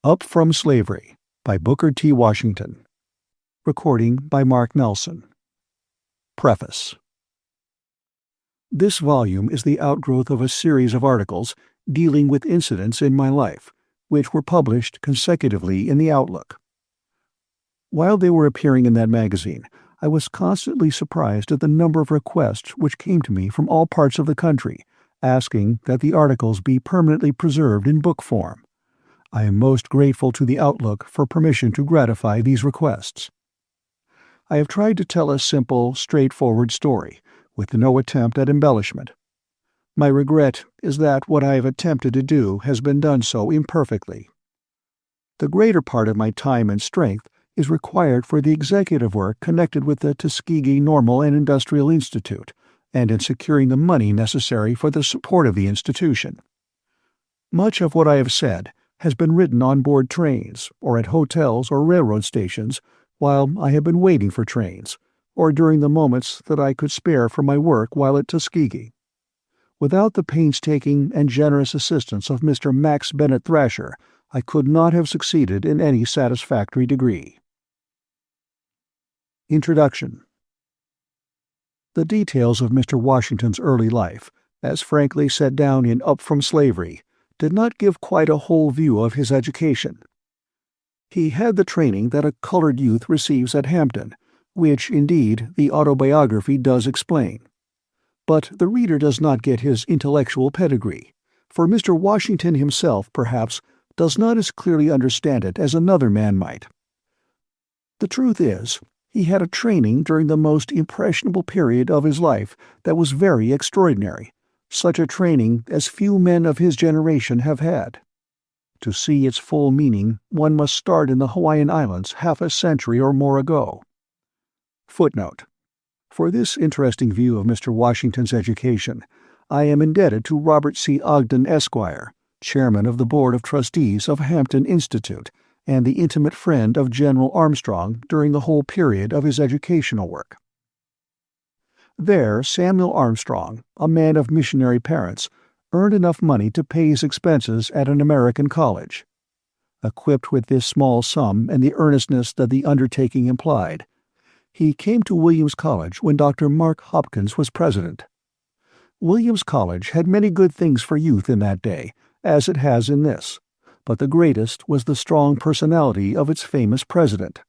Up from Slavery by Booker T. Washington. Recording by Mark Nelson. Preface. This volume is the outgrowth of a series of articles dealing with incidents in my life, which were published consecutively in the Outlook. While they were appearing in that magazine, I was constantly surprised at the number of requests which came to me from all parts of the country, asking that the articles be permanently preserved in book form. I am most grateful to the Outlook for permission to gratify these requests. I have tried to tell a simple, straightforward story, with no attempt at embellishment. My regret is that what I have attempted to do has been done so imperfectly. The greater part of my time and strength is required for the executive work connected with the Tuskegee Normal and Industrial Institute, and in securing the money necessary for the support of the institution. Much of what I have said has been written on board trains, or at hotels or railroad stations, while I have been waiting for trains, or during the moments that I could spare from my work while at Tuskegee. Without the painstaking and generous assistance of Mr. Max Bennett Thrasher, I could not have succeeded in any satisfactory degree. Introduction. The details of Mr. Washington's early life, as frankly set down in Up from Slavery, did not give quite a whole view of his education. He had the training that a colored youth receives at Hampton, which, indeed, the Autobiography does explain. But the reader does not get his intellectual pedigree, for Mr. Washington himself, perhaps, does not as clearly understand it as another man might. The truth is, he had a training during the most impressionable period of his life that was very extraordinary, such a training as few men of his generation have had. To see its full meaning, one must start in the Hawaiian Islands half a century or more ago. Footnote. For this interesting view of Mr. Washington's education, I am indebted to Robert C. Ogden, Esquire, chairman of the Board of Trustees of Hampton Institute, and the intimate friend of General Armstrong during the whole period of his educational work. There Samuel Armstrong, a man of missionary parents, earned enough money to pay his expenses at an American college. Equipped with this small sum and the earnestness that the undertaking implied, he came to Williams College when Dr. Mark Hopkins was president. Williams College had many good things for youth in that day, as it has in this, but the greatest was the strong personality of its famous president.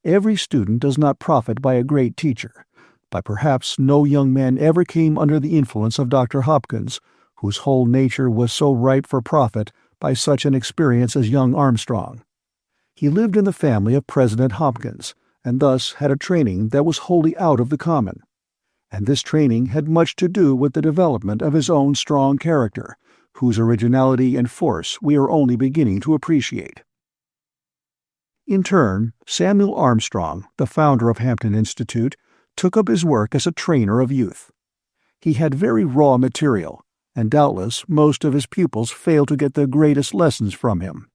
Every student does not profit by a great teacher, but perhaps no young man ever came under the influence of Dr. Hopkins, whose whole nature was so ripe for profit by such an experience as young Armstrong. He lived in the family of President Hopkins, and thus had a training that was wholly out of the common. And this training had much to do with the development of his own strong character, whose originality and force we are only beginning to appreciate. In turn, Samuel Armstrong, the founder of Hampton Institute, took up his work as a trainer of youth. He had very raw material, and doubtless most of his pupils failed to get the greatest lessons from him.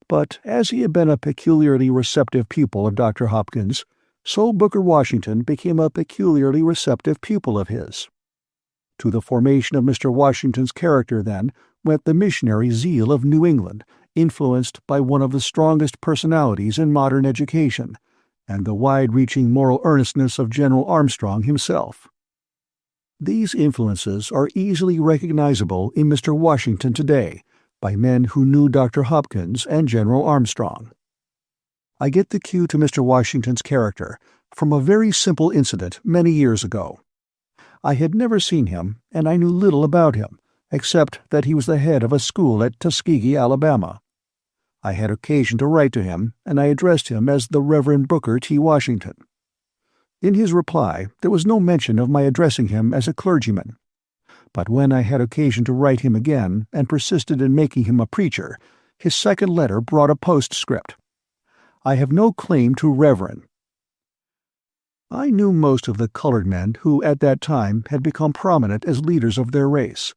But as he had been a peculiarly receptive pupil of Dr. Hopkins, so Booker Washington became a peculiarly receptive pupil of his. To the formation of Mr. Washington's character, then, went the missionary zeal of New England, influenced by one of the strongest personalities in modern education, and the wide-reaching moral earnestness of General Armstrong himself. These influences are easily recognizable in Mr. Washington today by men who knew Dr. Hopkins and General Armstrong. I get the cue to Mr. Washington's character from a very simple incident many years ago. I had never seen him, and I knew little about him, except that he was the head of a school at Tuskegee, Alabama. I had occasion to write to him, and I addressed him as the Reverend Booker T. Washington. In his reply, there was no mention of my addressing him as a clergyman. But when I had occasion to write him again, and persisted in making him a preacher, his second letter brought a postscript. I have no claim to reverend. I knew most of the colored men who at that time had become prominent as leaders of their race,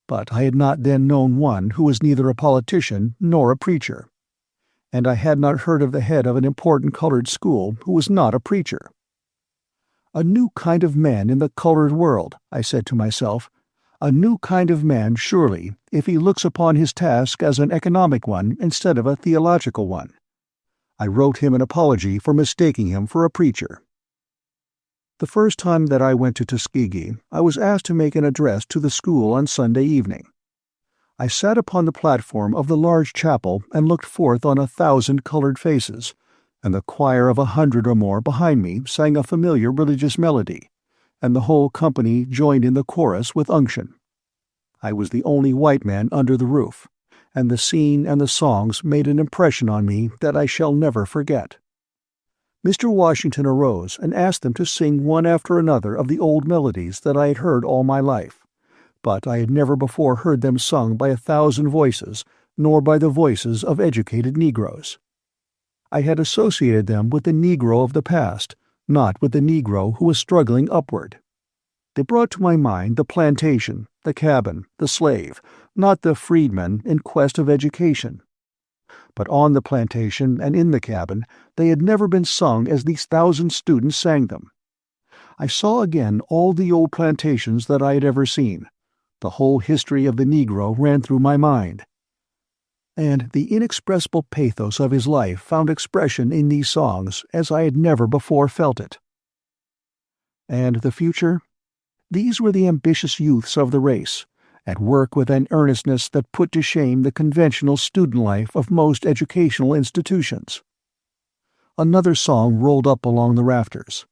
but I had not then known one who was neither a politician nor a preacher. And I had not heard of the head of an important colored school who was not a preacher. A new kind of man in the colored world, I said to myself, A new kind of man, surely, if he looks upon his task as an economic one instead of a theological one. I wrote him an apology for mistaking him for a preacher. The first time that I went to Tuskegee, I was asked to make an address to the school on Sunday evening. I sat upon the platform of the large chapel and looked forth on 1,000 colored faces, and the choir of 100 or more behind me sang a familiar religious melody, and the whole company joined in the chorus with unction. I was the only white man under the roof, and the scene and the songs made an impression on me that I shall never forget. Mr. Washington arose and asked them to sing one after another of the old melodies that I had heard all my life, but I had never before heard them sung by 1,000 voices, nor by the voices of educated Negroes. I had associated them with the Negro of the past, not with the Negro who was struggling upward. They brought to my mind the plantation, the cabin, the slave, not the freedman in quest of education. But on the plantation and in the cabin they had never been sung as these 1,000 students sang them. I saw again all the old plantations that I had ever seen. The whole history of the Negro ran through my mind. And the inexpressible pathos of his life found expression in these songs as I had never before felt it. And the future? These were the ambitious youths of the race, at work with an earnestness that put to shame the conventional student life of most educational institutions. Another song rolled up along the rafters,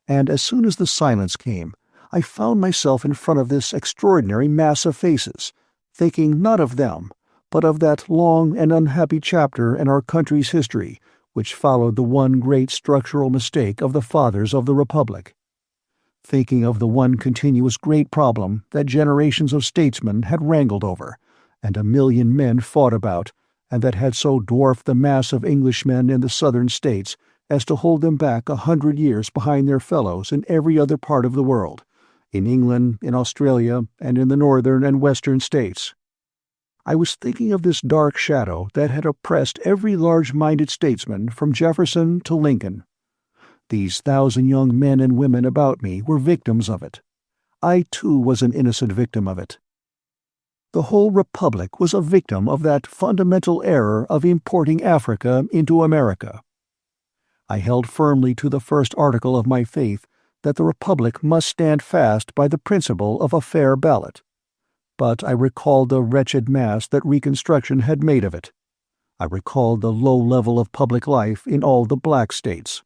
and as soon as the silence came, I found myself in front of this extraordinary mass of faces, thinking not of them, but of that long and unhappy chapter in our country's history which followed the one great structural mistake of the fathers of the Republic. Thinking of the one continuous great problem that generations of statesmen had wrangled over, and 1,000,000 men fought about, and that had so dwarfed the mass of Englishmen in the southern states as to hold them back 100 years behind their fellows in every other part of the world, in England, in Australia, and in the northern and western states. I was thinking of this dark shadow that had oppressed every large-minded statesman from Jefferson to Lincoln. These 1,000 young men and women about me were victims of it. I, too, was an innocent victim of it. The whole Republic was a victim of that fundamental error of importing Africa into America. I held firmly to the first article of my faith that the Republic must stand fast by the principle of a fair ballot. But I recalled the wretched mass that Reconstruction had made of it. I recalled the low level of public life in all the black states.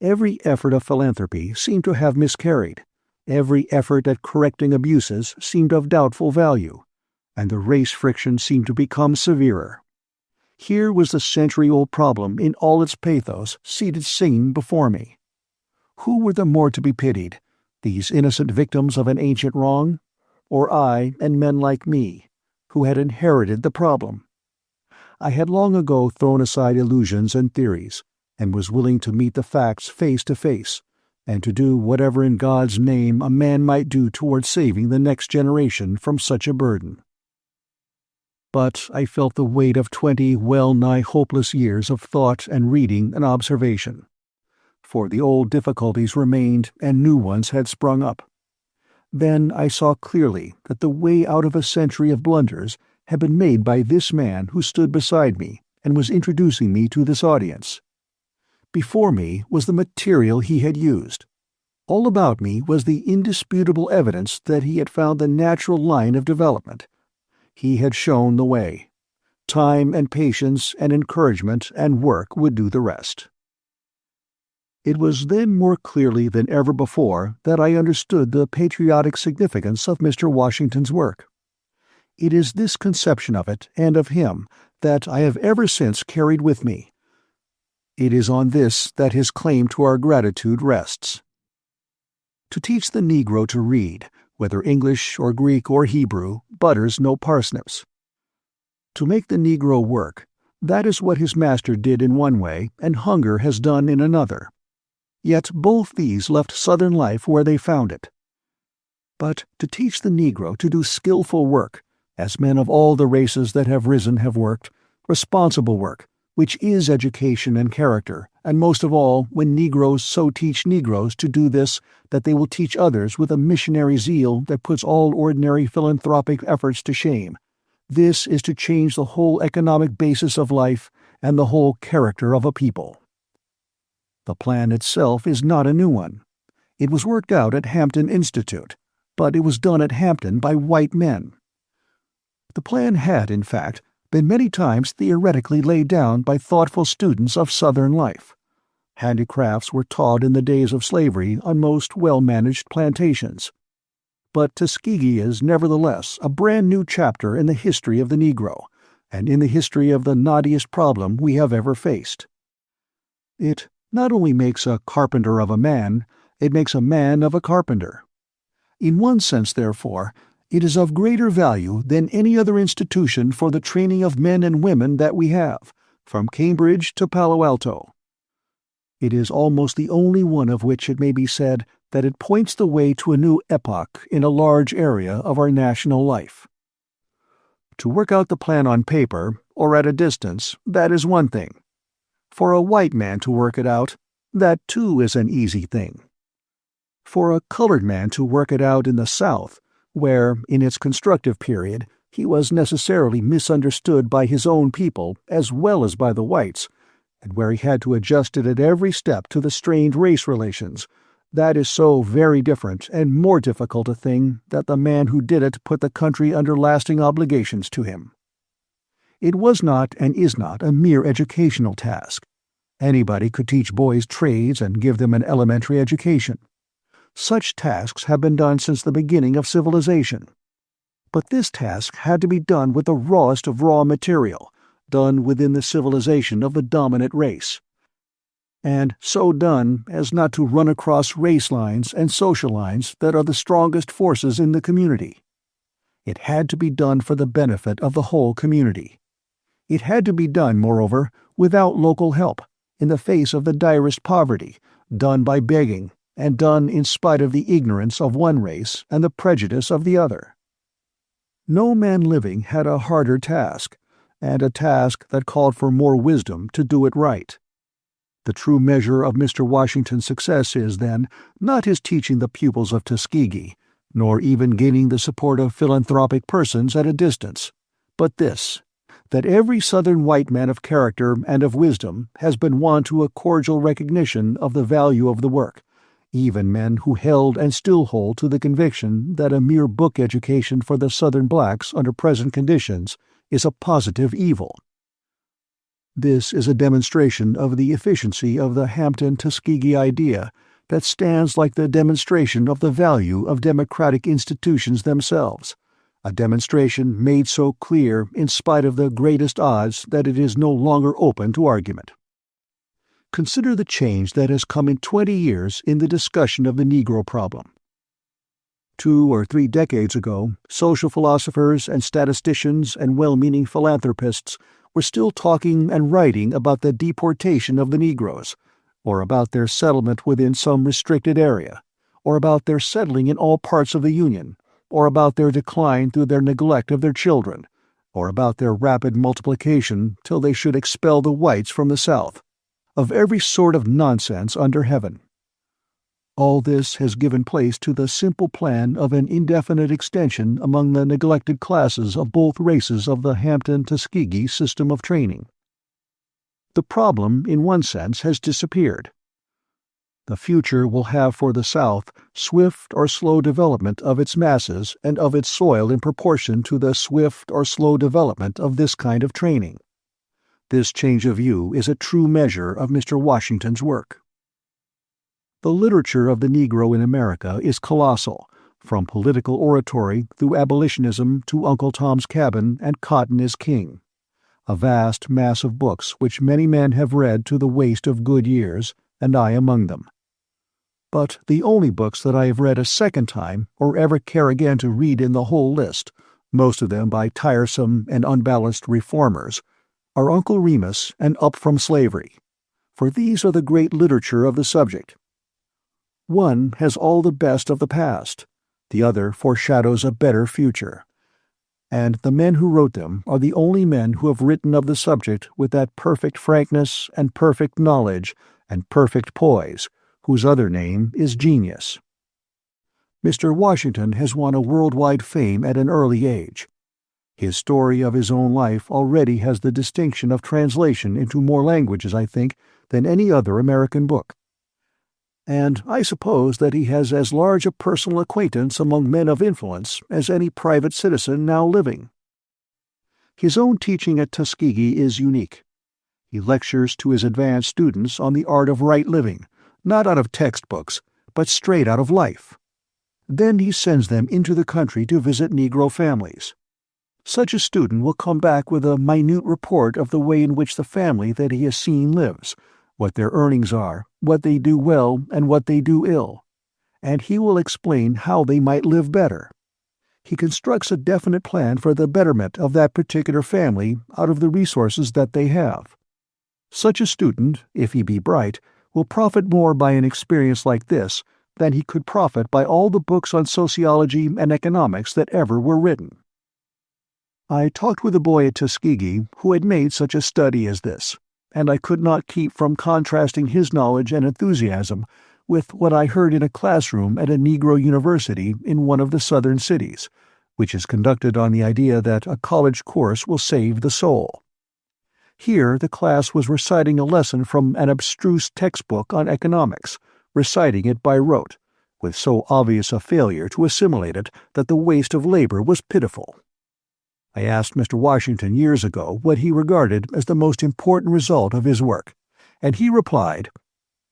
Every effort of philanthropy seemed to have miscarried. Every effort at correcting abuses seemed of doubtful value, and the race friction seemed to become severer. Here was the century-old problem in all its pathos seated singing before me. Who were the more to be pitied, these innocent victims of an ancient wrong, or I and men like me, who had inherited the problem? I had long ago thrown aside illusions and theories, and was willing to meet the facts face to face, and to do whatever in God's name a man might do toward saving the next generation from such a burden. But I felt the weight of 20 well-nigh hopeless years of thought and reading and observation, for the old difficulties remained and new ones had sprung up. Then I saw clearly that the way out of a century of blunders had been made by this man who stood beside me and was introducing me to this audience. Before me was the material he had used. All about me was the indisputable evidence that he had found the natural line of development. He had shown the way. Time and patience and encouragement and work would do the rest. It was then more clearly than ever before that I understood the patriotic significance of Mr. Washington's work. It is this conception of it and of him that I have ever since carried with me. It is on this that his claim to our gratitude rests. To teach the Negro to read, whether English or Greek or Hebrew, butters no parsnips. To make the Negro work, that is what his master did in one way and hunger has done in another. Yet both these left Southern life where they found it. But to teach the Negro to do skillful work, as men of all the races that have risen have worked, responsible work, which is education and character, and most of all when Negroes so teach Negroes to do this that they will teach others with a missionary zeal that puts all ordinary philanthropic efforts to shame. This is to change the whole economic basis of life and the whole character of a people. The plan itself is not a new one. It was worked out at Hampton Institute, but it was done at Hampton by white men. The plan had, in fact, been many times theoretically laid down by thoughtful students of Southern life. Handicrafts were taught in the days of slavery on most well-managed plantations. But Tuskegee is nevertheless a brand-new chapter in the history of the Negro, and in the history of the knottiest problem we have ever faced. It not only makes a carpenter of a man, it makes a man of a carpenter. In one sense, therefore, it is of greater value than any other institution for the training of men and women that we have, from Cambridge to Palo Alto. It is almost the only one of which it may be said that it points the way to a new epoch in a large area of our national life. To work out the plan on paper, or at a distance, that is one thing. For a white man to work it out, that too is an easy thing. For a colored man to work it out in the South, where, in its constructive period, he was necessarily misunderstood by his own people as well as by the whites, and where he had to adjust it at every step to the strained race relations, that is so very different and more difficult a thing that the man who did it put the country under lasting obligations to him. It was not and is not a mere educational task. Anybody could teach boys trades and give them an elementary education. Such tasks have been done since the beginning of civilization. But this task had to be done with the rawest of raw material, done within the civilization of the dominant race. And so done as not to run across race lines and social lines that are the strongest forces in the community. It had to be done for the benefit of the whole community. It had to be done, moreover, without local help, in the face of the direst poverty, done by begging, and done in spite of the ignorance of one race and the prejudice of the other. No man living had a harder task, and a task that called for more wisdom to do it right. The true measure of Mr. Washington's success is, then, not his teaching the pupils of Tuskegee, nor even gaining the support of philanthropic persons at a distance, but this, that every Southern white man of character and of wisdom has been won to a cordial recognition of the value of the work, even men who held and still hold to the conviction that a mere book education for the Southern blacks under present conditions is a positive evil. This is a demonstration of the efficiency of the Hampton-Tuskegee idea that stands like the demonstration of the value of democratic institutions themselves, a demonstration made so clear in spite of the greatest odds that it is no longer open to argument. Consider the change that has come in 20 years in the discussion of the Negro problem. 2 or 3 decades ago, social philosophers and statisticians and well-meaning philanthropists were still talking and writing about the deportation of the Negroes, or about their settlement within some restricted area, or about their settling in all parts of the Union, or about their decline through their neglect of their children, or about their rapid multiplication till they should expel the whites from the South, of every sort of nonsense under heaven. All this has given place to the simple plan of an indefinite extension among the neglected classes of both races of the Hampton-Tuskegee system of training. The problem, in one sense, has disappeared. The future will have for the South swift or slow development of its masses and of its soil in proportion to the swift or slow development of this kind of training. This change of view is a true measure of Mr. Washington's work. The literature of the Negro in America is colossal, from political oratory through abolitionism to Uncle Tom's Cabin and Cotton is King, a vast mass of books which many men have read to the waste of good years, and I among them. But the only books that I have read a second time or ever care again to read in the whole list, most of them by tiresome and unbalanced reformers, are Uncle Remus and Up from Slavery, for these are the great literature of the subject. One has all the best of the past, the other foreshadows a better future. and the men who wrote them are the only men who have written of the subject with that perfect frankness and perfect knowledge and perfect poise, whose other name is genius. Mr. Washington has won a worldwide fame at an early age. His story of his own life already has the distinction of translation into more languages, I think, than any other American book. And I suppose that he has as large a personal acquaintance among men of influence as any private citizen now living. His own teaching at Tuskegee is unique. He lectures to his advanced students on the art of right living, not out of textbooks, but straight out of life. Then he sends them into the country to visit Negro families. Such a student will come back with a minute report of the way in which the family that he has seen lives, what their earnings are, what they do well and what they do ill, and he will explain how they might live better. He constructs a definite plan for the betterment of that particular family out of the resources that they have. Such a student, if he be bright, will profit more by an experience like this than he could profit by all the books on sociology and economics that ever were written. I talked with a boy at Tuskegee who had made such a study as this, and I could not keep from contrasting his knowledge and enthusiasm with what I heard in a classroom at a Negro university in one of the southern cities, which is conducted on the idea that a college course will save the soul. Here the class was reciting a lesson from an abstruse textbook on economics, reciting it by rote, with so obvious a failure to assimilate it that the waste of labor was pitiful. I asked Mr. Washington years ago what he regarded as the most important result of his work, and he replied,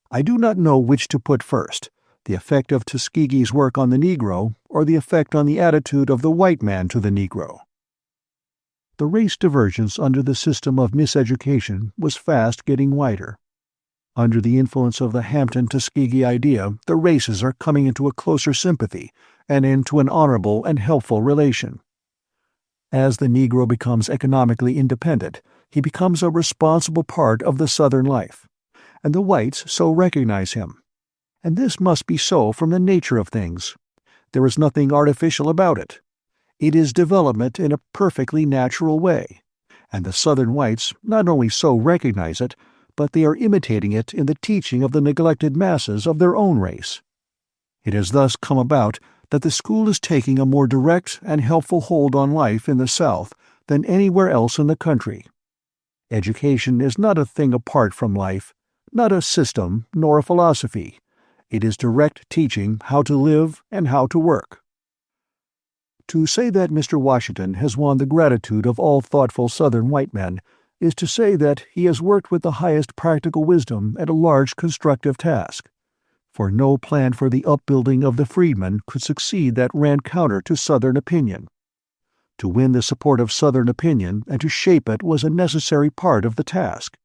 "I do not know which to put first, the effect of Tuskegee's work on the Negro or the effect on the attitude of the white man to the Negro." The race divergence under the system of miseducation was fast getting wider. Under the influence of the Hampton-Tuskegee idea, the races are coming into a closer sympathy and into an honorable and helpful relation. As the Negro becomes economically independent, he becomes a responsible part of the Southern life, and the whites so recognize him. And this must be so from the nature of things. There is nothing artificial about it. It is development in a perfectly natural way, and the Southern whites not only so recognize it, but they are imitating it in the teaching of the neglected masses of their own race. It has thus come about that the school is taking a more direct and helpful hold on life in the South than anywhere else in the country. Education is not a thing apart from life, not a system nor a philosophy. It is direct teaching how to live and how to work. To say that Mr. Washington has won the gratitude of all thoughtful Southern white men is to say that he has worked with the highest practical wisdom at a large constructive task. For no plan for the upbuilding of the freedmen could succeed that ran counter to Southern opinion. To win the support of Southern opinion and to shape it was a necessary part of the task.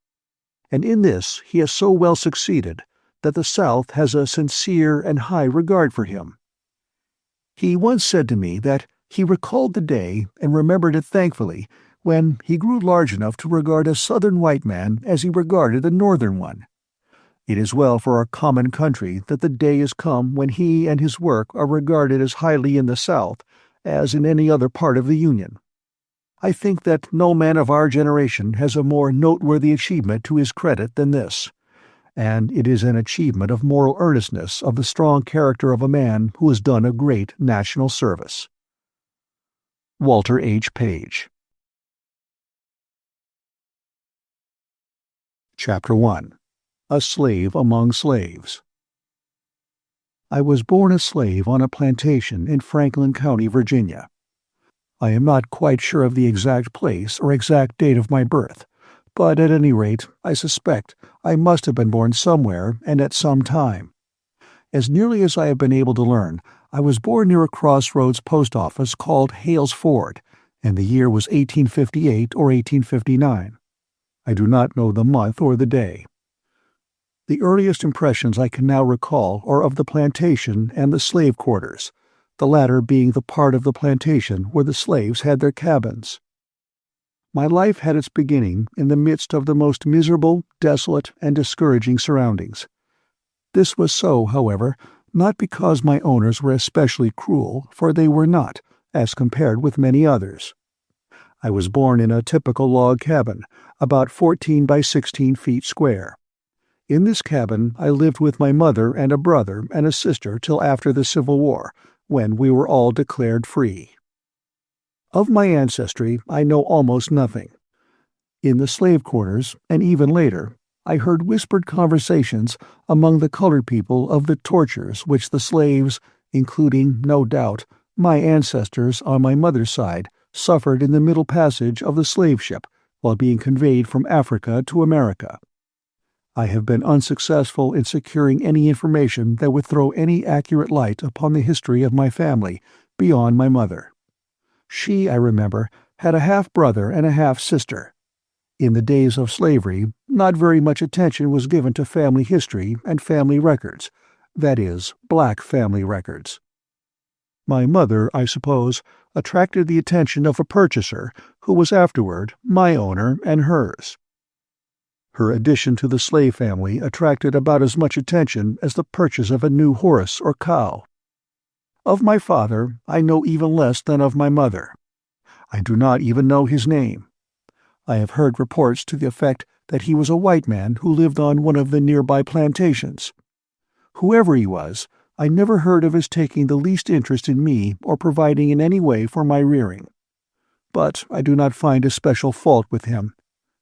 And in this he has so well succeeded that the South has a sincere and high regard for him. He once said to me that he recalled the day and remembered it thankfully when he grew large enough to regard a Southern white man as he regarded a Northern one. It is well for our common country that the day is come when he and his work are regarded as highly in the South as in any other part of the Union. I think that no man of our generation has a more noteworthy achievement to his credit than this, and it is an achievement of moral earnestness of the strong character of a man who has done a great national service. Walter H. Page. Chapter 1. A Slave Among Slaves. I was born a slave on a plantation in Franklin County, Virginia. I am not quite sure of the exact place or exact date of my birth, but at any rate, I suspect I must have been born somewhere and at some time. As nearly as I have been able to learn, I was born near a crossroads post office called Hales Ford, and the year was 1858 or 1859. I do not know the month or the day. The earliest impressions I can now recall are of the plantation and the slave quarters, the latter being the part of the plantation where the slaves had their cabins. My life had its beginning in the midst of the most miserable, desolate, and discouraging surroundings. This was so, however, not because my owners were especially cruel, for they were not, as compared with many others. I was born in a typical log cabin, about 14 by 16 feet square. In this cabin, I lived with my mother and a brother and a sister till after the Civil War, when we were all declared free. Of my ancestry, I know almost nothing. In the slave quarters, and even later, I heard whispered conversations among the colored people of the tortures which the slaves, including, no doubt, my ancestors on my mother's side, suffered in the middle passage of the slave ship while being conveyed from Africa to America. I have been unsuccessful in securing any information that would throw any accurate light upon the history of my family beyond my mother. She, I remember, had a half-brother and a half-sister. In the days of slavery, not very much attention was given to family history and family records, that is, black family records. My mother, I suppose, attracted the attention of a purchaser who was afterward my owner and hers. Her addition to the slave family attracted about as much attention as the purchase of a new horse or cow. Of my father, I know even less than of my mother. I do not even know his name. I have heard reports to the effect that he was a white man who lived on one of the nearby plantations. Whoever he was, I never heard of his taking the least interest in me or providing in any way for my rearing. But I do not find a special fault with him.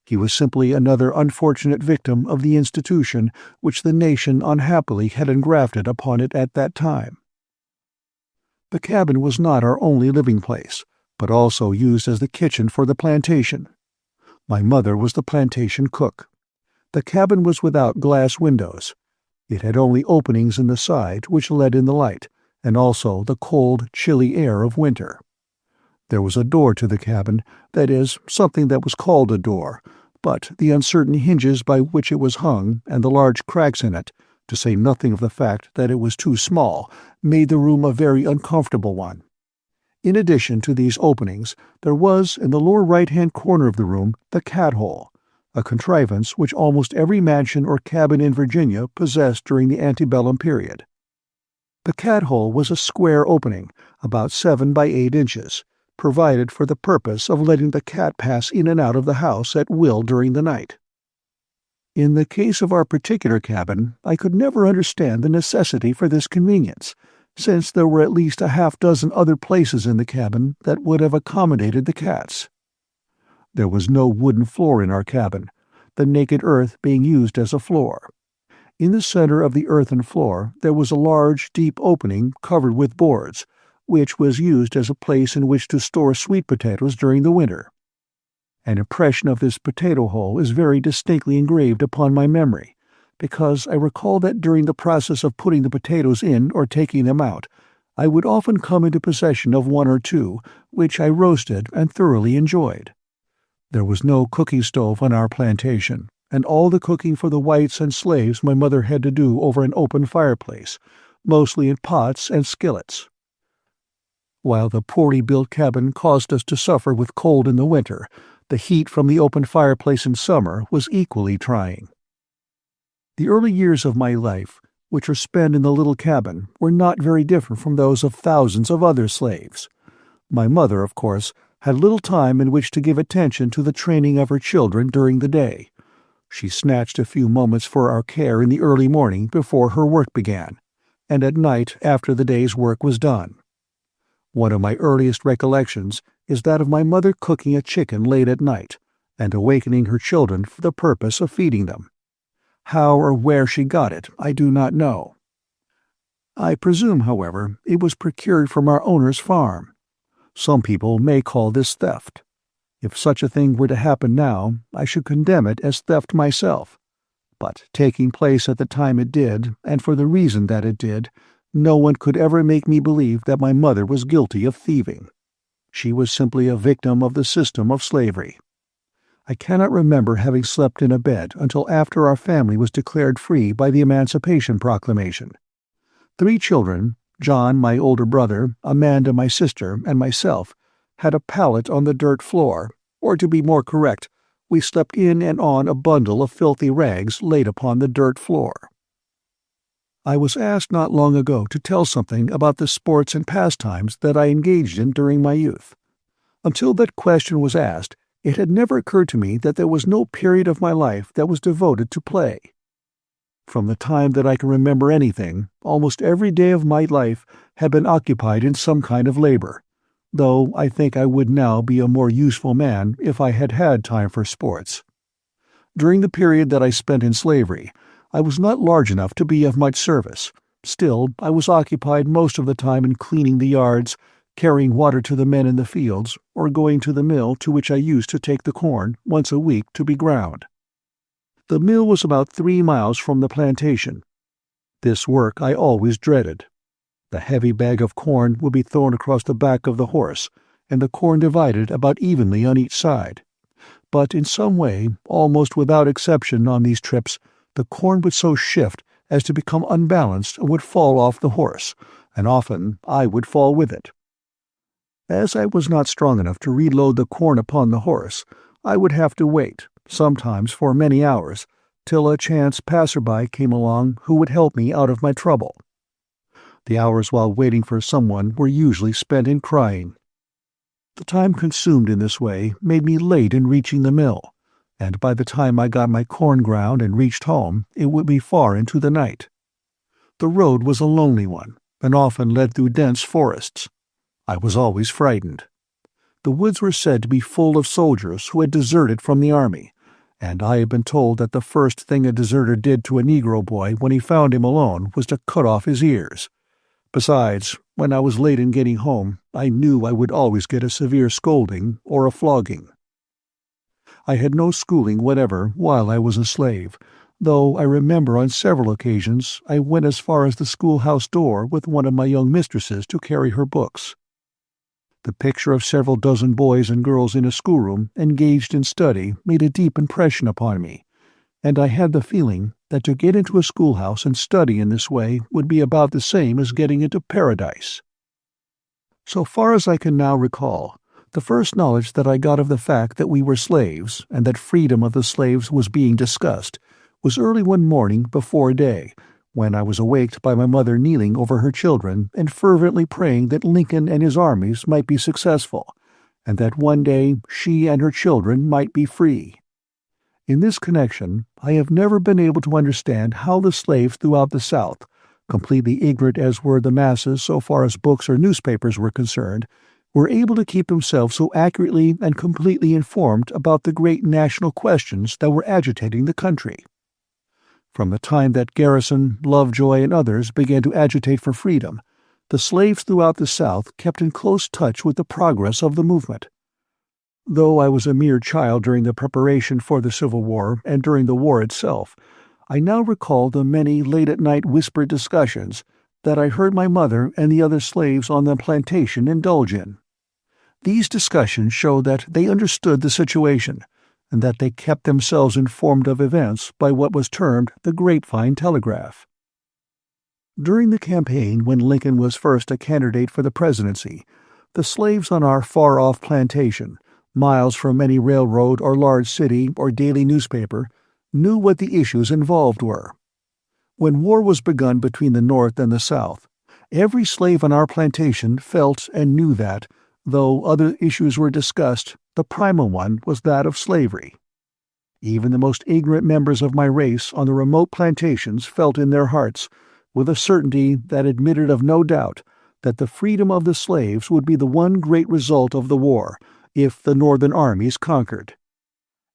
He was simply another unfortunate victim of the institution which the nation unhappily had engrafted upon it at that time. The cabin was not our only living place, but also used as the kitchen for the plantation. My mother was the plantation cook. The cabin was without glass windows. It had only openings in the side which let in the light, and also the cold, chilly air of winter. There was a door to the cabin, that is, something that was called a door, but the uncertain hinges by which it was hung and the large cracks in it, to say nothing of the fact that it was too small, made the room a very uncomfortable one. In addition to these openings, there was, in the lower right-hand corner of the room, the cat-hole, a contrivance which almost every mansion or cabin in Virginia possessed during the antebellum period. The cat-hole was a square opening, about 7 by 8 inches, provided for the purpose of letting the cat pass in and out of the house at will during the night. In the case of our particular cabin, I could never understand the necessity for this convenience, since there were at least a half-dozen other places in the cabin that would have accommodated the cats. There was no wooden floor in our cabin, the naked earth being used as a floor. In the center of the earthen floor there was a large, deep opening covered with boards, which was used as a place in which to store sweet potatoes during the winter. An impression of this potato hole is very distinctly engraved upon my memory, because I recall that during the process of putting the potatoes in or taking them out, I would often come into possession of one or two, which I roasted and thoroughly enjoyed. There was no cooking stove on our plantation, and all the cooking for the whites and slaves my mother had to do over an open fireplace, mostly in pots and skillets. While the poorly built cabin caused us to suffer with cold in the winter, the heat from the open fireplace in summer was equally trying. The early years of my life, which were spent in the little cabin, were not very different from those of thousands of other slaves. My mother, of course, had little time in which to give attention to the training of her children during the day. She snatched a few moments for our care in the early morning before her work began, and at night after the day's work was done. One of my earliest recollections is that of my mother cooking a chicken late at night, and awakening her children for the purpose of feeding them. How or where she got it, I do not know. I presume, however, it was procured from our owner's farm. Some people may call this theft. If such a thing were to happen now, I should condemn it as theft myself. But taking place at the time it did, and for the reason that it did, no one could ever make me believe that my mother was guilty of thieving. She was simply a victim of the system of slavery. I cannot remember having slept in a bed until after our family was declared free by the Emancipation Proclamation. 3 children, John, my older brother, Amanda, my sister, and myself, had a pallet on the dirt floor, or to be more correct, we slept in and on a bundle of filthy rags laid upon the dirt floor. I was asked not long ago to tell something about the sports and pastimes that I engaged in during my youth. Until that question was asked, it had never occurred to me that there was no period of my life that was devoted to play. From the time that I can remember anything, almost every day of my life had been occupied in some kind of labor, though I think I would now be a more useful man if I had had time for sports. During the period that I spent in slavery, I was not large enough to be of much service. Still, I was occupied most of the time in cleaning the yards, carrying water to the men in the fields, or going to the mill to which I used to take the corn once a week to be ground. The mill was about 3 miles from the plantation. This work I always dreaded. The heavy bag of corn would be thrown across the back of the horse, and the corn divided about evenly on each side. But in some way, almost without exception on these trips, the corn would so shift as to become unbalanced and would fall off the horse, and often I would fall with it. As I was not strong enough to reload the corn upon the horse, I would have to wait, sometimes for many hours, till a chance passer-by came along who would help me out of my trouble. The hours while waiting for someone were usually spent in crying. The time consumed in this way made me late in reaching the mill, and by the time I got my corn ground and reached home, it would be far into the night. The road was a lonely one, and often led through dense forests. I was always frightened. The woods were said to be full of soldiers who had deserted from the army, and I had been told that the first thing a deserter did to a Negro boy when he found him alone was to cut off his ears. Besides, when I was late in getting home, I knew I would always get a severe scolding or a flogging. I had no schooling whatever while I was a slave, though I remember on several occasions I went as far as the schoolhouse door with one of my young mistresses to carry her books. The picture of several dozen boys and girls in a schoolroom engaged in study made a deep impression upon me, and I had the feeling that to get into a schoolhouse and study in this way would be about the same as getting into paradise. So far as I can now recall, the first knowledge that I got of the fact that we were slaves and that freedom of the slaves was being discussed was early one morning before day, when I was awaked by my mother kneeling over her children and fervently praying that Lincoln and his armies might be successful, and that one day she and her children might be free. In this connection, I have never been able to understand how the slaves throughout the South, completely ignorant as were the masses so far as books or newspapers were concerned, were able to keep themselves so accurately and completely informed about the great national questions that were agitating the country. From the time that Garrison, Lovejoy, and others began to agitate for freedom, the slaves throughout the South kept in close touch with the progress of the movement. Though I was a mere child during the preparation for the Civil War and during the war itself, I now recall the many late-at-night whispered discussions that I heard my mother and the other slaves on the plantation indulge in. These discussions show that they understood the situation, and that they kept themselves informed of events by what was termed the grapevine telegraph. During the campaign when Lincoln was first a candidate for the presidency, the slaves on our far-off plantation, miles from any railroad or large city or daily newspaper, knew what the issues involved were. When war was begun between the North and the South, every slave on our plantation felt and knew that, though other issues were discussed, the primal one was that of slavery. Even the most ignorant members of my race on the remote plantations felt in their hearts, with a certainty that admitted of no doubt, that the freedom of the slaves would be the one great result of the war, if the Northern armies conquered.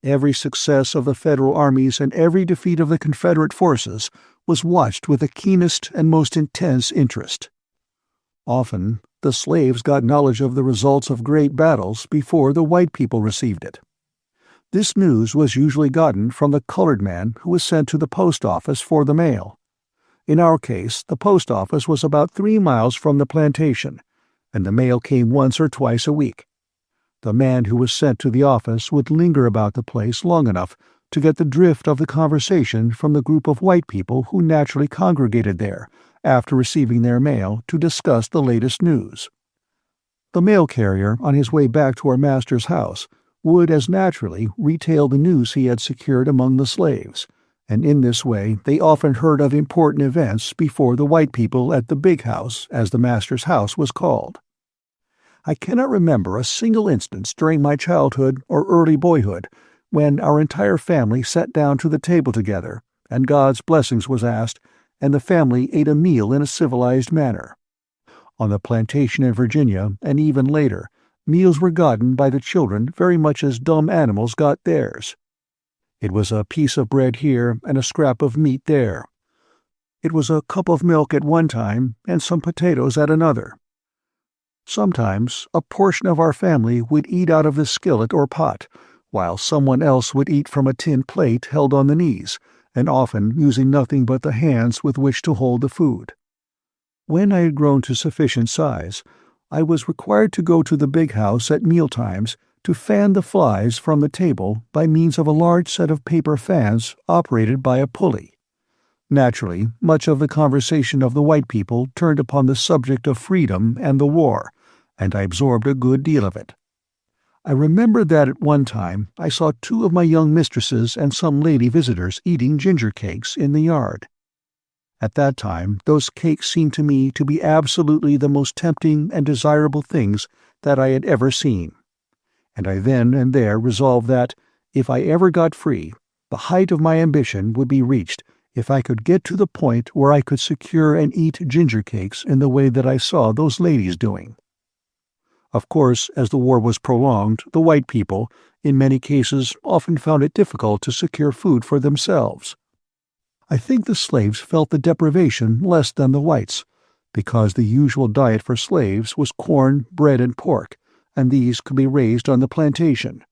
Every success of the Federal armies and every defeat of the Confederate forces was watched with the keenest and most intense interest. Often, the slaves got knowledge of the results of great battles before the white people received it. This news was usually gotten from the colored man who was sent to the post office for the mail. In our case, the post office was about 3 miles from the plantation, and the mail came once or twice a week. The man who was sent to the office would linger about the place long enough to get the drift of the conversation from the group of white people who naturally congregated there, after receiving their mail, to discuss the latest news. The mail carrier, on his way back to our master's house, would as naturally retail the news he had secured among the slaves, and in this way they often heard of important events before the white people at the big house, as the master's house was called. I cannot remember a single instance during my childhood or early boyhood when our entire family sat down to the table together, and God's blessings was asked, and the family ate a meal in a civilized manner. On the plantation in Virginia, and even later, meals were gotten by the children very much as dumb animals got theirs. It was a piece of bread here and a scrap of meat there. It was a cup of milk at one time and some potatoes at another. Sometimes a portion of our family would eat out of the skillet or pot, while someone else would eat from a tin plate held on the knees, and often using nothing but the hands with which to hold the food. When I had grown to sufficient size, I was required to go to the big house at mealtimes to fan the flies from the table by means of a large set of paper fans operated by a pulley. Naturally, much of the conversation of the white people turned upon the subject of freedom and the war, and I absorbed a good deal of it. I remember that at one time I saw two of my young mistresses and some lady visitors eating ginger cakes in the yard. At that time, those cakes seemed to me to be absolutely the most tempting and desirable things that I had ever seen. And I then and there resolved that, if I ever got free, the height of my ambition would be reached if I could get to the point where I could secure and eat ginger cakes in the way that I saw those ladies doing. Of course, as the war was prolonged, the white people, in many cases, often found it difficult to secure food for themselves. I think the slaves felt the deprivation less than the whites, because the usual diet for slaves was corn, bread, and pork, and these could be raised on the plantation.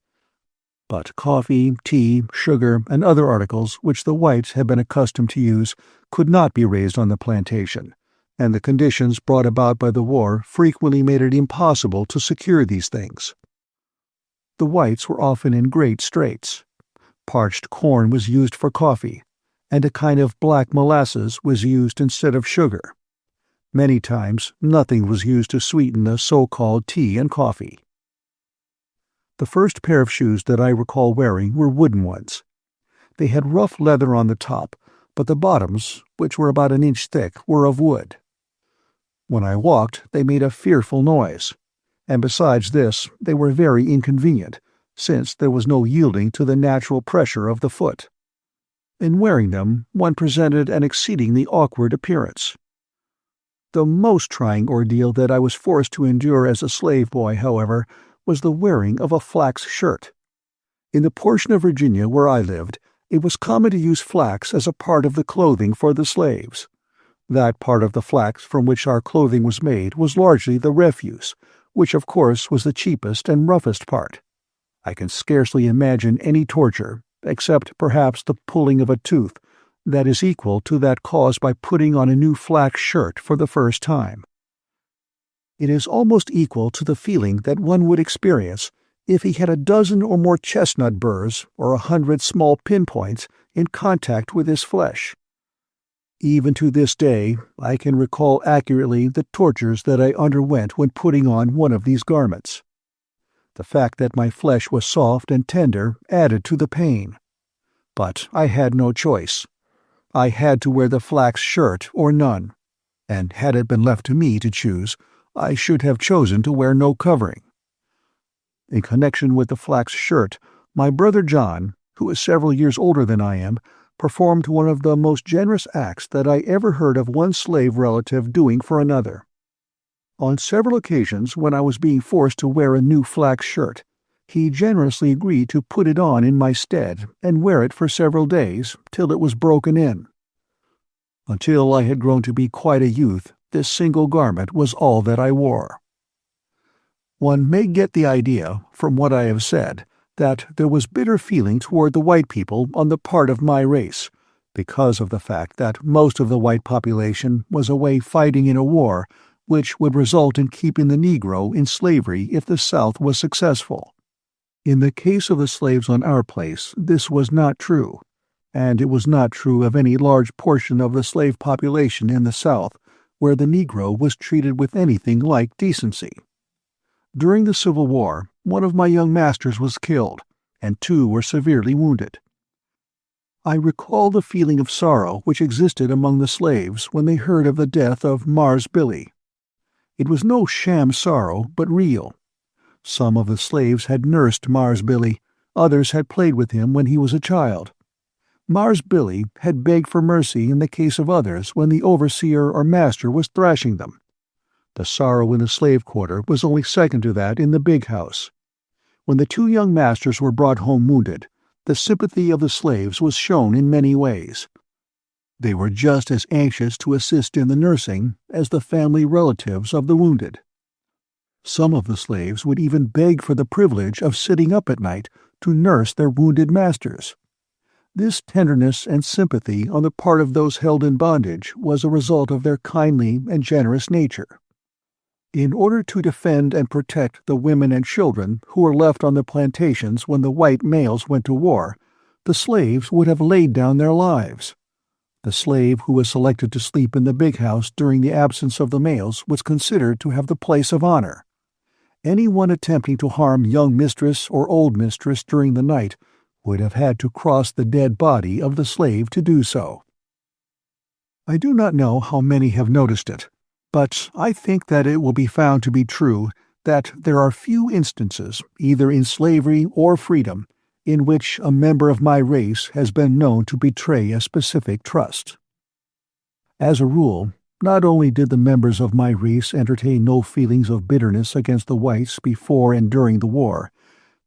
But coffee, tea, sugar, and other articles which the whites had been accustomed to use could not be raised on the plantation, and the conditions brought about by the war frequently made it impossible to secure these things. The whites were often in great straits. Parched corn was used for coffee, and a kind of black molasses was used instead of sugar. Many times nothing was used to sweeten the so-called tea and coffee. The first pair of shoes that I recall wearing were wooden ones. They had rough leather on the top, but the bottoms, which were about an inch thick, were of wood. When I walked, they made a fearful noise, and besides this, they were very inconvenient, since there was no yielding to the natural pressure of the foot. In wearing them, one presented an exceedingly awkward appearance. The most trying ordeal that I was forced to endure as a slave boy, however, was the wearing of a flax shirt. In the portion of Virginia where I lived, it was common to use flax as a part of the clothing for the slaves. That part of the flax from which our clothing was made was largely the refuse, which of course was the cheapest and roughest part. I can scarcely imagine any torture, except perhaps the pulling of a tooth, that is equal to that caused by putting on a new flax shirt for the first time. It is almost equal to the feeling that one would experience if he had a dozen or more chestnut burrs or 100 small pinpoints in contact with his flesh. Even to this day, I can recall accurately the tortures that I underwent when putting on one of these garments. The fact that my flesh was soft and tender added to the pain. But I had no choice. I had to wear the flax shirt or none, and had it been left to me to choose, I should have chosen to wear no covering. In connection with the flax shirt, my brother John, who is several years older than I am, performed one of the most generous acts that I ever heard of one slave relative doing for another. On several occasions when I was being forced to wear a new flax shirt, he generously agreed to put it on in my stead and wear it for several days till it was broken in. Until I had grown to be quite a youth, this single garment was all that I wore. One may get the idea, from what I have said, that there was bitter feeling toward the white people on the part of my race, because of the fact that most of the white population was away fighting in a war which would result in keeping the Negro in slavery if the South was successful. In the case of the slaves on our place, this was not true, and it was not true of any large portion of the slave population in the South, where the Negro was treated with anything like decency. During the Civil War, one of my young masters was killed, and 2 were severely wounded. I recall the feeling of sorrow which existed among the slaves when they heard of the death of Mars Billy. It was no sham sorrow, but real. Some of the slaves had nursed Mars Billy, others had played with him when he was a child. Mars Billy had begged for mercy in the case of others when the overseer or master was thrashing them. The sorrow in the slave quarter was only second to that in the big house. When the two young masters were brought home wounded, the sympathy of the slaves was shown in many ways. They were just as anxious to assist in the nursing as the family relatives of the wounded. Some of the slaves would even beg for the privilege of sitting up at night to nurse their wounded masters. This tenderness and sympathy on the part of those held in bondage was a result of their kindly and generous nature. In order to defend and protect the women and children who were left on the plantations when the white males went to war, the slaves would have laid down their lives. The slave who was selected to sleep in the big house during the absence of the males was considered to have the place of honor. Anyone attempting to harm young mistress or old mistress during the night would have had to cross the dead body of the slave to do so. I do not know how many have noticed it, but I think that it will be found to be true that there are few instances, either in slavery or freedom, in which a member of my race has been known to betray a specific trust. As a rule, not only did the members of my race entertain no feelings of bitterness against the whites before and during the war,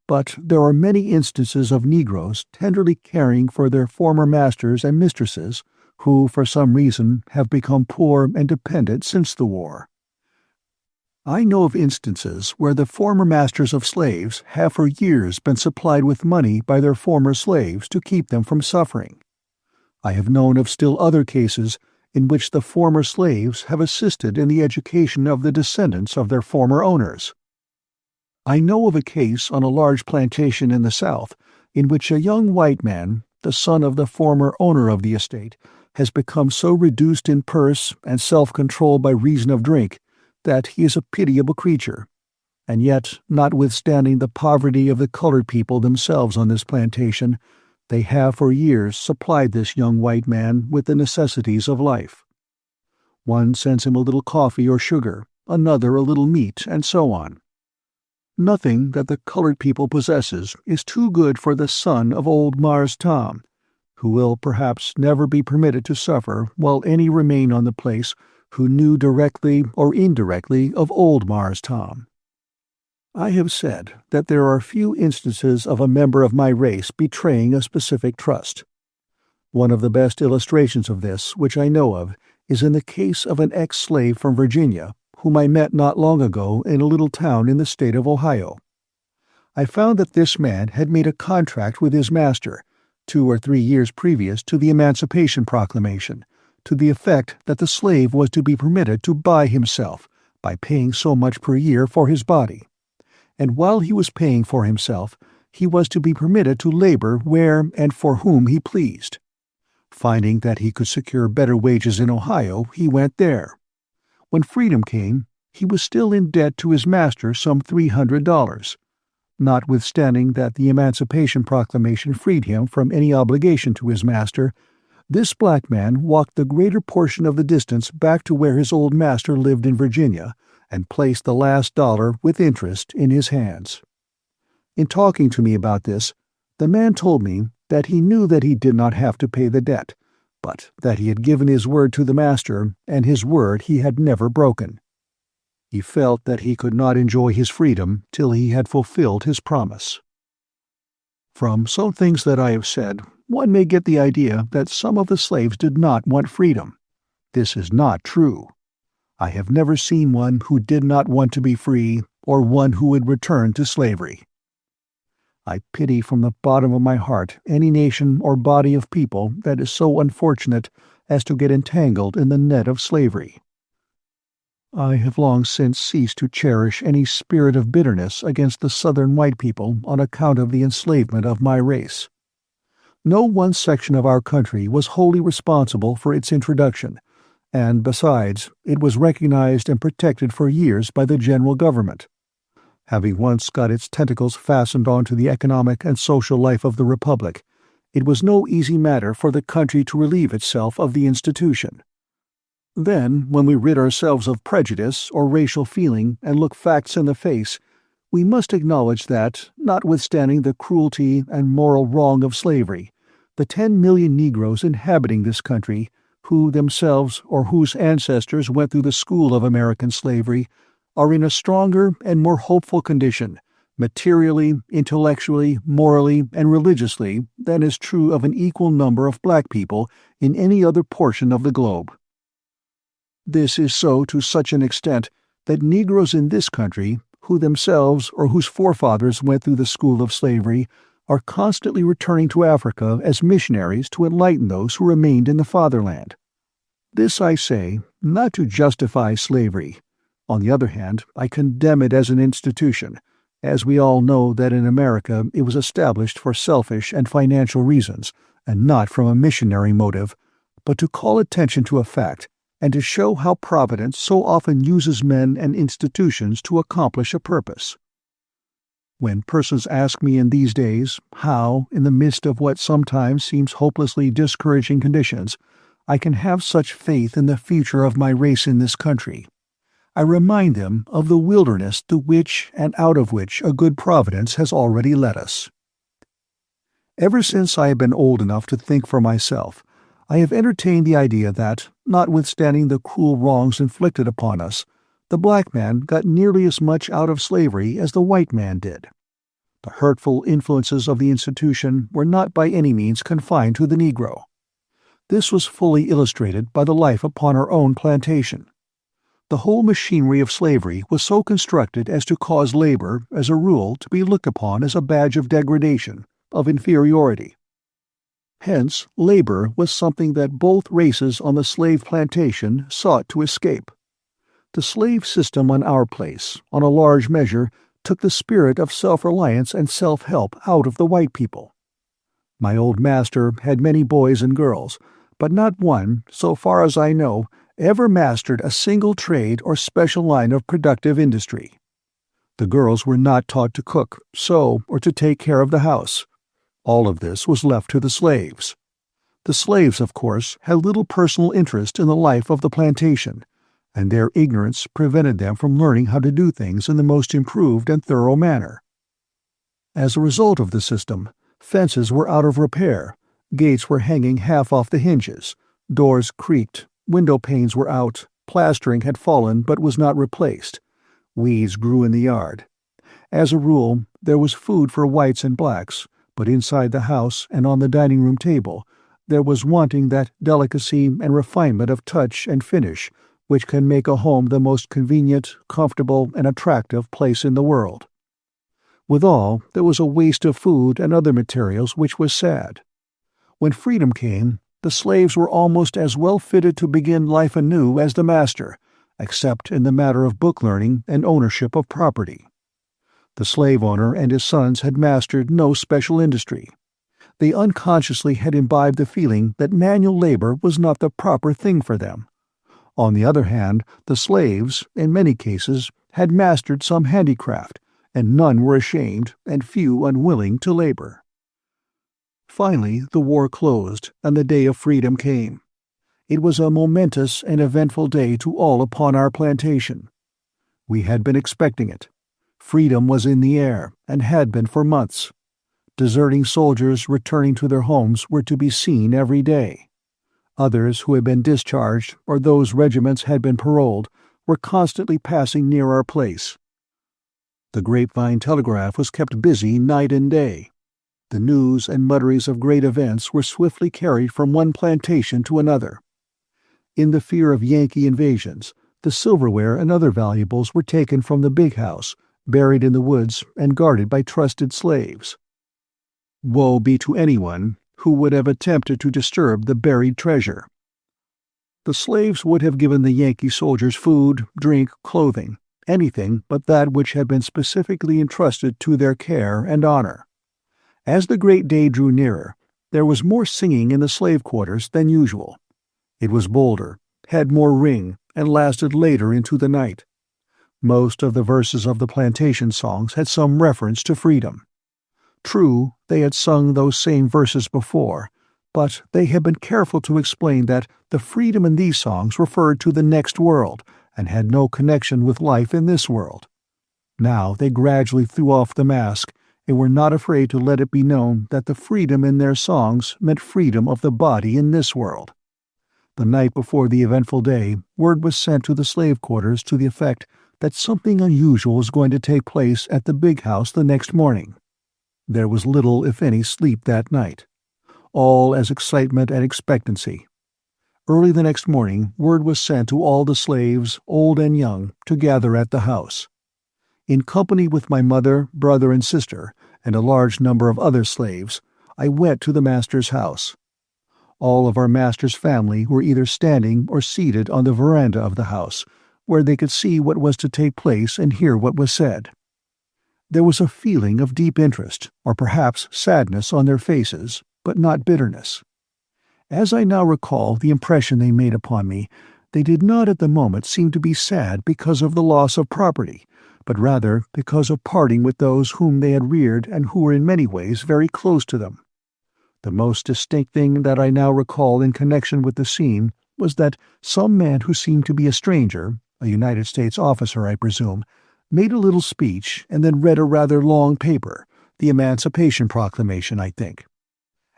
but there are many instances of Negroes tenderly caring for their former masters and mistresses who, for some reason, have become poor and dependent since the war. I know of instances where the former masters of slaves have for years been supplied with money by their former slaves to keep them from suffering. I have known of still other cases in which the former slaves have assisted in the education of the descendants of their former owners. I know of a case on a large plantation in the South in which a young white man, the son of the former owner of the estate, has become so reduced in purse and self-control by reason of drink that he is a pitiable creature, and yet, notwithstanding the poverty of the colored people themselves on this plantation, they have for years supplied this young white man with the necessities of life. One sends him a little coffee or sugar, another a little meat, and so on. Nothing that the colored people possesses is too good for the son of old Mars Tom, who will perhaps never be permitted to suffer while any remain on the place who knew directly or indirectly of old Mars Tom. I have said that there are few instances of a member of my race betraying a specific trust. One of the best illustrations of this which I know of is in the case of an ex-slave from Virginia whom I met not long ago in a little town in the state of Ohio. I found that this man had made a contract with his master, 2 or 3 years previous to the Emancipation Proclamation, to the effect that the slave was to be permitted to buy himself by paying so much per year for his body, and while he was paying for himself, he was to be permitted to labor where and for whom he pleased. Finding that he could secure better wages in Ohio, he went there. When freedom came, he was still in debt to his master some $300. Notwithstanding that the Emancipation Proclamation freed him from any obligation to his master, this black man walked the greater portion of the distance back to where his old master lived in Virginia and placed the last dollar with interest in his hands. In talking to me about this, the man told me that he knew that he did not have to pay the debt, but that he had given his word to the master, and his word he had never broken. He felt that he could not enjoy his freedom till he had fulfilled his promise. From some things that I have said, one may get the idea that some of the slaves did not want freedom. This is not true. I have never seen one who did not want to be free, or one who would return to slavery. I pity from the bottom of my heart any nation or body of people that is so unfortunate as to get entangled in the net of slavery. I have long since ceased to cherish any spirit of bitterness against the Southern white people on account of the enslavement of my race. No one section of our country was wholly responsible for its introduction, and besides, it was recognized and protected for years by the general government. Having once got its tentacles fastened onto the economic and social life of the Republic, it was no easy matter for the country to relieve itself of the institution. Then, when we rid ourselves of prejudice or racial feeling and look facts in the face, we must acknowledge that, notwithstanding the cruelty and moral wrong of slavery, the 10 million Negroes inhabiting this country, who themselves or whose ancestors went through the school of American slavery, are in a stronger and more hopeful condition, materially, intellectually, morally, and religiously, than is true of an equal number of black people in any other portion of the globe. This is so to such an extent that Negroes in this country, who themselves or whose forefathers went through the school of slavery, are constantly returning to Africa as missionaries to enlighten those who remained in the fatherland. This I say, not to justify slavery. On the other hand, I condemn it as an institution, as we all know that in America it was established for selfish and financial reasons, and not from a missionary motive, but to call attention to a fact, and to show how Providence so often uses men and institutions to accomplish a purpose. When persons ask me in these days how, in the midst of what sometimes seems hopelessly discouraging conditions, I can have such faith in the future of my race in this country, I remind them of the wilderness to which and out of which a good Providence has already led us. Ever since I have been old enough to think for myself, I have entertained the idea that, notwithstanding the cruel wrongs inflicted upon us, the black man got nearly as much out of slavery as the white man did. The hurtful influences of the institution were not by any means confined to the Negro. This was fully illustrated by the life upon our own plantation. The whole machinery of slavery was so constructed as to cause labor, as a rule, to be looked upon as a badge of degradation, of inferiority. Hence, labor was something that both races on the slave plantation sought to escape. The slave system on our place, on a large measure, took the spirit of self-reliance and self-help out of the white people. My old master had many boys and girls, but not one, so far as I know, ever mastered a single trade or special line of productive industry. The girls were not taught to cook, sew, or to take care of the house. All of this was left to the slaves. The slaves, of course, had little personal interest in the life of the plantation, and their ignorance prevented them from learning how to do things in the most improved and thorough manner. As a result of the system, fences were out of repair, gates were hanging half off the hinges, doors creaked, window panes were out, plastering had fallen but was not replaced, weeds grew in the yard. As a rule, there was food for whites and blacks, but inside the house and on the dining room table, there was wanting that delicacy and refinement of touch and finish which can make a home the most convenient, comfortable, and attractive place in the world. Withal, there was a waste of food and other materials which was sad. When freedom came, the slaves were almost as well fitted to begin life anew as the master, except in the matter of book learning and ownership of property. The slave owner and his sons had mastered no special industry. They unconsciously had imbibed the feeling that manual labor was not the proper thing for them. On the other hand, the slaves, in many cases, had mastered some handicraft, and none were ashamed and few unwilling to labor. Finally, the war closed, and the day of freedom came. It was a momentous and eventful day to all upon our plantation. We had been expecting it. Freedom was in the air, and had been for months. Deserting soldiers returning to their homes were to be seen every day. Others who had been discharged, or those regiments had been paroled, were constantly passing near our place. The grapevine telegraph was kept busy night and day. The news and mutterings of great events were swiftly carried from one plantation to another. In the fear of Yankee invasions, the silverware and other valuables were taken from the big house, buried in the woods, and guarded by trusted slaves. Woe be to anyone who would have attempted to disturb the buried treasure. The slaves would have given the Yankee soldiers food, drink, clothing, anything but that which had been specifically entrusted to their care and honor. As the great day drew nearer, there was more singing in the slave quarters than usual. It was bolder, had more ring, and lasted later into the night. Most of the verses of the plantation songs had some reference to freedom. True, they had sung those same verses before, but they had been careful to explain that the freedom in these songs referred to the next world and had no connection with life in this world. Now they gradually threw off the mask and were not afraid to let it be known that the freedom in their songs meant freedom of the body in this world. The night before the eventful day, word was sent to the slave quarters to the effect that something unusual was going to take place at the big house the next morning. There was little, if any, sleep that night, all as excitement and expectancy. Early the next morning, word was sent to all the slaves, old and young, to gather at the house. In company with my mother, brother, and sister, and a large number of other slaves, I went to the master's house. All of our master's family were either standing or seated on the veranda of the house, where they could see what was to take place and hear what was said. There was a feeling of deep interest, or perhaps sadness, on their faces, but not bitterness. As I now recall the impression they made upon me, they did not at the moment seem to be sad because of the loss of property, but rather because of parting with those whom they had reared and who were in many ways very close to them. The most distinct thing that I now recall in connection with the scene was that some man who seemed to be a stranger, a United States officer, I presume, made a little speech and then read a rather long paper, the Emancipation Proclamation, I think.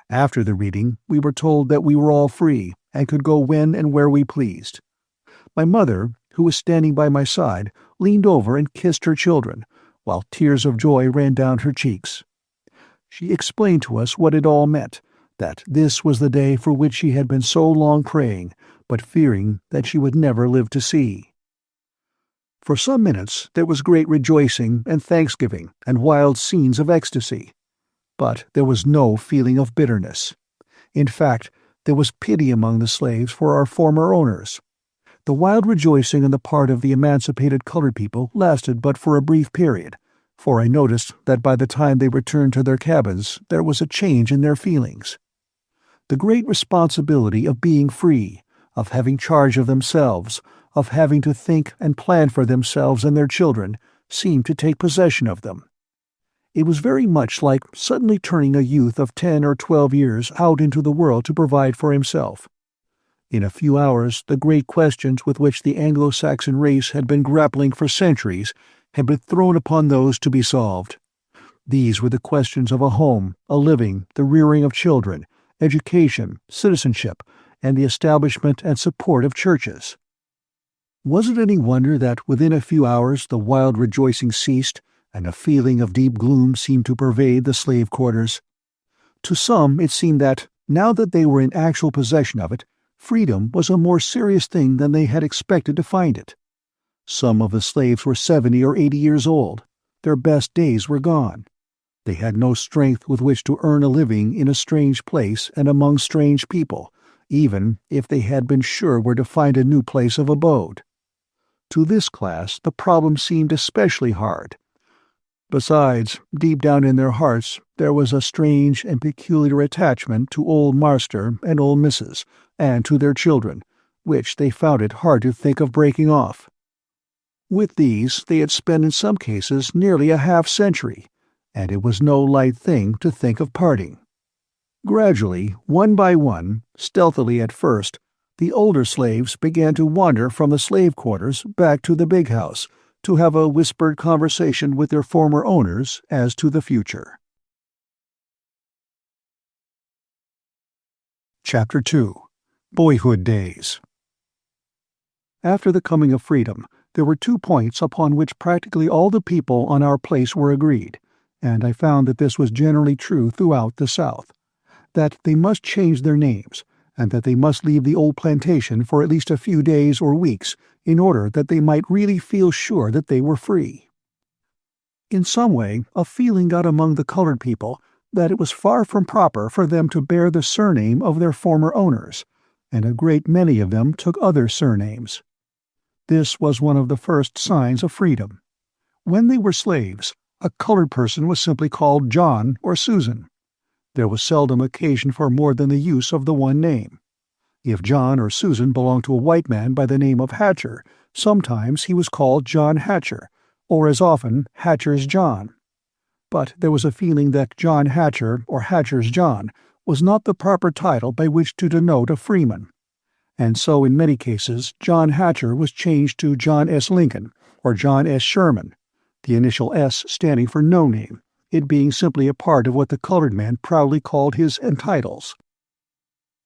After the reading, we were told that we were all free and could go when and where we pleased. My mother, who was standing by my side, leaned over and kissed her children, while tears of joy ran down her cheeks. She explained to us what it all meant, that this was the day for which she had been so long praying, but fearing that she would never live to see. For some minutes there was great rejoicing and thanksgiving and wild scenes of ecstasy. But there was no feeling of bitterness. In fact, there was pity among the slaves for our former owners. The wild rejoicing on the part of the emancipated colored people lasted but for a brief period, for I noticed that by the time they returned to their cabins there was a change in their feelings. The great responsibility of being free, of having charge of themselves, of having to think and plan for themselves and their children, seemed to take possession of them. It was very much like suddenly turning a youth of 10 or 12 years out into the world to provide for himself. In a few hours, the great questions with which the Anglo-Saxon race had been grappling for centuries had been thrown upon those to be solved. These were the questions of a home, a living, the rearing of children, education, citizenship, and the establishment and support of churches. Was it any wonder that within a few hours the wild rejoicing ceased, and a feeling of deep gloom seemed to pervade the slave quarters? To some it seemed that, now that they were in actual possession of it, freedom was a more serious thing than they had expected to find it. Some of the slaves were 70 or 80 years old. Their best days were gone. They had no strength with which to earn a living in a strange place and among strange people, even if they had been sure where to find a new place of abode. To this class the problem seemed especially hard. Besides, deep down in their hearts there was a strange and peculiar attachment to old Marster and old Mrs., and to their children, which they found it hard to think of breaking off. With these they had spent in some cases nearly a half-century, and it was no light thing to think of parting. Gradually, one by one, stealthily at first, the older slaves began to wander from the slave quarters back to the big house, to have a whispered conversation with their former owners as to the future. Chapter 2. Boyhood Days. After the coming of freedom, there were 2 points upon which practically all the people on our place were agreed, and I found that this was generally true throughout the South: that they must change their names, and that they must leave the old plantation for at least a few days or weeks in order that they might really feel sure that they were free. In some way, a feeling got among the colored people that it was far from proper for them to bear the surname of their former owners, and a great many of them took other surnames. This was one of the first signs of freedom. When they were slaves, a colored person was simply called John or Susan. There was seldom occasion for more than the use of the one name. If John or Susan belonged to a white man by the name of Hatcher, sometimes he was called John Hatcher, or as often Hatcher's John. But there was a feeling that John Hatcher or Hatcher's John was not the proper title by which to denote a freeman, and so in many cases John Hatcher was changed to John S. Lincoln or John S. Sherman, the initial S standing for no name, it being simply a part of what the colored man proudly called his entitles.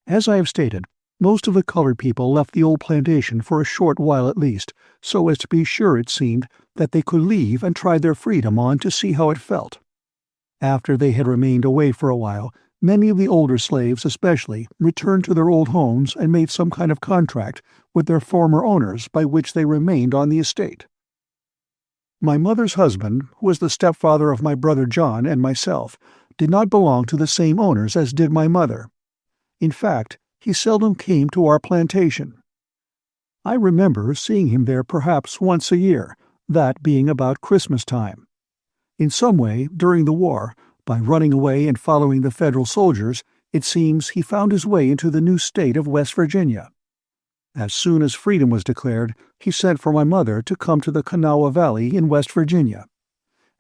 As I have stated, most of the colored people left the old plantation for a short while at least, so as to be sure, it seemed, that they could leave and try their freedom on to see how it felt. After they had remained away for a while, many of the older slaves especially returned to their old homes and made some kind of contract with their former owners by which they remained on the estate. My mother's husband, who was the stepfather of my brother John and myself, did not belong to the same owners as did my mother. In fact, he seldom came to our plantation. I remember seeing him there perhaps once a year, that being about Christmas time. In some way, during the war, by running away and following the Federal soldiers, it seems he found his way into the new state of West Virginia. As soon as freedom was declared, he sent for my mother to come to the Kanawha Valley in West Virginia.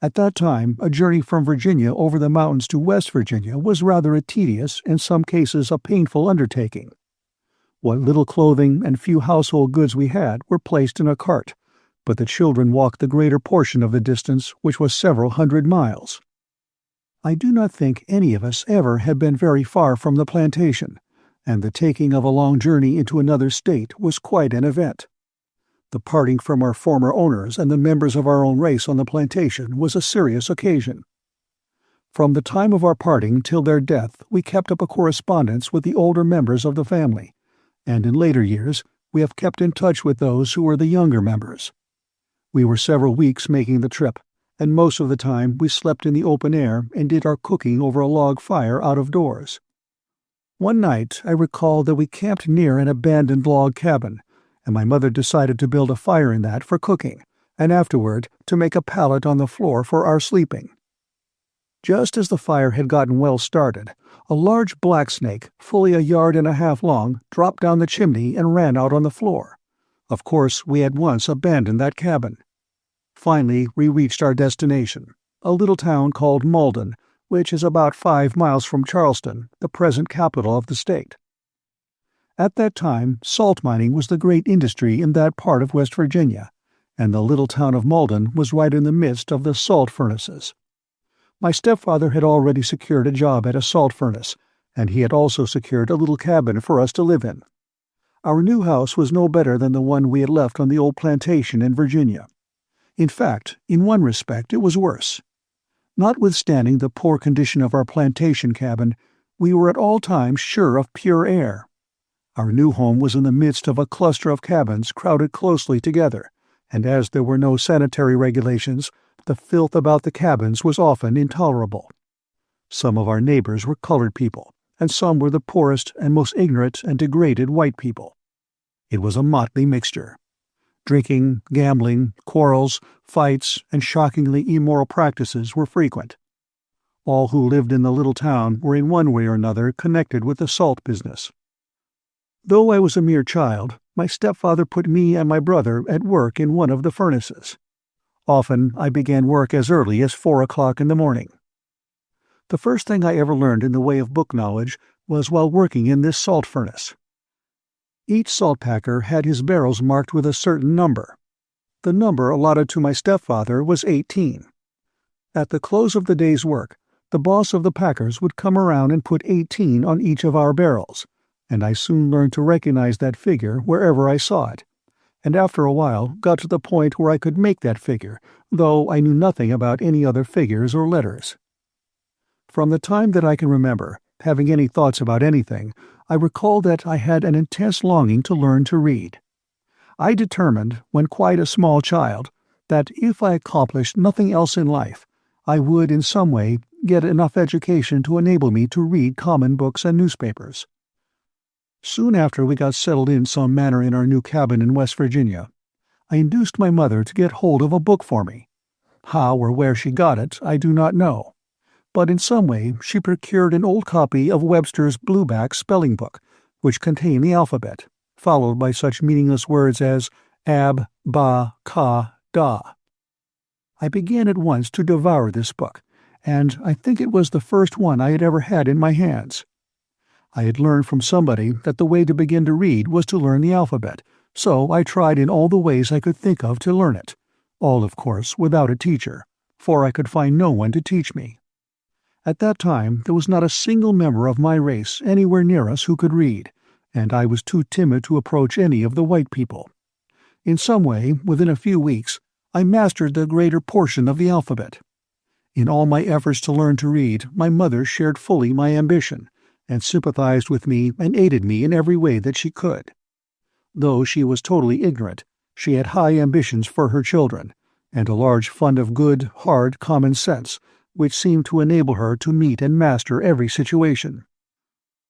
At that time, a journey from Virginia over the mountains to West Virginia was rather a tedious, in some cases a painful undertaking. What little clothing and few household goods we had were placed in a cart, but the children walked the greater portion of the distance, which was several hundred miles. I do not think any of us ever had been very far from the plantation, and the taking of a long journey into another state was quite an event. The parting from our former owners and the members of our own race on the plantation was a serious occasion. From the time of our parting till their death we kept up a correspondence with the older members of the family, and in later years we have kept in touch with those who were the younger members. We were several weeks making the trip, and most of the time we slept in the open air and did our cooking over a log fire out of doors. One night I recall that we camped near an abandoned log cabin, and my mother decided to build a fire in that for cooking, and afterward to make a pallet on the floor for our sleeping. Just as the fire had gotten well started, a large black snake, fully a yard and a half long, dropped down the chimney and ran out on the floor. Of course, we at once abandoned that cabin. Finally, we reached our destination, a little town called Malden, which is about 5 miles from Charleston, the present capital of the state. At that time, salt mining was the great industry in that part of West Virginia, and the little town of Malden was right in the midst of the salt furnaces. My stepfather had already secured a job at a salt furnace, and he had also secured a little cabin for us to live in. Our new house was no better than the one we had left on the old plantation in Virginia. In fact, in one respect it was worse. Notwithstanding the poor condition of our plantation cabin, we were at all times sure of pure air. Our new home was in the midst of a cluster of cabins crowded closely together, and as there were no sanitary regulations, the filth about the cabins was often intolerable. Some of our neighbors were colored people, and some were the poorest and most ignorant and degraded white people. It was a motley mixture. Drinking, gambling, quarrels, fights, and shockingly immoral practices were frequent. All who lived in the little town were in one way or another connected with the salt business. Though I was a mere child, my stepfather put me and my brother at work in one of the furnaces. Often I began work as early as 4 o'clock in the morning. The first thing I ever learned in the way of book knowledge was while working in this salt furnace. Each salt packer had his barrels marked with a certain number. The number allotted to my stepfather was 18. At the close of the day's work, the boss of the packers would come around and put 18 on each of our barrels, and I soon learned to recognize that figure wherever I saw it, and after a while got to the point where I could make that figure, though I knew nothing about any other figures or letters. From the time that I can remember, having any thoughts about anything, I recall that I had an intense longing to learn to read. I determined, when quite a small child, that if I accomplished nothing else in life, I would in some way get enough education to enable me to read common books and newspapers. Soon after we got settled in some manner in our new cabin in West Virginia, I induced my mother to get hold of a book for me. How or where she got it, I do not know, but in some way she procured an old copy of Webster's Blueback spelling book, which contained the alphabet, followed by such meaningless words as ab, ba, ka, da. I began at once to devour this book, and I think it was the first one I had ever had in my hands. I had learned from somebody that the way to begin to read was to learn the alphabet, so I tried in all the ways I could think of to learn it, all, of course, without a teacher, for I could find no one to teach me. At that time there was not a single member of my race anywhere near us who could read, and I was too timid to approach any of the white people. In some way, within a few weeks, I mastered the greater portion of the alphabet. In all my efforts to learn to read, my mother shared fully my ambition, and sympathized with me and aided me in every way that she could. Though she was totally ignorant, she had high ambitions for her children, and a large fund of good, hard common sense, which seemed to enable her to meet and master every situation.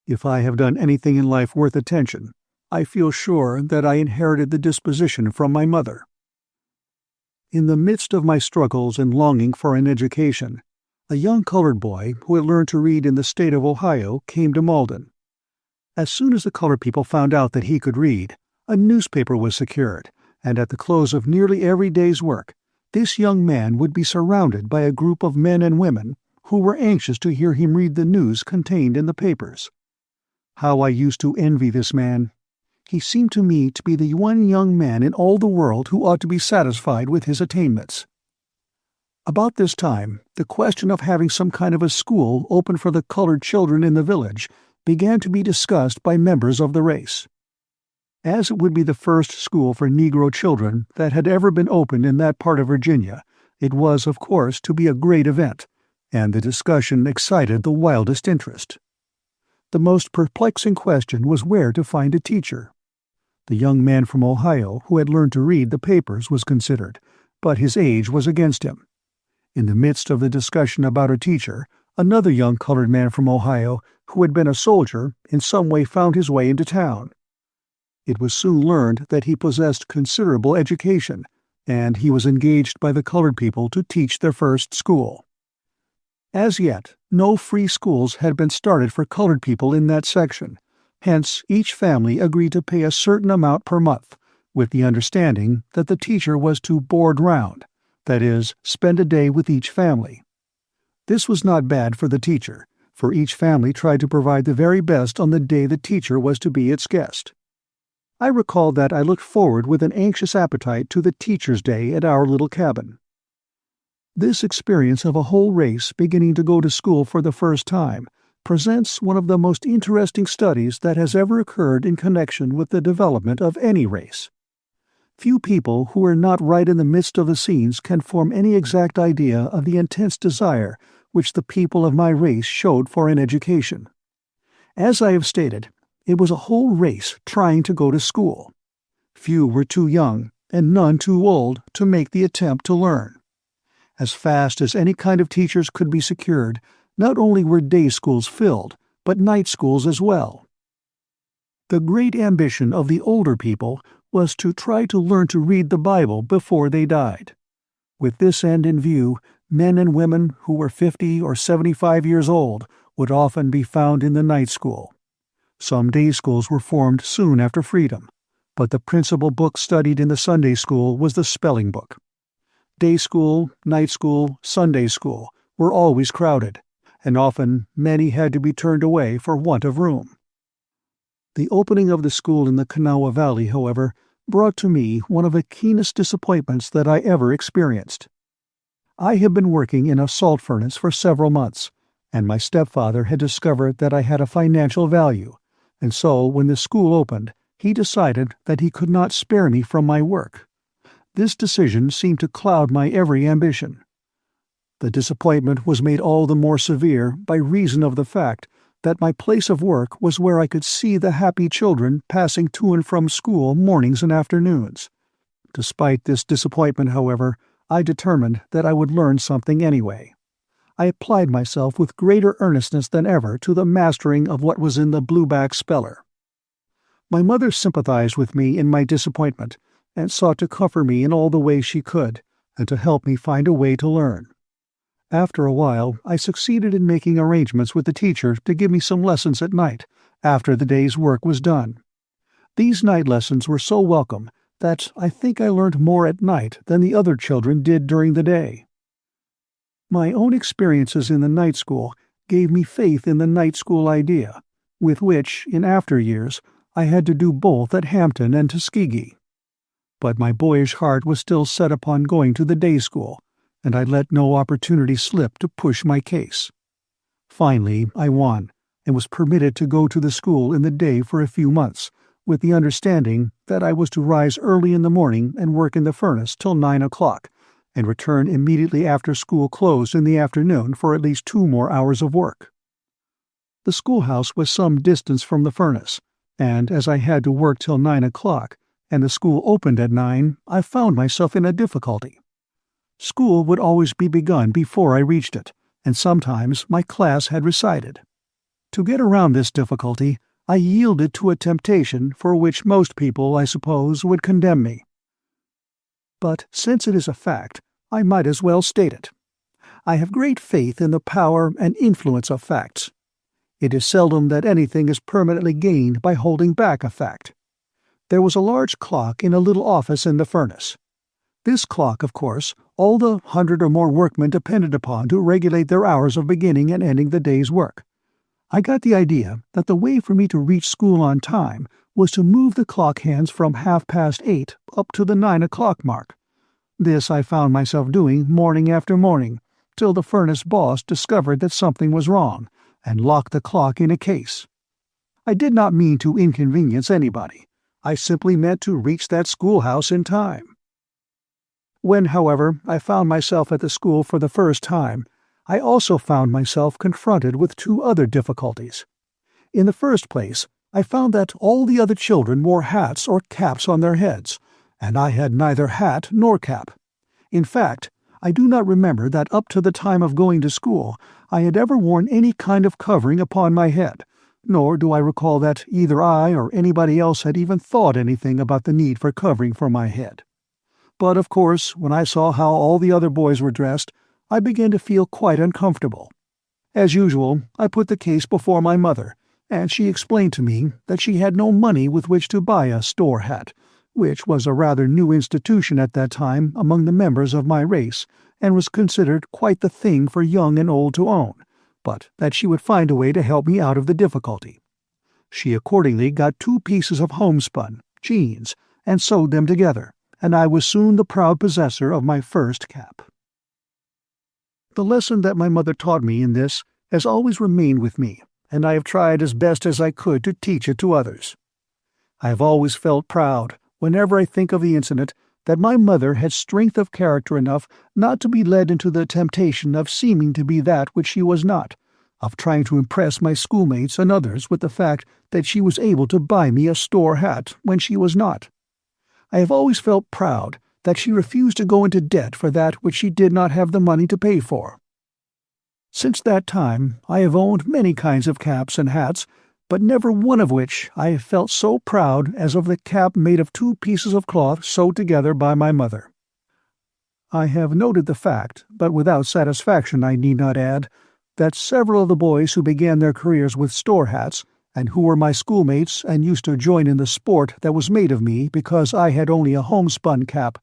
If I have done anything in life worth attention, I feel sure that I inherited the disposition from my mother. In the midst of my struggles and longing for an education, a young colored boy who had learned to read in the state of Ohio came to Malden. As soon as the colored people found out that he could read, a newspaper was secured, and at the close of nearly every day's work, this young man would be surrounded by a group of men and women who were anxious to hear him read the news contained in the papers. How I used to envy this man! He seemed to me to be the one young man in all the world who ought to be satisfied with his attainments. About this time, the question of having some kind of a school open for the colored children in the village began to be discussed by members of the race. As it would be the first school for Negro children that had ever been opened in that part of Virginia, it was, of course, to be a great event, and the discussion excited the wildest interest. The most perplexing question was where to find a teacher. The young man from Ohio who had learned to read the papers was considered, but his age was against him. In the midst of the discussion about a teacher, another young colored man from Ohio who had been a soldier in some way found his way into town. It was soon learned that he possessed considerable education, and he was engaged by the colored people to teach their first school. As yet, no free schools had been started for colored people in that section, hence each family agreed to pay a certain amount per month, with the understanding that the teacher was to board round, that is, spend a day with each family. This was not bad for the teacher, for each family tried to provide the very best on the day the teacher was to be its guest. I recall that I looked forward with an anxious appetite to the teacher's day at our little cabin. This experience of a whole race beginning to go to school for the first time presents one of the most interesting studies that has ever occurred in connection with the development of any race. Few people who are not right in the midst of the scenes can form any exact idea of the intense desire which the people of my race showed for an education. As I have stated, it was a whole race trying to go to school. Few were too young, and none too old, to make the attempt to learn. As fast as any kind of teachers could be secured, not only were day schools filled, but night schools as well. The great ambition of the older people was to try to learn to read the Bible before they died. With this end in view, men and women who were 50 or 75 years old would often be found in the night school. Some day schools were formed soon after freedom, but the principal book studied in the Sunday school was the spelling book. Day school, night school, Sunday school were always crowded, and often many had to be turned away for want of room. The opening of the school in the Kanawha Valley, however, brought to me one of the keenest disappointments that I ever experienced. I had been working in a salt furnace for several months, and my stepfather had discovered that I had a financial value, and so when the school opened, he decided that he could not spare me from my work. This decision seemed to cloud my every ambition. The disappointment was made all the more severe by reason of the fact that my place of work was where I could see the happy children passing to and from school mornings and afternoons. Despite this disappointment, however, I determined that I would learn something anyway. I applied myself with greater earnestness than ever to the mastering of what was in the blueback speller. My mother sympathized with me in my disappointment, and sought to comfort me in all the ways she could, and to help me find a way to learn. After a while, I succeeded in making arrangements with the teacher to give me some lessons at night, after the day's work was done. These night lessons were so welcome that I think I learned more at night than the other children did during the day. My own experiences in the night school gave me faith in the night school idea, with which, in after years, I had to do both at Hampton and Tuskegee. But my boyish heart was still set upon going to the day school, and I let no opportunity slip to push my case. Finally, I won, and was permitted to go to the school in the day for a few months, with the understanding that I was to rise early in the morning and work in the furnace till 9 o'clock, and return immediately after school closed in the afternoon for at least 2 more hours of work. The schoolhouse was some distance from the furnace, and as I had to work till 9 o'clock, and the school opened at 9, I found myself in a difficulty. School would always be begun before I reached it, and sometimes my class had recited. To get around this difficulty, I yielded to a temptation for which most people, I suppose, would condemn me. But since it is a fact, I might as well state it. I have great faith in the power and influence of facts. It is seldom that anything is permanently gained by holding back a fact. There was a large clock in a little office in the furnace. This clock, of course, all the 100 or more workmen depended upon to regulate their hours of beginning and ending the day's work. I got the idea that the way for me to reach school on time was to move the clock hands from 8:30 up to the 9 o'clock mark. This I found myself doing morning after morning, till the furnace boss discovered that something was wrong, and locked the clock in a case. I did not mean to inconvenience anybody. I simply meant to reach that schoolhouse in time. When, however, I found myself at the school for the first time, I also found myself confronted with 2 other difficulties. In the first place, I found that all the other children wore hats or caps on their heads, and I had neither hat nor cap. In fact, I do not remember that up to the time of going to school I had ever worn any kind of covering upon my head, nor do I recall that either I or anybody else had even thought anything about the need for covering for my head. But, of course, when I saw how all the other boys were dressed, I began to feel quite uncomfortable. As usual, I put the case before my mother, and she explained to me that she had no money with which to buy a store hat, which was a rather new institution at that time among the members of my race, and was considered quite the thing for young and old to own, but that she would find a way to help me out of the difficulty. She accordingly got 2 pieces of homespun, jeans, and sewed them together, and I was soon the proud possessor of my first cap. The lesson that my mother taught me in this has always remained with me, and I have tried as best as I could to teach it to others. I have always felt proud, whenever I think of the incident, that my mother had strength of character enough not to be led into the temptation of seeming to be that which she was not, of trying to impress my schoolmates and others with the fact that she was able to buy me a store hat when she was not. I have always felt proud that she refused to go into debt for that which she did not have the money to pay for. Since that time I have owned many kinds of caps and hats, but never one of which I have felt so proud as of the cap made of 2 pieces of cloth sewed together by my mother. I have noted the fact, but without satisfaction I need not add, that several of the boys who began their careers with store hats, and who were my schoolmates and used to join in the sport that was made of me because I had only a homespun cap,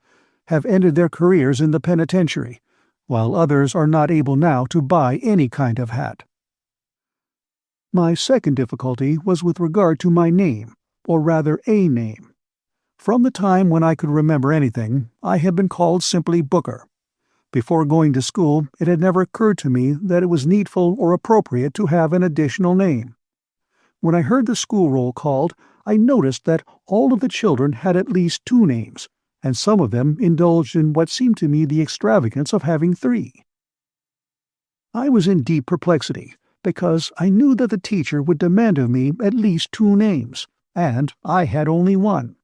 have ended their careers in the penitentiary, while others are not able now to buy any kind of hat. My second difficulty was with regard to my name, or rather a name. From the time when I could remember anything, I had been called simply Booker. Before going to school, it had never occurred to me that it was needful or appropriate to have an additional name. When I heard the school roll called, I noticed that all of the children had at least 2 names, and some of them indulged in what seemed to me the extravagance of having 3. I was in deep perplexity, because I knew that the teacher would demand of me at least 2 names, and I had only 1.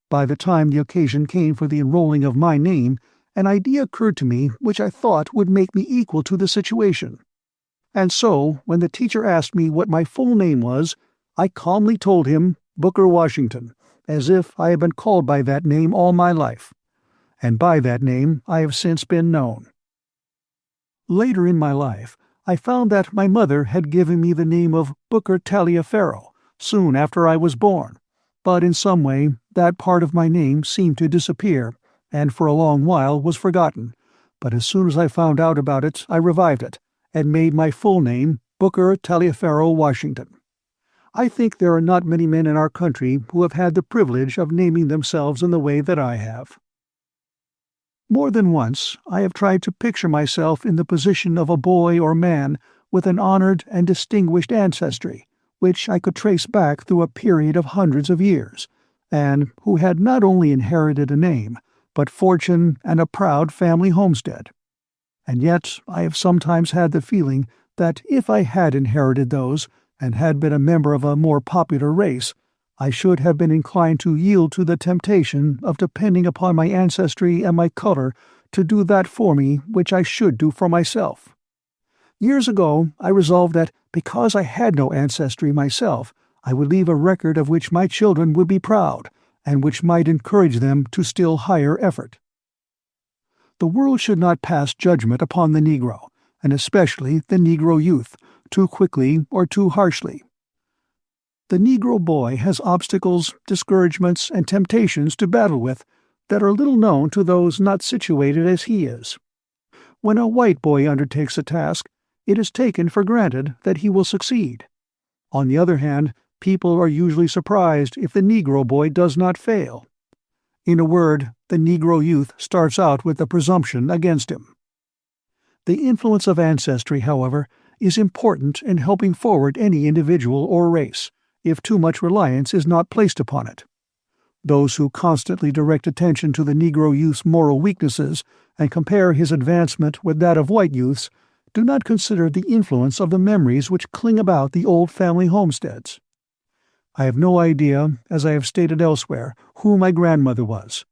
By the time the occasion came for the enrolling of my name, an idea occurred to me which I thought would make me equal to the situation. And so, when the teacher asked me what my full name was, I calmly told him Booker Washington, as if I had been called by that name all my life. And by that name I have since been known. Later in my life, I found that my mother had given me the name of Booker Taliaferro soon after I was born, but in some way that part of my name seemed to disappear, and for a long while was forgotten, but as soon as I found out about it I revived it, and made my full name Booker Taliaferro Washington. I think there are not many men in our country who have had the privilege of naming themselves in the way that I have. More than once, I have tried to picture myself in the position of a boy or man with an honored and distinguished ancestry, which I could trace back through a period of hundreds of years, and who had not only inherited a name, but fortune and a proud family homestead. And yet I have sometimes had the feeling that if I had inherited those, and had been a member of a more popular race, I should have been inclined to yield to the temptation of depending upon my ancestry and my color to do that for me which I should do for myself. Years ago I resolved that because I had no ancestry myself, I would leave a record of which my children would be proud, and which might encourage them to still higher effort. The world should not pass judgment upon the Negro, and especially the Negro youth, too quickly or too harshly. The Negro boy has obstacles, discouragements, and temptations to battle with that are little known to those not situated as he is. When a white boy undertakes a task, it is taken for granted that he will succeed. On the other hand, people are usually surprised if the Negro boy does not fail. In a word, the Negro youth starts out with the presumption against him. The influence of ancestry, however, is important in helping forward any individual or race, if too much reliance is not placed upon it. Those who constantly direct attention to the Negro youth's moral weaknesses and compare his advancement with that of white youths do not consider the influence of the memories which cling about the old family homesteads. I have no idea, as I have stated elsewhere, who my grandmother was.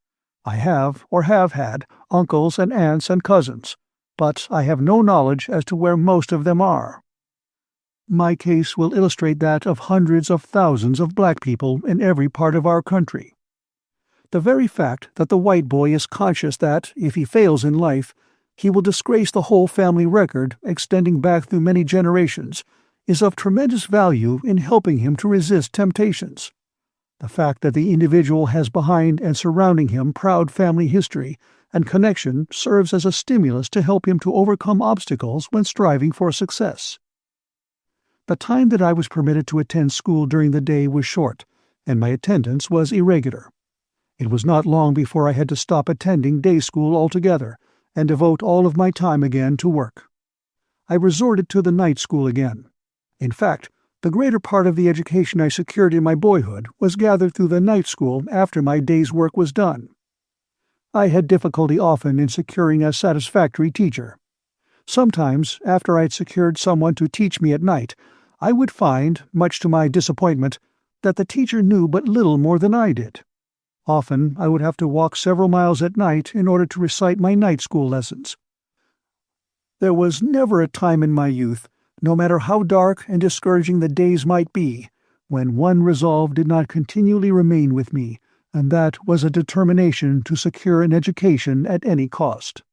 I have, or have had, uncles and aunts and cousins, but I have no knowledge as to where most of them are. My case will illustrate that of hundreds of thousands of black people in every part of our country. The very fact that the white boy is conscious that, if he fails in life, he will disgrace the whole family record extending back through many generations is of tremendous value in helping him to resist temptations. The fact that the individual has behind and surrounding him proud family history and connection serves as a stimulus to help him to overcome obstacles when striving for success. The time that I was permitted to attend school during the day was short, and my attendance was irregular. It was not long before I had to stop attending day school altogether and devote all of my time again to work. I resorted to the night school again. In fact, the greater part of the education I secured in my boyhood was gathered through the night school after my day's work was done. I had difficulty often in securing a satisfactory teacher. Sometimes, after I had secured someone to teach me at night, I would find, much to my disappointment, that the teacher knew but little more than I did. Often I would have to walk several miles at night in order to recite my night school lessons. There was never a time in my youth, no matter how dark and discouraging the days might be, when one resolve did not continually remain with me, and that was a determination to secure an education at any cost.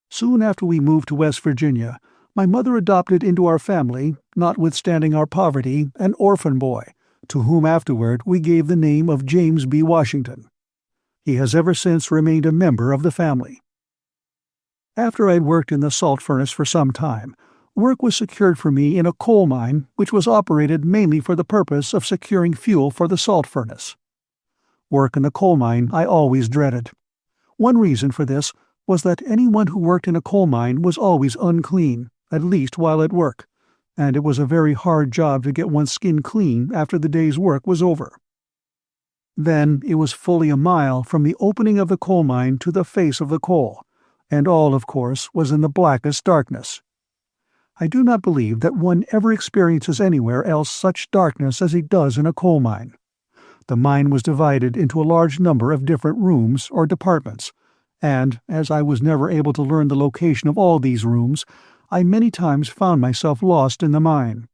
Soon after we moved to West Virginia, my mother adopted into our family, notwithstanding our poverty, an orphan boy, to whom afterward we gave the name of James B. Washington. He has ever since remained a member of the family. After I had worked in the salt furnace for some time, work was secured for me in a coal mine which was operated mainly for the purpose of securing fuel for the salt furnace. Work in the coal mine I always dreaded. One reason for this was that anyone who worked in a coal mine was always unclean, at least while at work, and it was a very hard job to get one's skin clean after the day's work was over. Then it was fully a mile from the opening of the coal mine to the face of the coal, and all, of course, was in the blackest darkness. I do not believe that one ever experiences anywhere else such darkness as he does in a coal mine. The mine was divided into a large number of different rooms or departments, and, as I was never able to learn the location of all these rooms, I many times found myself lost in the mine.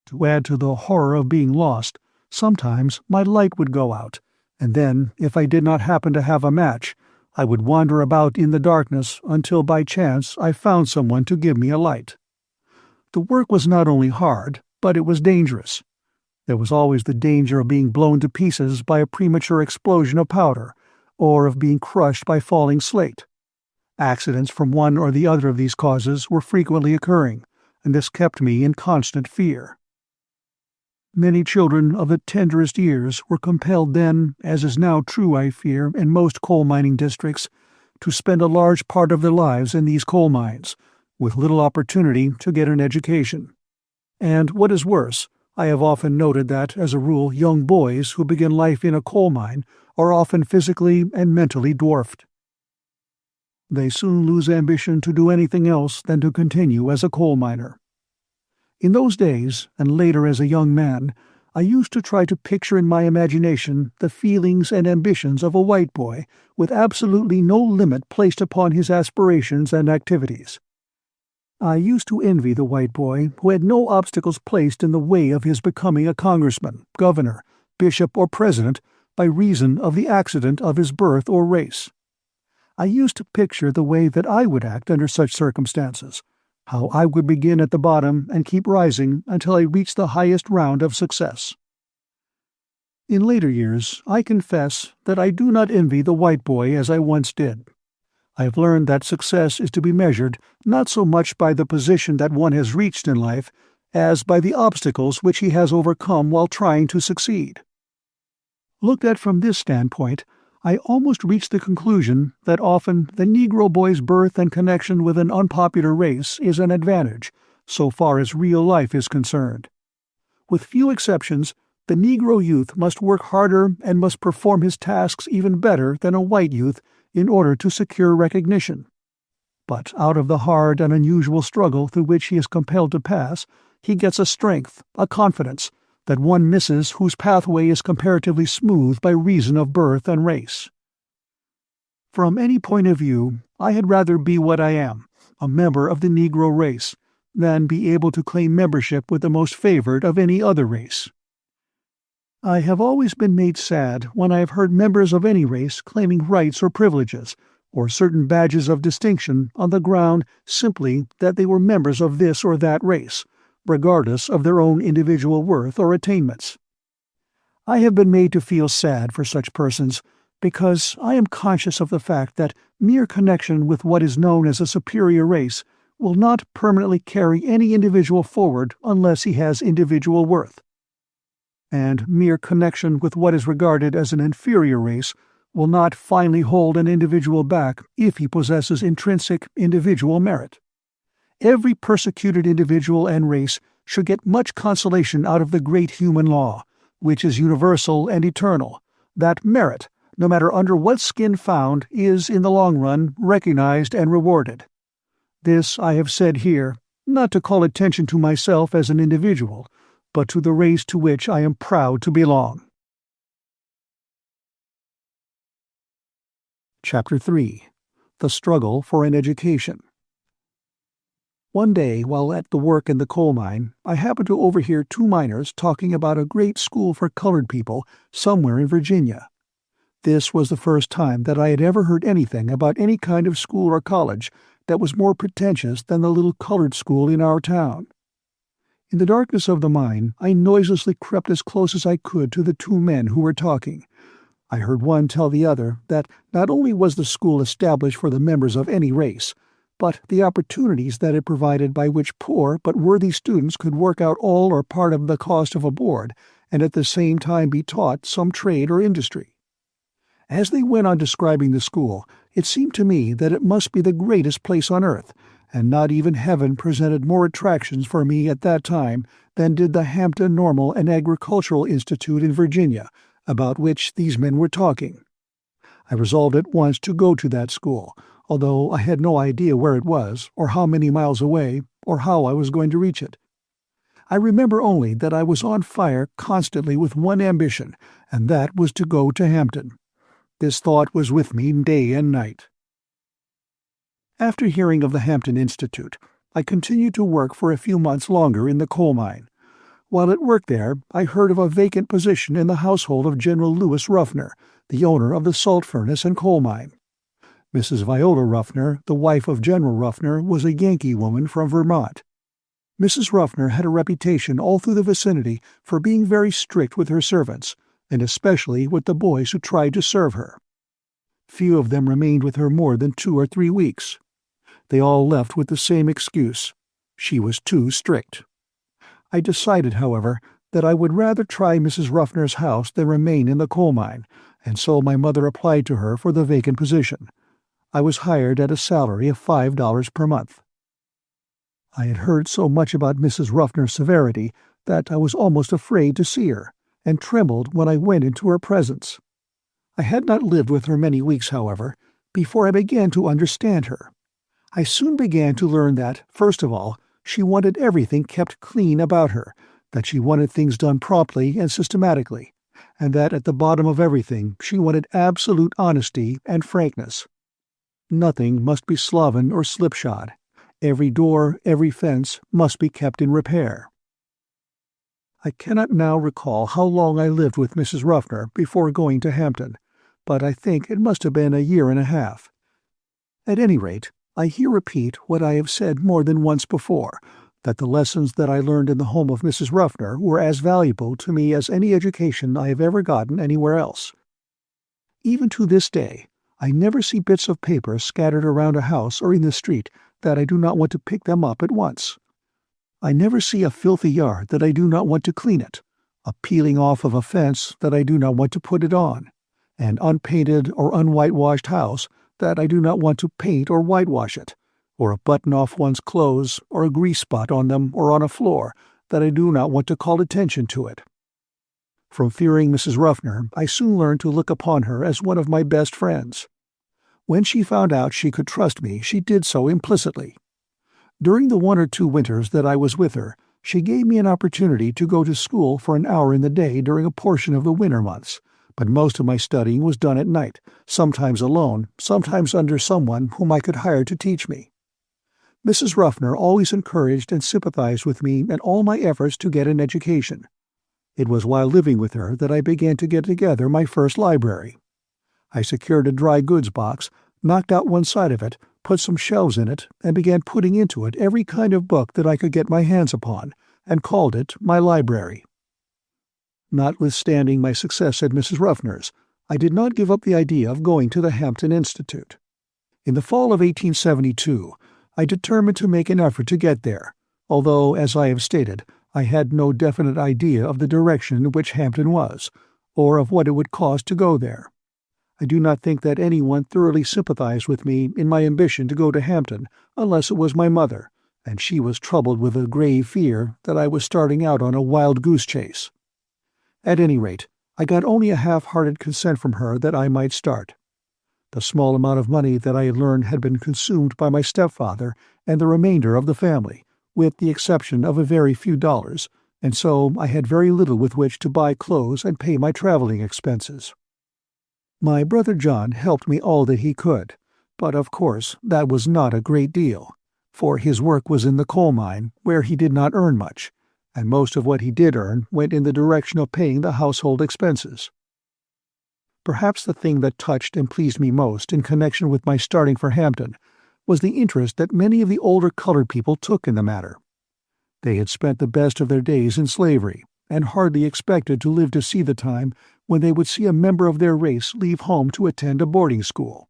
To add to the horror of being lost, sometimes my light would go out, and then, if I did not happen to have a match, I would wander about in the darkness until by chance I found someone to give me a light. The work was not only hard, but it was dangerous. There was always the danger of being blown to pieces by a premature explosion of powder, or of being crushed by falling slate. Accidents from one or the other of these causes were frequently occurring, and this kept me in constant fear. Many children of the tenderest years were compelled then, as is now true, I fear, in most coal mining districts, to spend a large part of their lives in these coal mines, with little opportunity to get an education. And what is worse, I have often noted that, as a rule, young boys who begin life in a coal mine are often physically and mentally dwarfed. They soon lose ambition to do anything else than to continue as a coal miner. In those days, and later as a young man, I used to try to picture in my imagination the feelings and ambitions of a white boy with absolutely no limit placed upon his aspirations and activities. I used to envy the white boy who had no obstacles placed in the way of his becoming a congressman, governor, bishop, or president by reason of the accident of his birth or race. I used to picture the way that I would act under such circumstances, how I would begin at the bottom and keep rising until I reached the highest round of success. In later years, I confess that I do not envy the white boy as I once did. I have learned that success is to be measured not so much by the position that one has reached in life as by the obstacles which he has overcome while trying to succeed. Looked at from this standpoint, I almost reached the conclusion that often the Negro boy's birth and connection with an unpopular race is an advantage, so far as real life is concerned. With few exceptions, the Negro youth must work harder and must perform his tasks even better than a white youth in order to secure recognition. But out of the hard and unusual struggle through which he is compelled to pass, he gets a strength, a confidence, that one misses whose pathway is comparatively smooth by reason of birth and race. From any point of view, I had rather be what I am, a member of the Negro race, than be able to claim membership with the most favored of any other race. I have always been made sad when I have heard members of any race claiming rights or privileges, or certain badges of distinction on the ground simply that they were members of this or that race, regardless of their own individual worth or attainments. I have been made to feel sad for such persons because I am conscious of the fact that mere connection with what is known as a superior race will not permanently carry any individual forward unless he has individual worth. And mere connection with what is regarded as an inferior race will not finally hold an individual back if he possesses intrinsic individual merit. Every persecuted individual and race should get much consolation out of the great human law, which is universal and eternal, that merit, no matter under what skin found, is, in the long run, recognized and rewarded. This I have said here, not to call attention to myself as an individual, but to the race to which I am proud to belong. Chapter 3. The Struggle for an Education. One day, while at the work in the coal mine, I happened to overhear two miners talking about a great school for colored people somewhere in Virginia. This was the first time that I had ever heard anything about any kind of school or college that was more pretentious than the little colored school in our town. In the darkness of the mine, I noiselessly crept as close as I could to the two men who were talking. I heard one tell the other that not only was the school established for the members of any race, but the opportunities that it provided by which poor but worthy students could work out all or part of the cost of a board and at the same time be taught some trade or industry. As they went on describing the school, it seemed to me that it must be the greatest place on earth, and not even heaven presented more attractions for me at that time than did the Hampton Normal and Agricultural Institute in Virginia, about which these men were talking. I resolved at once to go to that school, although I had no idea where it was, or how many miles away, or how I was going to reach it. I remember only that I was on fire constantly with one ambition, and that was to go to Hampton. This thought was with me day and night. After hearing of the Hampton Institute, I continued to work for a few months longer in the coal mine. While at work there, I heard of a vacant position in the household of General Lewis Ruffner, the owner of the salt furnace and coal mine. Mrs. Viola Ruffner, the wife of General Ruffner, was a Yankee woman from Vermont. Mrs. Ruffner had a reputation all through the vicinity for being very strict with her servants, and especially with the boys who tried to serve her. Few of them remained with her more than 2 or 3 weeks. They all left with the same excuse: she was too strict. I decided, however, that I would rather try Mrs. Ruffner's house than remain in the coal mine, and so my mother applied to her for the vacant position. I was hired at a salary of $5 per month. I had heard so much about Mrs. Ruffner's severity that I was almost afraid to see her, and trembled when I went into her presence. I had not lived with her many weeks, however, before I began to understand her. I soon began to learn that, first of all, she wanted everything kept clean about her, that she wanted things done promptly and systematically, and that at the bottom of everything she wanted absolute honesty and frankness. Nothing must be sloven or slipshod. Every door, every fence must be kept in repair. I cannot now recall how long I lived with Mrs. Ruffner before going to Hampton, but I think it must have been a year and a half. At any rate, I here repeat what I have said more than once before, that the lessons that I learned in the home of Mrs. Ruffner were as valuable to me as any education I have ever gotten anywhere else. Even to this day, I never see bits of paper scattered around a house or in the street that I do not want to pick them up at once. I never see a filthy yard that I do not want to clean it, a peeling off of a fence that I do not want to put it on, an unpainted or unwhitewashed house that I do not want to paint or whitewash it, or a button off one's clothes, or a grease spot on them or on a floor that I do not want to call attention to it. From fearing Mrs. Ruffner, I soon learned to look upon her as one of my best friends. When she found out she could trust me, she did so implicitly. During the 1 or 2 winters that I was with her, she gave me an opportunity to go to school for an hour in the day during a portion of the winter months, but most of my studying was done at night, sometimes alone, sometimes under someone whom I could hire to teach me. Mrs. Ruffner always encouraged and sympathized with me in all my efforts to get an education. It was while living with her that I began to get together my first library. I secured a dry goods box, knocked out one side of it, put some shelves in it, and began putting into it every kind of book that I could get my hands upon, and called it my library. Notwithstanding my success at Mrs. Ruffner's, I did not give up the idea of going to the Hampton Institute. In the fall of 1872, I determined to make an effort to get there, although, as I have stated, I had no definite idea of the direction in which Hampton was, or of what it would cost to go there. I do not think that anyone thoroughly sympathized with me in my ambition to go to Hampton unless it was my mother, and she was troubled with a grave fear that I was starting out on a wild-goose chase. At any rate, I got only a half-hearted consent from her that I might start. The small amount of money that I had learned had been consumed by my stepfather and the remainder of the family, with the exception of a very few dollars, and so I had very little with which to buy clothes and pay my traveling expenses. My brother John helped me all that he could, but of course that was not a great deal, for his work was in the coal mine, where he did not earn much, and most of what he did earn went in the direction of paying the household expenses. Perhaps the thing that touched and pleased me most in connection with my starting for Hampton was the interest that many of the older colored people took in the matter. They had spent the best of their days in slavery, and hardly expected to live to see the time when they would see a member of their race leave home to attend a boarding school.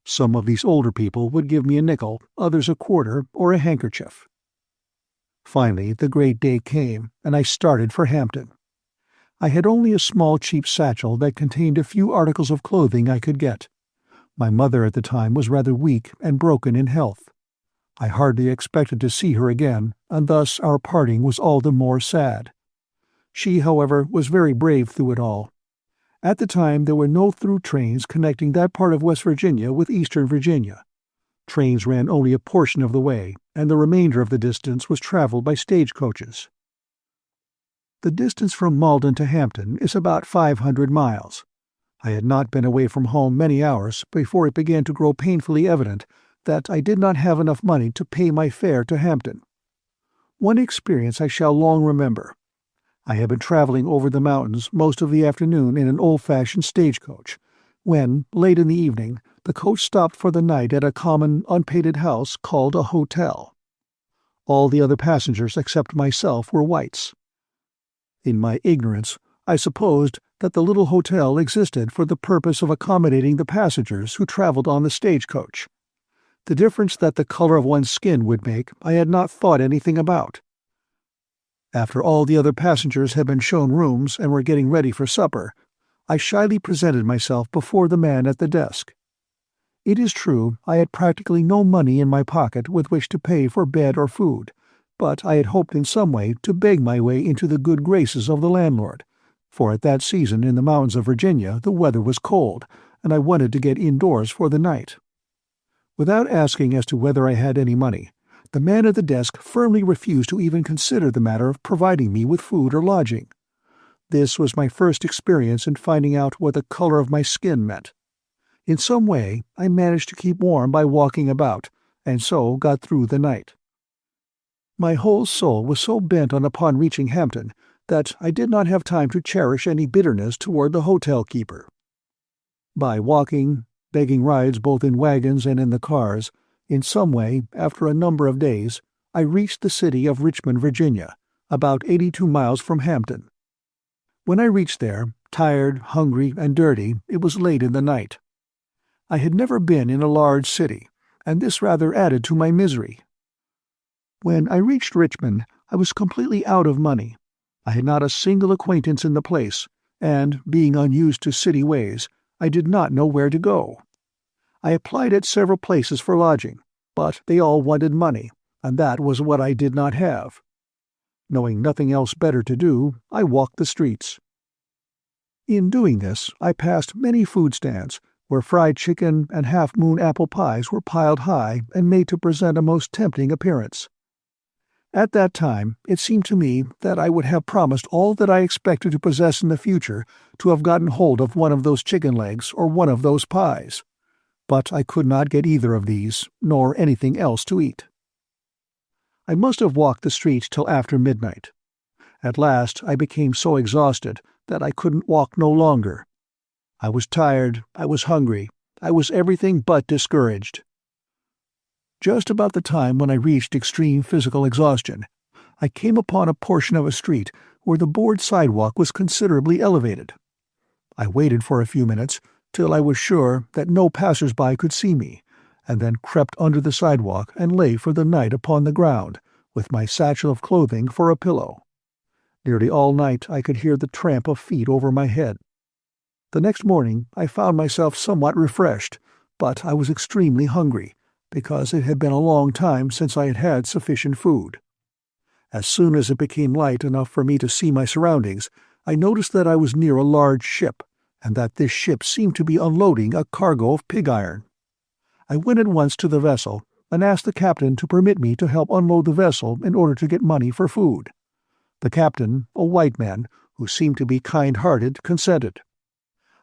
Some of these older people would give me a nickel, others a quarter, or a handkerchief. Finally, the great day came, and I started for Hampton. I had only a small cheap satchel that contained a few articles of clothing I could get. My mother at the time was rather weak and broken in health. I hardly expected to see her again, and thus our parting was all the more sad. She, however, was very brave through it all. At the time there were no through trains connecting that part of West Virginia with eastern Virginia. Trains ran only a portion of the way, and the remainder of the distance was traveled by stagecoaches. The distance from Malden to Hampton is about 500 miles. I had not been away from home many hours before it began to grow painfully evident that I did not have enough money to pay my fare to Hampton. One experience I shall long remember. I had been traveling over the mountains most of the afternoon in an old-fashioned stagecoach, when, late in the evening, the coach stopped for the night at a common, unpainted house called a hotel. All the other passengers except myself were whites. In my ignorance, I supposed that the little hotel existed for the purpose of accommodating the passengers who traveled on the stagecoach. The difference that the color of one's skin would make I had not thought anything about. After all the other passengers had been shown rooms and were getting ready for supper, I shyly presented myself before the man at the desk. It is true I had practically no money in my pocket with which to pay for bed or food, but I had hoped in some way to beg my way into the good graces of the landlord, for at that season in the mountains of Virginia the weather was cold, and I wanted to get indoors for the night. Without asking as to whether I had any money, the man at the desk firmly refused to even consider the matter of providing me with food or lodging. This was my first experience in finding out what the color of my skin meant. In some way I managed to keep warm by walking about, and so got through the night. My whole soul was so bent upon reaching Hampton that I did not have time to cherish any bitterness toward the hotel keeper. By walking, begging rides both in wagons and in the cars, in some way, after a number of days, I reached the city of Richmond, Virginia, about 82 miles from Hampton. When I reached there, tired, hungry, and dirty, it was late in the night. I had never been in a large city, and this rather added to my misery. When I reached Richmond, I was completely out of money. I had not a single acquaintance in the place, and, being unused to city ways, I did not know where to go. I applied at several places for lodging, but they all wanted money, and that was what I did not have. Knowing nothing else better to do, I walked the streets. In doing this, I passed many food stands, where fried chicken and half-moon apple pies were piled high and made to present a most tempting appearance. At that time, it seemed to me that I would have promised all that I expected to possess in the future to have gotten hold of one of those chicken legs or one of those pies. But I could not get either of these, nor anything else to eat. I must have walked the street till after midnight. At last I became so exhausted that I couldn't walk no longer. I was tired, I was hungry, I was everything but discouraged. Just about the time when I reached extreme physical exhaustion, I came upon a portion of a street where the board sidewalk was considerably elevated. I waited for a few minutes till I was sure that no passers-by could see me, and then crept under the sidewalk and lay for the night upon the ground, with my satchel of clothing for a pillow. Nearly all night I could hear the tramp of feet over my head. The next morning I found myself somewhat refreshed, but I was extremely hungry, because it had been a long time since I had had sufficient food. As soon as it became light enough for me to see my surroundings, I noticed that I was near a large ship, and that this ship seemed to be unloading a cargo of pig iron. I went at once to the vessel and asked the captain to permit me to help unload the vessel in order to get money for food. The captain, a white man, who seemed to be kind-hearted, consented.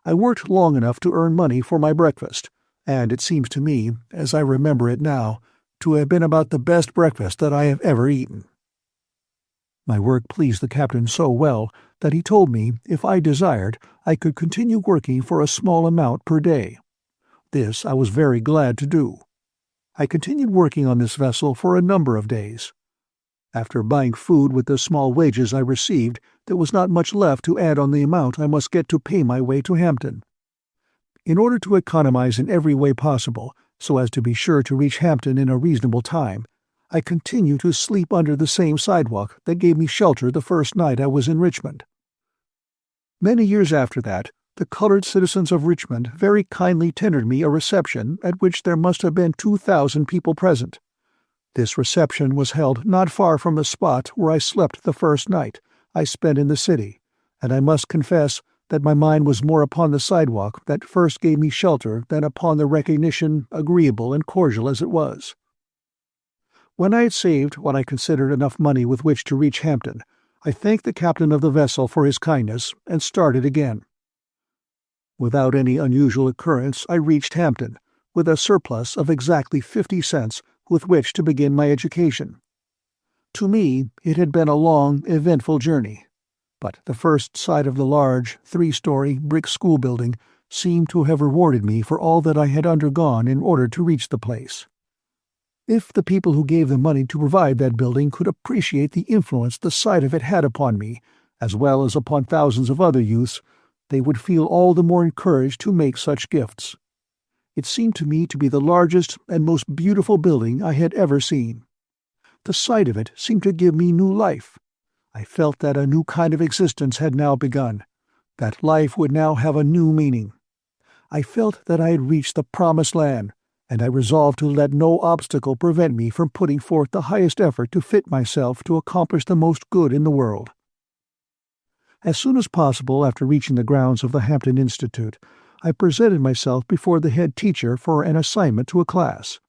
I worked long enough to earn money for my breakfast, and it seems to me, as I remember it now, to have been about the best breakfast that I have ever eaten. My work pleased the captain so well that he told me if I desired I could continue working for a small amount per day. This I was very glad to do. I continued working on this vessel for a number of days. After buying food with the small wages I received, there was not much left to add on the amount I must get to pay my way to Hampton. In order to economize in every way possible, so as to be sure to reach Hampton in a reasonable time, I continued to sleep under the same sidewalk that gave me shelter the first night I was in Richmond. Many years after that, the colored citizens of Richmond very kindly tendered me a reception at which there must have been 2,000 people present. This reception was held not far from the spot where I slept the first night I spent in the city, and I must confess that my mind was more upon the sidewalk that first gave me shelter than upon the recognition, agreeable and cordial as it was. When I had saved what I considered enough money with which to reach Hampton, I thanked the captain of the vessel for his kindness and started again. Without any unusual occurrence, I reached Hampton, with a surplus of exactly 50 cents with which to begin my education. To me, it had been a long, eventful journey, but the first sight of the large, 3-story brick school building seemed to have rewarded me for all that I had undergone in order to reach the place. If the people who gave the money to provide that building could appreciate the influence the sight of it had upon me, as well as upon thousands of other youths, they would feel all the more encouraged to make such gifts. It seemed to me to be the largest and most beautiful building I had ever seen. The sight of it seemed to give me new life. I felt that a new kind of existence had now begun, that life would now have a new meaning. I felt that I had reached the promised land, and I resolved to let no obstacle prevent me from putting forth the highest effort to fit myself to accomplish the most good in the world. As soon as possible after reaching the grounds of the Hampton Institute, I presented myself before the head teacher for an assignment to a class.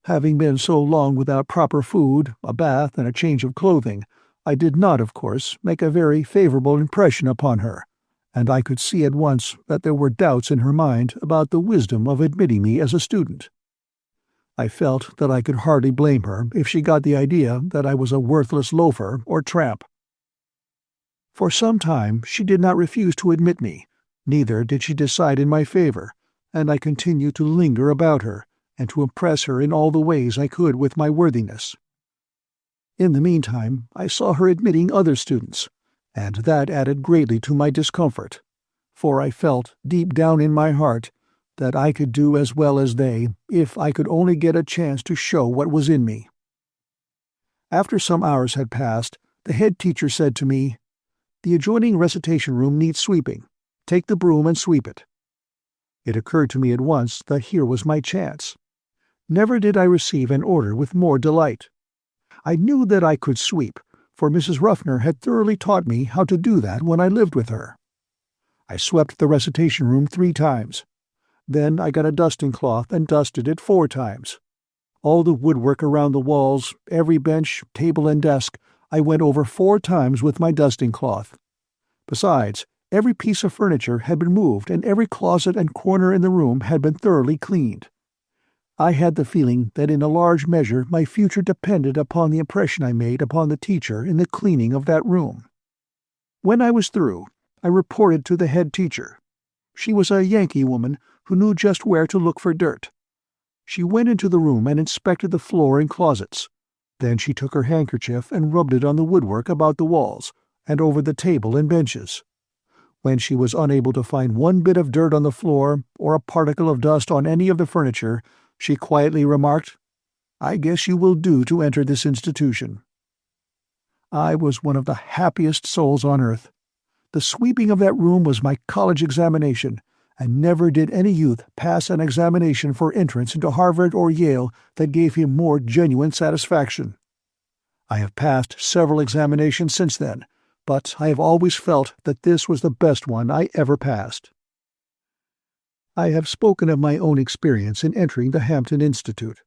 Having been so long without proper food, a bath, and a change of clothing, I did not, of course, make a very favorable impression upon her, and I could see at once that there were doubts in her mind about the wisdom of admitting me as a student. I felt that I could hardly blame her if she got the idea that I was a worthless loafer or tramp. For some time she did not refuse to admit me, neither did she decide in my favor, and I continued to linger about her, and to impress her in all the ways I could with my worthiness. In the meantime, I saw her admitting other students, and that added greatly to my discomfort, for I felt, deep down in my heart, that I could do as well as they if I could only get a chance to show what was in me. After some hours had passed, the head teacher said to me, "The adjoining recitation room needs sweeping. Take the broom and sweep it." It occurred to me at once that here was my chance. Never did I receive an order with more delight. I knew that I could sweep, for Mrs. Ruffner had thoroughly taught me how to do that when I lived with her. I swept the recitation room 3 times. Then I got a dusting cloth and dusted it 4 times. All the woodwork around the walls, every bench, table, and desk, I went over 4 times with my dusting cloth. Besides, every piece of furniture had been moved and every closet and corner in the room had been thoroughly cleaned. I had the feeling that in a large measure my future depended upon the impression I made upon the teacher in the cleaning of that room. When I was through, I reported to the head teacher. She was a Yankee woman who knew just where to look for dirt. She went into the room and inspected the floor and closets. Then she took her handkerchief and rubbed it on the woodwork about the walls, and over the table and benches. When she was unable to find one bit of dirt on the floor or a particle of dust on any of the furniture, she quietly remarked, "I guess you will do to enter this institution." I was one of the happiest souls on earth. The sweeping of that room was my college examination, and never did any youth pass an examination for entrance into Harvard or Yale that gave him more genuine satisfaction. I have passed several examinations since then, but I have always felt that this was the best one I ever passed. I have spoken of my own experience in entering the Hampton Institute.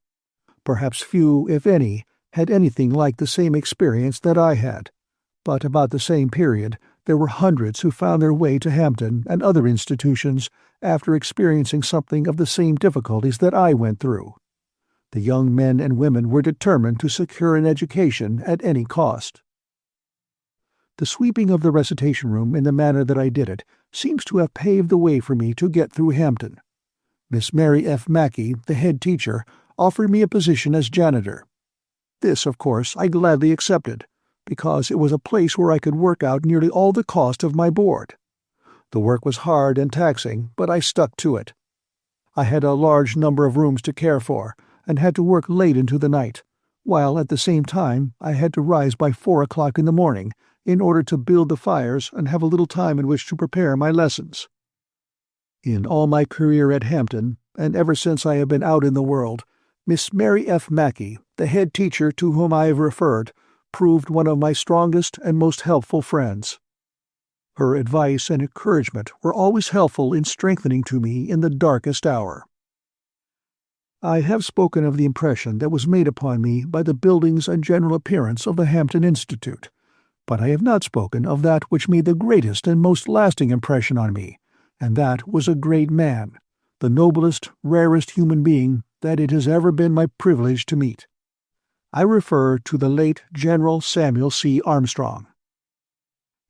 Perhaps few, if any, had anything like the same experience that I had, but about the same period there were hundreds who found their way to Hampton and other institutions after experiencing something of the same difficulties that I went through. The young men and women were determined to secure an education at any cost. The sweeping of the recitation room in the manner that I did it seems to have paved the way for me to get through Hampton. Miss Mary F. Mackey, the head teacher, offered me a position as janitor. This, of course, I gladly accepted, because it was a place where I could work out nearly all the cost of my board. The work was hard and taxing, but I stuck to it. I had a large number of rooms to care for, and had to work late into the night, while at the same time I had to rise by 4 o'clock in the morning in order to build the fires and have a little time in which to prepare my lessons. In all my career at Hampton, and ever since I have been out in the world, Miss Mary F. Mackey, the head teacher to whom I have referred, proved one of my strongest and most helpful friends. Her advice and encouragement were always helpful in strengthening to me in the darkest hour. I have spoken of the impression that was made upon me by the buildings and general appearance of the Hampton Institute, but I have not spoken of that which made the greatest and most lasting impression on me, and that was a great man, the noblest, rarest human being that it has ever been my privilege to meet. I refer to the late General Samuel C. Armstrong.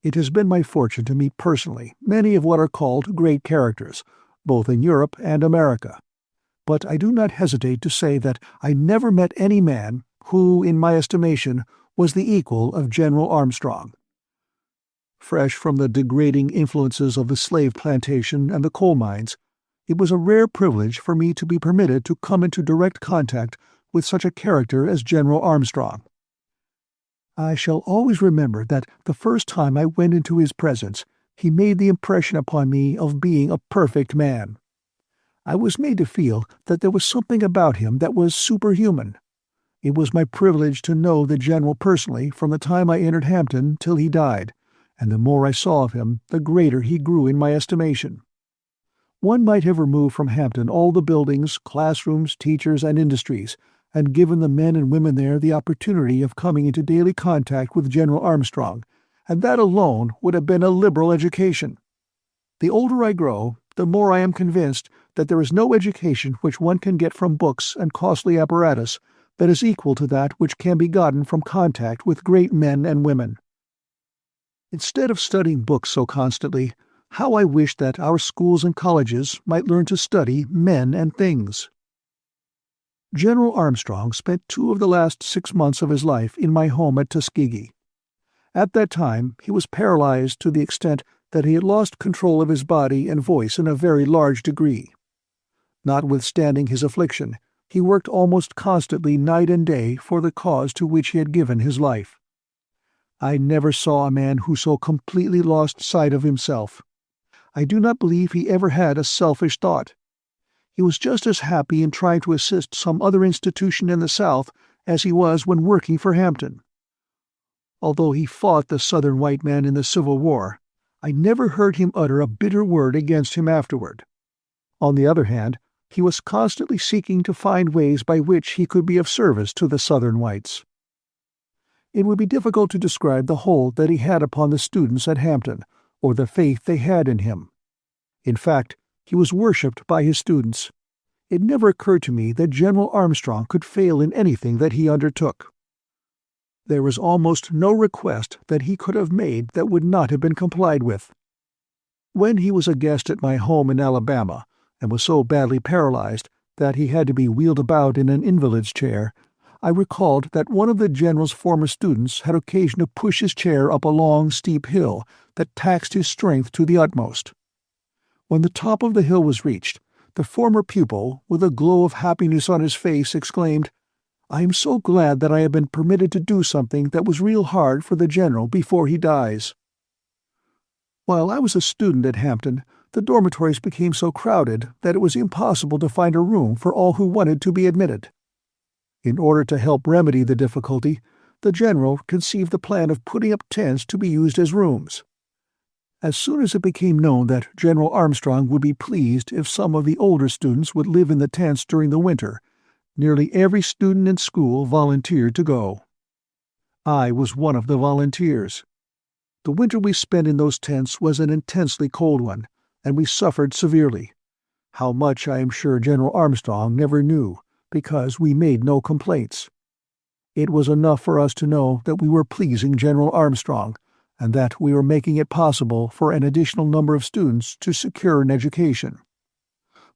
It has been my fortune to meet personally many of what are called great characters, both in Europe and America, but I do not hesitate to say that I never met any man who, in my estimation, was the equal of General Armstrong. Fresh from the degrading influences of the slave plantation and the coal mines, it was a rare privilege for me to be permitted to come into direct contact with such a character as General Armstrong. I shall always remember that the first time I went into his presence, he made the impression upon me of being a perfect man. I was made to feel that there was something about him that was superhuman. It was my privilege to know the General personally from the time I entered Hampton till he died, and the more I saw of him, the greater he grew in my estimation. One might have removed from Hampton all the buildings, classrooms, teachers, and industries, and given the men and women there the opportunity of coming into daily contact with General Armstrong, and that alone would have been a liberal education. The older I grow, the more I am convinced that there is no education which one can get from books and costly apparatus that is equal to that which can be gotten from contact with great men and women. Instead of studying books so constantly, how I wish that our schools and colleges might learn to study men and things. General Armstrong spent 2 of the last 6 months of his life in my home at Tuskegee. At that time he was paralyzed to the extent that he had lost control of his body and voice in a very large degree. Notwithstanding his affliction, he worked almost constantly night and day for the cause to which he had given his life. I never saw a man who so completely lost sight of himself. I do not believe he ever had a selfish thought. He was just as happy in trying to assist some other institution in the South as he was when working for Hampton. Although he fought the Southern white man in the Civil War, I never heard him utter a bitter word against him afterward. On the other hand, he was constantly seeking to find ways by which he could be of service to the Southern whites. It would be difficult to describe the hold that he had upon the students at Hampton, or the faith they had in him. In fact, he was worshipped by his students. It never occurred to me that General Armstrong could fail in anything that he undertook. There was almost no request that he could have made that would not have been complied with. When he was a guest at my home in Alabama, and was so badly paralyzed that he had to be wheeled about in an invalid's chair, I recalled that one of the General's former students had occasion to push his chair up a long, steep hill that taxed his strength to the utmost. When the top of the hill was reached, the former pupil, with a glow of happiness on his face, exclaimed, "I am so glad that I have been permitted to do something that was real hard for the General before he dies." While I was a student at Hampton, the dormitories became so crowded that it was impossible to find a room for all who wanted to be admitted. In order to help remedy the difficulty, the General conceived the plan of putting up tents to be used as rooms. As soon as it became known that General Armstrong would be pleased if some of the older students would live in the tents during the winter, nearly every student in school volunteered to go. I was one of the volunteers. The winter we spent in those tents was an intensely cold one, and we suffered severely. How much I am sure General Armstrong never knew, because we made no complaints. It was enough for us to know that we were pleasing General Armstrong, and that we were making it possible for an additional number of students to secure an education.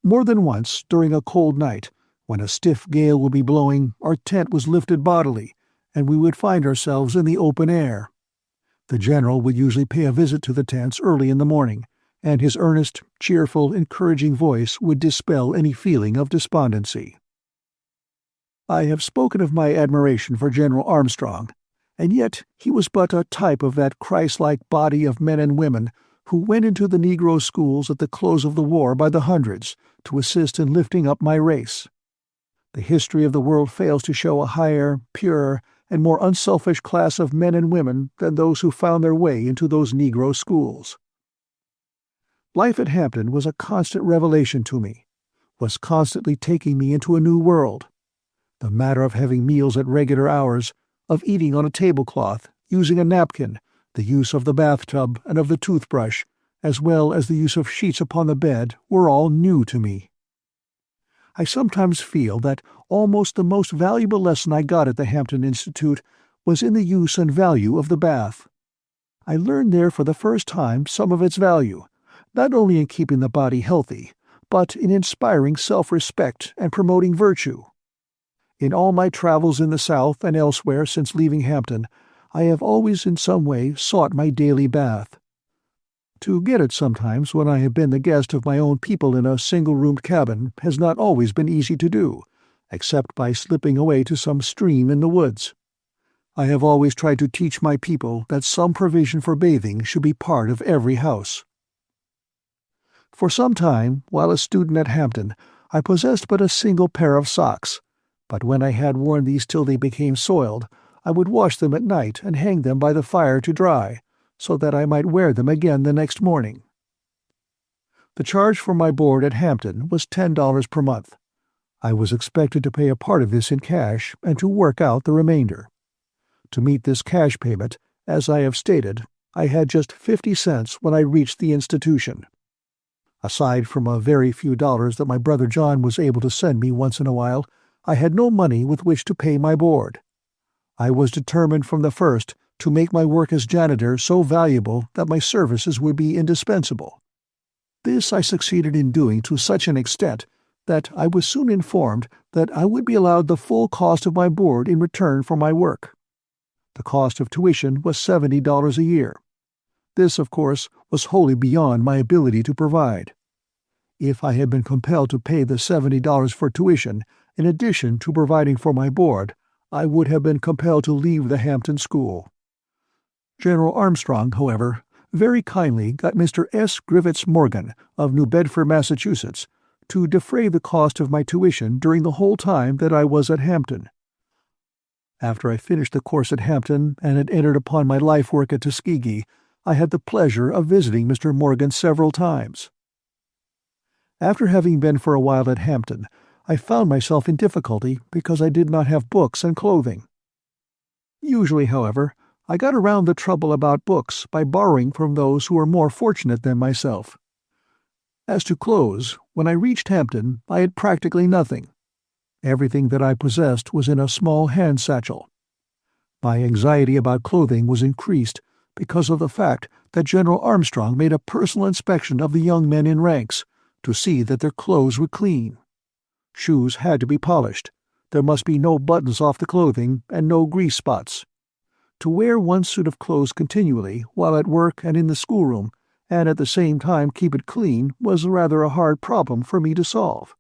More than once, during a cold night, when a stiff gale would be blowing, our tent was lifted bodily, and we would find ourselves in the open air. The General would usually pay a visit to the tents early in the morning, and his earnest, cheerful, encouraging voice would dispel any feeling of despondency. I have spoken of my admiration for General Armstrong, and yet he was but a type of that Christ-like body of men and women who went into the Negro schools at the close of the war by the hundreds to assist in lifting up my race. The history of the world fails to show a higher, purer, and more unselfish class of men and women than those who found their way into those Negro schools. Life at Hampton was a constant revelation to me, was constantly taking me into a new world. The matter of having meals at regular hours, of eating on a tablecloth, using a napkin, the use of the bathtub and of the toothbrush, as well as the use of sheets upon the bed, were all new to me. I sometimes feel that almost the most valuable lesson I got at the Hampton Institute was in the use and value of the bath. I learned there for the first time some of its value, not only in keeping the body healthy, but in inspiring self-respect and promoting virtue. In all my travels in the South and elsewhere since leaving Hampton, I have always in some way sought my daily bath. To get it sometimes when I have been the guest of my own people in a single-roomed cabin has not always been easy to do, except by slipping away to some stream in the woods. I have always tried to teach my people that some provision for bathing should be part of every house. For some time, while a student at Hampton, I possessed but a single pair of socks, but when I had worn these till they became soiled, I would wash them at night and hang them by the fire to dry, so that I might wear them again the next morning. The charge for my board at Hampton was $10 per month. I was expected to pay a part of this in cash and to work out the remainder. To meet this cash payment, as I have stated, I had just 50 cents when I reached the institution. Aside from a very few dollars that my brother John was able to send me once in a while, I had no money with which to pay my board. I was determined from the first to make my work as janitor so valuable that my services would be indispensable. This I succeeded in doing to such an extent that I was soon informed that I would be allowed the full cost of my board in return for my work. The cost of tuition was $70 a year. This, of course, was wholly beyond my ability to provide. If I had been compelled to pay the $70 for tuition, in addition to providing for my board, I would have been compelled to leave the Hampton School. General Armstrong, however, very kindly got Mr. S. Griffiths Morgan, of New Bedford, Massachusetts, to defray the cost of my tuition during the whole time that I was at Hampton. After I finished the course at Hampton and had entered upon my life work at Tuskegee, I had the pleasure of visiting Mr. Morgan several times. After having been for a while at Hampton, I found myself in difficulty because I did not have books and clothing. Usually, however, I got around the trouble about books by borrowing from those who were more fortunate than myself. As to clothes, when I reached Hampton, I had practically nothing. Everything that I possessed was in a small hand satchel. My anxiety about clothing was increased because of the fact that General Armstrong made a personal inspection of the young men in ranks to see that their clothes were clean. Shoes had to be polished. There must be no buttons off the clothing and no grease spots. To wear one suit of clothes continually while at work and in the schoolroom, and at the same time keep it clean, was rather a hard problem for me to solve.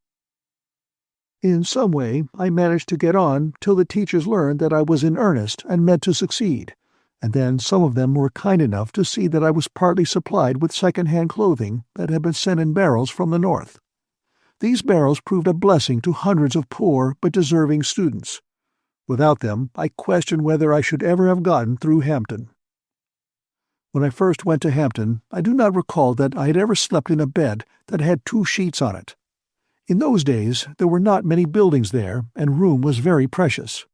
In some way I managed to get on till the teachers learned that I was in earnest and meant to succeed, and then some of them were kind enough to see that I was partly supplied with second-hand clothing that had been sent in barrels from the north. These barrels proved a blessing to hundreds of poor but deserving students. Without them, I question whether I should ever have gotten through Hampton. When I first went to Hampton, I do not recall that I had ever slept in a bed that had 2 sheets on it. In those days, there were not many buildings there, and room was very precious.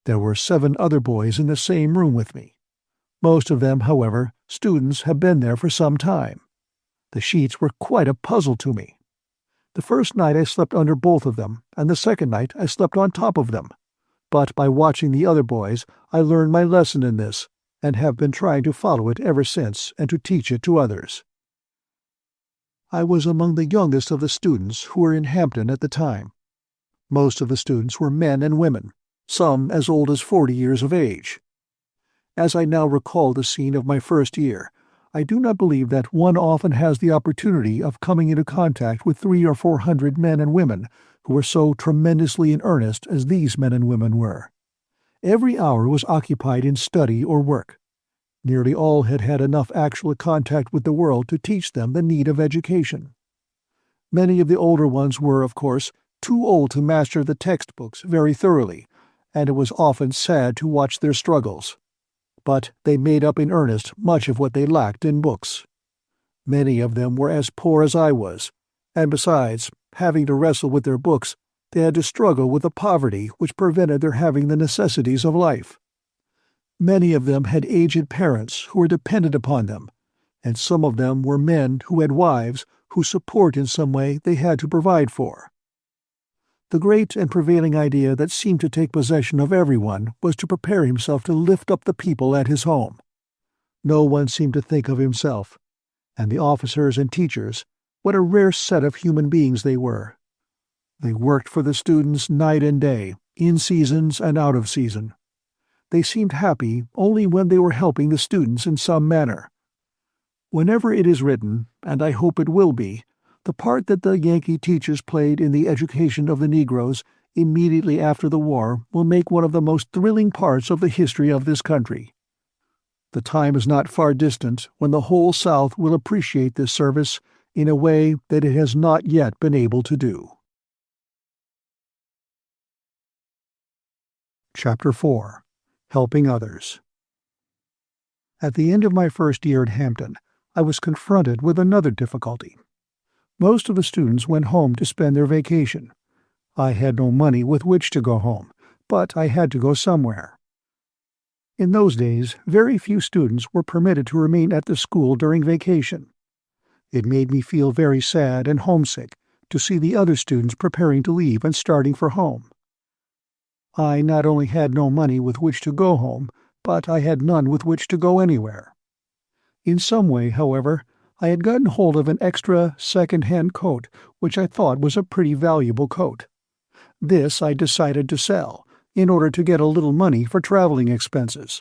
There were 7 other boys in the same room with me. Most of them, however, students, had been there for some time. The sheets were quite a puzzle to me. The first night I slept under both of them, and the second night I slept on top of them. But by watching the other boys, I learned my lesson in this, and have been trying to follow it ever since and to teach it to others. I was among the youngest of the students who were in Hampton at the time. Most of the students were men and women, some as old as 40 years of age. As I now recall the scene of my first year, I do not believe that one often has the opportunity of coming into contact with 300 or 400 men and women who were so tremendously in earnest as these men and women were. Every hour was occupied in study or work. Nearly all had had enough actual contact with the world to teach them the need of education. Many of the older ones were, of course, too old to master the textbooks very thoroughly, and it was often sad to watch their struggles. But they made up in earnest much of what they lacked in books. Many of them were as poor as I was, and besides, having to wrestle with their books, they had to struggle with a poverty which prevented their having the necessities of life. Many of them had aged parents who were dependent upon them, and some of them were men who had wives whose support in some way they had to provide for. The great and prevailing idea that seemed to take possession of everyone was to prepare himself to lift up the people at his home. No one seemed to think of himself, and the officers and teachers, what a rare set of human beings they were. They worked for the students night and day, in seasons and out of season. They seemed happy only when they were helping the students in some manner. Whenever it is written, and I hope it will be, the part that the Yankee teachers played in the education of the Negroes immediately after the war, will make one of the most thrilling parts of the history of this country. The time is not far distant when the whole South will appreciate this service in a way that it has not yet been able to do. Chapter 4. Helping Others. At the end of my first year at Hampton, I was confronted with another difficulty. Most of the students went home to spend their vacation. I had no money with which to go home, but I had to go somewhere. In those days, very few students were permitted to remain at the school during vacation. It made me feel very sad and homesick to see the other students preparing to leave and starting for home. I not only had no money with which to go home, but I had none with which to go anywhere. In some way, however, I had gotten hold of an extra second-hand coat, which I thought was a pretty valuable coat. This I decided to sell, in order to get a little money for traveling expenses.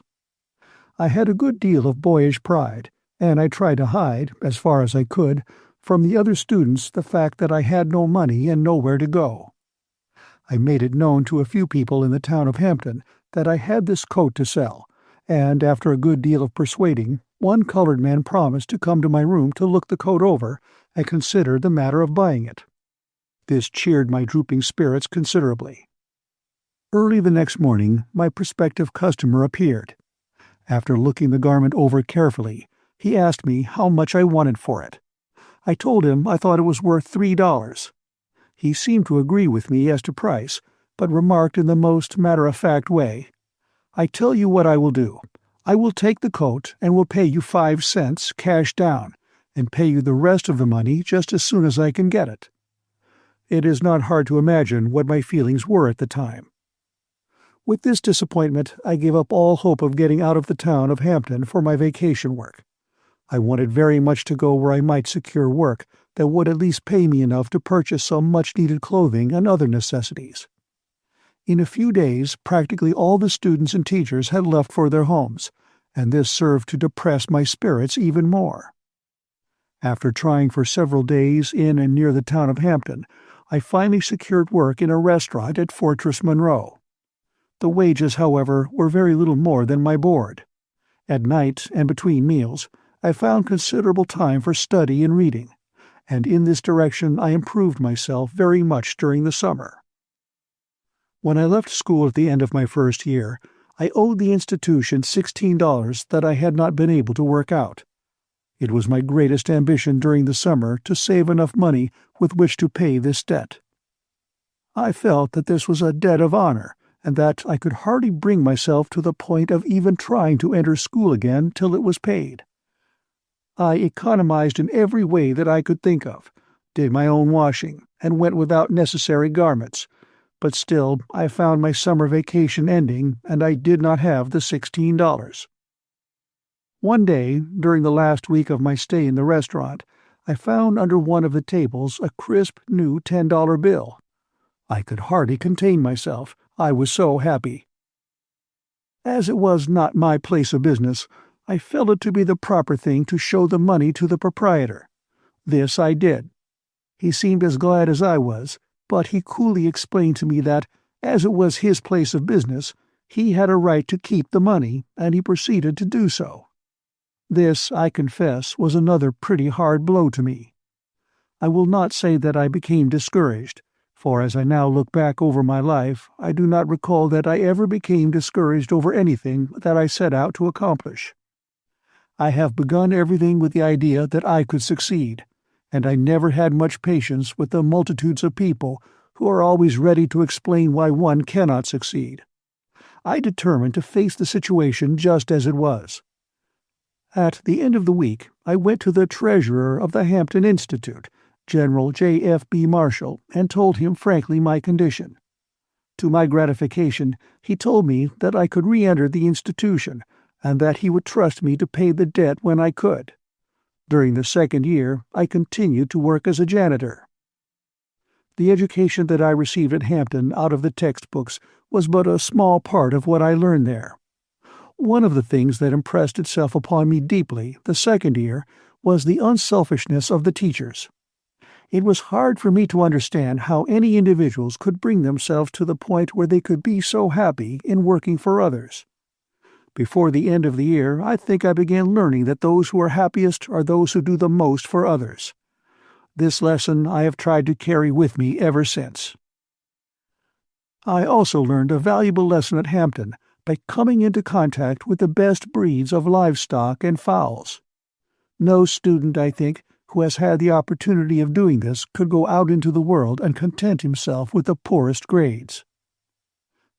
I had a good deal of boyish pride, and I tried to hide, as far as I could, from the other students the fact that I had no money and nowhere to go. I made it known to a few people in the town of Hampton that I had this coat to sell, and after a good deal of persuading, one colored man promised to come to my room to look the coat over and consider the matter of buying it. This cheered my drooping spirits considerably. Early the next morning, my prospective customer appeared. After looking the garment over carefully, he asked me how much I wanted for it. I told him I thought it was worth $3. He seemed to agree with me as to price, but remarked in the most matter-of-fact way, "I tell you what I will do. I will take the coat and will pay you 5 cents cash down, and pay you the rest of the money just as soon as I can get it." It is not hard to imagine what my feelings were at the time. With this disappointment, I gave up all hope of getting out of the town of Hampton for my vacation work. I wanted very much to go where I might secure work that would at least pay me enough to purchase some much-needed clothing and other necessities. In a few days, practically all the students and teachers had left for their homes, and this served to depress my spirits even more. After trying for several days in and near the town of Hampton, I finally secured work in a restaurant at Fortress Monroe. The wages, however, were very little more than my board. At night and between meals, I found considerable time for study and reading, and in this direction I improved myself very much during the summer. When I left school at the end of my first year, I owed the institution $16 that I had not been able to work out. It was my greatest ambition during the summer to save enough money with which to pay this debt. I felt that this was a debt of honor, and that I could hardly bring myself to the point of even trying to enter school again till it was paid. I economized in every way that I could think of, did my own washing, and went without necessary garments, but still I found my summer vacation ending, and I did not have the $16. One day, during the last week of my stay in the restaurant, I found under one of the tables a crisp new $10 bill. I could hardly contain myself, I was so happy. As it was not my place of business, I felt it to be the proper thing to show the money to the proprietor. This I did. He seemed as glad as I was, but he coolly explained to me that, as it was his place of business, he had a right to keep the money, and he proceeded to do so. This, I confess, was another pretty hard blow to me. I will not say that I became discouraged, for as I now look back over my life, I do not recall that I ever became discouraged over anything that I set out to accomplish. I have begun everything with the idea that I could succeed, and I never had much patience with the multitudes of people who are always ready to explain why one cannot succeed. I determined to face the situation just as it was. At the end of the week, I went to the treasurer of the Hampton Institute, General J.F.B. Marshall, and told him frankly my condition. To my gratification, he told me that I could re-enter the institution, and that he would trust me to pay the debt when I could. During the second year, I continued to work as a janitor. The education that I received at Hampton out of the textbooks was but a small part of what I learned there. One of the things that impressed itself upon me deeply the second year was the unselfishness of the teachers. It was hard for me to understand how any individuals could bring themselves to the point where they could be so happy in working for others. Before the end of the year, I think I began learning that those who are happiest are those who do the most for others. This lesson I have tried to carry with me ever since. I also learned a valuable lesson at Hampton by coming into contact with the best breeds of livestock and fowls. No student, I think, who has had the opportunity of doing this could go out into the world and content himself with the poorest grades.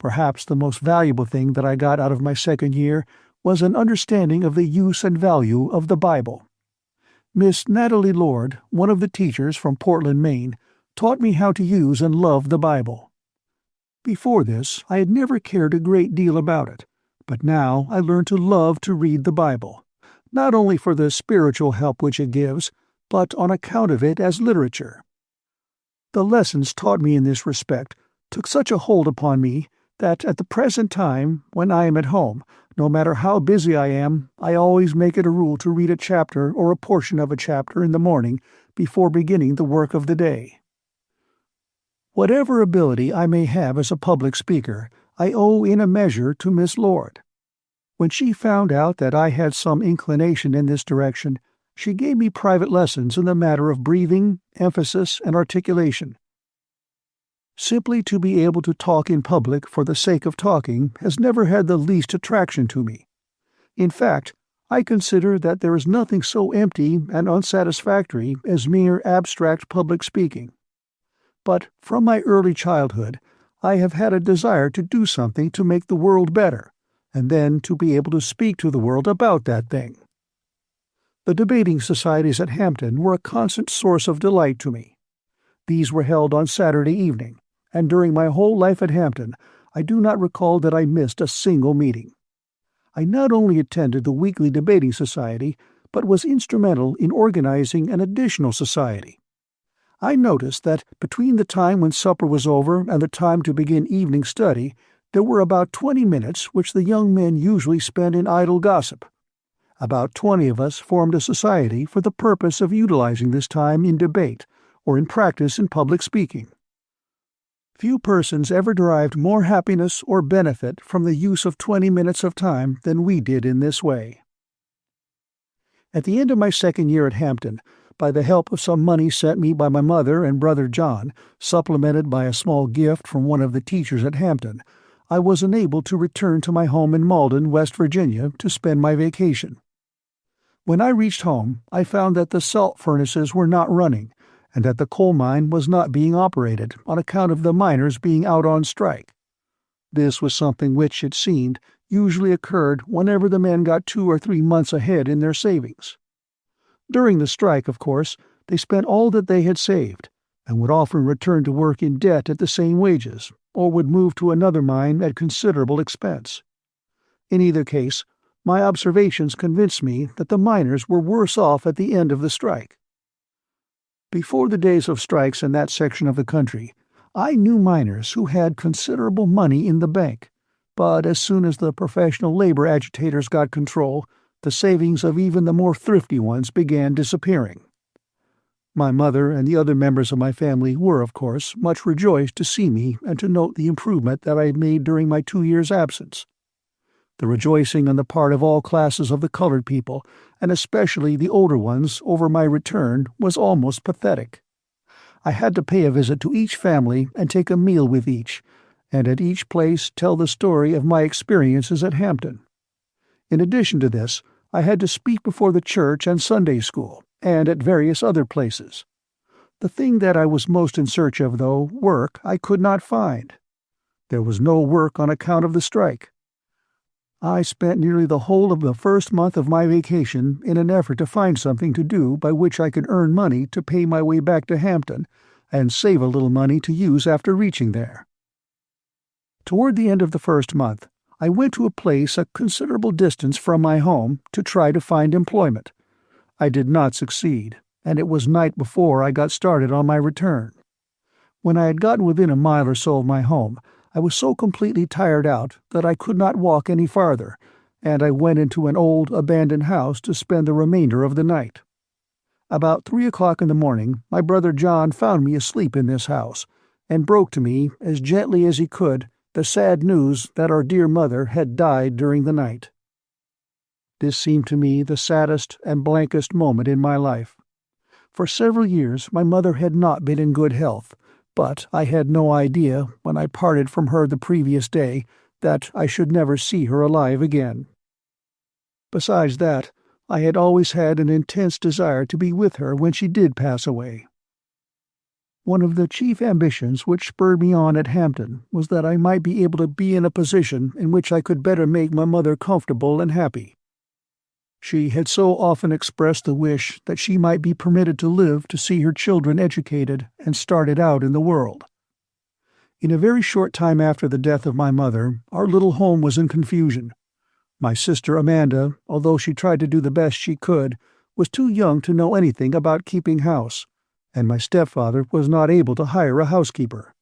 Perhaps the most valuable thing that I got out of my second year was an understanding of the use and value of the Bible. Miss Natalie Lord, one of the teachers from Portland, Maine, taught me how to use and love the Bible. Before this, I had never cared a great deal about it, but now I learned to love to read the Bible, not only for the spiritual help which it gives, but on account of it as literature. The lessons taught me in this respect took such a hold upon me that at the present time, when I am at home, no matter how busy I am, I always make it a rule to read a chapter or a portion of a chapter in the morning before beginning the work of the day. Whatever ability I may have as a public speaker, I owe in a measure to Miss Lord. When she found out that I had some inclination in this direction, she gave me private lessons in the matter of breathing, emphasis, and articulation. Simply to be able to talk in public for the sake of talking has never had the least attraction to me. In fact, I consider that there is nothing so empty and unsatisfactory as mere abstract public speaking. But from my early childhood, I have had a desire to do something to make the world better, and then to be able to speak to the world about that thing. The debating societies at Hampton were a constant source of delight to me. These were held on Saturday evening, and during my whole life at Hampton, I do not recall that I missed a single meeting. I not only attended the weekly debating society, but was instrumental in organizing an additional society. I noticed that between the time when supper was over and the time to begin evening study, there were about 20 minutes which the young men usually spent in idle gossip. About 20 of us formed a society for the purpose of utilizing this time in debate or in practice in public speaking. Few persons ever derived more happiness or benefit from the use of 20 minutes of time than we did in this way. At the end of my second year at Hampton, by the help of some money sent me by my mother and brother John, supplemented by a small gift from one of the teachers at Hampton, I was enabled to return to my home in Malden, West Virginia, to spend my vacation. When I reached home, I found that the salt furnaces were not running, and that the coal mine was not being operated on account of the miners being out on strike. This was something which, it seemed, usually occurred whenever the men got 2 or 3 months ahead in their savings. During the strike, of course, they spent all that they had saved, and would often return to work in debt at the same wages, or would move to another mine at considerable expense. In either case, my observations convinced me that the miners were worse off at the end of the strike. Before the days of strikes in that section of the country, I knew miners who had considerable money in the bank, but as soon as the professional labor agitators got control, the savings of even the more thrifty ones began disappearing. My mother and the other members of my family were, of course, much rejoiced to see me and to note the improvement that I had made during my 2 years' absence. The rejoicing on the part of all classes of the colored people, and especially the older ones, over my return was almost pathetic. I had to pay a visit to each family and take a meal with each, and at each place tell the story of my experiences at Hampton. In addition to this, I had to speak before the church and Sunday school, and at various other places. The thing that I was most in search of, though, work, I could not find. There was no work on account of the strike. I spent nearly the whole of the first month of my vacation in an effort to find something to do by which I could earn money to pay my way back to Hampton and save a little money to use after reaching there. Toward the end of the first month, I went to a place a considerable distance from my home to try to find employment. I did not succeed, and it was night before I got started on my return. When I had gotten within a mile or so of my home, I was so completely tired out that I could not walk any farther, and I went into an old, abandoned house to spend the remainder of the night. About 3 o'clock in the morning, my brother John found me asleep in this house, and broke to me, as gently as he could, the sad news that our dear mother had died during the night. This seemed to me the saddest and blankest moment in my life. For several years my mother had not been in good health, but I had no idea, when I parted from her the previous day, that I should never see her alive again. Besides that, I had always had an intense desire to be with her when she did pass away. One of the chief ambitions which spurred me on at Hampton was that I might be able to be in a position in which I could better make my mother comfortable and happy. She had so often expressed the wish that she might be permitted to live to see her children educated and started out in the world. In a very short time after the death of my mother, our little home was in confusion. My sister Amanda, although she tried to do the best she could, was too young to know anything about keeping house, and my stepfather was not able to hire a housekeeper.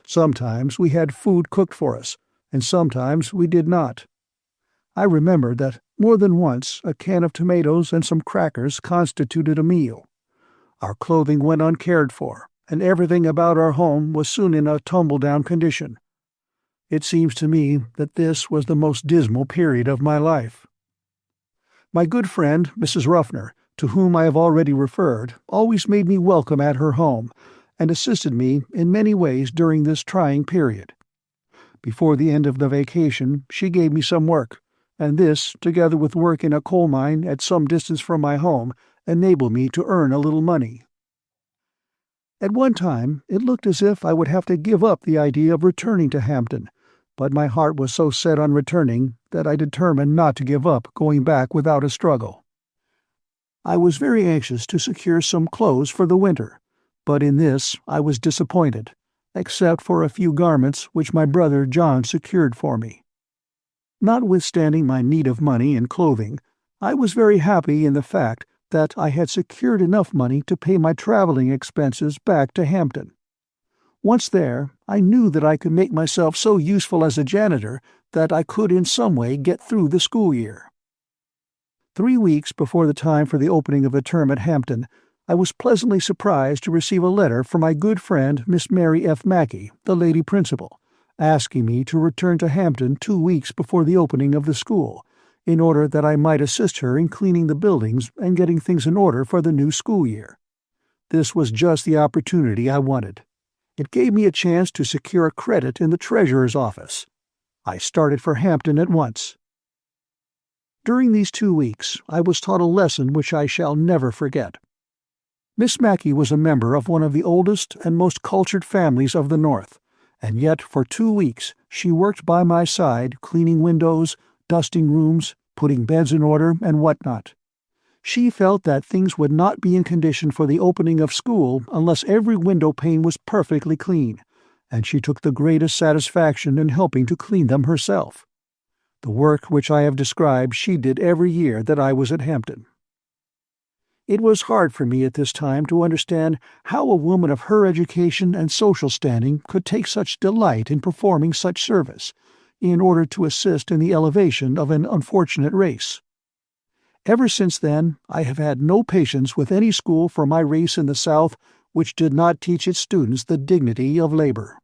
Sometimes we had food cooked for us, and sometimes we did not. I remember that more than once a can of tomatoes and some crackers constituted a meal. Our clothing went uncared for, and everything about our home was soon in a tumble-down condition. It seems to me that this was the most dismal period of my life. My good friend, Mrs. Ruffner, to whom I have already referred, always made me welcome at her home, and assisted me in many ways during this trying period. Before the end of the vacation, she gave me some work, and this, together with work in a coal mine at some distance from my home, enabled me to earn a little money. At one time, it looked as if I would have to give up the idea of returning to Hampton, but my heart was so set on returning that I determined not to give up going back without a struggle. I was very anxious to secure some clothes for the winter, but in this I was disappointed, except for a few garments which my brother John secured for me. Notwithstanding my need of money and clothing, I was very happy in the fact that I had secured enough money to pay my traveling expenses back to Hampton. Once there, I knew that I could make myself so useful as a janitor that I could in some way get through the school year. 3 weeks before the time for the opening of the term at Hampton, I was pleasantly surprised to receive a letter from my good friend Miss Mary F. Mackey, the lady principal, asking me to return to Hampton 2 weeks before the opening of the school, in order that I might assist her in cleaning the buildings and getting things in order for the new school year. This was just the opportunity I wanted. It gave me a chance to secure a credit in the treasurer's office. I started for Hampton at once. During these 2 weeks, I was taught a lesson which I shall never forget. Miss Mackey was a member of one of the oldest and most cultured families of the North, and yet for 2 weeks she worked by my side cleaning windows, dusting rooms, putting beds in order, and what not. She felt that things would not be in condition for the opening of school unless every window pane was perfectly clean, and she took the greatest satisfaction in helping to clean them herself. The work which I have described she did every year that I was at Hampton. It was hard for me at this time to understand how a woman of her education and social standing could take such delight in performing such service, in order to assist in the elevation of an unfortunate race. Ever since then, I have had no patience with any school for my race in the South which did not teach its students the dignity of labor.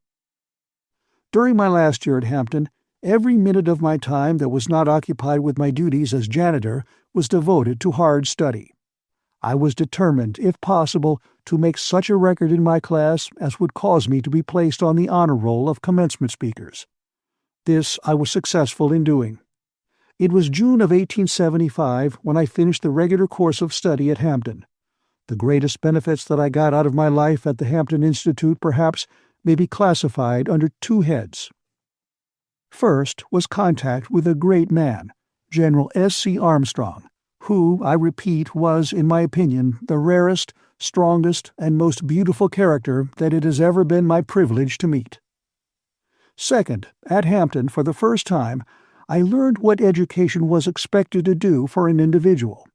During my last year at Hampton, every minute of my time that was not occupied with my duties as janitor was devoted to hard study. I was determined, if possible, to make such a record in my class as would cause me to be placed on the honor roll of commencement speakers. This I was successful in doing. It was June of 1875 when I finished the regular course of study at Hampton. The greatest benefits that I got out of my life at the Hampton Institute, perhaps, may be classified under 2 heads. First was contact with a great man, General S.C. Armstrong, who, I repeat, was, in my opinion, the rarest, strongest, and most beautiful character that it has ever been my privilege to meet. Second, at Hampton, for the first time, I learned what education was expected to do for an individual.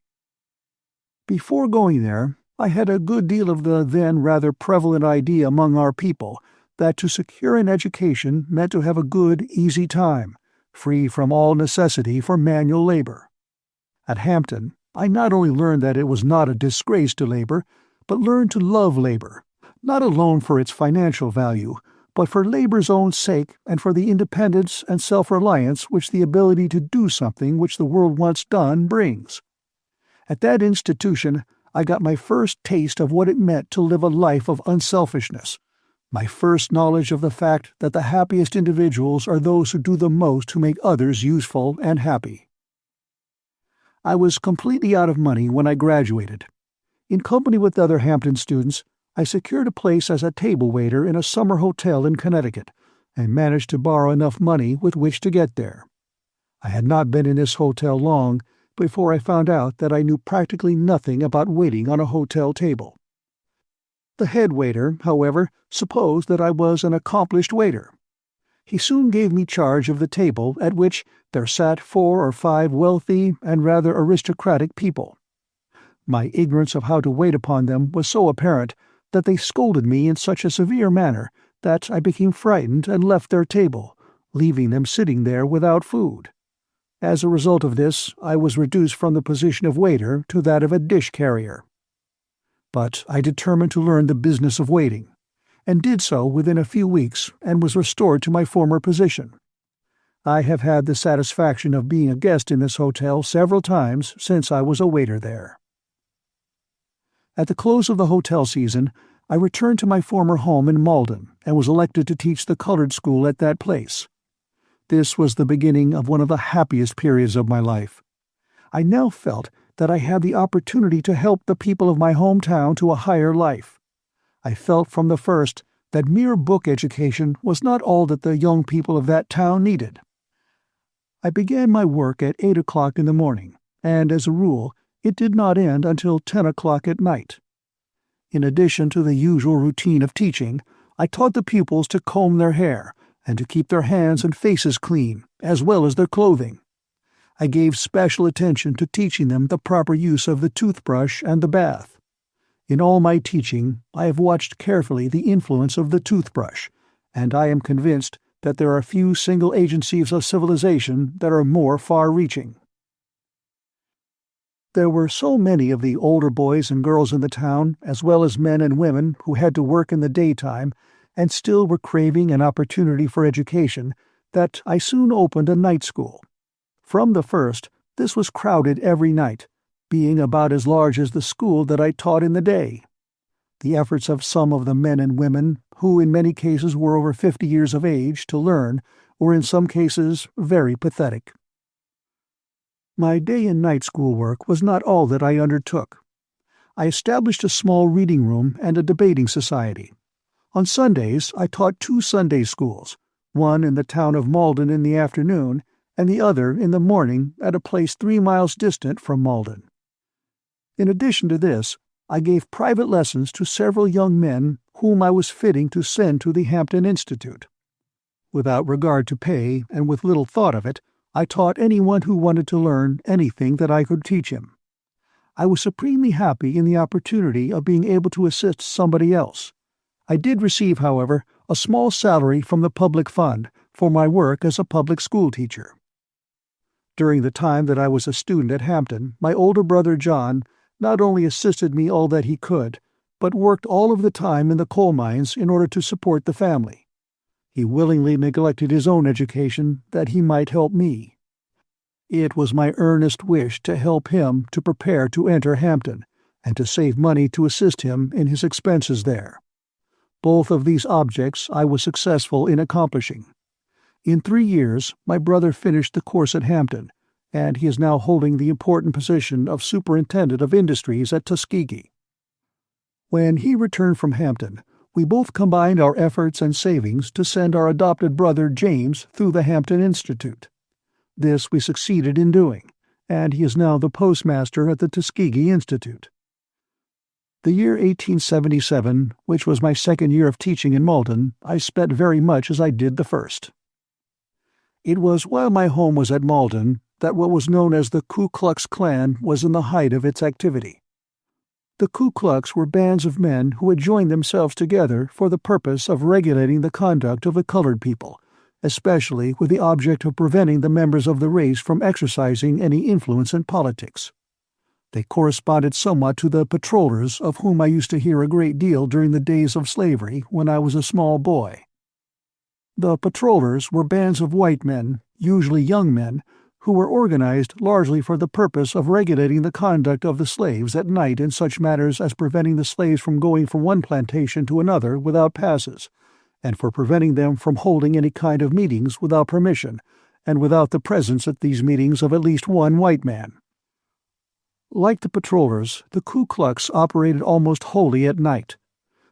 Before going there, I had a good deal of the then rather prevalent idea among our people that to secure an education meant to have a good, easy time, free from all necessity for manual labor. At Hampton, I not only learned that it was not a disgrace to labor, but learned to love labor, not alone for its financial value, but for labor's own sake and for the independence and self-reliance which the ability to do something which the world wants done brings. At that institution, I got my first taste of what it meant to live a life of unselfishness, my first knowledge of the fact that the happiest individuals are those who do the most to make others useful and happy. I was completely out of money when I graduated. In company with other Hampton students, I secured a place as a table waiter in a summer hotel in Connecticut and managed to borrow enough money with which to get there. I had not been in this hotel long before I found out that I knew practically nothing about waiting on a hotel table. The head waiter, however, supposed that I was an accomplished waiter. He soon gave me charge of the table at which there sat 4 or 5 wealthy and rather aristocratic people. My ignorance of how to wait upon them was so apparent that they scolded me in such a severe manner that I became frightened and left their table, leaving them sitting there without food. As a result of this, I was reduced from the position of waiter to that of a dish carrier. But I determined to learn the business of waiting, and did so within a few weeks and was restored to my former position. I have had the satisfaction of being a guest in this hotel several times since I was a waiter there. At the close of the hotel season, I returned to my former home in Malden and was elected to teach the colored school at that place. This was the beginning of one of the happiest periods of my life. I now felt that I had the opportunity to help the people of my hometown to a higher life. I felt from the first that mere book education was not all that the young people of that town needed. I began my work at 8 o'clock in the morning, and as a rule, it did not end until 10 o'clock at night. In addition to the usual routine of teaching, I taught the pupils to comb their hair and to keep their hands and faces clean, as well as their clothing. I gave special attention to teaching them the proper use of the toothbrush and the bath. In all my teaching, I have watched carefully the influence of the toothbrush, and I am convinced that there are few single agencies of civilization that are more far-reaching. There were so many of the older boys and girls in the town, as well as men and women who had to work in the daytime and still were craving an opportunity for education, that I soon opened a night school. From the first, this was crowded every night, being about as large as the school that I taught in the day. The efforts of some of the men and women, who in many cases were over 50 years of age, to learn, were in some cases very pathetic. My day and night school work was not all that I undertook. I established a small reading room and a debating society. On Sundays I taught 2 Sunday schools, one in the town of Malden in the afternoon, and the other in the morning at a place 3 miles distant from Malden. In addition to this, I gave private lessons to several young men whom I was fitting to send to the Hampton Institute. Without regard to pay and with little thought of it, I taught anyone who wanted to learn anything that I could teach him. I was supremely happy in the opportunity of being able to assist somebody else. I did receive, however, a small salary from the public fund for my work as a public school teacher. During the time that I was a student at Hampton, my older brother John not only assisted me all that he could, but worked all of the time in the coal mines in order to support the family. He willingly neglected his own education that he might help me. It was my earnest wish to help him to prepare to enter Hampton, and to save money to assist him in his expenses there. Both of these objects I was successful in accomplishing. In 3 years, my brother finished the course at Hampton, and he is now holding the important position of Superintendent of Industries at Tuskegee. When he returned from Hampton, we both combined our efforts and savings to send our adopted brother James through the Hampton Institute. This we succeeded in doing, and he is now the postmaster at the Tuskegee Institute. The year 1877, which was my second year of teaching in Malden, I spent very much as I did the first. It was while my home was at Malden that what was known as the Ku Klux Klan was in the height of its activity. The Ku Klux were bands of men who had joined themselves together for the purpose of regulating the conduct of the colored people, especially with the object of preventing the members of the race from exercising any influence in politics. They corresponded somewhat to the patrollers, of whom I used to hear a great deal during the days of slavery when I was a small boy. The patrollers were bands of white men, usually young men, who were organized largely for the purpose of regulating the conduct of the slaves at night in such matters as preventing the slaves from going from one plantation to another without passes, and for preventing them from holding any kind of meetings without permission, and without the presence at these meetings of at least one white man. Like the patrollers, the Ku Klux operated almost wholly at night.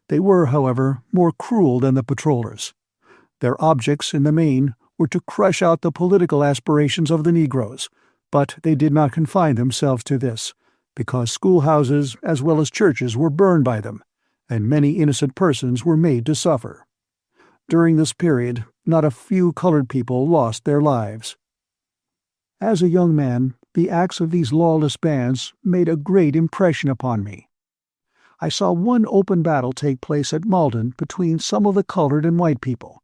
They were, however, more cruel than the patrollers. Their objects, in the main, were to crush out the political aspirations of the Negroes, but they did not confine themselves to this, because schoolhouses as well as churches were burned by them, and many innocent persons were made to suffer. During this period, not a few colored people lost their lives. As a young man, the acts of these lawless bands made a great impression upon me. I saw one open battle take place at Malden between some of the colored and white people.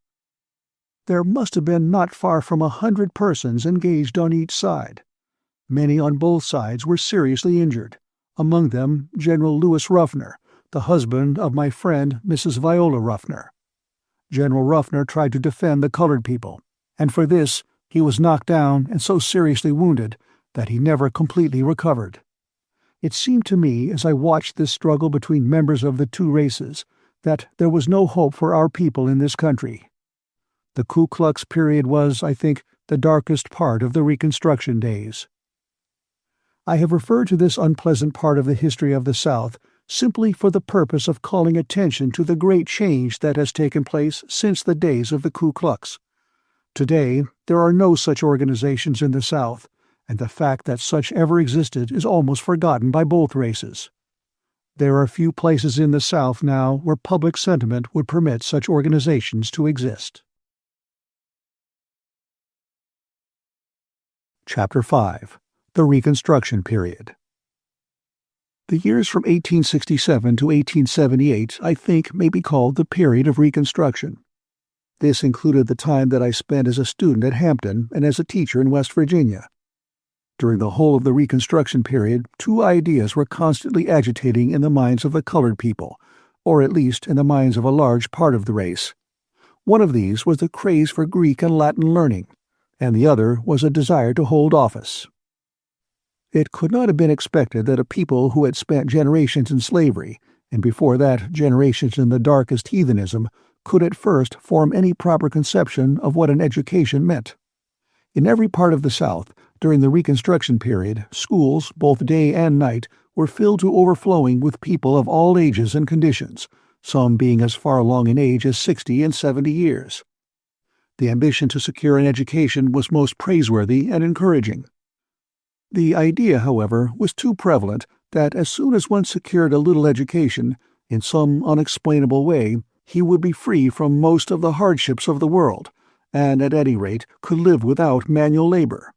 There must have been not far from 100 persons engaged on each side. Many on both sides were seriously injured, among them General Lewis Ruffner, the husband of my friend Mrs. Viola Ruffner. General Ruffner tried to defend the colored people, and for this he was knocked down and so seriously wounded that he never completely recovered. It seemed to me, as I watched this struggle between members of the two races, that there was no hope for our people in this country. The Ku Klux period was, I think, the darkest part of the Reconstruction days. I have referred to this unpleasant part of the history of the South simply for the purpose of calling attention to the great change that has taken place since the days of the Ku Klux. Today, there are no such organizations in the South, and the fact that such ever existed is almost forgotten by both races. There are few places in the South now where public sentiment would permit such organizations to exist. Chapter 5. The Reconstruction Period. The years from 1867 to 1878, I think, may be called the period of Reconstruction. This included the time that I spent as a student at Hampton and as a teacher in West Virginia. During the whole of the Reconstruction period, two ideas were constantly agitating in the minds of the colored people, or at least in the minds of a large part of the race. One of these was the craze for Greek and Latin learning, and the other was a desire to hold office. It could not have been expected that a people who had spent generations in slavery, and before that generations in the darkest heathenism, could at first form any proper conception of what an education meant. In every part of the South, during the Reconstruction period, schools, both day and night, were filled to overflowing with people of all ages and conditions, some being as far along in age as 60 and 70 years. The ambition to secure an education was most praiseworthy and encouraging. The idea, however, was too prevalent that as soon as one secured a little education, in some unexplainable way, he would be free from most of the hardships of the world, and at any rate could live without manual labor.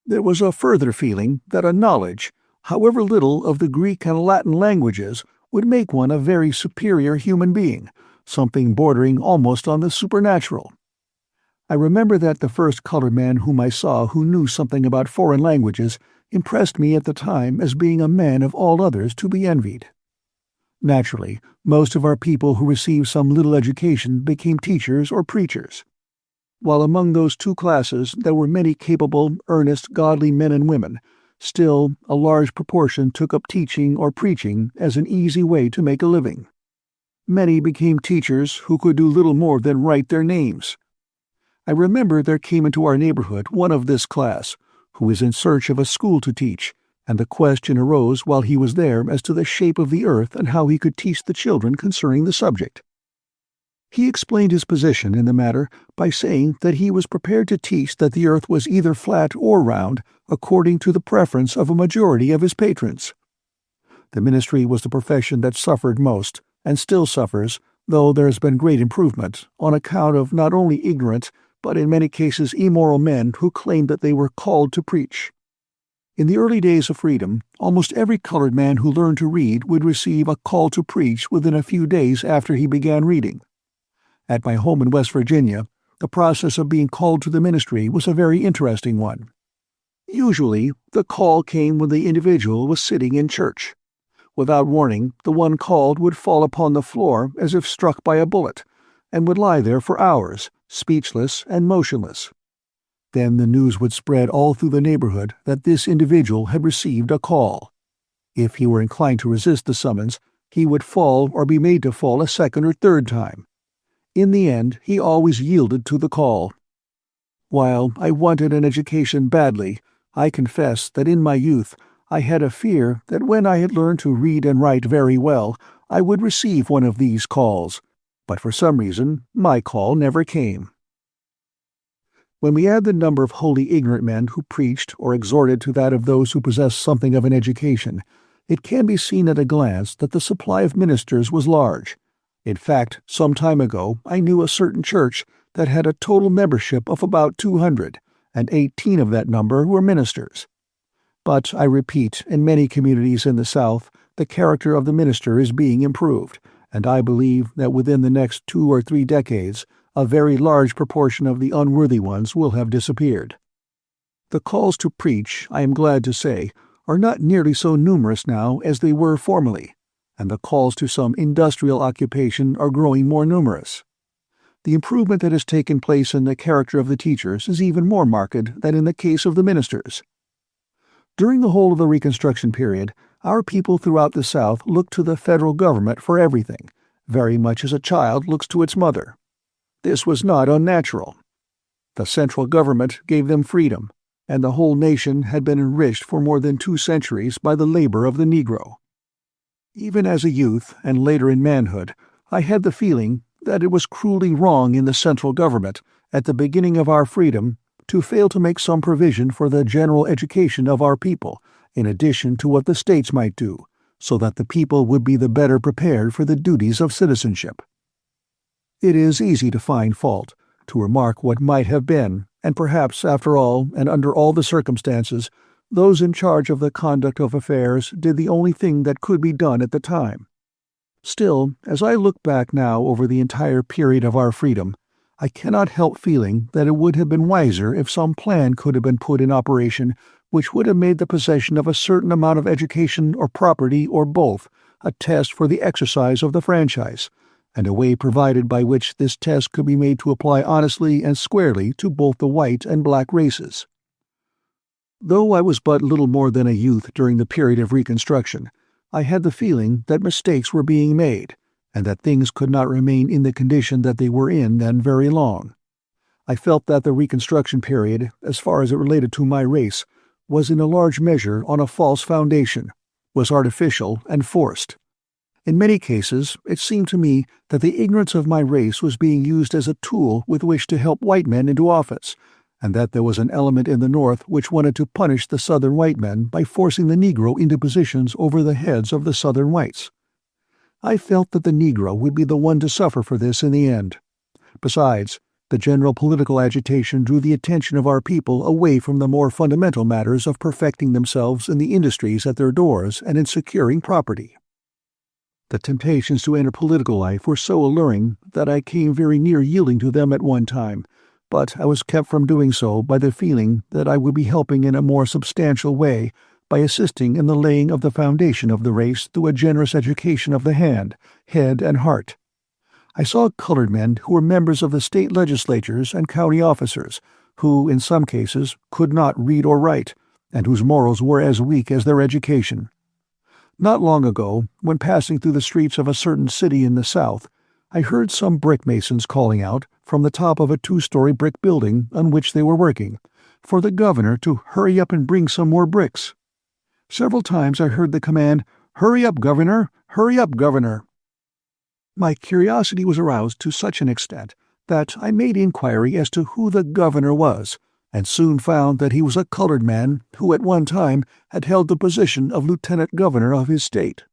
There was a further feeling that a knowledge, however little, of the Greek and Latin languages would make one a very superior human being, something bordering almost on the supernatural. I remember that the first colored man whom I saw who knew something about foreign languages impressed me at the time as being a man of all others to be envied. Naturally, most of our people who received some little education became teachers or preachers. While among those two classes there were many capable, earnest, godly men and women, still a large proportion took up teaching or preaching as an easy way to make a living. Many became teachers who could do little more than write their names. I remember there came into our neighborhood one of this class, who was in search of a school to teach, and the question arose while he was there as to the shape of the earth and how he could teach the children concerning the subject. He explained his position in the matter by saying that he was prepared to teach that the earth was either flat or round according to the preference of a majority of his patrons. The ministry was the profession that suffered most, and still suffers, though there has been great improvement, on account of not only ignorant, but in many cases immoral men who claimed that they were called to preach. In the early days of freedom, almost every colored man who learned to read would receive a call to preach within a few days after he began reading. At my home in West Virginia, the process of being called to the ministry was a very interesting one. Usually, the call came when the individual was sitting in church. Without warning, the one called would fall upon the floor as if struck by a bullet, and would lie there for hours, speechless and motionless. Then the news would spread all through the neighborhood that this individual had received a call. If he were inclined to resist the summons, he would fall or be made to fall a second or third time. In the end, he always yielded to the call. While I wanted an education badly, I confess that in my youth I had a fear that when I had learned to read and write very well, I would receive one of these calls, but for some reason my call never came. When we add the number of wholly ignorant men who preached or exhorted to that of those who possessed something of an education, it can be seen at a glance that the supply of ministers was large. In fact, some time ago I knew a certain church that had a total membership of about 200, and 18 of that number were ministers. But I repeat, in many communities in the South, the character of the minister is being improved, and I believe that within the next 2 or 3 decades, a very large proportion of the unworthy ones will have disappeared. The calls to preach, I am glad to say, are not nearly so numerous now as they were formerly, and the calls to some industrial occupation are growing more numerous. The improvement that has taken place in the character of the teachers is even more marked than in the case of the ministers. During the whole of the Reconstruction period, our people throughout the South looked to the federal government for everything, very much as a child looks to its mother. This was not unnatural. The central government gave them freedom, and the whole nation had been enriched for more than 2 centuries by the labor of the Negro. Even as a youth, and later in manhood, I had the feeling that it was cruelly wrong in the central government, at the beginning of our freedom, to fail to make some provision for the general education of our people, in addition to what the states might do, so that the people would be the better prepared for the duties of citizenship. It is easy to find fault, to remark what might have been, and perhaps, after all, and under all the circumstances, those in charge of the conduct of affairs did the only thing that could be done at the time. Still, as I look back now over the entire period of our freedom, I cannot help feeling that it would have been wiser if some plan could have been put in operation which would have made the possession of a certain amount of education or property or both a test for the exercise of the franchise, and a way provided by which this test could be made to apply honestly and squarely to both the white and black races. Though I was but little more than a youth during the period of Reconstruction, I had the feeling that mistakes were being made, and that things could not remain in the condition that they were in then very long. I felt that the Reconstruction period, as far as it related to my race, was in a large measure on a false foundation, was artificial and forced. In many cases, it seemed to me that the ignorance of my race was being used as a tool with which to help white men into office, and that there was an element in the North which wanted to punish the Southern white men by forcing the Negro into positions over the heads of the Southern whites. I felt that the Negro would be the one to suffer for this in the end. Besides, the general political agitation drew the attention of our people away from the more fundamental matters of perfecting themselves in the industries at their doors and in securing property. The temptations to enter political life were so alluring that I came very near yielding to them at one time, but I was kept from doing so by the feeling that I would be helping in a more substantial way by assisting in the laying of the foundation of the race through a generous education of the hand, head, and heart. I saw colored men who were members of the state legislatures and county officers, who, in some cases, could not read or write, and whose morals were as weak as their education. Not long ago, when passing through the streets of a certain city in the South, I heard some brick masons calling out, from the top of a 2-story brick building on which they were working, for the governor to hurry up and bring some more bricks. Several times I heard the command, "Hurry up, Governor! Hurry up, Governor!" My curiosity was aroused to such an extent that I made inquiry as to who the governor was, and soon found that he was a colored man who at one time had held the position of lieutenant governor of his state.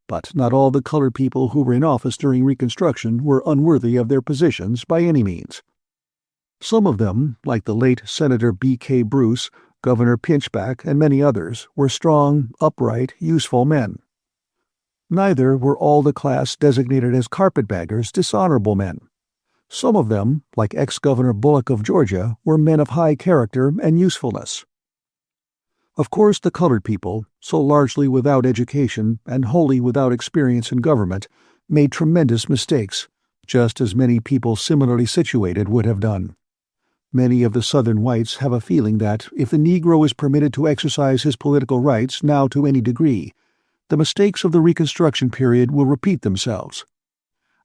But not all the colored people who were in office during Reconstruction were unworthy of their positions by any means. Some of them, like the late Senator B.K. Bruce, Governor Pinchback, and many others, were strong, upright, useful men. Neither were all the class designated as carpetbaggers dishonorable men. Some of them, like ex-Governor Bullock of Georgia, were men of high character and usefulness. Of course, the colored people, so largely without education and wholly without experience in government, made tremendous mistakes, just as many people similarly situated would have done. Many of the Southern whites have a feeling that if the Negro is permitted to exercise his political rights now to any degree, the mistakes of the Reconstruction period will repeat themselves.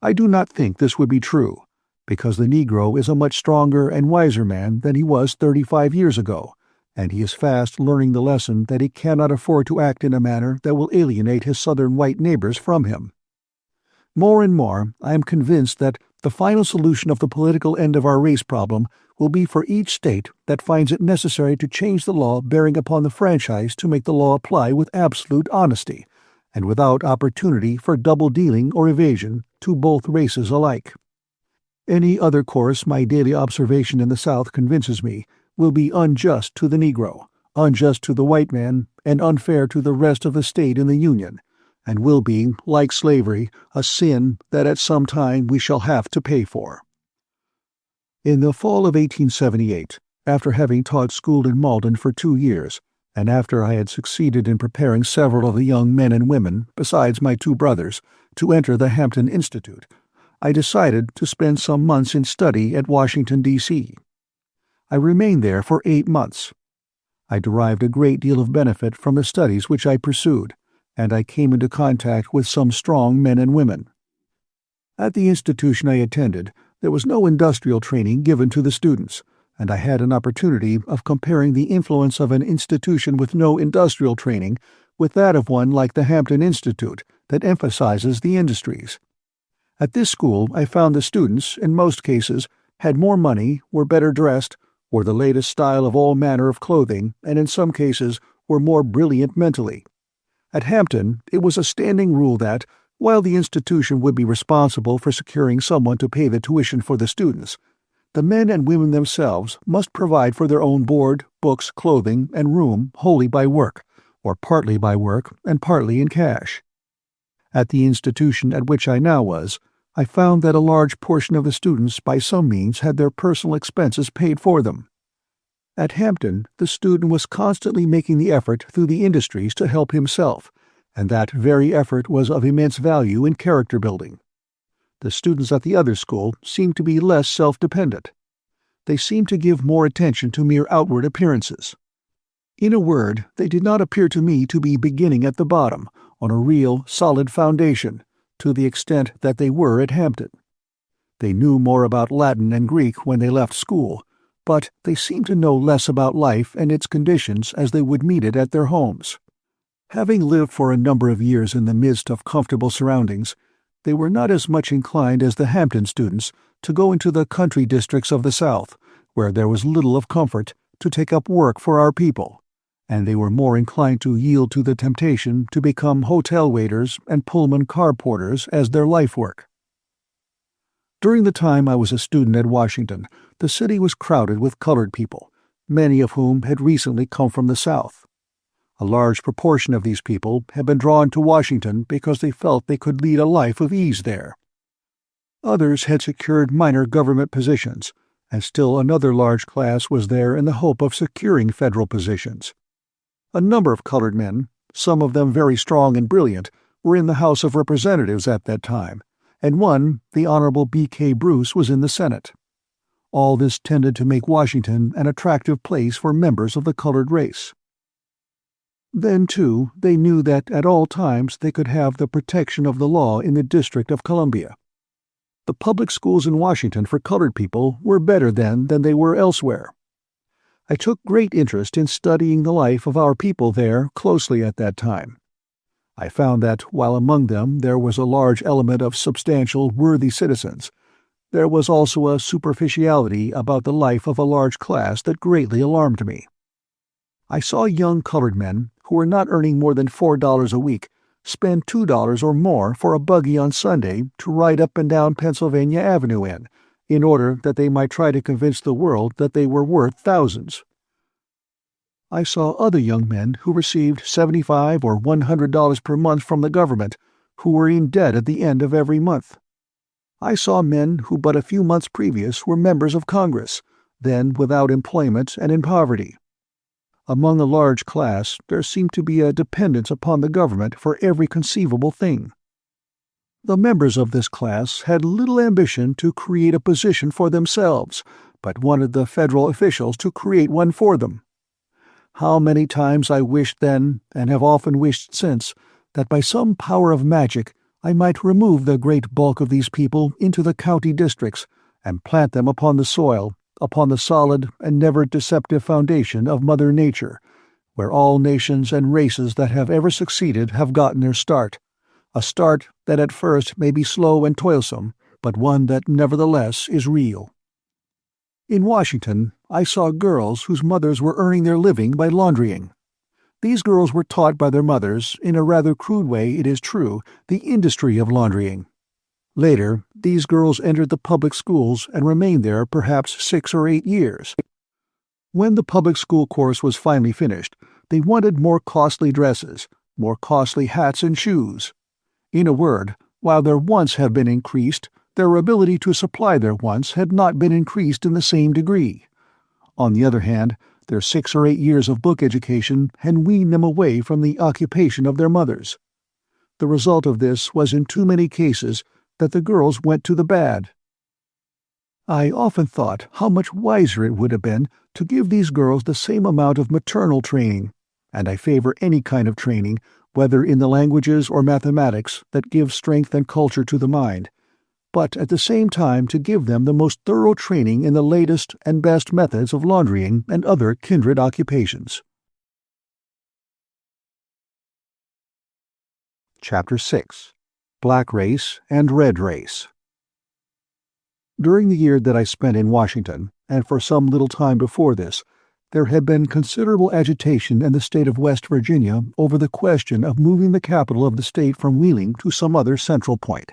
I do not think this would be true, because the Negro is a much stronger and wiser man than he was 35 years ago, and he is fast learning the lesson that he cannot afford to act in a manner that will alienate his Southern white neighbors from him. More and more, I am convinced that the final solution of the political end of our race problem will be for each state that finds it necessary to change the law bearing upon the franchise to make the law apply with absolute honesty, and without opportunity for double-dealing or evasion to both races alike. Any other course my daily observation in the South convinces me will be unjust to the Negro, unjust to the white man, and unfair to the rest of the state in the Union, and will be, like slavery, a sin that at some time we shall have to pay for. In the fall of 1878, after having taught school in Malden for 2 years, and after I had succeeded in preparing several of the young men and women, besides my 2 brothers, to enter the Hampton Institute, I decided to spend some months in study at Washington, D.C. I remained there for 8 months. I derived a great deal of benefit from the studies which I pursued, and I came into contact with some strong men and women. At the institution I attended, there was no industrial training given to the students, and I had an opportunity of comparing the influence of an institution with no industrial training with that of one like the Hampton Institute that emphasizes the industries. At this school I found the students, in most cases, had more money, were better dressed, wore the latest style of all manner of clothing, and in some cases were more brilliant mentally. At Hampton, it was a standing rule that, while the institution would be responsible for securing someone to pay the tuition for the students, the men and women themselves must provide for their own board, books, clothing, and room wholly by work, or partly by work and partly in cash. At the institution at which I now was, I found that a large portion of the students by some means had their personal expenses paid for them. At Hampton, the student was constantly making the effort through the industries to help himself, and that very effort was of immense value in character building. The students at the other school seemed to be less self-dependent. They seemed to give more attention to mere outward appearances. In a word, they did not appear to me to be beginning at the bottom, on a real, solid foundation, to the extent that they were at Hampton. They knew more about Latin and Greek when they left school, but they seemed to know less about life and its conditions as they would meet it at their homes. Having lived for a number of years in the midst of comfortable surroundings, they were not as much inclined as the Hampton students to go into the country districts of the South, where there was little of comfort, to take up work for our people, and they were more inclined to yield to the temptation to become hotel waiters and Pullman car porters as their life work. During the time I was a student at Washington, the city was crowded with colored people, many of whom had recently come from the South. A large proportion of these people had been drawn to Washington because they felt they could lead a life of ease there. Others had secured minor government positions, and still another large class was there in the hope of securing federal positions. A number of colored men, some of them very strong and brilliant, were in the House of Representatives at that time, and one, the Honorable B.K. Bruce, was in the Senate. All this tended to make Washington an attractive place for members of the colored race. Then, too, they knew that at all times they could have the protection of the law in the District of Columbia. The public schools in Washington for colored people were better then than they were elsewhere. I took great interest in studying the life of our people there closely at that time. I found that while among them there was a large element of substantial, worthy citizens, there was also a superficiality about the life of a large class that greatly alarmed me. I saw young colored men, who were not earning more than $4 a week, spend $2 or more for a buggy on Sunday to ride up and down Pennsylvania Avenue in order that they might try to convince the world that they were worth thousands. I saw other young men who received $75 or $100 per month from the government, who were in debt at the end of every month. I saw men who but a few months previous were members of Congress, then without employment and in poverty. Among a large class, there seemed to be a dependence upon the government for every conceivable thing. The members of this class had little ambition to create a position for themselves, but wanted the federal officials to create one for them. How many times I wished then, and have often wished since, that by some power of magic I might remove the great bulk of these people into the county districts, and plant them upon the soil, upon the solid and never deceptive foundation of Mother Nature, where all nations and races that have ever succeeded have gotten their start, a start that at first may be slow and toilsome, but one that nevertheless is real. In Washington, I saw girls whose mothers were earning their living by laundrying. These girls were taught by their mothers, in a rather crude way it is true, the industry of laundrying. Later, these girls entered the public schools and remained there perhaps 6 or 8 years. When the public school course was finally finished, they wanted more costly dresses, more costly hats and shoes. In a word, while their wants had been increased, their ability to supply their wants had not been increased in the same degree. On the other hand, their 6 or 8 years of book education had weaned them away from the occupation of their mothers. The result of this was in too many cases that the girls went to the bad. I often thought how much wiser it would have been to give these girls the same amount of maternal training, and I favor any kind of training, whether in the languages or mathematics, that gives strength and culture to the mind, but at the same time to give them the most thorough training in the latest and best methods of laundrying and other kindred occupations. Chapter 6. Black Race and Red Race. During the year that I spent in Washington, and for some little time before this, there had been considerable agitation in the state of West Virginia over the question of moving the capital of the state from Wheeling to some other central point.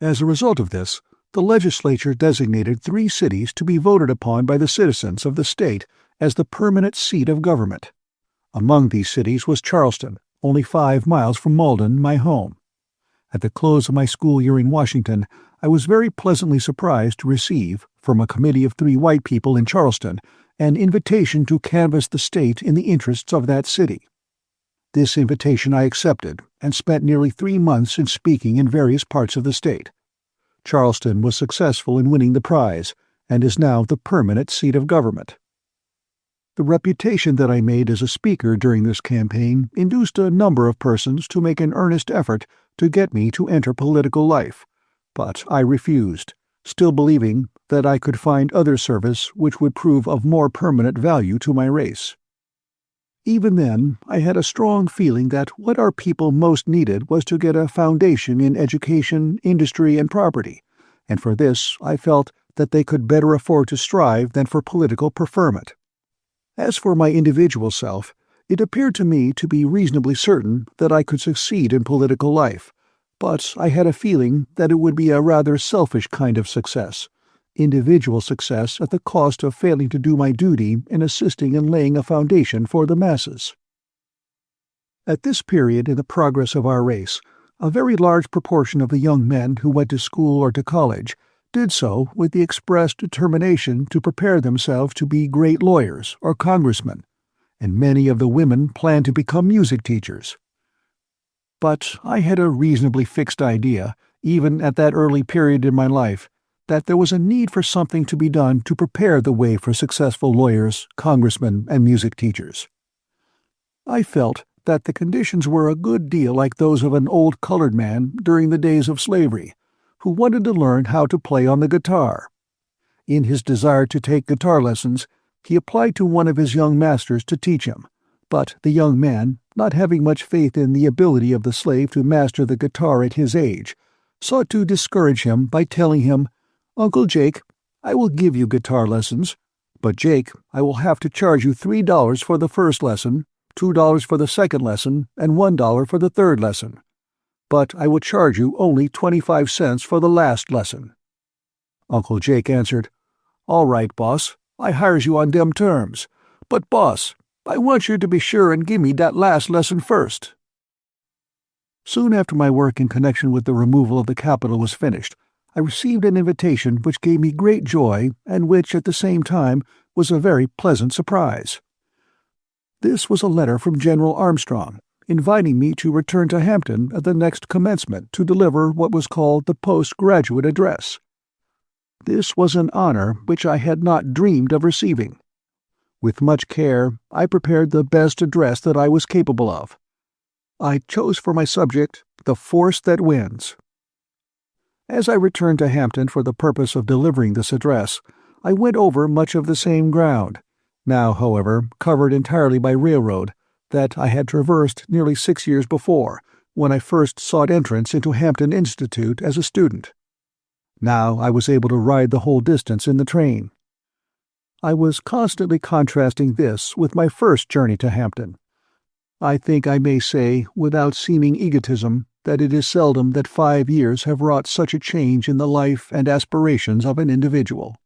As a result of this, the legislature designated 3 cities to be voted upon by the citizens of the state as the permanent seat of government. Among these cities was Charleston, only 5 miles from Malden, my home. At the close of my school year in Washington, I was very pleasantly surprised to receive, from a committee of 3 white people in Charleston, an invitation to canvass the state in the interests of that city. This invitation I accepted, and spent nearly 3 months in speaking in various parts of the state. Charleston was successful in winning the prize, and is now the permanent seat of government. The reputation that I made as a speaker during this campaign induced a number of persons to make an earnest effort to get me to enter political life, but I refused, still believing that I could find other service which would prove of more permanent value to my race. Even then, I had a strong feeling that what our people most needed was to get a foundation in education, industry, and property, and for this I felt that they could better afford to strive than for political preferment. As for my individual self, it appeared to me to be reasonably certain that I could succeed in political life, but I had a feeling that it would be a rather selfish kind of success, individual success at the cost of failing to do my duty in assisting in laying a foundation for the masses. At this period in the progress of our race, a very large proportion of the young men who went to school or to college did so with the express determination to prepare themselves to be great lawyers or congressmen, and many of the women planned to become music teachers. But I had a reasonably fixed idea, even at that early period in my life, that there was a need for something to be done to prepare the way for successful lawyers, congressmen, and music teachers. I felt that the conditions were a good deal like those of an old colored man during the days of slavery, who wanted to learn how to play on the guitar. In his desire to take guitar lessons, he applied to one of his young masters to teach him, but the young man, not having much faith in the ability of the slave to master the guitar at his age, sought to discourage him by telling him, "Uncle Jake, I will give you guitar lessons, but Jake, I will have to charge you $3 for the first lesson, $2 for the second lesson, and $1 for the third lesson. But I will charge you only 25 cents for the last lesson." Uncle Jake answered, "All right, boss, I hires you on dem terms, but boss, I want you to be sure and give me dat last lesson first." Soon after my work in connection with the removal of the capital was finished, I received an invitation which gave me great joy and which, at the same time, was a very pleasant surprise. This was a letter from General Armstrong, inviting me to return to Hampton at the next commencement to deliver what was called the postgraduate address. This was an honor which I had not dreamed of receiving. With much care, I prepared the best address that I was capable of. I chose for my subject, "The Force That Wins." As I returned to Hampton for the purpose of delivering this address, I went over much of the same ground, now, however, covered entirely by railroad, that I had traversed nearly 6 years before, when I first sought entrance into Hampton Institute as a student. Now I was able to ride the whole distance in the train. I was constantly contrasting this with my first journey to Hampton. I think I may say, without seeming egotism, that it is seldom that 5 years have wrought such a change in the life and aspirations of an individual.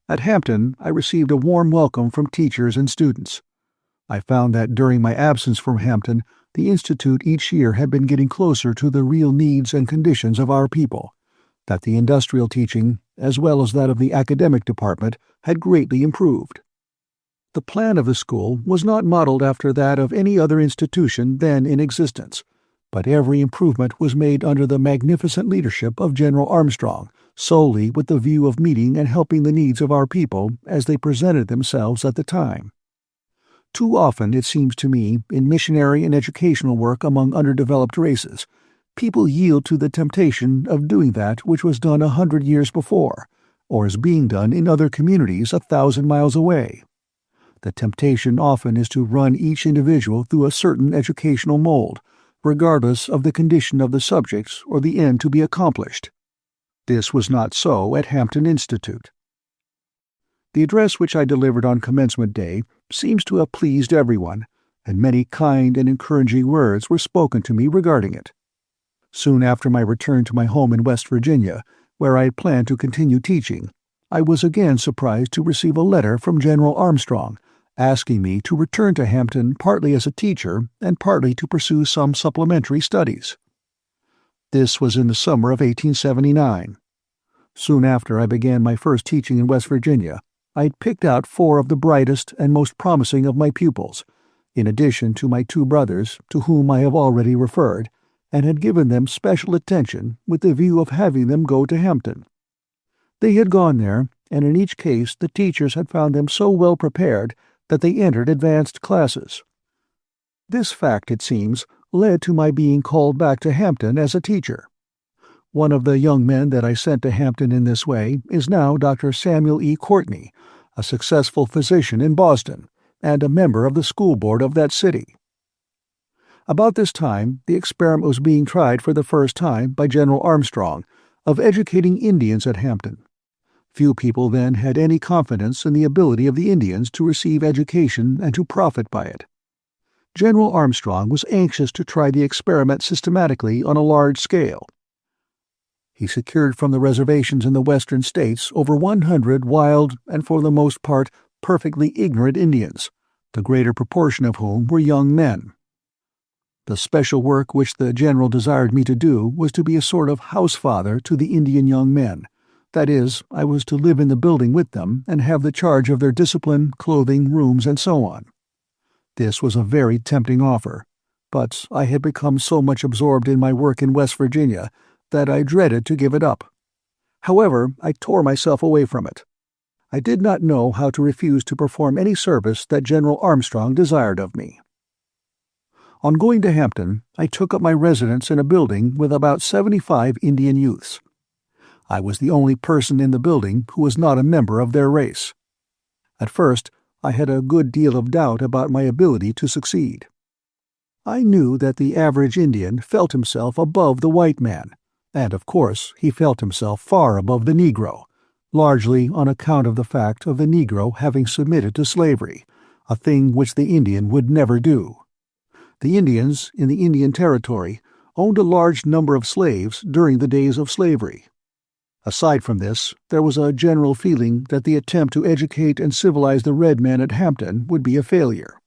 At Hampton, I received a warm welcome from teachers and students. I found that during my absence from Hampton, the Institute each year had been getting closer to the real needs and conditions of our people, that the industrial teaching, as well as that of the academic department, had greatly improved. The plan of the school was not modeled after that of any other institution then in existence, but every improvement was made under the magnificent leadership of General Armstrong, solely with the view of meeting and helping the needs of our people as they presented themselves at the time. Too often, it seems to me, in missionary and educational work among underdeveloped races, people yield to the temptation of doing that which was done 100 years before, or is being done in other communities 1,000 miles away. The temptation often is to run each individual through a certain educational mold, regardless of the condition of the subjects or the end to be accomplished. This was not so at Hampton Institute. The address which I delivered on commencement day seems to have pleased everyone, and many kind and encouraging words were spoken to me regarding it. Soon after my return to my home in West Virginia, where I had planned to continue teaching, I was again surprised to receive a letter from General Armstrong, asking me to return to Hampton partly as a teacher and partly to pursue some supplementary studies. This was in the summer of 1879. Soon after I began my first teaching in West Virginia, I had picked out 4 of the brightest and most promising of my pupils, in addition to my 2 brothers, to whom I have already referred, and had given them special attention with the view of having them go to Hampton. They had gone there, and in each case the teachers had found them so well prepared that they entered advanced classes. This fact, it seems, led to my being called back to Hampton as a teacher. One of the young men that I sent to Hampton in this way is now Dr. Samuel E. Courtney, a successful physician in Boston, and a member of the school board of that city. About this time, the experiment was being tried for the first time by General Armstrong of educating Indians at Hampton. Few people then had any confidence in the ability of the Indians to receive education and to profit by it. General Armstrong was anxious to try the experiment systematically on a large scale. He secured from the reservations in the western states over 100 wild and for the most part perfectly ignorant Indians, the greater proportion of whom were young men. The special work which the general desired me to do was to be a sort of house-father to the Indian young men. That is, I was to live in the building with them and have the charge of their discipline, clothing, rooms, and so on. This was a very tempting offer, but I had become so much absorbed in my work in West Virginia that I dreaded to give it up. However, I tore myself away from it. I did not know how to refuse to perform any service that General Armstrong desired of me. On going to Hampton, I took up my residence in a building with about 75 Indian youths. I was the only person in the building who was not a member of their race. At first, I had a good deal of doubt about my ability to succeed. I knew that the average Indian felt himself above the white man, and of course he felt himself far above the Negro, largely on account of the fact of the Negro having submitted to slavery, a thing which the Indian would never do. The Indians in the Indian Territory owned a large number of slaves during the days of slavery. Aside from this, there was a general feeling that the attempt to educate and civilize the red men at Hampton would be a failure.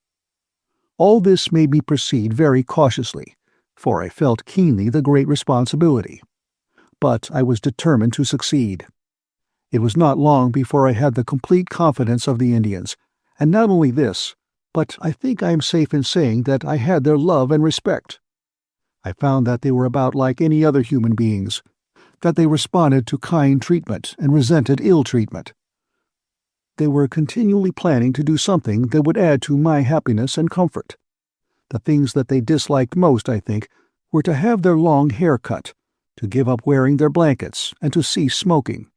All this made me proceed very cautiously, for I felt keenly the great responsibility. But I was determined to succeed. It was not long before I had the complete confidence of the Indians, and not only this, but I think I am safe in saying that I had their love and respect. I found that they were about like any other human beings, that they responded to kind treatment and resented ill treatment. They were continually planning to do something that would add to my happiness and comfort. The things that they disliked most, I think, were to have their long hair cut, to give up wearing their blankets, and to cease smoking.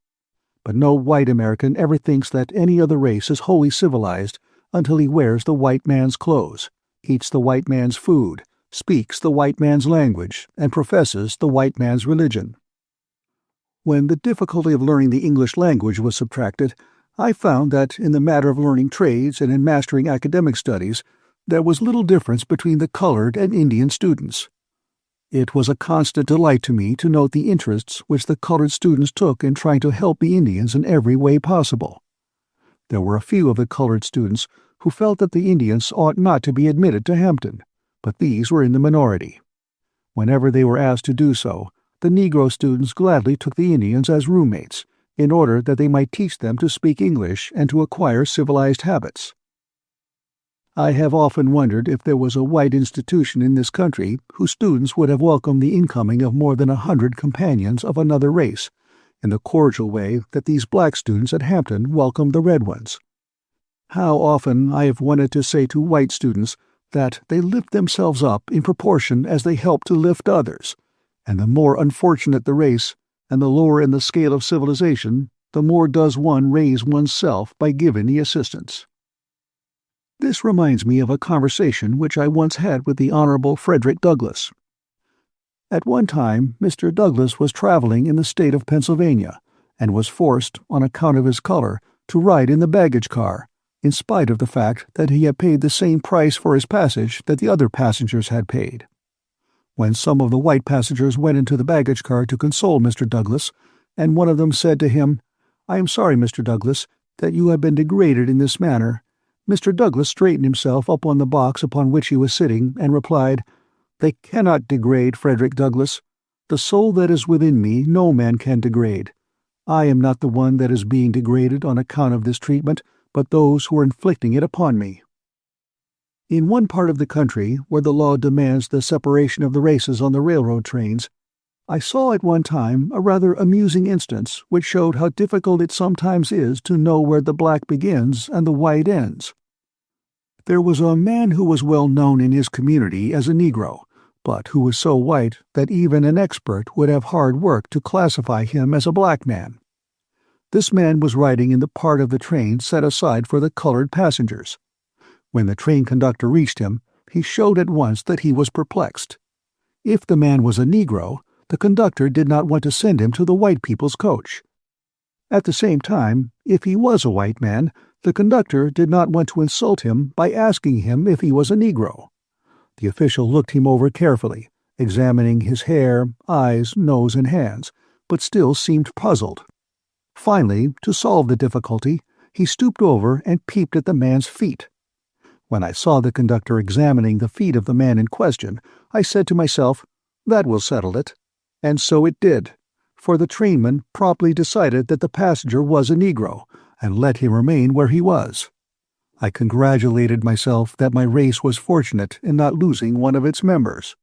But no white American ever thinks that any other race is wholly civilized until he wears the white man's clothes, eats the white man's food, speaks the white man's language, and professes the white man's religion. When the difficulty of learning the English language was subtracted, I found that in the matter of learning trades and in mastering academic studies, there was little difference between the colored and Indian students. It was a constant delight to me to note the interests which the colored students took in trying to help the Indians in every way possible. There were a few of the colored students who felt that the Indians ought not to be admitted to Hampton, but these were in the minority. Whenever they were asked to do so, the Negro students gladly took the Indians as roommates, in order that they might teach them to speak English and to acquire civilized habits. I have often wondered if there was a white institution in this country whose students would have welcomed the incoming of more than 100 companions of another race, in the cordial way that these black students at Hampton welcomed the red ones. How often I have wanted to say to white students that they lift themselves up in proportion as they help to lift others, and the more unfortunate the race, and the lower in the scale of civilization, the more does one raise oneself by giving the assistance. This reminds me of a conversation which I once had with the Honorable Frederick Douglass. At one time, Mr. Douglass was traveling in the state of Pennsylvania, and was forced, on account of his color, to ride in the baggage car, in spite of the fact that he had paid the same price for his passage that the other passengers had paid. When some of the white passengers went into the baggage car to console Mr. Douglass, and one of them said to him, "I am sorry, Mr. Douglass, that you have been degraded in this manner," Mr. Douglass straightened himself up on the box upon which he was sitting, and replied, "They cannot degrade, Frederick Douglass. The soul that is within me no man can degrade. I am not the one that is being degraded on account of this treatment, but those who are inflicting it upon me." In one part of the country, where the law demands the separation of the races on the railroad trains, I saw at one time a rather amusing instance which showed how difficult it sometimes is to know where the black begins and the white ends. There was a man who was well known in his community as a Negro, but who was so white that even an expert would have hard work to classify him as a black man. This man was riding in the part of the train set aside for the colored passengers. When the train conductor reached him, he showed at once that he was perplexed. If the man was a Negro, the conductor did not want to send him to the white people's coach. At the same time, if he was a white man, the conductor did not want to insult him by asking him if he was a Negro. The official looked him over carefully, examining his hair, eyes, nose, and hands, but still seemed puzzled. Finally, to solve the difficulty, he stooped over and peeped at the man's feet. When I saw the conductor examining the feet of the man in question, I said to myself, "That will settle it." And so it did, for the trainman promptly decided that the passenger was a Negro, and let him remain where he was. I congratulated myself that my race was fortunate in not losing one of its members.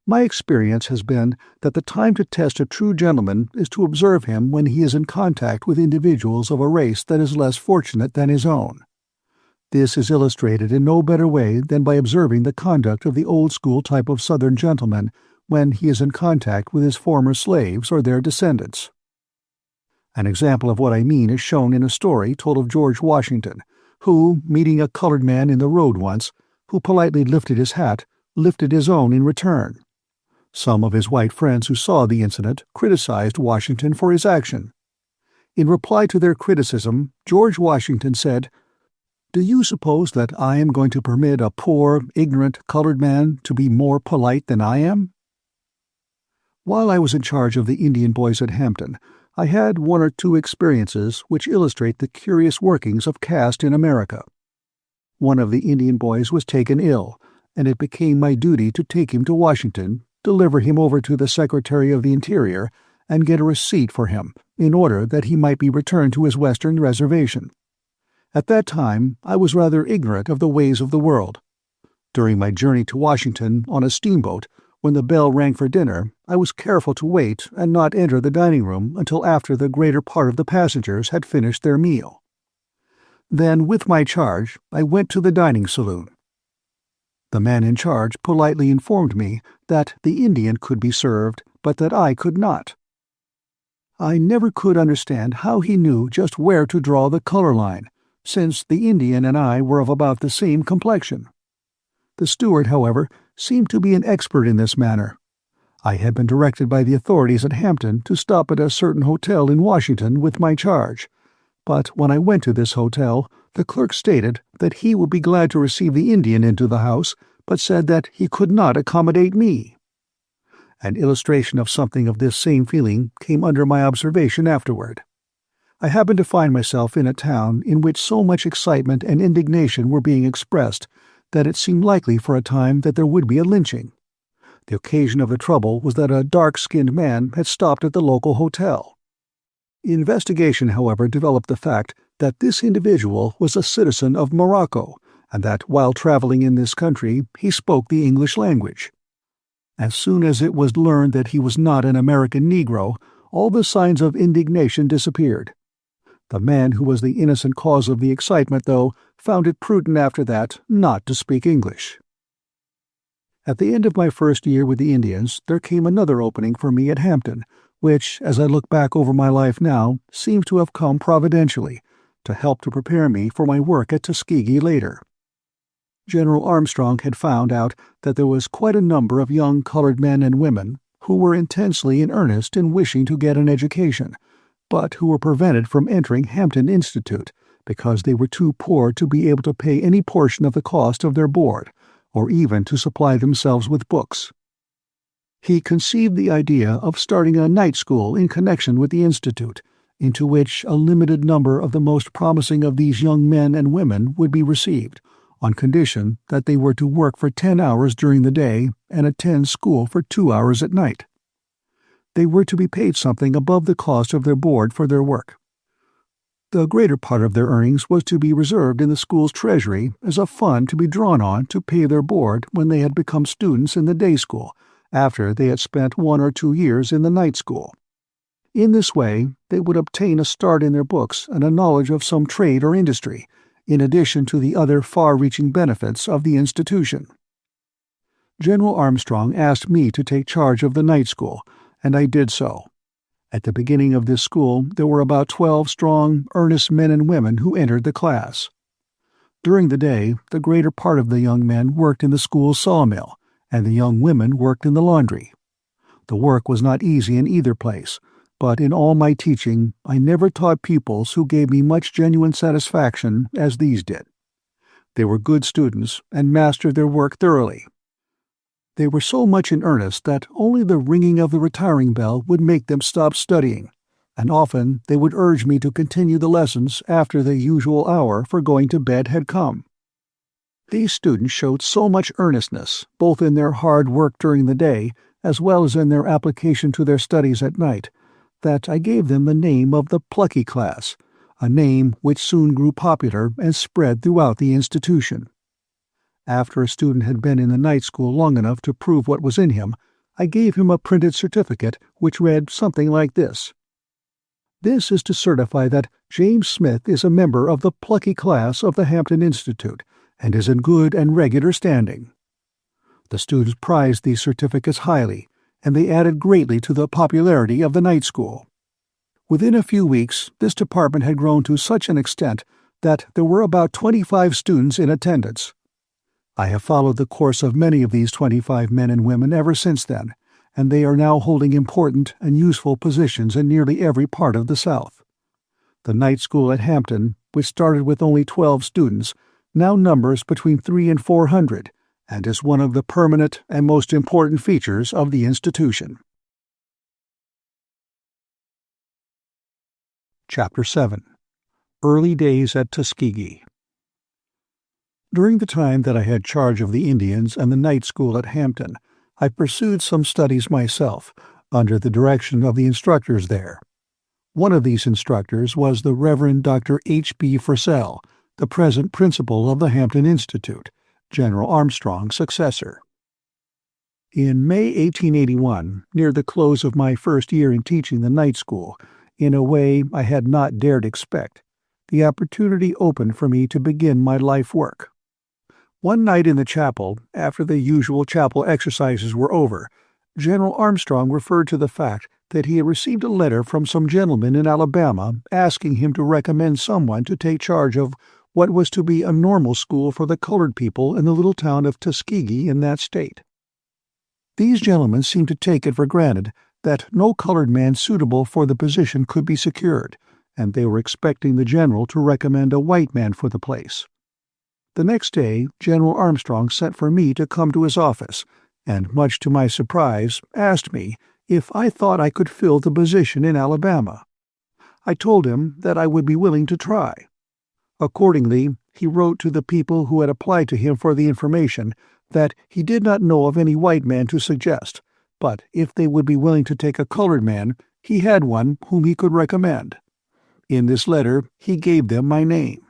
My experience has been that the time to test a true gentleman is to observe him when he is in contact with individuals of a race that is less fortunate than his own. This is illustrated in no better way than by observing the conduct of the old-school type of Southern gentleman when he is in contact with his former slaves or their descendants. An example of what I mean is shown in a story told of George Washington, who, meeting a colored man in the road once, who politely lifted his hat, lifted his own in return. Some of his white friends who saw the incident criticized Washington for his action. In reply to their criticism, George Washington said, "Do you suppose that I am going to permit a poor, ignorant colored man to be more polite than I am?" While I was in charge of the Indian boys at Hampton, I had one or two experiences which illustrate the curious workings of caste in America. One of the Indian boys was taken ill, and it became my duty to take him to Washington, deliver him over to the Secretary of the Interior, and get a receipt for him, in order that he might be returned to his Western reservation. At that time, I was rather ignorant of the ways of the world. During my journey to Washington on a steamboat, when the bell rang for dinner, I was careful to wait and not enter the dining room until after the greater part of the passengers had finished their meal. Then, with my charge, I went to the dining saloon. The man in charge politely informed me that the Indian could be served, but that I could not. I never could understand how he knew just where to draw the color line, since the Indian and I were of about the same complexion. The steward, however, seemed to be an expert in this matter. I had been directed by the authorities at Hampton to stop at a certain hotel in Washington with my charge, but when I went to this hotel, the clerk stated that he would be glad to receive the Indian into the house, but said that he could not accommodate me. An illustration of something of this same feeling came under my observation afterward. I happened to find myself in a town in which so much excitement and indignation were being expressed that it seemed likely for a time that there would be a lynching. The occasion of the trouble was that a dark-skinned man had stopped at the local hotel. Investigation, however, developed the fact that this individual was a citizen of Morocco, and that while traveling in this country he spoke the English language. As soon as it was learned that he was not an American Negro, all the signs of indignation disappeared. The man who was the innocent cause of the excitement, though, found it prudent after that not to speak English. At the end of my first year with the Indians, there came another opening for me at Hampton, which, as I look back over my life now, seems to have come providentially, to help to prepare me for my work at Tuskegee later. General Armstrong had found out that there was quite a number of young colored men and women who were intensely in earnest in wishing to get an education, but who were prevented from entering Hampton Institute because they were too poor to be able to pay any portion of the cost of their board, or even to supply themselves with books. He conceived the idea of starting a night school in connection with the Institute, into which a limited number of the most promising of these young men and women would be received, on condition that they were to work for 10 hours during the day and attend school for 2 hours at night. They were to be paid something above the cost of their board for their work. The greater part of their earnings was to be reserved in the school's treasury as a fund to be drawn on to pay their board when they had become students in the day school, after they had spent 1 or 2 years in the night school. In this way, they would obtain a start in their books and a knowledge of some trade or industry, in addition to the other far-reaching benefits of the institution. General Armstrong asked me to take charge of the night school, and I did so. At the beginning of this school, there were about 12 strong, earnest men and women who entered the class. During the day, the greater part of the young men worked in the school's sawmill, and the young women worked in the laundry. The work was not easy in either place, but in all my teaching I never taught pupils who gave me much genuine satisfaction as these did. They were good students and mastered their work thoroughly. They were so much in earnest that only the ringing of the retiring bell would make them stop studying, and often they would urge me to continue the lessons after the usual hour for going to bed had come. These students showed so much earnestness, both in their hard work during the day as well as in their application to their studies at night, that I gave them the name of the Plucky Class, a name which soon grew popular and spread throughout the institution. After a student had been in the night school long enough to prove what was in him, I gave him a printed certificate which read something like this: "This is to certify that James Smith is a member of the Plucky Class of the Hampton Institute, and is in good and regular standing." The students prized these certificates highly, and they added greatly to the popularity of the night school. Within a few weeks, this department had grown to such an extent that there were about 25 students in attendance. I have followed the course of many of these 25 men and women ever since then, and they are now holding important and useful positions in nearly every part of the South. The night school at Hampton, which started with only 12 students, now numbers between 300 and 400, and is one of the permanent and most important features of the institution. Chapter 7. Early Days at Tuskegee. During the time that I had charge of the Indians and the night school at Hampton, I pursued some studies myself, under the direction of the instructors there. One of these instructors was the Reverend Dr. H. B. Fursell, the present principal of the Hampton Institute, General Armstrong's successor. In May 1881, near the close of my first year in teaching the night school, in a way I had not dared expect, the opportunity opened for me to begin my life work. One night in the chapel, after the usual chapel exercises were over, General Armstrong referred to the fact that he had received a letter from some gentleman in Alabama asking him to recommend someone to take charge of what was to be a normal school for the colored people in the little town of Tuskegee in that state. These gentlemen seemed to take it for granted that no colored man suitable for the position could be secured, and they were expecting the general to recommend a white man for the place. The next day, General Armstrong sent for me to come to his office, and, much to my surprise, asked me if I thought I could fill the position in Alabama. I told him that I would be willing to try. Accordingly, he wrote to the people who had applied to him for the information that he did not know of any white man to suggest, but if they would be willing to take a colored man, he had one whom he could recommend. In this letter, he gave them my name.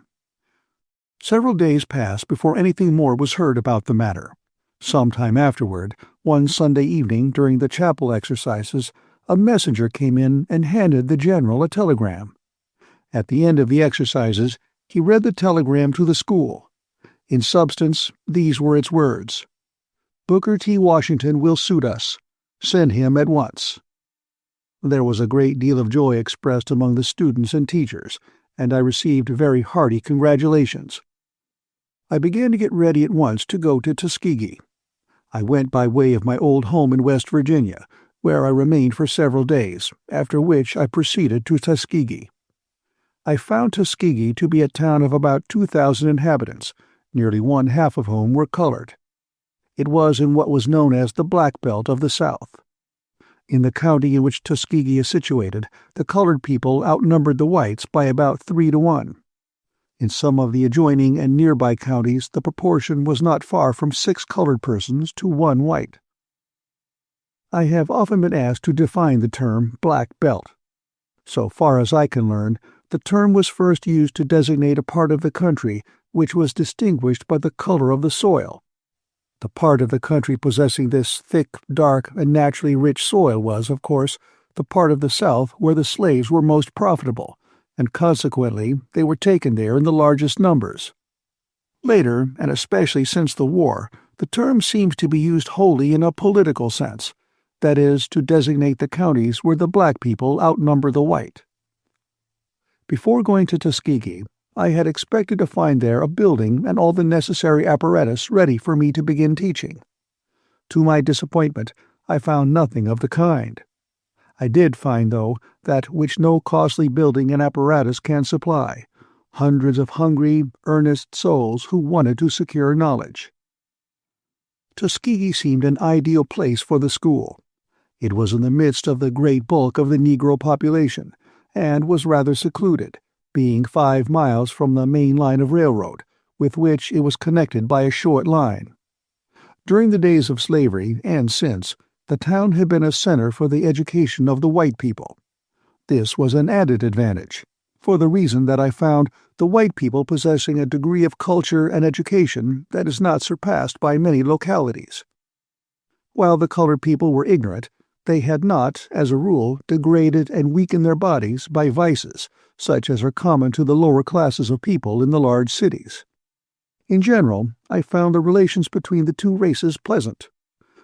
Several days passed before anything more was heard about the matter. Some time afterward, one Sunday evening during the chapel exercises, a messenger came in and handed the general a telegram. At the end of the exercises, he read the telegram to the school. In substance, these were its words: "Booker T. Washington will suit us. Send him at once." There was a great deal of joy expressed among the students and teachers, and I received very hearty congratulations. I began to get ready at once to go to Tuskegee. I went by way of my old home in West Virginia, where I remained for several days, after which I proceeded to Tuskegee. I found Tuskegee to be a town of about 2,000 inhabitants, nearly one-half of whom were colored. It was in what was known as the Black Belt of the South. In the county in which Tuskegee is situated, the colored people outnumbered the whites by about 3-to-1. In some of the adjoining and nearby counties, the proportion was not far from 6 colored persons to 1 white. I have often been asked to define the term Black Belt. So far as I can learn, the term was first used to designate a part of the country which was distinguished by the color of the soil. The part of the country possessing this thick, dark, and naturally rich soil was, of course, the part of the South where the slaves were most profitable, and consequently they were taken there in the largest numbers. Later, and especially since the war, the term seems to be used wholly in a political sense, that is, to designate the counties where the black people outnumber the white. Before going to Tuskegee, I had expected to find there a building and all the necessary apparatus ready for me to begin teaching. To my disappointment, I found nothing of the kind. I did find, though, that which no costly building and apparatus can supply: hundreds of hungry, earnest souls who wanted to secure knowledge. Tuskegee seemed an ideal place for the school. It was in the midst of the great bulk of the Negro population, and was rather secluded, being 5 miles from the main line of railroad, with which it was connected by a short line. During the days of slavery, and since, the town had been a center for the education of the white people. This was an added advantage, for the reason that I found the white people possessing a degree of culture and education that is not surpassed by many localities. While the colored people were ignorant, they had not, as a rule, degraded and weakened their bodies by vices such as are common to the lower classes of people in the large cities. In general, I found the relations between the two races pleasant.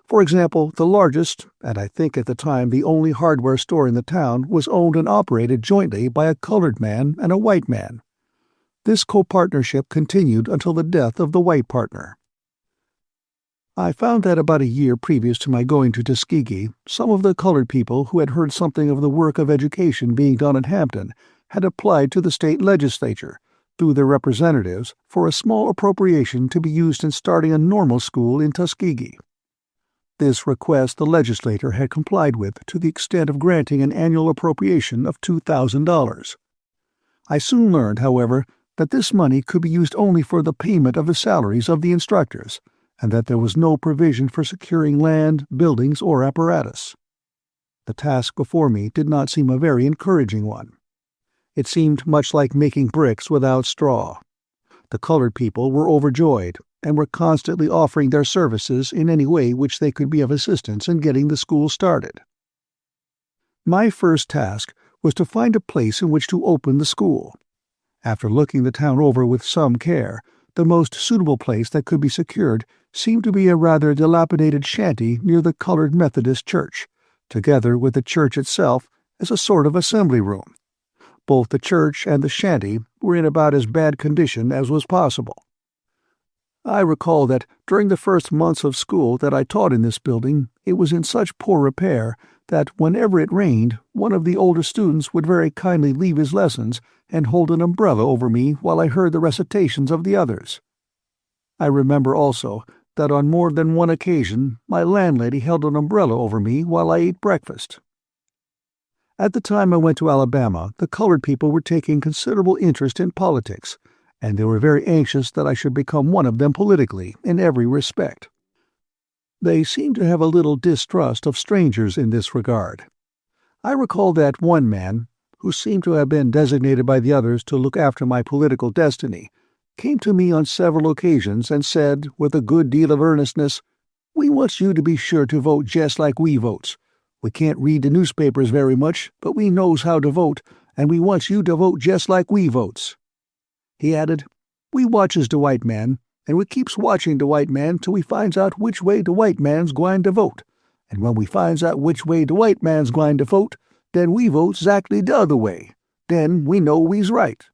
For example, the largest, and I think at the time the only hardware store in the town, was owned and operated jointly by a colored man and a white man. This co-partnership continued until the death of the white partner. I found that about a year previous to my going to Tuskegee, some of the colored people who had heard something of the work of education being done at Hampton had applied to the state legislature, through their representatives, for a small appropriation to be used in starting a normal school in Tuskegee. This request the legislature had complied with to the extent of granting an annual appropriation of $2,000. I soon learned, however, that this money could be used only for the payment of the salaries of the instructors, and that there was no provision for securing land, buildings, or apparatus. The task before me did not seem a very encouraging one. It seemed much like making bricks without straw. The colored people were overjoyed and were constantly offering their services in any way which they could be of assistance in getting the school started. My first task was to find a place in which to open the school. After looking the town over with some care, the most suitable place that could be secured seemed to be a rather dilapidated shanty near the colored Methodist church, together with the church itself as a sort of assembly room. Both the church and the shanty were in about as bad condition as was possible. I recall that during the first months of school that I taught in this building, it was in such poor repair that whenever it rained, one of the older students would very kindly leave his lessons and hold an umbrella over me while I heard the recitations of the others. I remember also that on more than one occasion my landlady held an umbrella over me while I ate breakfast. At the time I went to Alabama, the colored people were taking considerable interest in politics, and they were very anxious that I should become one of them politically in every respect. They seemed to have a little distrust of strangers in this regard. I recall that one man, who seemed to have been designated by the others to look after my political destiny, came to me on several occasions and said, with a good deal of earnestness, "We wants you to be sure to vote just like we votes. We can't read the newspapers very much, but we knows how to vote, and we wants you to vote just like we votes." He added, "We watches the white man, and we keeps watching the white man till we finds out which way the white man's gwine to vote, and when we finds out which way the white man's gwine to vote, then we votes exactly the other way. Then we know we's right."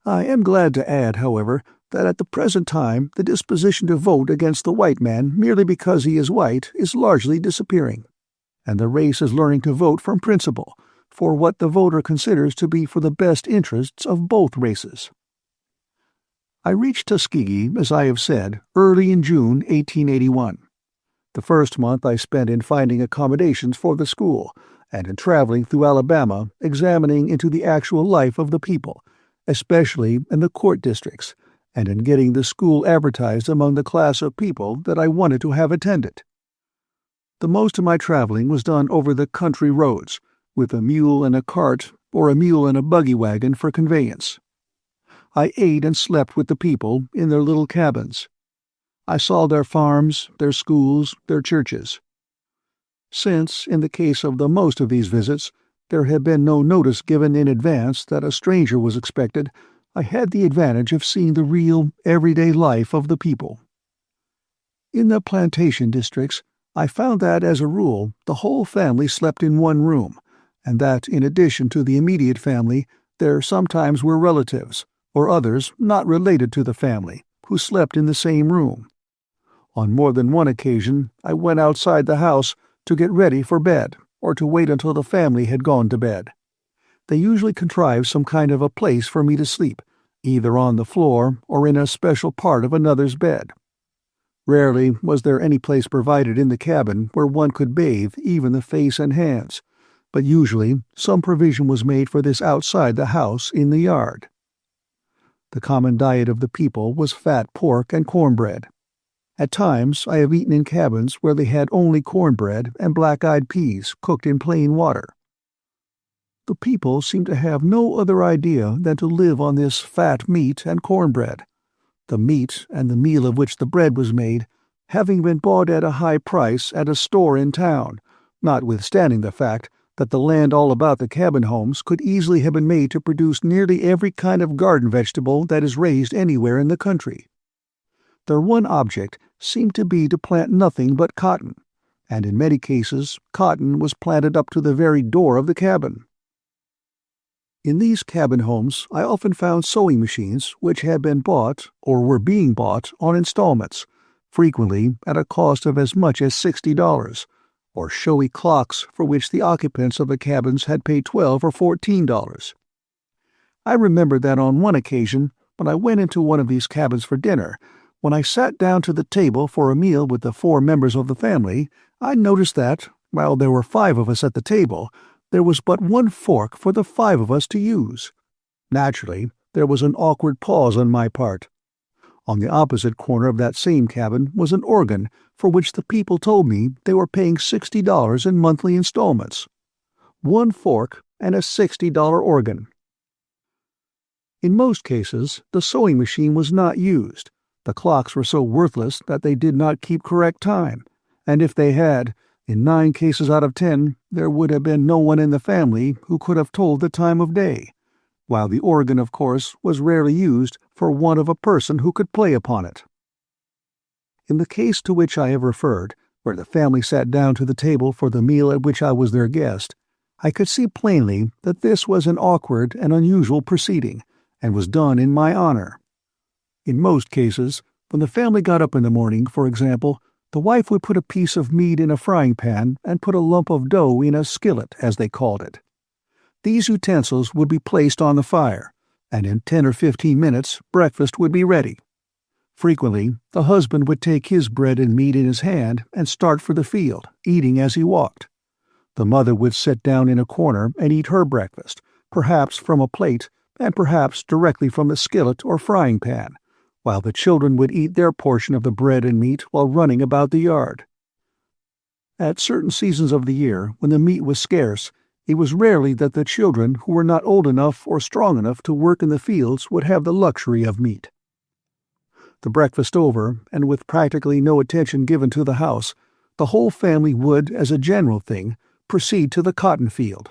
I am glad to add, however, that at the present time the disposition to vote against the white man merely because he is white is largely disappearing, and the race is learning to vote from principle, for what the voter considers to be for the best interests of both races. I reached Tuskegee, as I have said, early in June 1881. The first month I spent in finding accommodations for the school, and in traveling through Alabama, examining into the actual life of the people, especially in the court districts, and in getting the school advertised among the class of people that I wanted to have attend it. The most of my traveling was done over the country roads, with a mule and a cart or a mule and a buggy wagon for conveyance. I ate and slept with the people in their little cabins. I saw their farms, their schools, their churches. Since, in the case of the most of these visits, there had been no notice given in advance that a stranger was expected, I had the advantage of seeing the real, everyday life of the people. In the plantation districts, I found that, as a rule, the whole family slept in one room, and that, in addition to the immediate family, there sometimes were relatives, or others not related to the family, who slept in the same room. On more than one occasion, I went outside the house to get ready for bed, or to wait until the family had gone to bed. They usually contrived some kind of a place for me to sleep, either on the floor or in a special part of another's bed. Rarely was there any place provided in the cabin where one could bathe even the face and hands, but usually some provision was made for this outside the house in the yard. The common diet of the people was fat pork and cornbread. At times I have eaten in cabins where they had only cornbread and black-eyed peas cooked in plain water. The people seemed to have no other idea than to live on this fat meat and cornbread, the meat and the meal of which the bread was made having been bought at a high price at a store in town, notwithstanding the fact that the land all about the cabin homes could easily have been made to produce nearly every kind of garden vegetable that is raised anywhere in the country. Their one object seemed to be to plant nothing but cotton, and in many cases cotton was planted up to the very door of the cabin. In these cabin homes I often found sewing machines which had been bought, or were being bought, on installments, frequently at a cost of as much as $60, or showy clocks for which the occupants of the cabins had paid $12 or $14. I remember that on one occasion, when I went into one of these cabins for dinner, when I sat down to the table for a meal with the 4 members of the family, I noticed that, while there were 5 of us at the table, there was but 1 fork for the 5 of us to use. Naturally, there was an awkward pause on my part. On the opposite corner of that same cabin was an organ for which the people told me they were paying $60 in monthly installments. 1 fork and a $60 organ. In most cases, the sewing machine was not used. The clocks were so worthless that they did not keep correct time, and if they had, in 9 cases out of 10, there would have been no one in the family who could have told the time of day, while the organ, of course, was rarely used for want of a person who could play upon it. In the case to which I have referred, where the family sat down to the table for the meal at which I was their guest, I could see plainly that this was an awkward and unusual proceeding, and was done in my honor. In most cases, when the family got up in the morning, for example, the wife would put a piece of meat in a frying pan and put a lump of dough in a skillet, as they called it. These utensils would be placed on the fire, and in 10 or 15 minutes breakfast would be ready. Frequently, the husband would take his bread and meat in his hand and start for the field, eating as he walked. The mother would sit down in a corner and eat her breakfast, perhaps from a plate, and perhaps directly from the skillet or frying pan, while the children would eat their portion of the bread and meat while running about the yard. At certain seasons of the year, when the meat was scarce, it was rarely that the children who were not old enough or strong enough to work in the fields would have the luxury of meat. The breakfast over, and with practically no attention given to the house, the whole family would, as a general thing, proceed to the cotton field.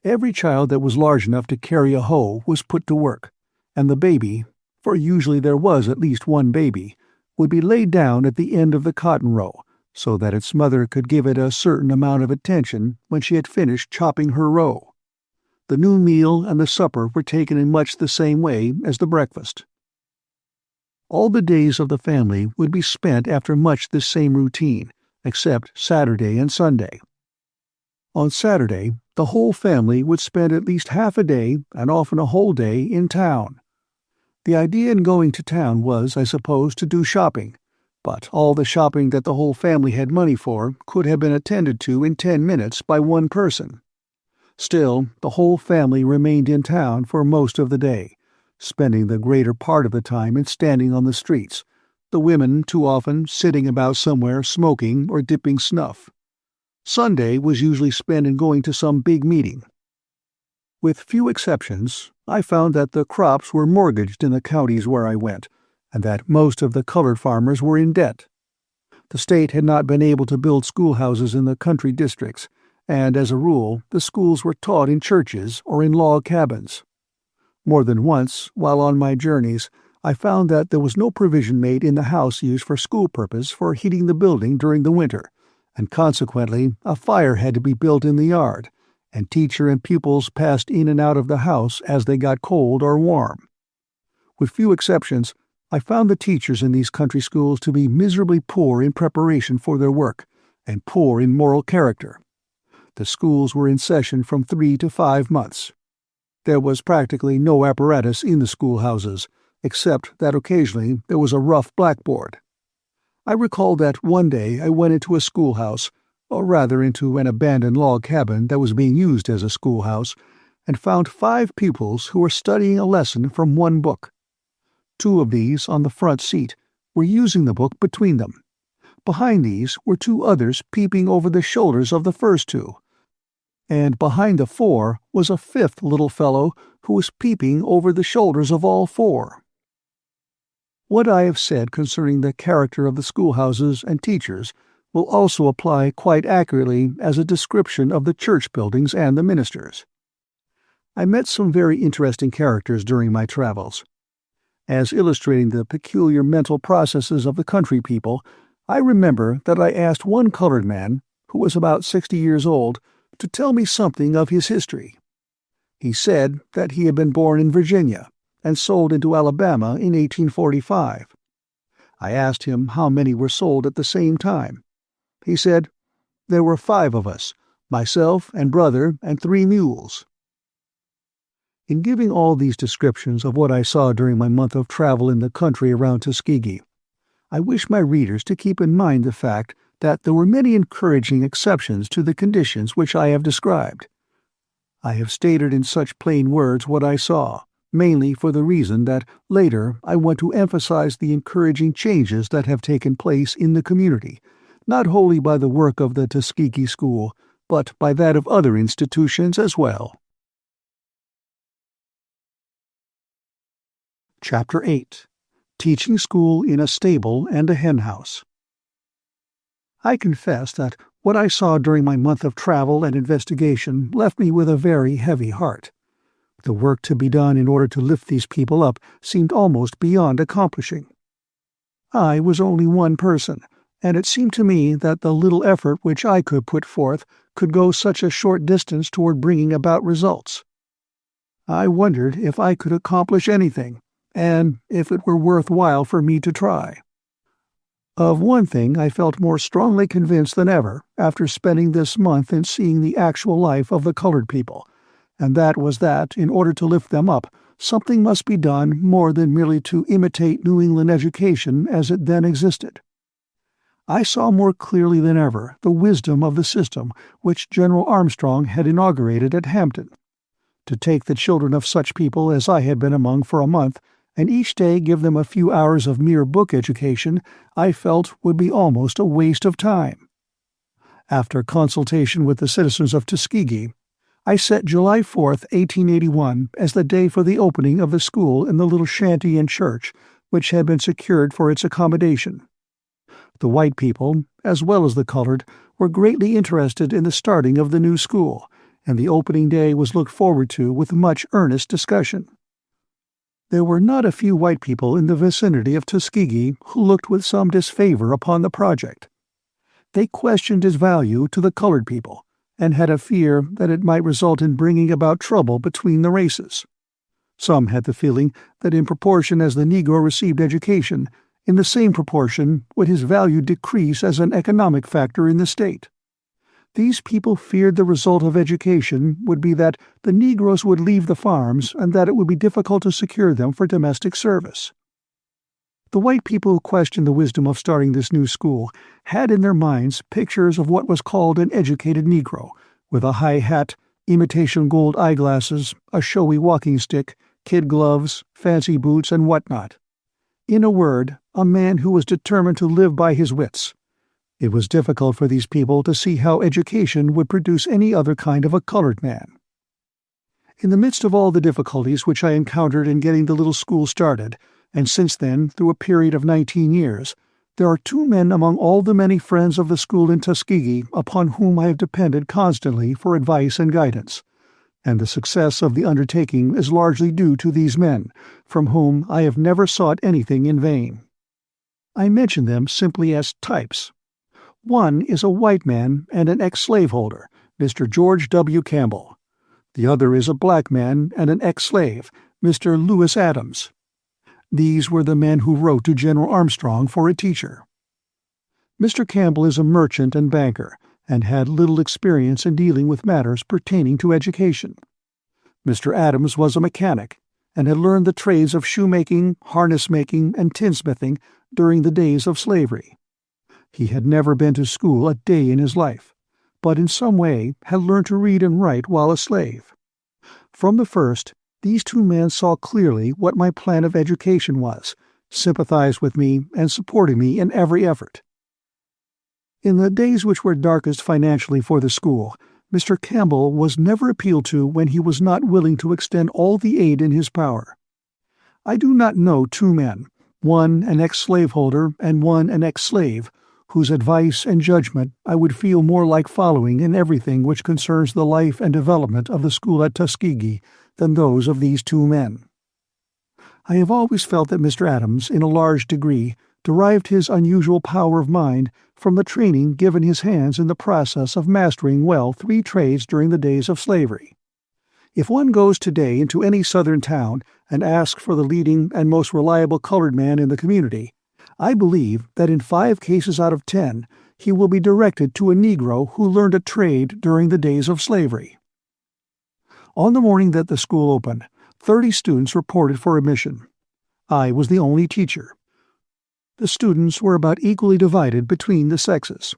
Every child that was large enough to carry a hoe was put to work, and the baby, for usually there was at least one baby, would be laid down at the end of the cotton row, so that its mother could give it a certain amount of attention when she had finished chopping her row. The noon meal and the supper were taken in much the same way as the breakfast. All the days of the family would be spent after much this same routine, except Saturday and Sunday. On Saturday, the whole family would spend at least half a day, and often a whole day, in town. The idea in going to town was, I suppose, to do shopping, but all the shopping that the whole family had money for could have been attended to in 10 minutes by one person. Still, the whole family remained in town for most of the day, spending the greater part of the time in standing on the streets, the women too often sitting about somewhere smoking or dipping snuff. Sunday was usually spent in going to some big meeting. With few exceptions, I found that the crops were mortgaged in the counties where I went, and that most of the colored farmers were in debt. The state had not been able to build schoolhouses in the country districts, and as a rule, the schools were taught in churches or in log cabins. More than once, while on my journeys, I found that there was no provision made in the house used for school purpose for heating the building during the winter, and consequently a fire had to be built in the yard, and teacher and pupils passed in and out of the house as they got cold or warm. With few exceptions, I found the teachers in these country schools to be miserably poor in preparation for their work, and poor in moral character. The schools were in session from 3 to 5 months. There was practically no apparatus in the schoolhouses, except that occasionally there was a rough blackboard. I recall that one day I went into a schoolhouse, or rather into an abandoned log cabin that was being used as a schoolhouse, and found 5 pupils who were studying a lesson from one book. 2 of these, on the front seat, were using the book between them. Behind these were 2 others peeping over the shoulders of the first 2, and behind the 4 was a 5th little fellow who was peeping over the shoulders of all 4. What I have said concerning the character of the schoolhouses and teachers will also apply quite accurately as a description of the church buildings and the ministers. I met some very interesting characters during my travels. As illustrating the peculiar mental processes of the country people, I remember that I asked one colored man, who was about 60 years old, to tell me something of his history. He said that he had been born in Virginia and sold into Alabama in 1845. I asked him how many were sold at the same time. He said, "There were 5 of us, myself and brother and 3 mules." In giving all these descriptions of what I saw during my month of travel in the country around Tuskegee, I wish my readers to keep in mind the fact that there were many encouraging exceptions to the conditions which I have described. I have stated in such plain words what I saw, mainly for the reason that later I want to emphasize the encouraging changes that have taken place in the community, not wholly by the work of the Tuskegee School, but by that of other institutions as well. Chapter 8. Teaching School in a Stable and a Hen-House. I confess that what I saw during my month of travel and investigation left me with a very heavy heart. The work to be done in order to lift these people up seemed almost beyond accomplishing. I was only one person, and it seemed to me that the little effort which I could put forth could go such a short distance toward bringing about results. I wondered if I could accomplish anything, and if it were worthwhile for me to try. Of one thing I felt more strongly convinced than ever after spending this month in seeing the actual life of the colored people, and that was that, in order to lift them up, something must be done more than merely to imitate New England education as it then existed. I saw more clearly than ever the wisdom of the system which General Armstrong had inaugurated at Hampton. To take the children of such people as I had been among for a month, and each day give them a few hours of mere book education, I felt would be almost a waste of time. After consultation with the citizens of Tuskegee, I set July 4th, 1881, as the day for the opening of the school in the little shanty and church which had been secured for its accommodation. The white people, as well as the colored, were greatly interested in the starting of the new school, and the opening day was looked forward to with much earnest discussion. There were not a few white people in the vicinity of Tuskegee who looked with some disfavor upon the project. They questioned its value to the colored people, and had a fear that it might result in bringing about trouble between the races. Some had the feeling that in proportion as the Negro received education, in the same proportion would his value decrease as an economic factor in the state. These people feared the result of education would be that the Negroes would leave the farms and that it would be difficult to secure them for domestic service. The white people who questioned the wisdom of starting this new school had in their minds pictures of what was called an educated Negro, with a high hat, imitation gold eyeglasses, a showy walking stick, kid gloves, fancy boots, and whatnot. In a word, a man who was determined to live by his wits. It was difficult for these people to see how education would produce any other kind of a colored man. In the midst of all the difficulties which I encountered in getting the little school started, and since then through a period of 19 years, there are two men among all the many friends of the school in Tuskegee upon whom I have depended constantly for advice and guidance, and the success of the undertaking is largely due to these men, from whom I have never sought anything in vain. I mention them simply as types. One is a white man and an ex-slaveholder, Mr. George W. Campbell. The other is a black man and an ex-slave, Mr. Lewis Adams. These were the men who wrote to General Armstrong for a teacher. Mr. Campbell is a merchant and banker, and had little experience in dealing with matters pertaining to education. Mr. Adams was a mechanic, and had learned the trades of shoemaking, harness-making, and tinsmithing during the days of slavery. He had never been to school a day in his life, but in some way had learned to read and write while a slave. From the first, these two men saw clearly what my plan of education was, sympathized with me, and supported me in every effort. In the days which were darkest financially for the school, Mr. Campbell was never appealed to when he was not willing to extend all the aid in his power. I do not know two men, one an ex-slaveholder and one an ex-slave, whose advice and judgment I would feel more like following in everything which concerns the life and development of the school at Tuskegee than those of these two men. I have always felt that Mr. Adams, in a large degree, derived his unusual power of mind from the training given his hands in the process of mastering well 3 trades during the days of slavery. If one goes today into any Southern town and asks for the leading and most reliable colored man in the community, I believe that in 5 cases out of 10 he will be directed to a Negro who learned a trade during the days of slavery. On the morning that the school opened, 30 students reported for admission. I was the only teacher. The students were about equally divided between the sexes.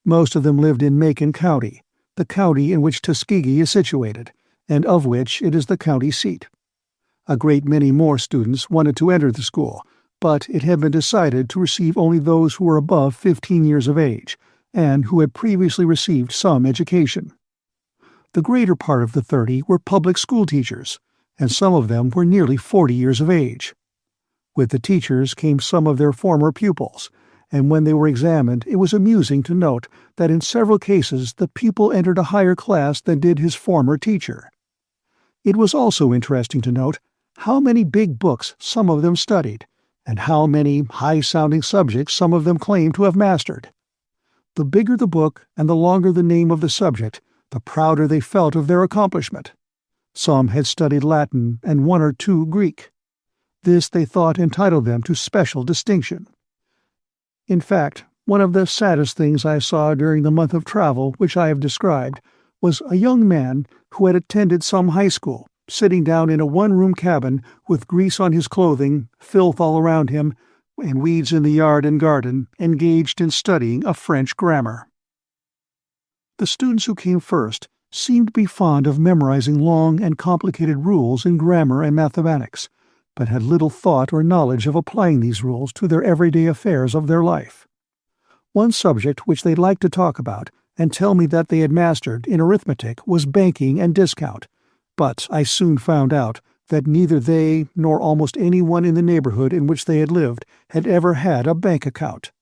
Most of them lived in Macon County, the county in which Tuskegee is situated, and of which it is the county seat. A great many more students wanted to enter the school, but it had been decided to receive only those who were above 15 years of age, and who had previously received some education. The greater part of the 30 were public school teachers, and some of them were nearly 40 years of age. With the teachers came some of their former pupils, and when they were examined it was amusing to note that in several cases the pupil entered a higher class than did his former teacher. It was also interesting to note how many big books some of them studied, and how many high-sounding subjects some of them claimed to have mastered. The bigger the book and the longer the name of the subject, the prouder they felt of their accomplishment. Some had studied Latin and one or two Greek. This they thought entitled them to special distinction. In fact, one of the saddest things I saw during the month of travel which I have described was a young man who had attended some high school, sitting down in a one-room cabin with grease on his clothing, filth all around him, and weeds in the yard and garden, engaged in studying a French grammar. The students who came first seemed to be fond of memorizing long and complicated rules in grammar and mathematics, but had little thought or knowledge of applying these rules to their everyday affairs of their life. One subject which they liked to talk about and tell me that they had mastered in arithmetic was banking and discount, but I soon found out that neither they nor almost anyone in the neighborhood in which they had lived had ever had a bank account.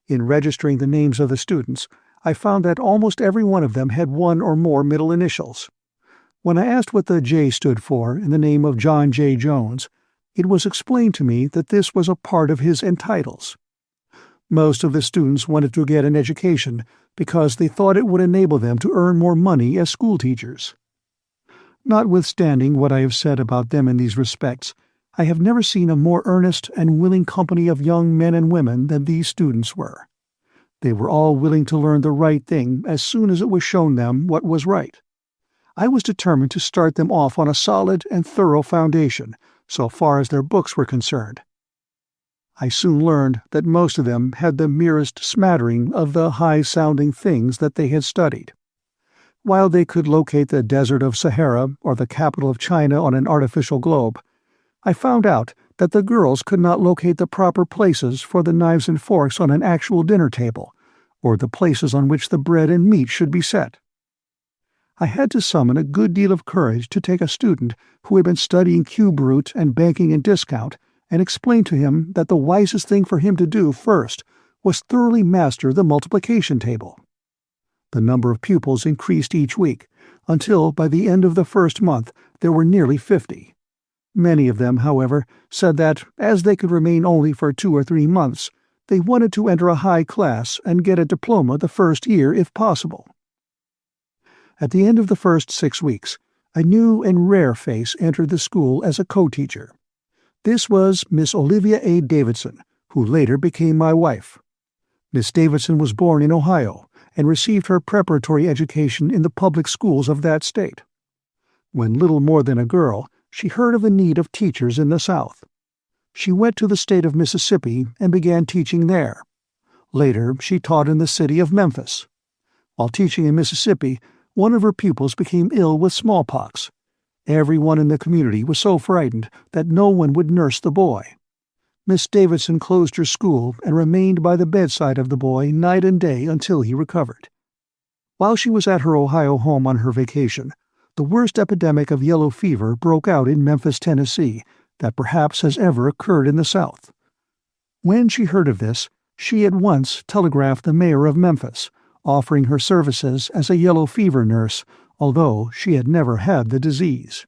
In registering the names of the students, I found that almost every one of them had one or more middle initials. When I asked what the J stood for in the name of John J. Jones, it was explained to me that this was a part of his entitles. Most of the students wanted to get an education because they thought it would enable them to earn more money as schoolteachers. Notwithstanding what I have said about them in these respects, I have never seen a more earnest and willing company of young men and women than these students were. They were all willing to learn the right thing as soon as it was shown them what was right. I was determined to start them off on a solid and thorough foundation, so far as their books were concerned. I soon learned that most of them had the merest smattering of the high-sounding things that they had studied. While they could locate the desert of Sahara or the capital of China on an artificial globe, I found out that the girls could not locate the proper places for the knives and forks on an actual dinner table, or the places on which the bread and meat should be set. I had to summon a good deal of courage to take a student who had been studying cube root and banking and discount and explain to him that the wisest thing for him to do first was thoroughly master the multiplication table. The number of pupils increased each week, until by the end of the first month there were nearly 50. Many of them, however, said that, as they could remain only for 2 or 3 months, they wanted to enter a high class and get a diploma the first year if possible. At the end of the first 6 weeks, a new and rare face entered the school as a co-teacher. This was Miss Olivia A. Davidson, who later became my wife. Miss Davidson was born in Ohio and received her preparatory education in the public schools of that state. When little more than a girl, she heard of the need of teachers in the South. She went to the state of Mississippi and began teaching there. Later, she taught in the city of Memphis. While teaching in Mississippi, one of her pupils became ill with smallpox. Everyone in the community was so frightened that no one would nurse the boy. Miss Davidson closed her school and remained by the bedside of the boy night and day until he recovered. While she was at her Ohio home on her vacation, the worst epidemic of yellow fever broke out in Memphis, Tennessee, that perhaps has ever occurred in the South. When she heard of this, she at once telegraphed the mayor of Memphis, offering her services as a yellow fever nurse, although she had never had the disease.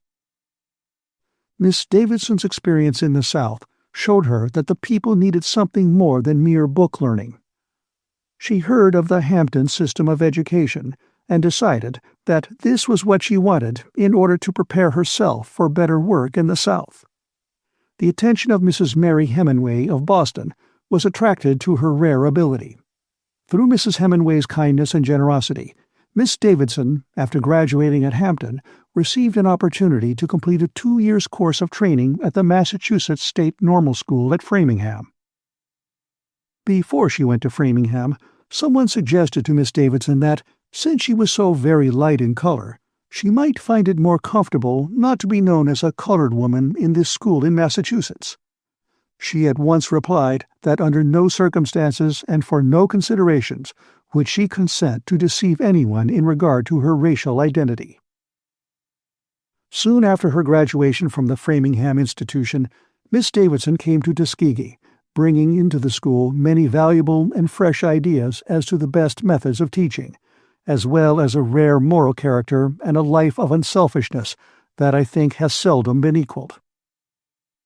Miss Davidson's experience in the South showed her that the people needed something more than mere book learning. She heard of the Hampton system of education and decided that this was what she wanted in order to prepare herself for better work in the South. The attention of Mrs. Mary Hemingway of Boston was attracted to her rare ability. Through Mrs. Hemingway's kindness and generosity, Miss Davidson, after graduating at Hampton, received an opportunity to complete a 2 years course of training at the Massachusetts State Normal School at Framingham. Before she went to Framingham, someone suggested to Miss Davidson that, since she was so very light in color, she might find it more comfortable not to be known as a colored woman in this school in Massachusetts. She at once replied that under no circumstances and for no considerations would she consent to deceive anyone in regard to her racial identity. Soon after her graduation from the Framingham institution, Miss Davidson came to Tuskegee, bringing into the school many valuable and fresh ideas as to the best methods of teaching, as well as a rare moral character and a life of unselfishness that I think has seldom been equaled.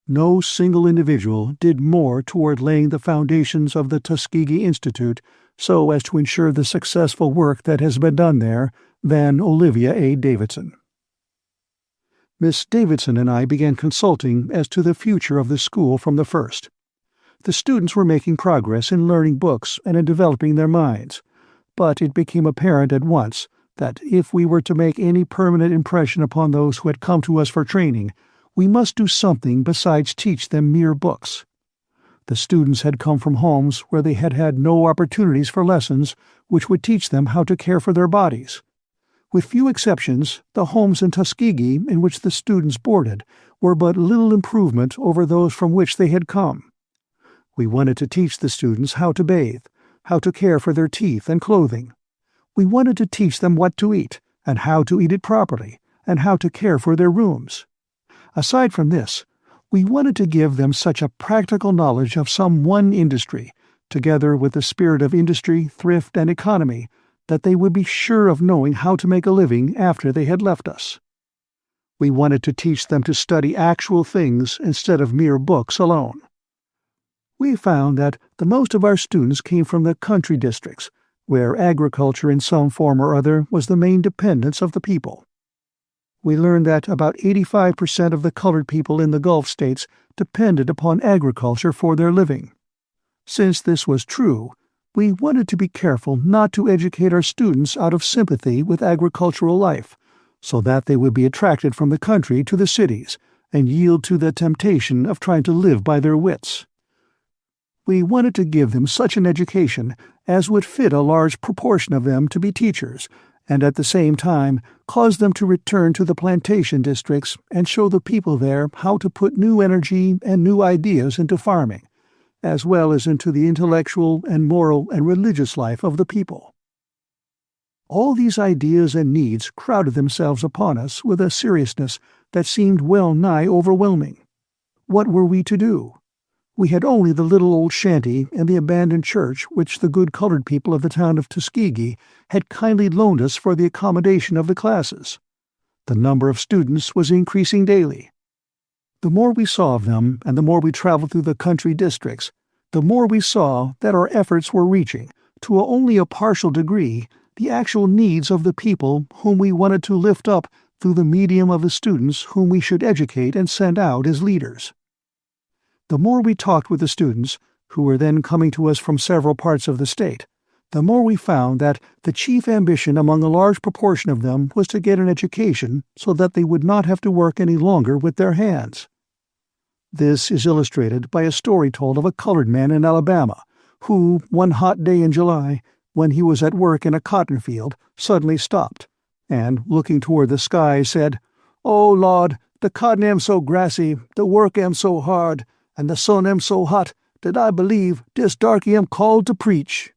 No single individual did more toward laying the foundations of the Tuskegee Institute so as to ensure the successful work that has been done there than Olivia A. Davidson. Miss Davidson and I began consulting as to the future of the school from the first. The students were making progress in learning books and in developing their minds, but it became apparent at once that if we were to make any permanent impression upon those who had come to us for training, we must do something besides teach them mere books. The students had come from homes where they had had no opportunities for lessons which would teach them how to care for their bodies. With few exceptions, the homes in Tuskegee in which the students boarded were but little improvement over those from which they had come. We wanted to teach the students how to bathe, how to care for their teeth and clothing. We wanted to teach them what to eat, and how to eat it properly, and how to care for their rooms. Aside from this, we wanted to give them such a practical knowledge of some one industry, together with the spirit of industry, thrift, and economy, that they would be sure of knowing how to make a living after they had left us. We wanted to teach them to study actual things instead of mere books alone. We found that the most of our students came from the country districts, where agriculture in some form or other was the main dependence of the people. We learned that about 85% of the colored people in the Gulf states depended upon agriculture for their living. Since this was true, we wanted to be careful not to educate our students out of sympathy with agricultural life, so that they would be attracted from the country to the cities and yield to the temptation of trying to live by their wits. We wanted to give them such an education as would fit a large proportion of them to be teachers, and at the same time cause them to return to the plantation districts and show the people there how to put new energy and new ideas into farming, as well as into the intellectual and moral and religious life of the people. All these ideas and needs crowded themselves upon us with a seriousness that seemed well nigh overwhelming. What were we to do? We had only the little old shanty and the abandoned church which the good colored people of the town of Tuskegee had kindly loaned us for the accommodation of the classes. The number of students was increasing daily. The more we saw of them, and the more we traveled through the country districts, the more we saw that our efforts were reaching, to only a partial degree, the actual needs of the people whom we wanted to lift up through the medium of the students whom we should educate and send out as leaders. The more we talked with the students, who were then coming to us from several parts of the state, the more we found that the chief ambition among a large proportion of them was to get an education so that they would not have to work any longer with their hands. This is illustrated by a story told of a colored man in Alabama, who, one hot day in July, when he was at work in a cotton field, suddenly stopped, and, looking toward the sky, said, "Oh, Lord, the cotton am so grassy, the work am so hard, and the sun am so hot that I believe dis darky am called to preach."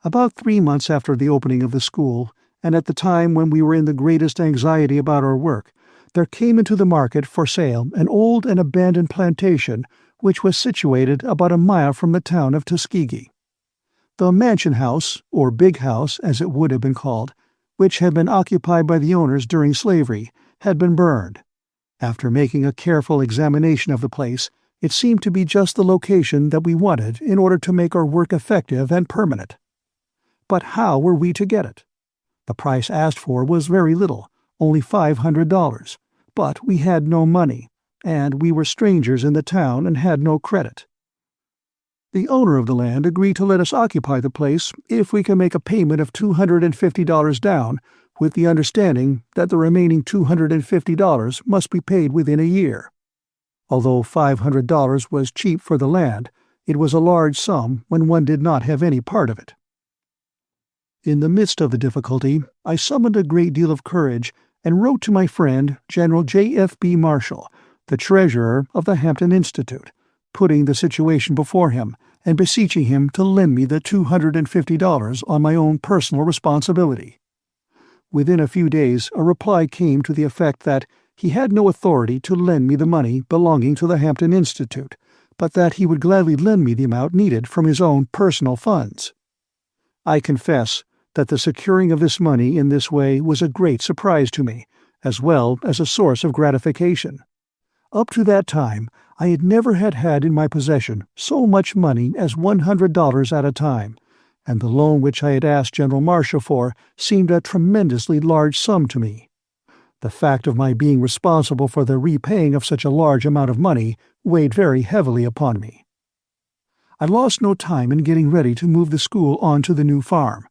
About 3 months after the opening of the school, and at the time when we were in the greatest anxiety about our work, there came into the market for sale an old and abandoned plantation which was situated about a mile from the town of Tuskegee. The mansion house, or big house as it would have been called, which had been occupied by the owners during slavery, had been burned. After making a careful examination of the place, it seemed to be just the location that we wanted in order to make our work effective and permanent. But how were we to get it? The price asked for was very little, only $500, but we had no money, and we were strangers in the town and had no credit. The owner of the land agreed to let us occupy the place if we could make a payment of $250 down, with the understanding that the remaining $250 must be paid within a year. Although $500 was cheap for the land, it was a large sum when one did not have any part of it. In the midst of the difficulty, I summoned a great deal of courage and wrote to my friend, General J.F.B. Marshall, the treasurer of the Hampton Institute, putting the situation before him and beseeching him to lend me the $250 on my own personal responsibility. Within a few days a reply came to the effect that He had no authority to lend me the money belonging to the Hampton Institute, but that he would gladly lend me the amount needed from his own personal funds. I confess that the securing of this money in this way was a great surprise to me, as well as a source of gratification. Up to that time, I had never had in my possession so much money as $100 at a time, and the loan which I had asked General Marshall for seemed a tremendously large sum to me. The fact of my being responsible for the repaying of such a large amount of money weighed very heavily upon me. I lost no time in getting ready to move the school on to the new farm.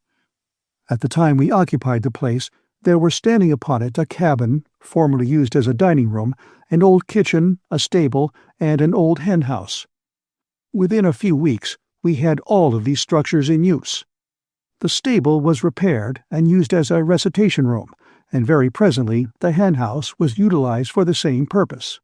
At the time we occupied the place, there were standing upon it a cabin, formerly used as a dining room, an old kitchen, a stable, and an old hen-house. Within a few weeks, we had all of these structures in use. The stable was repaired and used as a recitation room, and very presently the hen-house was utilized for the same purpose.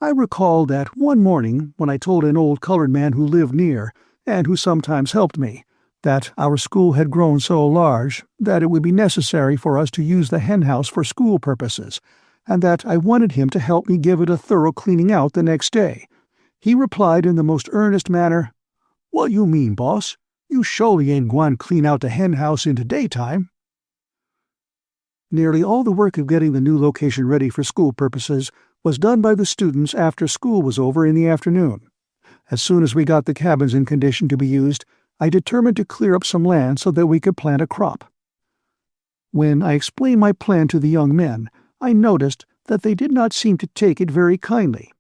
I recall that one morning when I told an old colored man who lived near, and who sometimes helped me, that our school had grown so large that it would be necessary for us to use the hen-house for school purposes, and that I wanted him to help me give it a thorough cleaning out the next day, he replied in the most earnest manner, "What you mean, boss? You surely ain't gwine clean out the hen-house in the daytime." Nearly all the work of getting the new location ready for school purposes was done by the students after school was over in the afternoon. As soon as we got the cabins in condition to be used, I determined to clear up some land so that we could plant a crop. When I explained my plan to the young men, I noticed that they did not seem to take it very kindly.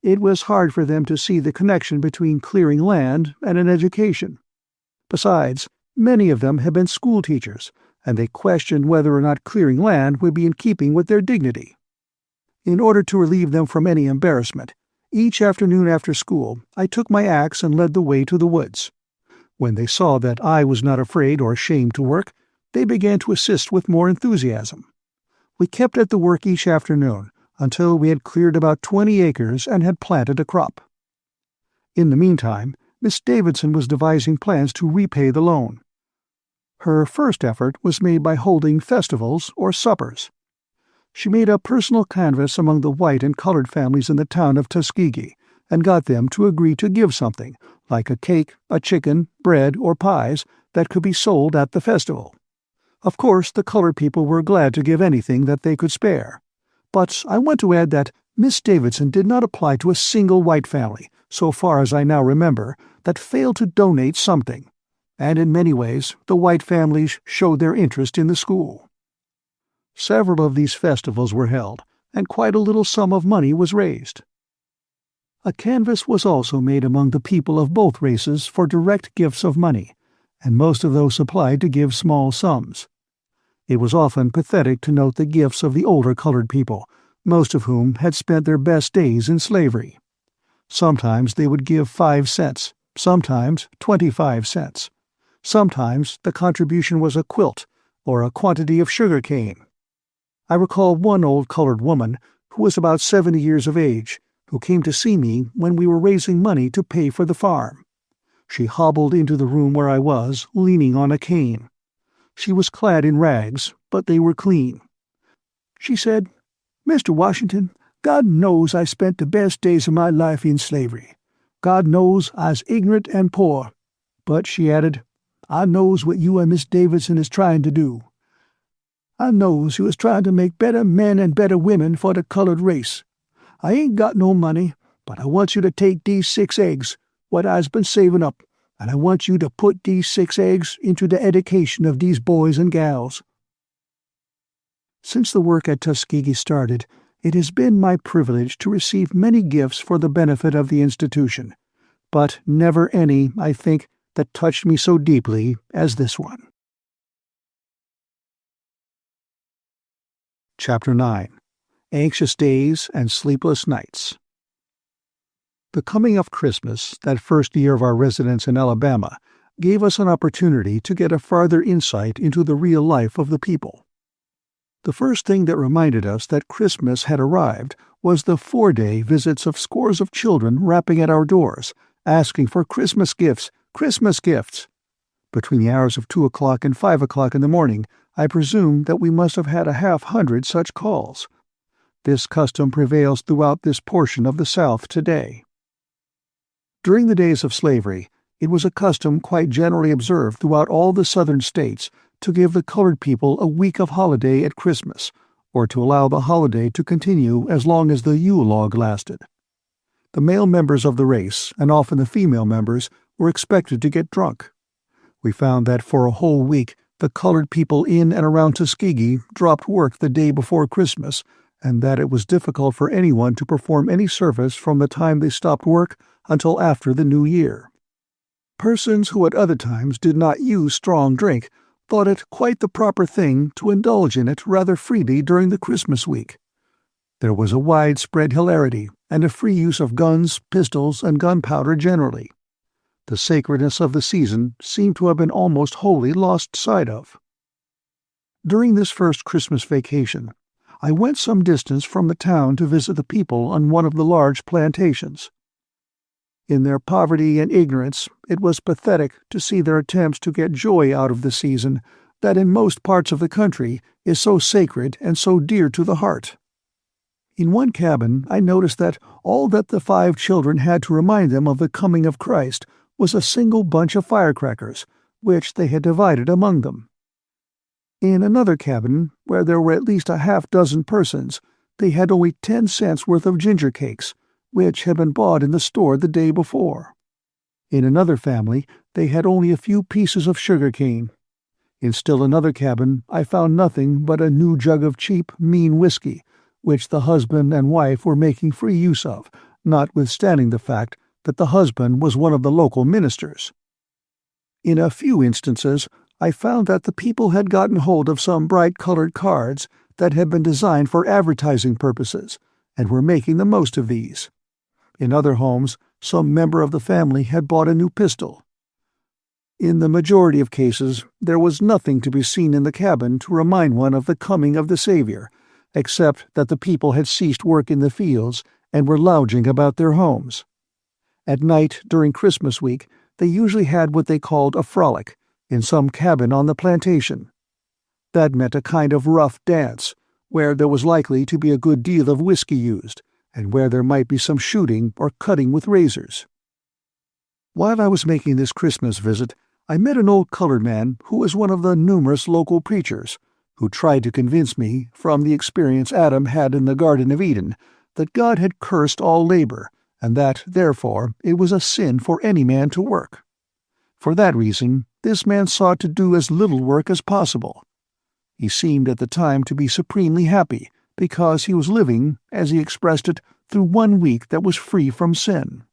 It was hard for them to see the connection between clearing land and an education. Besides, many of them had been school teachers, and they questioned whether or not clearing land would be in keeping with their dignity. In order to relieve them from any embarrassment, each afternoon after school I took my axe and led the way to the woods. When they saw that I was not afraid or ashamed to work, they began to assist with more enthusiasm. We kept at the work each afternoon until we had cleared about 20 acres and had planted a crop. In the meantime, Miss Davidson was devising plans to repay the loan. Her first effort was made by holding festivals or suppers. She made a personal canvass among the white and colored families in the town of Tuskegee and got them to agree to give something, like a cake, a chicken, bread, or pies, that could be sold at the festival. Of course, the colored people were glad to give anything that they could spare. But I want to add that Miss Davidson did not apply to a single white family, so far as I now remember, that failed to donate something, and in many ways the white families showed their interest in the school. Several of these festivals were held, and quite a little sum of money was raised. A canvass was also made among the people of both races for direct gifts of money, and most of those applied to give small sums. It was often pathetic to note the gifts of the older colored people, most of whom had spent their best days in slavery. Sometimes they would give 5 cents, sometimes 25 cents. Sometimes the contribution was a quilt or a quantity of sugar cane. I recall one old colored woman who was about 70 years of age, who came to see me when we were raising money to pay for the farm. She hobbled into the room where I was, leaning on a cane. She was clad in rags, but they were clean. She said, "Mr. Washington, God knows I spent the best days of my life in slavery. God knows I's ignorant and poor. But," she added, "I knows what you and Miss Davidson is trying to do. I knows you is trying to make better men and better women for the colored race. I ain't got no money, but I want you to take these 6 eggs, what I's been saving up, and I want you to put these 6 eggs into the education of these boys and gals." Since the work at Tuskegee started, it has been my privilege to receive many gifts for the benefit of the institution, but never any, I think, that touched me so deeply as this one. Chapter 9. Anxious Days and Sleepless Nights. The coming of Christmas, that first year of our residence in Alabama, gave us an opportunity to get a farther insight into the real life of the people. The first thing that reminded us that Christmas had arrived was the 4-day visits of scores of children rapping at our doors, asking for Christmas gifts, Christmas gifts. Between the hours of 2 o'clock and 5 o'clock in the morning, I presume that we must have had a 100 such calls. This custom prevails throughout this portion of the South today. During the days of slavery, it was a custom quite generally observed throughout all the Southern states to give the colored people a week of holiday at Christmas, or to allow the holiday to continue as long as the Yule log lasted. The male members of the race, and often the female members, were expected to get drunk. We found that for a whole week the colored people in and around Tuskegee dropped work the day before Christmas, and that it was difficult for anyone to perform any service from the time they stopped work until after the New Year. Persons who at other times did not use strong drink thought it quite the proper thing to indulge in it rather freely during the Christmas week. There was a widespread hilarity and a free use of guns, pistols, and gunpowder generally. The sacredness of the season seemed to have been almost wholly lost sight of. During this first Christmas vacation, I went some distance from the town to visit the people on one of the large plantations. In their poverty and ignorance, it was pathetic to see their attempts to get joy out of the season that in most parts of the country is so sacred and so dear to the heart. In one cabin, I noticed that all that the 5 children had to remind them of the coming of Christ was a single bunch of firecrackers, which they had divided among them. In another cabin, where there were at least a half-dozen persons, they had only 10 cents worth of ginger cakes, which had been bought in the store the day before. In another family, they had only a few pieces of sugar cane. In still another cabin, I found nothing but a new jug of cheap, mean whiskey, which the husband and wife were making free use of, notwithstanding the fact that the husband was one of the local ministers. In a few instances, I found that the people had gotten hold of some bright-colored cards that had been designed for advertising purposes, and were making the most of these. In other homes, some member of the family had bought a new pistol. In the majority of cases, there was nothing to be seen in the cabin to remind one of the coming of the Savior, except that the people had ceased work in the fields and were lounging about their homes. At night during Christmas week, they usually had what they called a frolic, in some cabin on the plantation. That meant a kind of rough dance, where there was likely to be a good deal of whiskey used, and where there might be some shooting or cutting with razors. While I was making this Christmas visit, I met an old colored man who was one of the numerous local preachers, who tried to convince me, from the experience Adam had in the Garden of Eden, that God had cursed all labor, and that, therefore, it was a sin for any man to work. For that reason, this man sought to do as little work as possible. He seemed at the time to be supremely happy, because he was living, as he expressed it, through 1 week that was free from sin.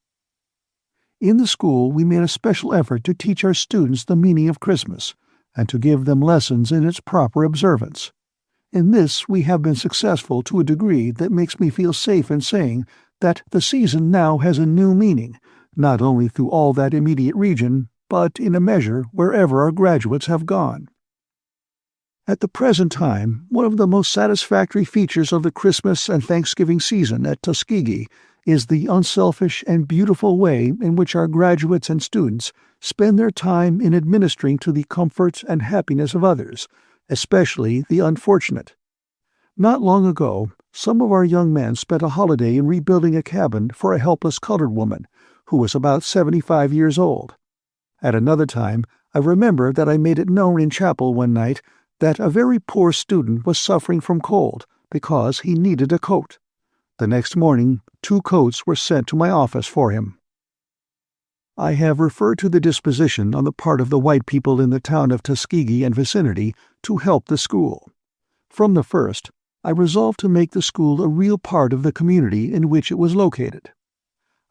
In the school we made a special effort to teach our students the meaning of Christmas, and to give them lessons in its proper observance. In this we have been successful to a degree that makes me feel safe in saying that the season now has a new meaning, not only through all that immediate region, but in a measure wherever our graduates have gone. At the present time, one of the most satisfactory features of the Christmas and Thanksgiving season at Tuskegee is the unselfish and beautiful way in which our graduates and students spend their time in administering to the comfort and happiness of others, especially the unfortunate. Not long ago, some of our young men spent a holiday in rebuilding a cabin for a helpless colored woman who was about 75 years old. At another time, I remember that I made it known in chapel one night that a very poor student was suffering from cold because he needed a coat. The next morning, 2 coats were sent to my office for him. I have referred to the disposition on the part of the white people in the town of Tuskegee and vicinity to help the school. From the first, I resolved to make the school a real part of the community in which it was located.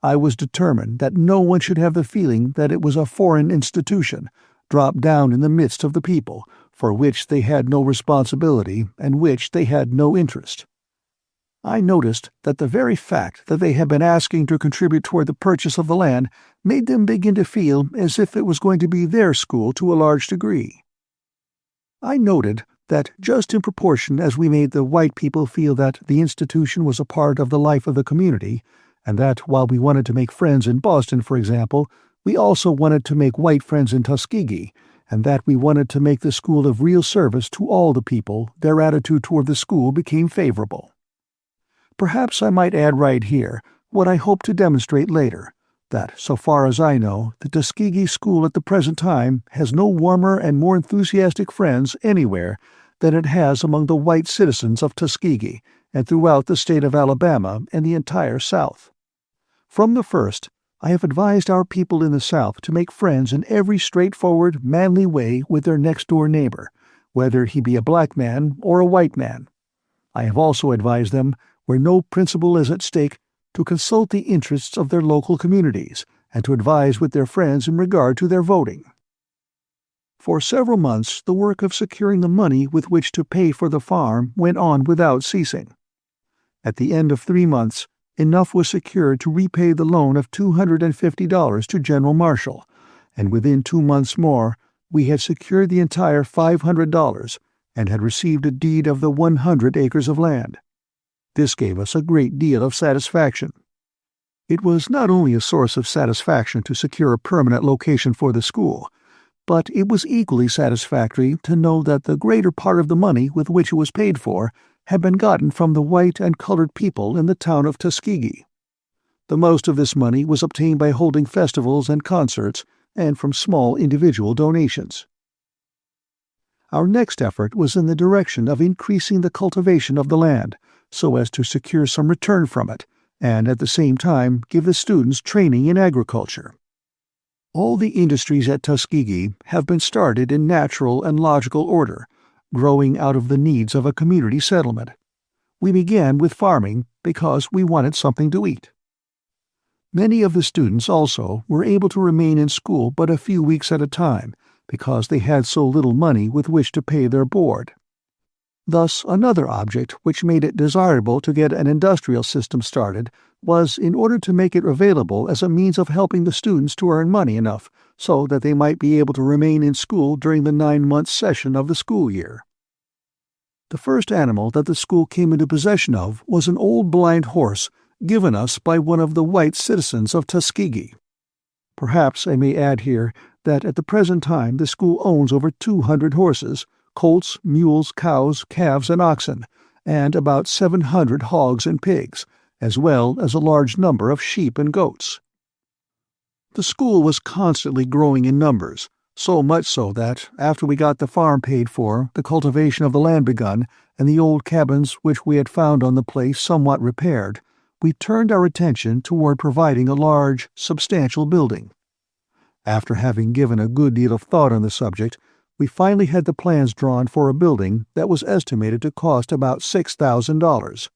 I was determined that no one should have the feeling that it was a foreign institution, dropped down in the midst of the people, for which they had no responsibility and which they had no interest. I noticed that the very fact that they had been asking to contribute toward the purchase of the land made them begin to feel as if it was going to be their school to a large degree. I noted that just in proportion as we made the white people feel that the institution was a part of the life of the community, and that while we wanted to make friends in Boston, for example, we also wanted to make white friends in Tuskegee, and that we wanted to make the school of real service to all the people, their attitude toward the school became favorable. Perhaps I might add right here what I hope to demonstrate later, that, so far as I know, the Tuskegee School at the present time has no warmer and more enthusiastic friends anywhere than it has among the white citizens of Tuskegee and throughout the state of Alabama and the entire South. From the first, I have advised our people in the South to make friends in every straightforward, manly way with their next-door neighbor, whether he be a black man or a white man. I have also advised them, where no principle is at stake, to consult the interests of their local communities and to advise with their friends in regard to their voting. For several months, the work of securing the money with which to pay for the farm went on without ceasing. At the end of 3 months, enough was secured to repay the loan of $250 to General Marshall, and within 2 months more, we had secured the entire $500 and had received a deed of the 100 acres of land. This gave us a great deal of satisfaction. It was not only a source of satisfaction to secure a permanent location for the school, but it was equally satisfactory to know that the greater part of the money with which it was paid for had been gotten from the white and colored people in the town of Tuskegee. The most of this money was obtained by holding festivals and concerts and from small individual donations. Our next effort was in the direction of increasing the cultivation of the land so as to secure some return from it and at the same time give the students training in agriculture. All the industries at Tuskegee have been started in natural and logical order, growing out of the needs of a community settlement. We began with farming because we wanted something to eat. Many of the students also were able to remain in school but a few weeks at a time because they had so little money with which to pay their board. Thus, another object which made it desirable to get an industrial system started was in order to make it available as a means of helping the students to earn money enough so that they might be able to remain in school during the 9-month session of the school year. The first animal that the school came into possession of was an old blind horse given us by one of the white citizens of Tuskegee. Perhaps I may add here that at the present time the school owns over 200 horses, colts, mules, cows, calves, and oxen, and about 700 hogs and pigs, as well as a large number of sheep and goats. The school was constantly growing in numbers, so much so that, after we got the farm paid for, the cultivation of the land begun, and the old cabins which we had found on the place somewhat repaired, we turned our attention toward providing a large, substantial building. After having given a good deal of thought on the subject, we finally had the plans drawn for a building that was estimated to cost about $6,000.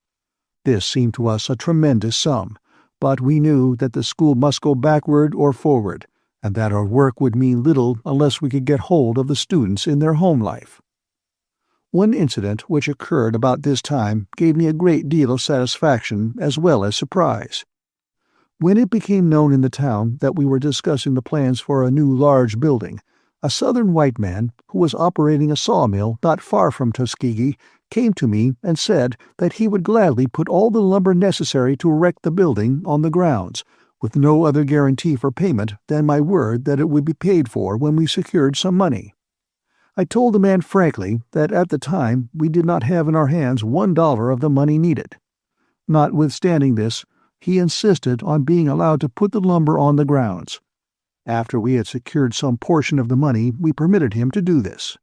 This seemed to us a tremendous sum, but we knew that the school must go backward or forward, and that our work would mean little unless we could get hold of the students in their home life. One incident which occurred about this time gave me a great deal of satisfaction as well as surprise. When it became known in the town that we were discussing the plans for a new large building, a southern white man who was operating a sawmill not far from Tuskegee came to me and said that he would gladly put all the lumber necessary to erect the building on the grounds, with no other guarantee for payment than my word that it would be paid for when we secured some money. I told the man frankly that at the time we did not have in our hands $1 of the money needed. Notwithstanding this, he insisted on being allowed to put the lumber on the grounds. After we had secured some portion of the money, we permitted him to do this.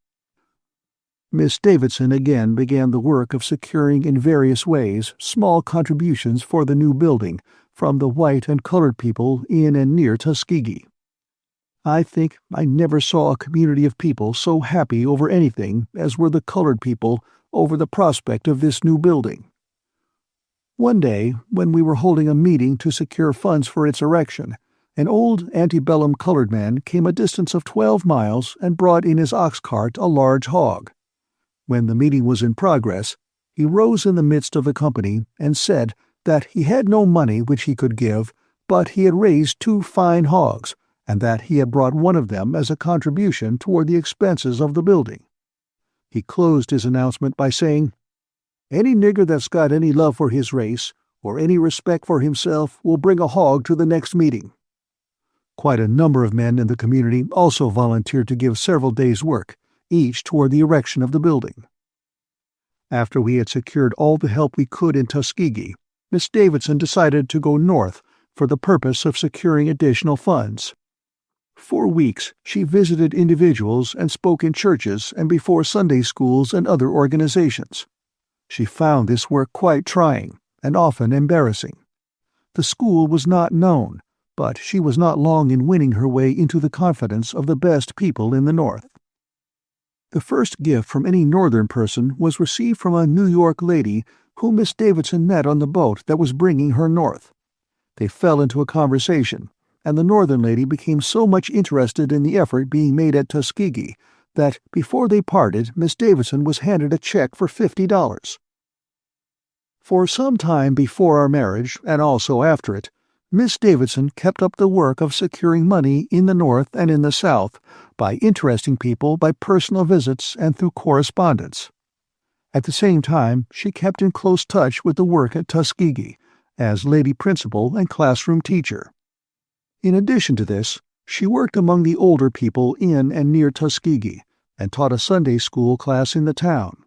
Miss Davidson again began the work of securing in various ways small contributions for the new building from the white and colored people in and near Tuskegee. I think I never saw a community of people so happy over anything as were the colored people over the prospect of this new building. One day, when we were holding a meeting to secure funds for its erection, an old antebellum colored man came a distance of 12 miles and brought in his ox cart a large hog. When the meeting was in progress, he rose in the midst of the company and said that he had no money which he could give, but he had raised 2 fine hogs, and that he had brought one of them as a contribution toward the expenses of the building. He closed his announcement by saying, "Any nigger that's got any love for his race, or any respect for himself, will bring a hog to the next meeting." Quite a number of men in the community also volunteered to give several days' work, each toward the erection of the building. After we had secured all the help we could in Tuskegee, Miss Davidson decided to go north for the purpose of securing additional funds. For weeks, she visited individuals and spoke in churches and before Sunday schools and other organizations. She found this work quite trying and often embarrassing. The school was not known, but she was not long in winning her way into the confidence of the best people in the North. The first gift from any Northern person was received from a New York lady whom Miss Davidson met on the boat that was bringing her north. They fell into a conversation, and the Northern lady became so much interested in the effort being made at Tuskegee that before they parted, Miss Davidson was handed a check for $50. For some time before our marriage, and also after it, Miss Davidson kept up the work of securing money in the North and in the South by interesting people by personal visits and through correspondence. At the same time, she kept in close touch with the work at Tuskegee as lady principal and classroom teacher. In addition to this, she worked among the older people in and near Tuskegee and taught a Sunday school class in the town.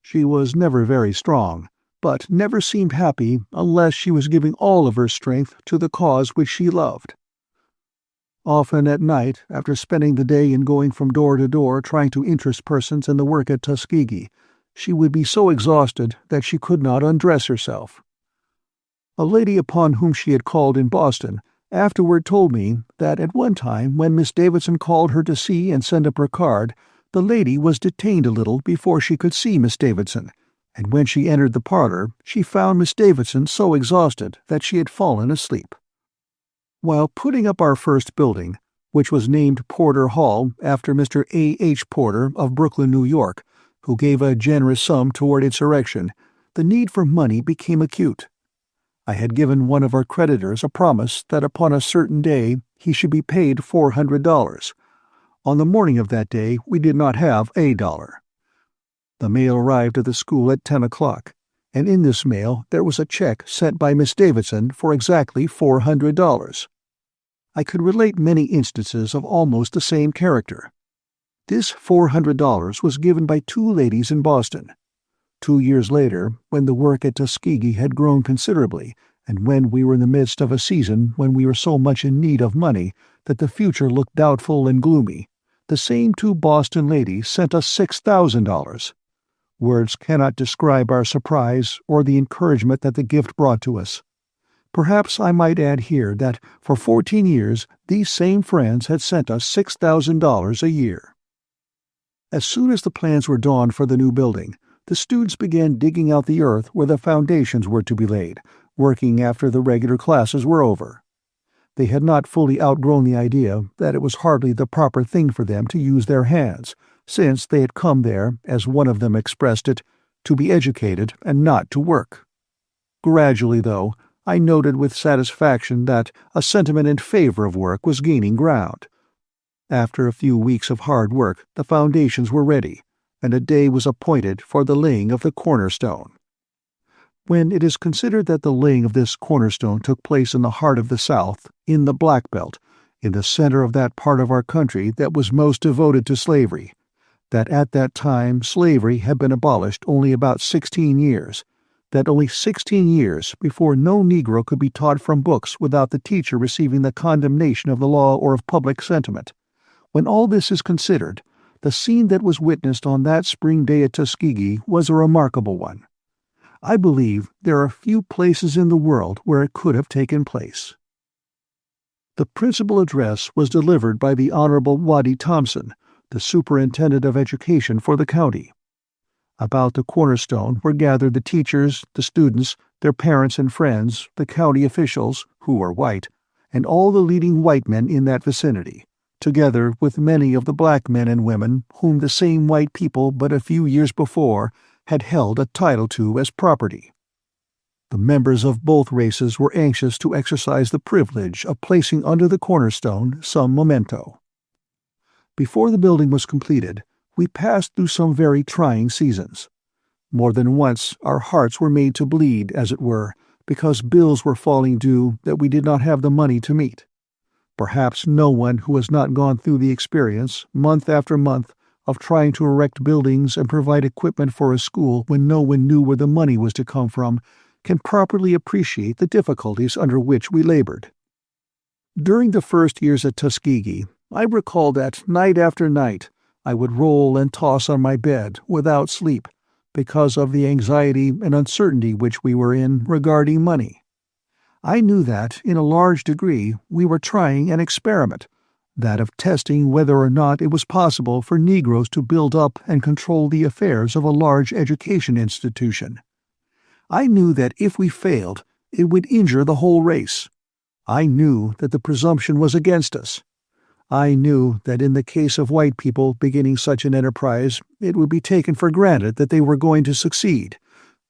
She was never very strong, but never seemed happy unless she was giving all of her strength to the cause which she loved. Often at night, after spending the day in going from door to door trying to interest persons in the work at Tuskegee, she would be so exhausted that she could not undress herself. A lady upon whom she had called in Boston afterward told me that at one time when Miss Davidson called her to see and send up her card, the lady was detained a little before she could see Miss Davidson, and when she entered the parlor, she found Miss Davidson so exhausted that she had fallen asleep. While putting up our first building, which was named Porter Hall after Mr. A. H. Porter of Brooklyn, New York, who gave a generous sum toward its erection, the need for money became acute. I had given one of our creditors a promise that upon a certain day he should be paid $400. On the morning of that day we did not have $1. The mail arrived at the school at 10 o'clock, and in this mail there was a check sent by Miss Davidson for exactly $400. I could relate many instances of almost the same character. This $400 was given by two ladies in Boston. 2 years later, when the work at Tuskegee had grown considerably, and when we were in the midst of a season when we were so much in need of money that the future looked doubtful and gloomy, the same two Boston ladies sent us $6,000. Words cannot describe our surprise or the encouragement that the gift brought to us. Perhaps I might add here that for 14 years these same friends had sent us $6,000 a year. As soon as the plans were drawn for the new building, the students began digging out the earth where the foundations were to be laid, working after the regular classes were over. They had not fully outgrown the idea that it was hardly the proper thing for them to use their hands, since they had come there, as one of them expressed it, to be educated and not to work. Gradually, though, I noted with satisfaction that a sentiment in favor of work was gaining ground. After a few weeks of hard work, the foundations were ready, and a day was appointed for the laying of the cornerstone. When it is considered that the laying of this cornerstone took place in the heart of the South, in the Black Belt, in the center of that part of our country that was most devoted to slavery, that at that time slavery had been abolished only about 16 years, that only 16 years before no Negro could be taught from books without the teacher receiving the condemnation of the law or of public sentiment. When all this is considered, the scene that was witnessed on that spring day at Tuskegee was a remarkable one. I believe there are few places in the world where it could have taken place. The principal address was delivered by the Honorable Waddy Thompson, the Superintendent of Education for the county. About the cornerstone were gathered the teachers, the students, their parents and friends, the county officials, who were white, and all the leading white men in that vicinity, together with many of the black men and women whom the same white people but a few years before had held a title to as property. The members of both races were anxious to exercise the privilege of placing under the cornerstone some memento. Before the building was completed, we passed through some very trying seasons. More than once our hearts were made to bleed, as it were, because bills were falling due that we did not have the money to meet. Perhaps no one who has not gone through the experience, month after month, of trying to erect buildings and provide equipment for a school when no one knew where the money was to come from, can properly appreciate the difficulties under which we labored. During the first years at Tuskegee, I recall that night after night I would roll and toss on my bed without sleep because of the anxiety and uncertainty which we were in regarding money. I knew that, in a large degree, we were trying an experiment, that of testing whether or not it was possible for Negroes to build up and control the affairs of a large education institution. I knew that if we failed, it would injure the whole race. I knew that the presumption was against us. I knew that in the case of white people beginning such an enterprise, it would be taken for granted that they were going to succeed,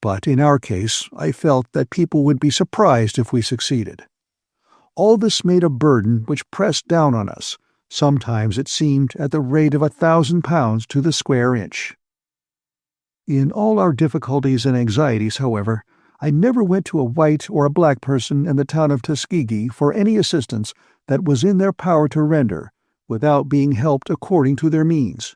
but in our case I felt that people would be surprised if we succeeded. All this made a burden which pressed down on us, sometimes it seemed at the rate of £1,000 to the square inch. In all our difficulties and anxieties, however, I never went to a white or a black person in the town of Tuskegee for any assistance that was in their power to render, without being helped according to their means.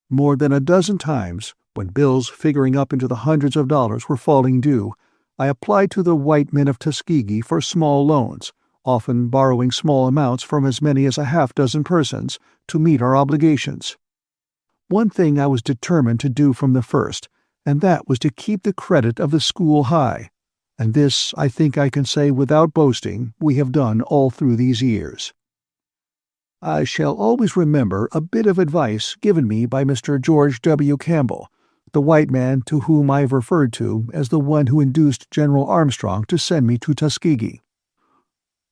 More than a dozen times, when bills figuring up into the hundreds of dollars were falling due, I applied to the white men of Tuskegee for small loans, often borrowing small amounts from as many as a half-dozen persons, to meet our obligations. One thing I was determined to do from the first, and that was to keep the credit of the school high, and this I think I can say without boasting we have done all through these years. I shall always remember a bit of advice given me by Mr. George W. Campbell, the white man to whom I have referred to as the one who induced General Armstrong to send me to Tuskegee.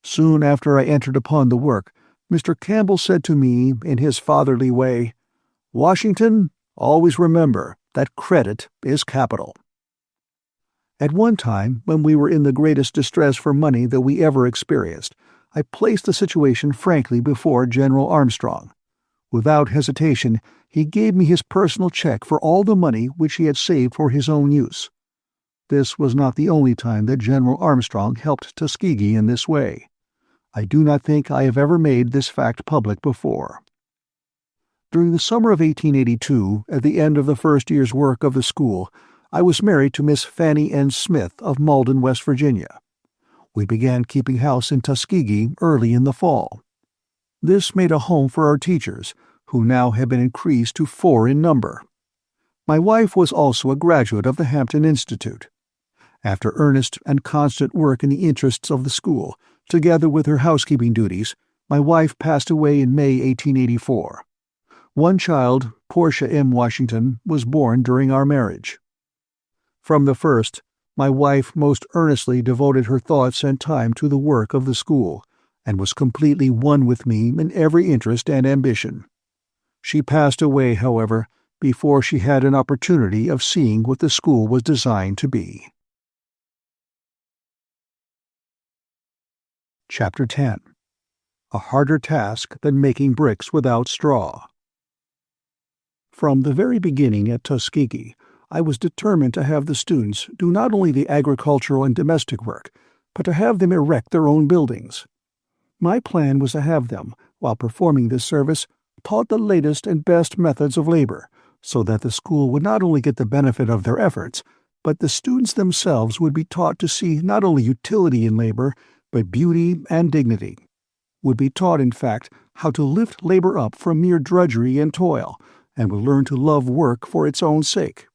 Soon after I entered upon the work, Mr. Campbell said to me in his fatherly way, "Washington, always remember that credit is capital." At one time, when we were in the greatest distress for money that we ever experienced, I placed the situation frankly before General Armstrong. Without hesitation, he gave me his personal check for all the money which he had saved for his own use. This was not the only time that General Armstrong helped Tuskegee in this way. I do not think I have ever made this fact public before. During the summer of 1882, at the end of the first year's work of the school, I was married to Miss Fanny N. Smith of Malden, West Virginia. We began keeping house in Tuskegee early in the fall. This made a home for our teachers, who now have been increased to 4 in number. My wife was also a graduate of the Hampton Institute. After earnest and constant work in the interests of the school, together with her housekeeping duties, my wife passed away in May 1884. One child, Portia M. Washington, was born during our marriage. From the first, my wife most earnestly devoted her thoughts and time to the work of the school, and was completely one with me in every interest and ambition. She passed away, however, before she had an opportunity of seeing what the school was designed to be. Chapter 10. A Harder Task Than Making Bricks Without Straw. From the very beginning at Tuskegee, I was determined to have the students do not only the agricultural and domestic work, but to have them erect their own buildings. My plan was to have them, while performing this service, taught the latest and best methods of labor, so that the school would not only get the benefit of their efforts, but the students themselves would be taught to see not only utility in labor, but beauty and dignity. Would be taught, in fact, how to lift labor up from mere drudgery and toil, and would learn to love work for its own sake.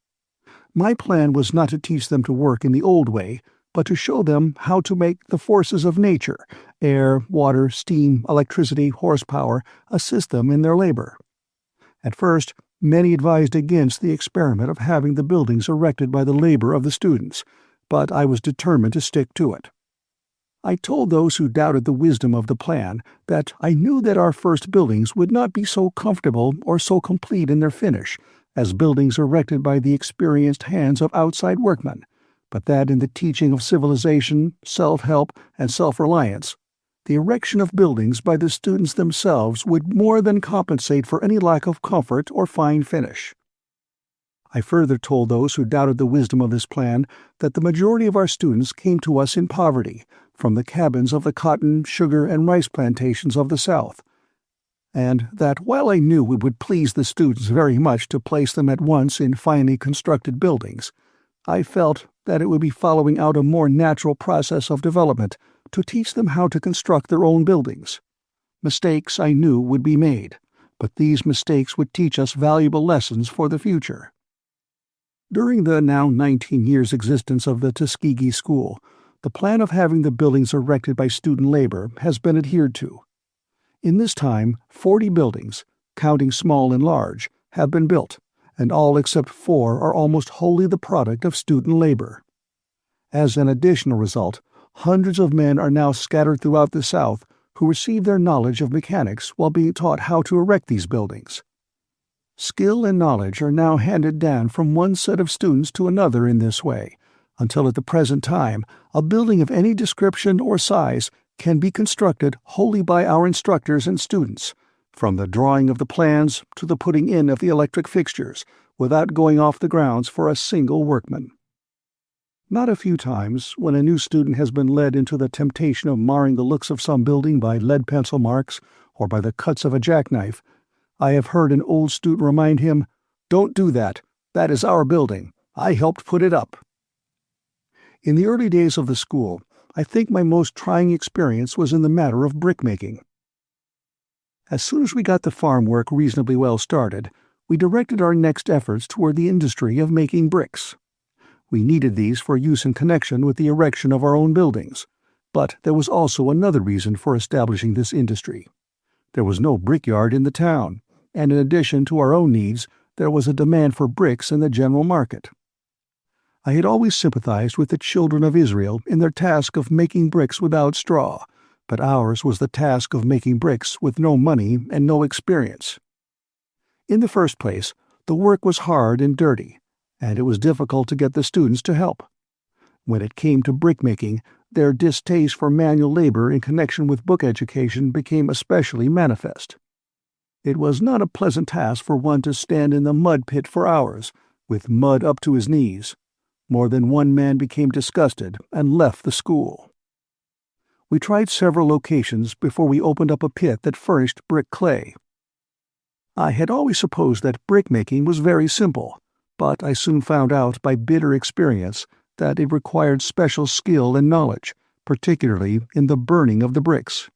My plan was not to teach them to work in the old way, but to show them how to make the forces of nature, air, water, steam, electricity, horsepower, assist them in their labor. At first, many advised against the experiment of having the buildings erected by the labor of the students, but I was determined to stick to it. I told those who doubted the wisdom of the plan that I knew that our first buildings would not be so comfortable or so complete in their finish as buildings erected by the experienced hands of outside workmen, but that in the teaching of civilization, self-help, and self-reliance, the erection of buildings by the students themselves would more than compensate for any lack of comfort or fine finish. I further told those who doubted the wisdom of this plan that the majority of our students came to us in poverty, from the cabins of the cotton, sugar, and rice plantations of the South, and that while I knew it would please the students very much to place them at once in finely constructed buildings, I felt that it would be following out a more natural process of development to teach them how to construct their own buildings. Mistakes, I knew, would be made, but these mistakes would teach us valuable lessons for the future. During the now 19 years' existence of the Tuskegee School, the plan of having the buildings erected by student labor has been adhered to. In this time, 40 buildings, counting small and large, have been built, and all except 4 are almost wholly the product of student labor. As an additional result, hundreds of men are now scattered throughout the South who receive their knowledge of mechanics while being taught how to erect these buildings. Skill and knowledge are now handed down from one set of students to another in this way, until at the present time a building of any description or size can be constructed wholly by our instructors and students, from the drawing of the plans to the putting in of the electric fixtures, without going off the grounds for a single workman. Not a few times, when a new student has been led into the temptation of marring the looks of some building by lead pencil marks or by the cuts of a jackknife, I have heard an old student remind him, "Don't do that. That is our building. I helped put it up." In the early days of the school, I think my most trying experience was in the matter of brickmaking. As soon as we got the farm work reasonably well started, we directed our next efforts toward the industry of making bricks. We needed these for use in connection with the erection of our own buildings, but there was also another reason for establishing this industry. There was no brickyard in the town, and in addition to our own needs, there was a demand for bricks in the general market. I had always sympathized with the children of Israel in their task of making bricks without straw, but ours was the task of making bricks with no money and no experience. In the first place, the work was hard and dirty, and it was difficult to get the students to help. When it came to brickmaking, their distaste for manual labor in connection with book education became especially manifest. It was not a pleasant task for one to stand in the mud pit for hours, with mud up to his knees. More than one man became disgusted and left the school. We tried several locations before we opened up a pit that furnished brick clay. I had always supposed that brickmaking was very simple, but I soon found out by bitter experience that it required special skill and knowledge, particularly in the burning of the bricks.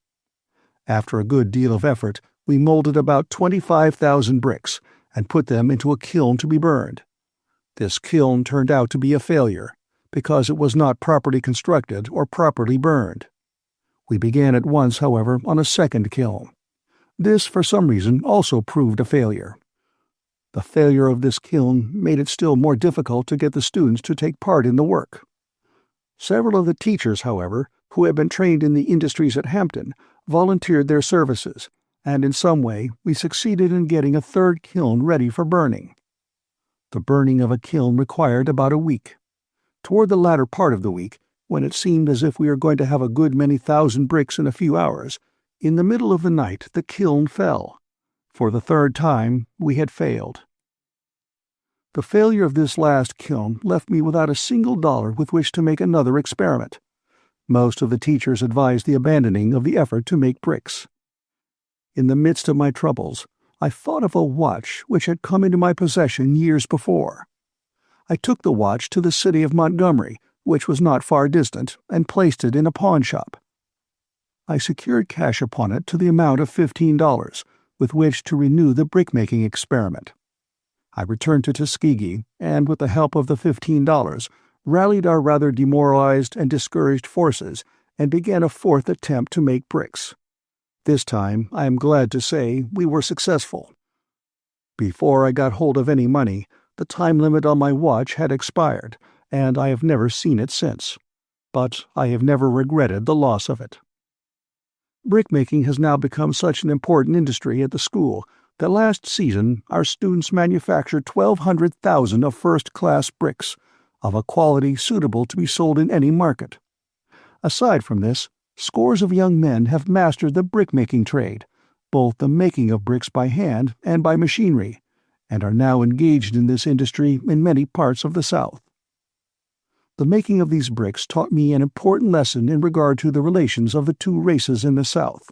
After a good deal of effort, we molded about 25,000 bricks and put them into a kiln to be burned. This kiln turned out to be a failure, because it was not properly constructed or properly burned. We began at once, however, on a second kiln. This, for some reason, also proved a failure. The failure of this kiln made it still more difficult to get the students to take part in the work. Several of the teachers, however, who had been trained in the industries at Hampton, volunteered their services, and in some way we succeeded in getting a third kiln ready for burning. The burning of a kiln required about a week. Toward the latter part of the week, when it seemed as if we were going to have a good many thousand bricks in a few hours, in the middle of the night the kiln fell. For the third time, we had failed. The failure of this last kiln left me without a single dollar with which to make another experiment. Most of the teachers advised the abandoning of the effort to make bricks. In the midst of my troubles, I thought of a watch which had come into my possession years before. I took the watch to the city of Montgomery, which was not far distant, and placed it in a pawn shop. I secured cash upon it to the amount of $15, with which to renew the brickmaking experiment. I returned to Tuskegee, and with the help of the $15, rallied our rather demoralized and discouraged forces and began a fourth attempt to make bricks. This time, I am glad to say, we were successful. Before I got hold of any money, the time limit on my watch had expired, and I have never seen it since. But I have never regretted the loss of it. Brickmaking has now become such an important industry at the school that last season our students manufactured 1,200,000 of first-class bricks, of a quality suitable to be sold in any market. Aside from this, scores of young men have mastered the brickmaking trade, both the making of bricks by hand and by machinery, and are now engaged in this industry in many parts of the South. The making of these bricks taught me an important lesson in regard to the relations of the two races in the South.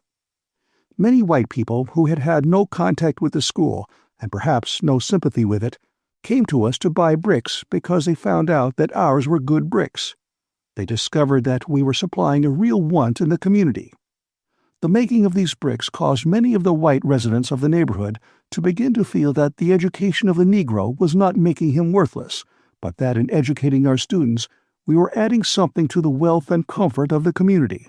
Many white people who had had no contact with the school, and perhaps no sympathy with it, came to us to buy bricks because they found out that ours were good bricks. They discovered that we were supplying a real want in the community. The making of these bricks caused many of the white residents of the neighborhood to begin to feel that the education of the Negro was not making him worthless, but that in educating our students, we were adding something to the wealth and comfort of the community.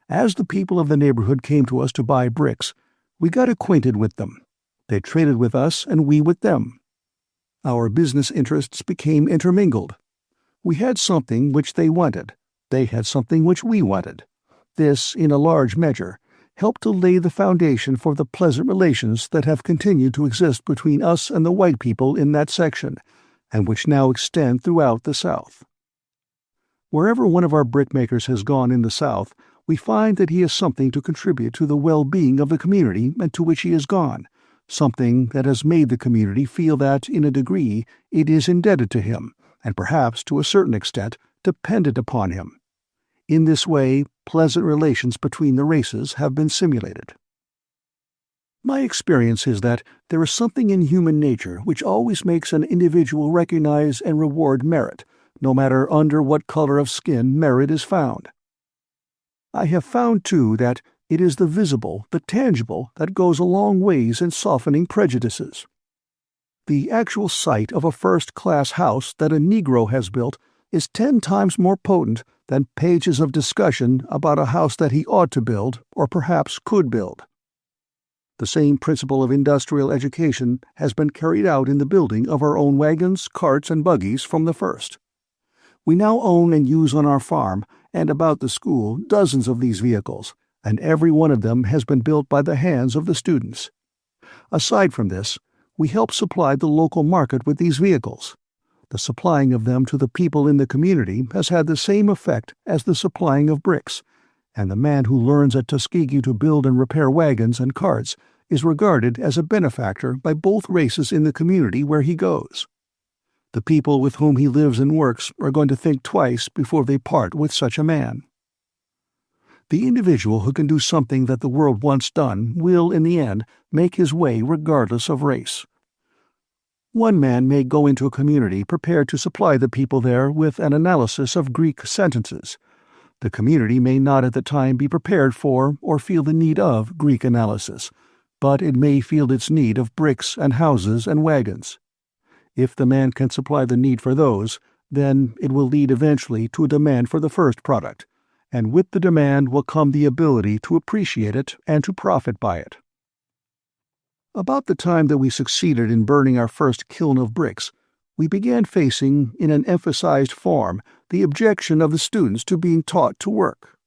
As the people of the neighborhood came to us to buy bricks, we got acquainted with them. They traded with us and we with them. Our business interests became intermingled. We had something which they wanted. They had something which we wanted. This, in a large measure, helped to lay the foundation for the pleasant relations that have continued to exist between us and the white people in that section, and which now extend throughout the South. Wherever one of our brickmakers has gone in the South, we find that he has something to contribute to the well-being of the community and to which he has gone, something that has made the community feel that, in a degree, it is indebted to him, and perhaps, to a certain extent, dependent upon him. In this way, pleasant relations between the races have been simulated. My experience is that there is something in human nature which always makes an individual recognize and reward merit, no matter under what color of skin merit is found. I have found, too, that it is the visible, the tangible, that goes a long ways in softening prejudices. The actual sight of a first-class house that a Negro has built is 10 times more potent than pages of discussion about a house that he ought to build, or perhaps could build. The same principle of industrial education has been carried out in the building of our own wagons, carts, and buggies from the first. We now own and use on our farm and about the school dozens of these vehicles, and every one of them has been built by the hands of the students. Aside from this, we help supply the local market with these vehicles. The supplying of them to the people in the community has had the same effect as the supplying of bricks, and the man who learns at Tuskegee to build and repair wagons and carts is regarded as a benefactor by both races in the community where he goes. The people with whom he lives and works are going to think twice before they part with such a man. The individual who can do something that the world wants done will, in the end, make his way regardless of race. One man may go into a community prepared to supply the people there with an analysis of Greek sentences. The community may not at the time be prepared for or feel the need of Greek analysis, but it may feel its need of bricks and houses and wagons. If the man can supply the need for those, then it will lead eventually to a demand for the first product, and with the demand will come the ability to appreciate it and to profit by it. About the time that we succeeded in burning our first kiln of bricks, we began facing, in an emphasized form, the objection of the students to being taught to work.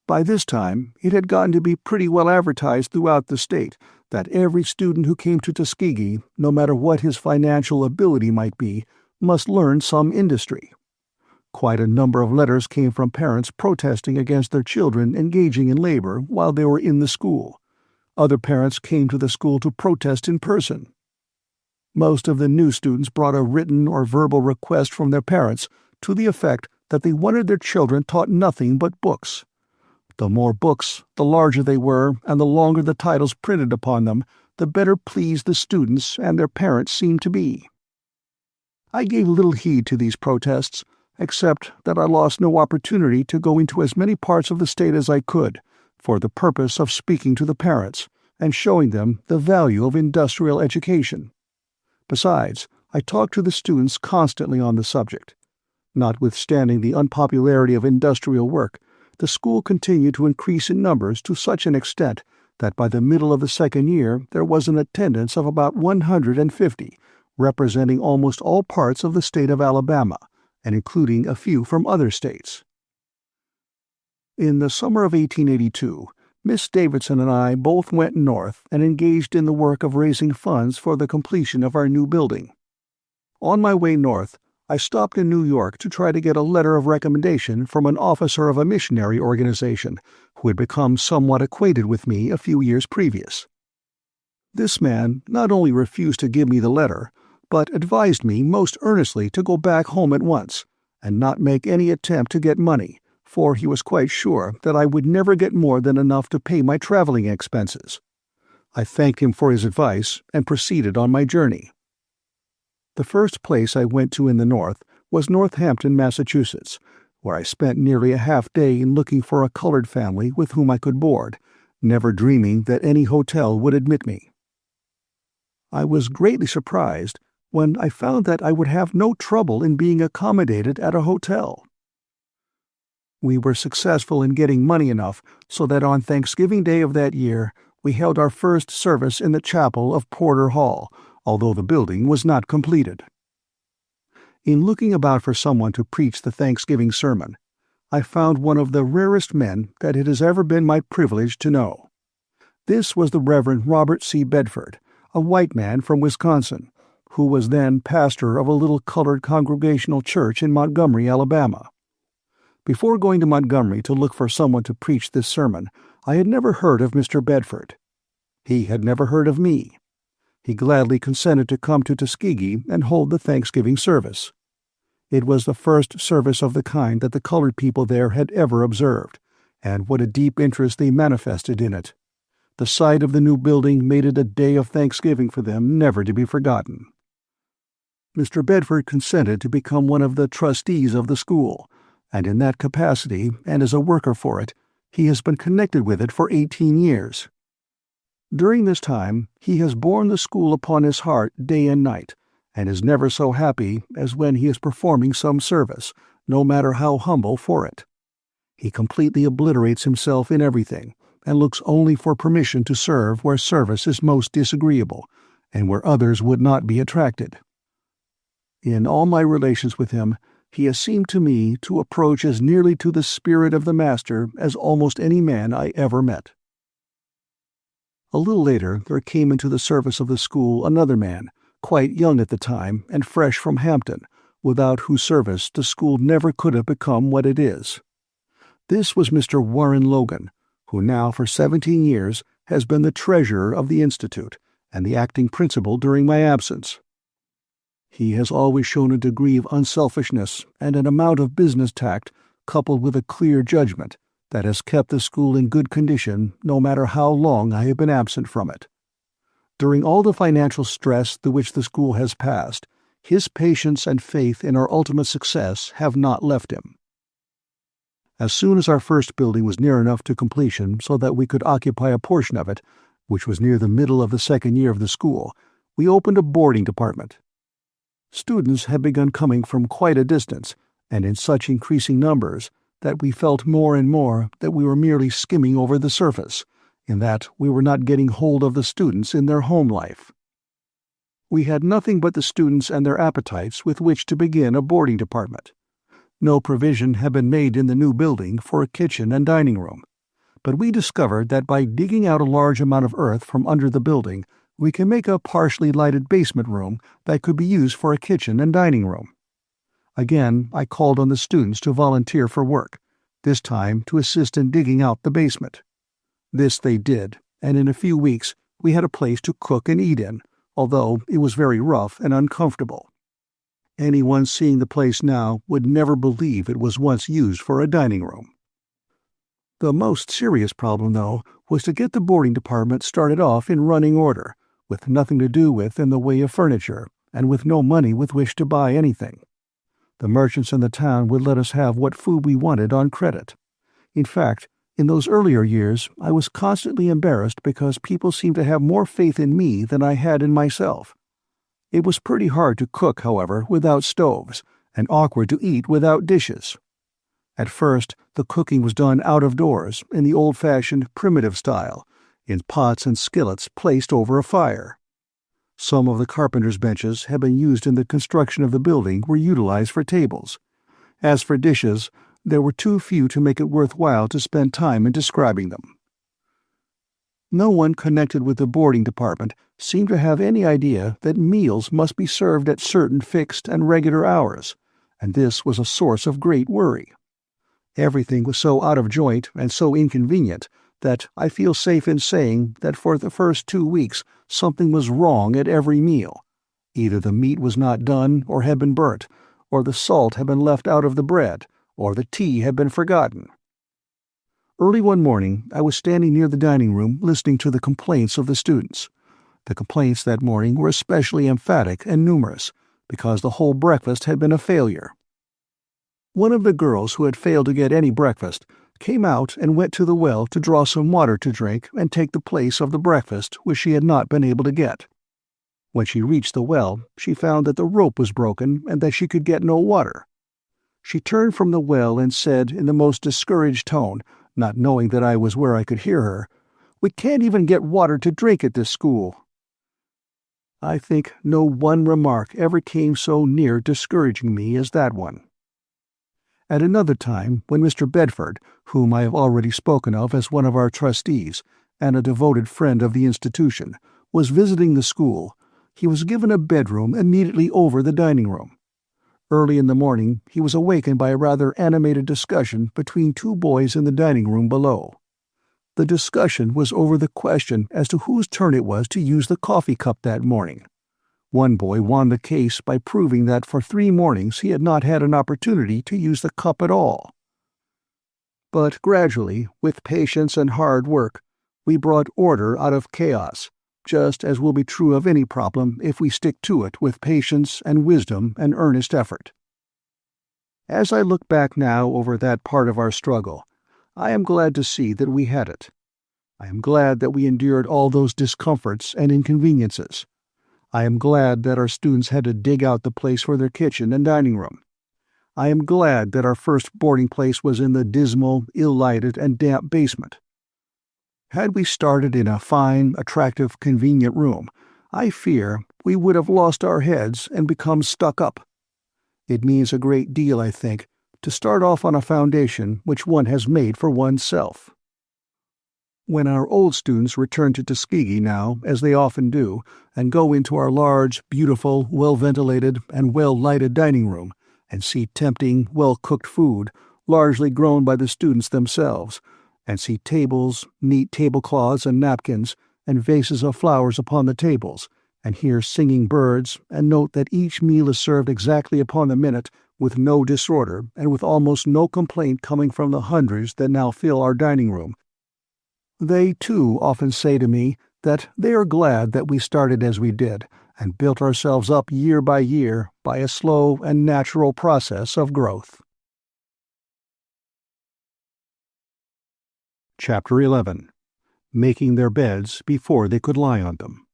By this time, it had gotten to be pretty well advertised throughout the state that every student who came to Tuskegee, no matter what his financial ability might be, must learn some industry. Quite a number of letters came from parents protesting against their children engaging in labor while they were in the school. Other parents came to the school to protest in person. Most of the new students brought a written or verbal request from their parents to the effect that they wanted their children taught nothing but books. The more books, the larger they were, and the longer the titles printed upon them, the better pleased the students and their parents seemed to be. I gave little heed to these protests, except that I lost no opportunity to go into as many parts of the state as I could, for the purpose of speaking to the parents and showing them the value of industrial education. Besides, I talked to the students constantly on the subject. Notwithstanding the unpopularity of industrial work, the school continued to increase in numbers to such an extent that by the middle of the second year there was an attendance of about 150, representing almost all parts of the state of Alabama, and including a few from other states. In the summer of 1882, Miss Davidson and I both went north and engaged in the work of raising funds for the completion of our new building. On my way north, I stopped in New York to try to get a letter of recommendation from an officer of a missionary organization who had become somewhat acquainted with me a few years previous. This man not only refused to give me the letter, but advised me most earnestly to go back home at once and not make any attempt to get money, for he was quite sure that I would never get more than enough to pay my traveling expenses. I thanked him for his advice and proceeded on my journey. The first place I went to in the North was Northampton, Massachusetts, where I spent nearly a half-day in looking for a colored family with whom I could board, never dreaming that any hotel would admit me. I was greatly surprised when I found that I would have no trouble in being accommodated at a hotel. We were successful in getting money enough so that on Thanksgiving Day of that year we held our first service in the chapel of Porter Hall, although the building was not completed. In looking about for someone to preach the Thanksgiving sermon, I found one of the rarest men that it has ever been my privilege to know. This was the Reverend Robert C. Bedford, a white man from Wisconsin, who was then pastor of a little colored congregational church in Montgomery, Alabama. Before going to Montgomery to look for someone to preach this sermon, I had never heard of Mr. Bedford. He had never heard of me. He gladly consented to come to Tuskegee and hold the Thanksgiving service. It was the first service of the kind that the colored people there had ever observed, and what a deep interest they manifested in it. The sight of the new building made it a day of Thanksgiving for them never to be forgotten. Mr. Bedford consented to become one of the trustees of the school, and in that capacity, and as a worker for it, he has been connected with it for 18 years. During this time, he has borne the school upon his heart day and night, and is never so happy as when he is performing some service, no matter how humble, for it. He completely obliterates himself in everything, and looks only for permission to serve where service is most disagreeable, and where others would not be attracted. In all my relations with him, he has seemed to me to approach as nearly to the spirit of the Master as almost any man I ever met. A little later there came into the service of the school another man, quite young at the time and fresh from Hampton, without whose service the school never could have become what it is. This was Mr. Warren Logan, who now for 17 years has been the treasurer of the Institute and the acting principal during my absence. He has always shown a degree of unselfishness and an amount of business tact, coupled with a clear judgment, that has kept the school in good condition no matter how long I have been absent from it. During all the financial stress through which the school has passed, his patience and faith in our ultimate success have not left him. As soon as our first building was near enough to completion so that we could occupy a portion of it, which was near the middle of the second year of the school, we opened a boarding department. Students had begun coming from quite a distance, and in such increasing numbers that we felt more and more that we were merely skimming over the surface, in that we were not getting hold of the students in their home life. We had nothing but the students and their appetites with which to begin a boarding department. No provision had been made in the new building for a kitchen and dining room, but we discovered that by digging out a large amount of earth from under the building, we can make a partially lighted basement room that could be used for a kitchen and dining room. Again, I called on the students to volunteer for work, this time to assist in digging out the basement. This they did, and in a few weeks we had a place to cook and eat in, although it was very rough and uncomfortable. Anyone seeing the place now would never believe it was once used for a dining room. The most serious problem, though, was to get the boarding department started off in running order, with nothing to do with in the way of furniture, and with no money with which to buy anything. The merchants in the town would let us have what food we wanted on credit. In fact, in those earlier years, I was constantly embarrassed because people seemed to have more faith in me than I had in myself. It was pretty hard to cook, however, without stoves, and awkward to eat without dishes. At first, the cooking was done out of doors, in the old-fashioned, primitive style, in pots and skillets placed over a fire. Some of the carpenter's benches had been used in the construction of the building were utilized for tables. As for dishes, there were too few to make it worthwhile to spend time in describing them. No one connected with the boarding department seemed to have any idea that meals must be served at certain fixed and regular hours, and this was a source of great worry. Everything was so out of joint and so inconvenient that I feel safe in saying that for the first 2 weeks something was wrong at every meal. Either the meat was not done or had been burnt, or the salt had been left out of the bread, or the tea had been forgotten. Early one morning I was standing near the dining room listening to the complaints of the students. The complaints that morning were especially emphatic and numerous, because the whole breakfast had been a failure. One of the girls who had failed to get any breakfast came out and went to the well to draw some water to drink and take the place of the breakfast which she had not been able to get. When she reached the well, she found that the rope was broken and that she could get no water. She turned from the well and said in the most discouraged tone, not knowing that I was where I could hear her, "We can't even get water to drink at this school." I think no one remark ever came so near discouraging me as that one. At another time, when Mr. Bedford, whom I have already spoken of as one of our trustees, and a devoted friend of the institution, was visiting the school, he was given a bedroom immediately over the dining room. Early in the morning he was awakened by a rather animated discussion between two boys in the dining room below. The discussion was over the question as to whose turn it was to use the coffee cup that morning. One boy won the case by proving that for 3 mornings he had not had an opportunity to use the cup at all. But gradually, with patience and hard work, we brought order out of chaos, just as will be true of any problem if we stick to it with patience and wisdom and earnest effort. As I look back now over that part of our struggle, I am glad to see that we had it. I am glad that we endured all those discomforts and inconveniences. I am glad that our students had to dig out the place for their kitchen and dining room. I am glad that our first boarding place was in the dismal, ill-lighted, and damp basement. Had we started in a fine, attractive, convenient room, I fear we would have lost our heads and become stuck up. It means a great deal, I think, to start off on a foundation which one has made for oneself. When our old students return to Tuskegee now, as they often do, and go into our large, beautiful, well-ventilated, and well-lighted dining room, and see tempting, well-cooked food, largely grown by the students themselves, and see tables, neat tablecloths and napkins, and vases of flowers upon the tables, and hear singing birds, and note that each meal is served exactly upon the minute, with no disorder, and with almost no complaint coming from the hundreds that now fill our dining room, they, too, often say to me that they are glad that we started as we did, and built ourselves up year by year by a slow and natural process of growth. Chapter 11. Making their beds before they could lie on them.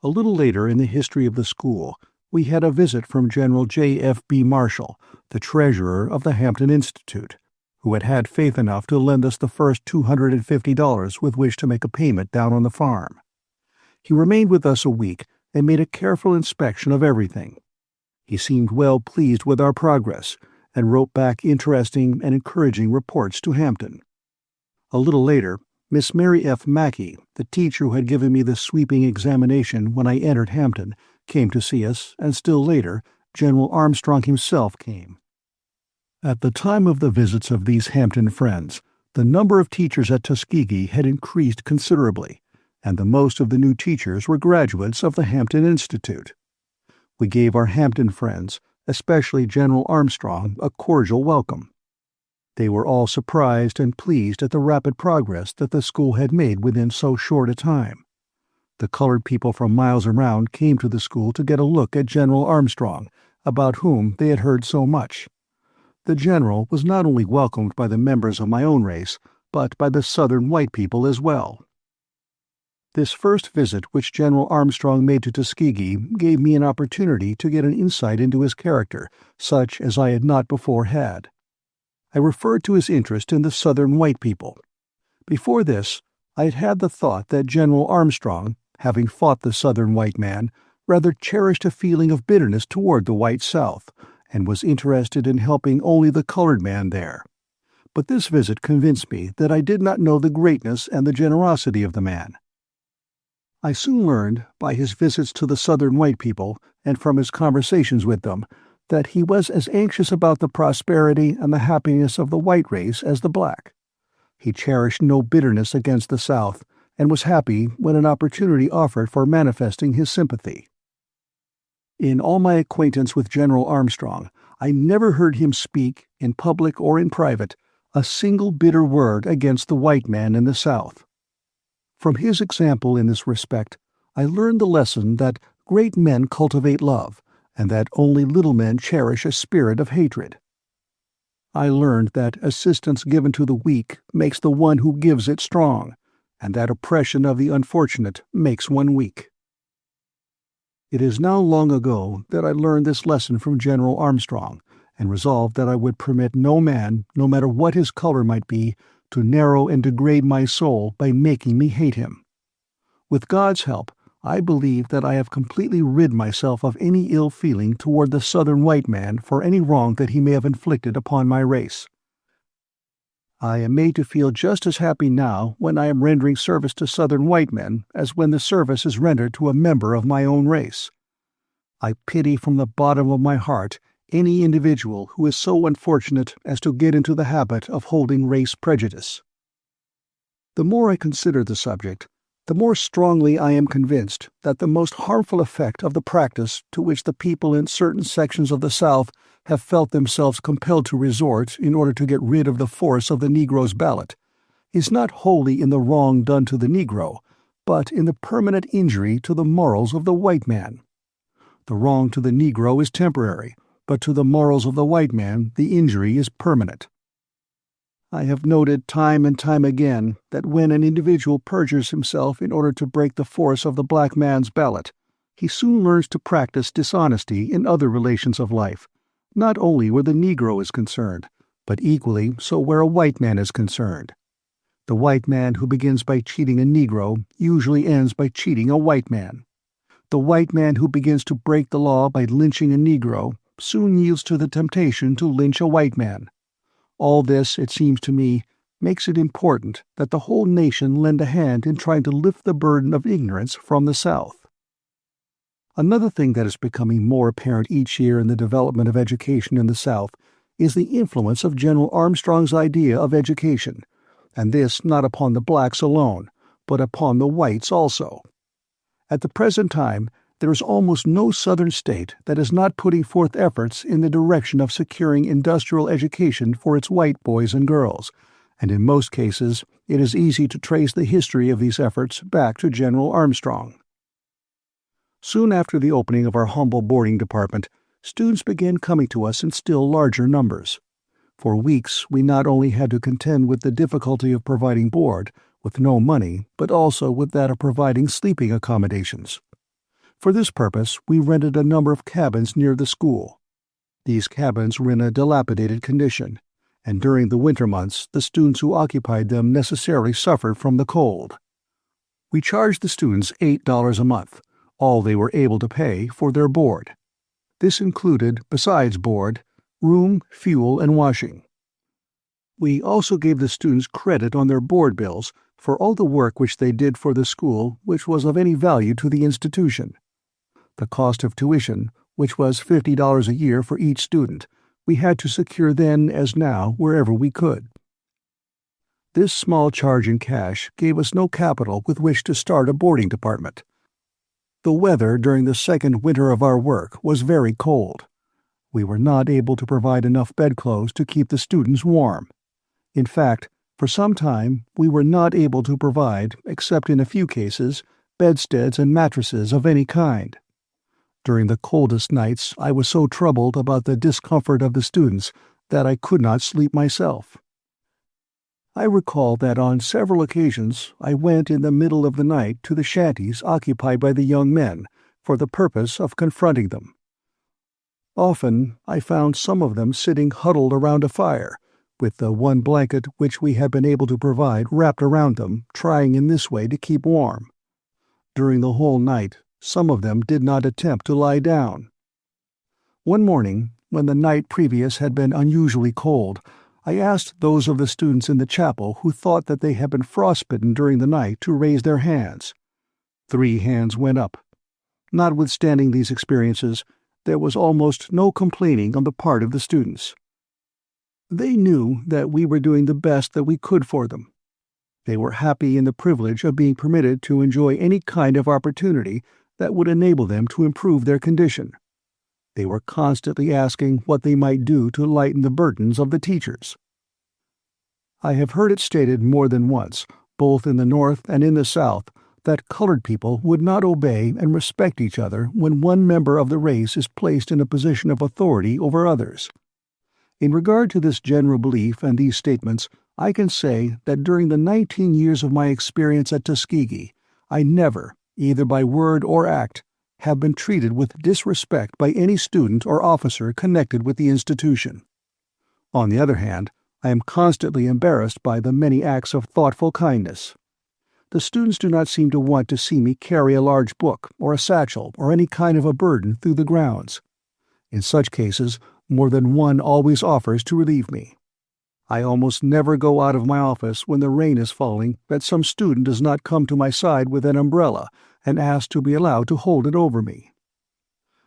A little later in the history of the school, we had a visit from General J.F.B. Marshall, the treasurer of the Hampton Institute, who had had faith enough to lend us the first $250 with which to make a payment down on the farm. He remained with us a week and made a careful inspection of everything. He seemed well pleased with our progress, and wrote back interesting and encouraging reports to Hampton. A little later, Miss Mary F. Mackey, the teacher who had given me the sweeping examination when I entered Hampton, came to see us, and still later, General Armstrong himself came. At the time of the visits of these Hampton friends, the number of teachers at Tuskegee had increased considerably, and the most of the new teachers were graduates of the Hampton Institute. We gave our Hampton friends, especially General Armstrong, a cordial welcome. They were all surprised and pleased at the rapid progress that the school had made within so short a time. The colored people from miles around came to the school to get a look at General Armstrong, about whom they had heard so much. The general was not only welcomed by the members of my own race, but by the Southern white people as well. This first visit which General Armstrong made to Tuskegee gave me an opportunity to get an insight into his character, such as I had not before had. I referred to his interest in the Southern white people. Before this, I had had the thought that General Armstrong, having fought the Southern white man, rather cherished a feeling of bitterness toward the white South, and was interested in helping only the colored man there. But this visit convinced me that I did not know the greatness and the generosity of the man. I soon learned, by his visits to the Southern white people, and from his conversations with them, that he was as anxious about the prosperity and the happiness of the white race as the black. He cherished no bitterness against the South, and was happy when an opportunity offered for manifesting his sympathy. In all my acquaintance with General Armstrong, I never heard him speak, in public or in private, a single bitter word against the white man in the South. From his example in this respect, I learned the lesson that great men cultivate love, and that only little men cherish a spirit of hatred. I learned that assistance given to the weak makes the one who gives it strong, and that oppression of the unfortunate makes one weak. It is now long ago that I learned this lesson from General Armstrong, and resolved that I would permit no man, no matter what his color might be, to narrow and degrade my soul by making me hate him. With God's help, I believe that I have completely rid myself of any ill feeling toward the Southern white man for any wrong that he may have inflicted upon my race. I am made to feel just as happy now when I am rendering service to Southern white men as when the service is rendered to a member of my own race. I pity from the bottom of my heart any individual who is so unfortunate as to get into the habit of holding race prejudice. The more I consider the subject, the more strongly I am convinced that the most harmful effect of the practice to which the people in certain sections of the South have felt themselves compelled to resort in order to get rid of the force of the Negro's ballot is not wholly in the wrong done to the Negro, but in the permanent injury to the morals of the white man. The wrong to the Negro is temporary, but to the morals of the white man the injury is permanent. I have noted time and time again that when an individual perjures himself in order to break the force of the black man's ballot, he soon learns to practice dishonesty in other relations of life, not only where the Negro is concerned, but equally so where a white man is concerned. The white man who begins by cheating a Negro usually ends by cheating a white man. The white man who begins to break the law by lynching a Negro soon yields to the temptation to lynch a white man. All this, it seems to me, makes it important that the whole nation lend a hand in trying to lift the burden of ignorance from the South. Another thing that is becoming more apparent each year in the development of education in the South is the influence of General Armstrong's idea of education, and this not upon the blacks alone, but upon the whites also. At the present time, there is almost no Southern state that is not putting forth efforts in the direction of securing industrial education for its white boys and girls, and in most cases it is easy to trace the history of these efforts back to General Armstrong. Soon after the opening of our humble boarding department, students began coming to us in still larger numbers. For weeks we not only had to contend with the difficulty of providing board, with no money, but also with that of providing sleeping accommodations. For this purpose, we rented a number of cabins near the school. These cabins were in a dilapidated condition, and during the winter months the students who occupied them necessarily suffered from the cold. We charged the students $8 a month, all they were able to pay, for their board. This included, besides board, room, fuel, and washing. We also gave the students credit on their board bills for all the work which they did for the school which was of any value to the institution. The cost of tuition, which was $50 a year for each student, we had to secure then as now wherever we could. This small charge in cash gave us no capital with which to start a boarding department. The weather during the second winter of our work was very cold. We were not able to provide enough bedclothes to keep the students warm. In fact, for some time we were not able to provide, except in a few cases, bedsteads and mattresses of any kind. During the coldest nights I was so troubled about the discomfort of the students that I could not sleep myself. I recall that on several occasions I went in the middle of the night to the shanties occupied by the young men for the purpose of confronting them. Often I found some of them sitting huddled around a fire, with the one blanket which we had been able to provide wrapped around them, trying in this way to keep warm. During the whole night, some of them did not attempt to lie down. One morning, when the night previous had been unusually cold, I asked those of the students in the chapel who thought that they had been frostbitten during the night to raise their hands. 3 hands went up. Notwithstanding these experiences, there was almost no complaining on the part of the students. They knew that we were doing the best that we could for them. They were happy in the privilege of being permitted to enjoy any kind of opportunity that would enable them to improve their condition. They were constantly asking what they might do to lighten the burdens of the teachers. I have heard it stated more than once, both in the North and in the South, that colored people would not obey and respect each other when one member of the race is placed in a position of authority over others. In regard to this general belief and these statements, I can say that during the 19 years of my experience at Tuskegee, I never, either by word or act, have been treated with disrespect by any student or officer connected with the institution. On the other hand, I am constantly embarrassed by the many acts of thoughtful kindness. The students do not seem to want to see me carry a large book or a satchel or any kind of a burden through the grounds. In such cases, more than one always offers to relieve me. I almost never go out of my office when the rain is falling that some student does not come to my side with an umbrella and ask to be allowed to hold it over me.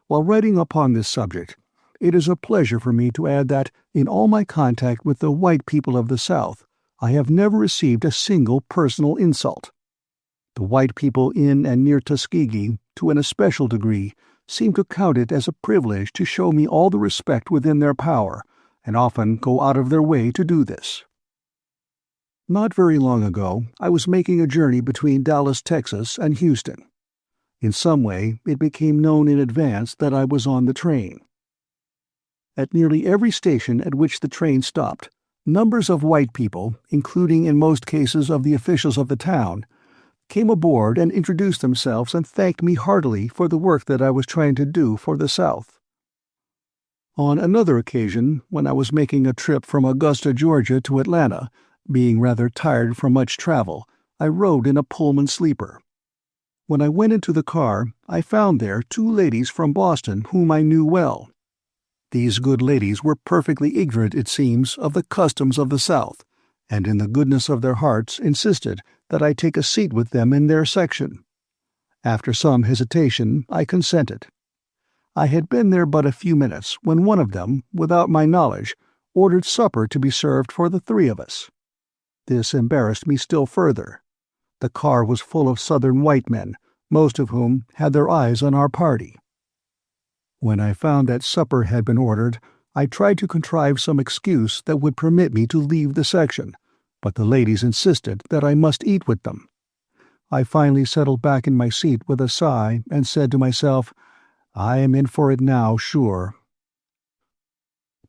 While writing upon this subject, it is a pleasure for me to add that, in all my contact with the white people of the South, I have never received a single personal insult. The white people in and near Tuskegee, to an especial degree, seem to count it as a privilege to show me all the respect within their power, and often go out of their way to do this. Not very long ago, I was making a journey between Dallas, Texas, and Houston. In some way, it became known in advance that I was on the train. At nearly every station at which the train stopped, numbers of white people, including in most cases of the officials of the town, came aboard and introduced themselves and thanked me heartily for the work that I was trying to do for the South. On another occasion, when I was making a trip from Augusta, Georgia to Atlanta, being rather tired from much travel, I rode in a Pullman sleeper. When I went into the car, I found there two ladies from Boston whom I knew well. These good ladies were perfectly ignorant, it seems, of the customs of the South, and in the goodness of their hearts insisted that I take a seat with them in their section. After some hesitation, I consented. I had been there but a few minutes when one of them, without my knowledge, ordered supper to be served for the three of us. This embarrassed me still further. The car was full of Southern white men, most of whom had their eyes on our party. When I found that supper had been ordered, I tried to contrive some excuse that would permit me to leave the section, but the ladies insisted that I must eat with them. I finally settled back in my seat with a sigh and said to myself, I am in for it now, sure.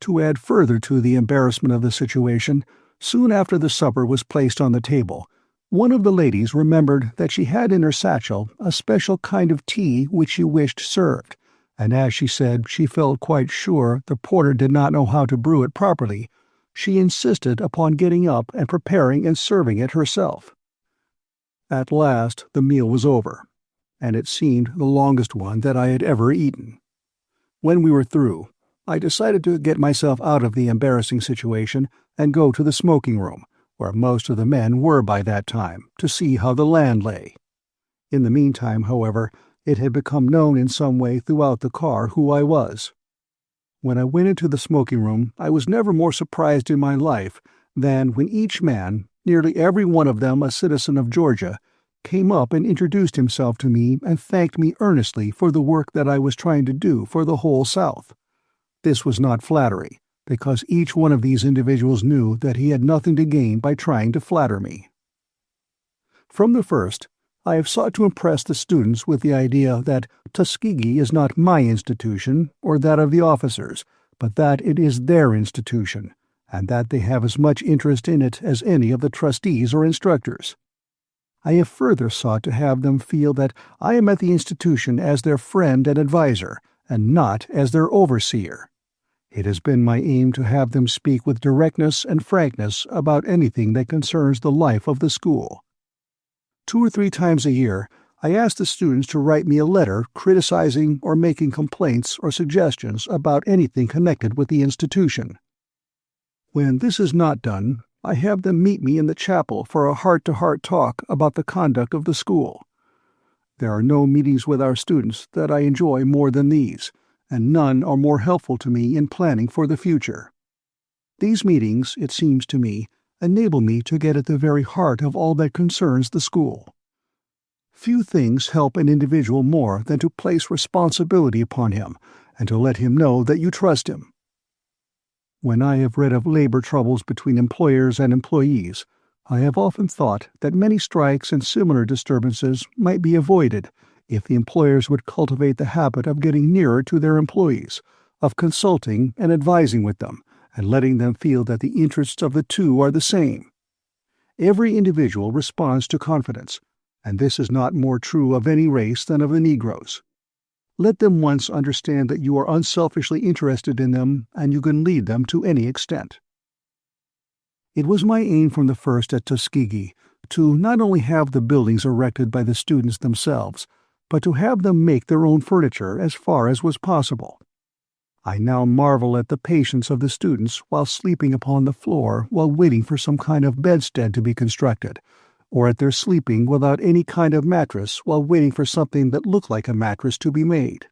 To add further to the embarrassment of the situation, soon after the supper was placed on the table, one of the ladies remembered that she had in her satchel a special kind of tea which she wished served, and as she said she felt quite sure the porter did not know how to brew it properly, she insisted upon getting up and preparing and serving it herself. At last the meal was over, and it seemed the longest one that I had ever eaten. When we were through, I decided to get myself out of the embarrassing situation and go to the smoking room, where most of the men were by that time, to see how the land lay. In the meantime, however, it had become known in some way throughout the car who I was. When I went into the smoking room, I was never more surprised in my life than when each man, nearly every one of them a citizen of Georgia, came up and introduced himself to me and thanked me earnestly for the work that I was trying to do for the whole South. This was not flattery, because each one of these individuals knew that he had nothing to gain by trying to flatter me. From the first, I have sought to impress the students with the idea that Tuskegee is not my institution or that of the officers, but that it is their institution, and that they have as much interest in it as any of the trustees or instructors. I have further sought to have them feel that I am at the institution as their friend and adviser, and not as their overseer. It has been my aim to have them speak with directness and frankness about anything that concerns the life of the school. 2 or 3 times a year, I ask the students to write me a letter criticizing or making complaints or suggestions about anything connected with the institution. When this is not done, I have them meet me in the chapel for a heart-to-heart talk about the conduct of the school. There are no meetings with our students that I enjoy more than these, and none are more helpful to me in planning for the future. These meetings, it seems to me, enable me to get at the very heart of all that concerns the school. Few things help an individual more than to place responsibility upon him and to let him know that you trust him. When I have read of labor troubles between employers and employees, I have often thought that many strikes and similar disturbances might be avoided if the employers would cultivate the habit of getting nearer to their employees, of consulting and advising with them, and letting them feel that the interests of the two are the same. Every individual responds to confidence, and this is not more true of any race than of the Negroes. Let them once understand that you are unselfishly interested in them, and you can lead them to any extent. It was my aim from the first at Tuskegee to not only have the buildings erected by the students themselves, but to have them make their own furniture as far as was possible. I now marvel at the patience of the students while sleeping upon the floor while waiting for some kind of bedstead to be constructed, or at their sleeping without any kind of mattress while waiting for something that looked like a mattress to be made.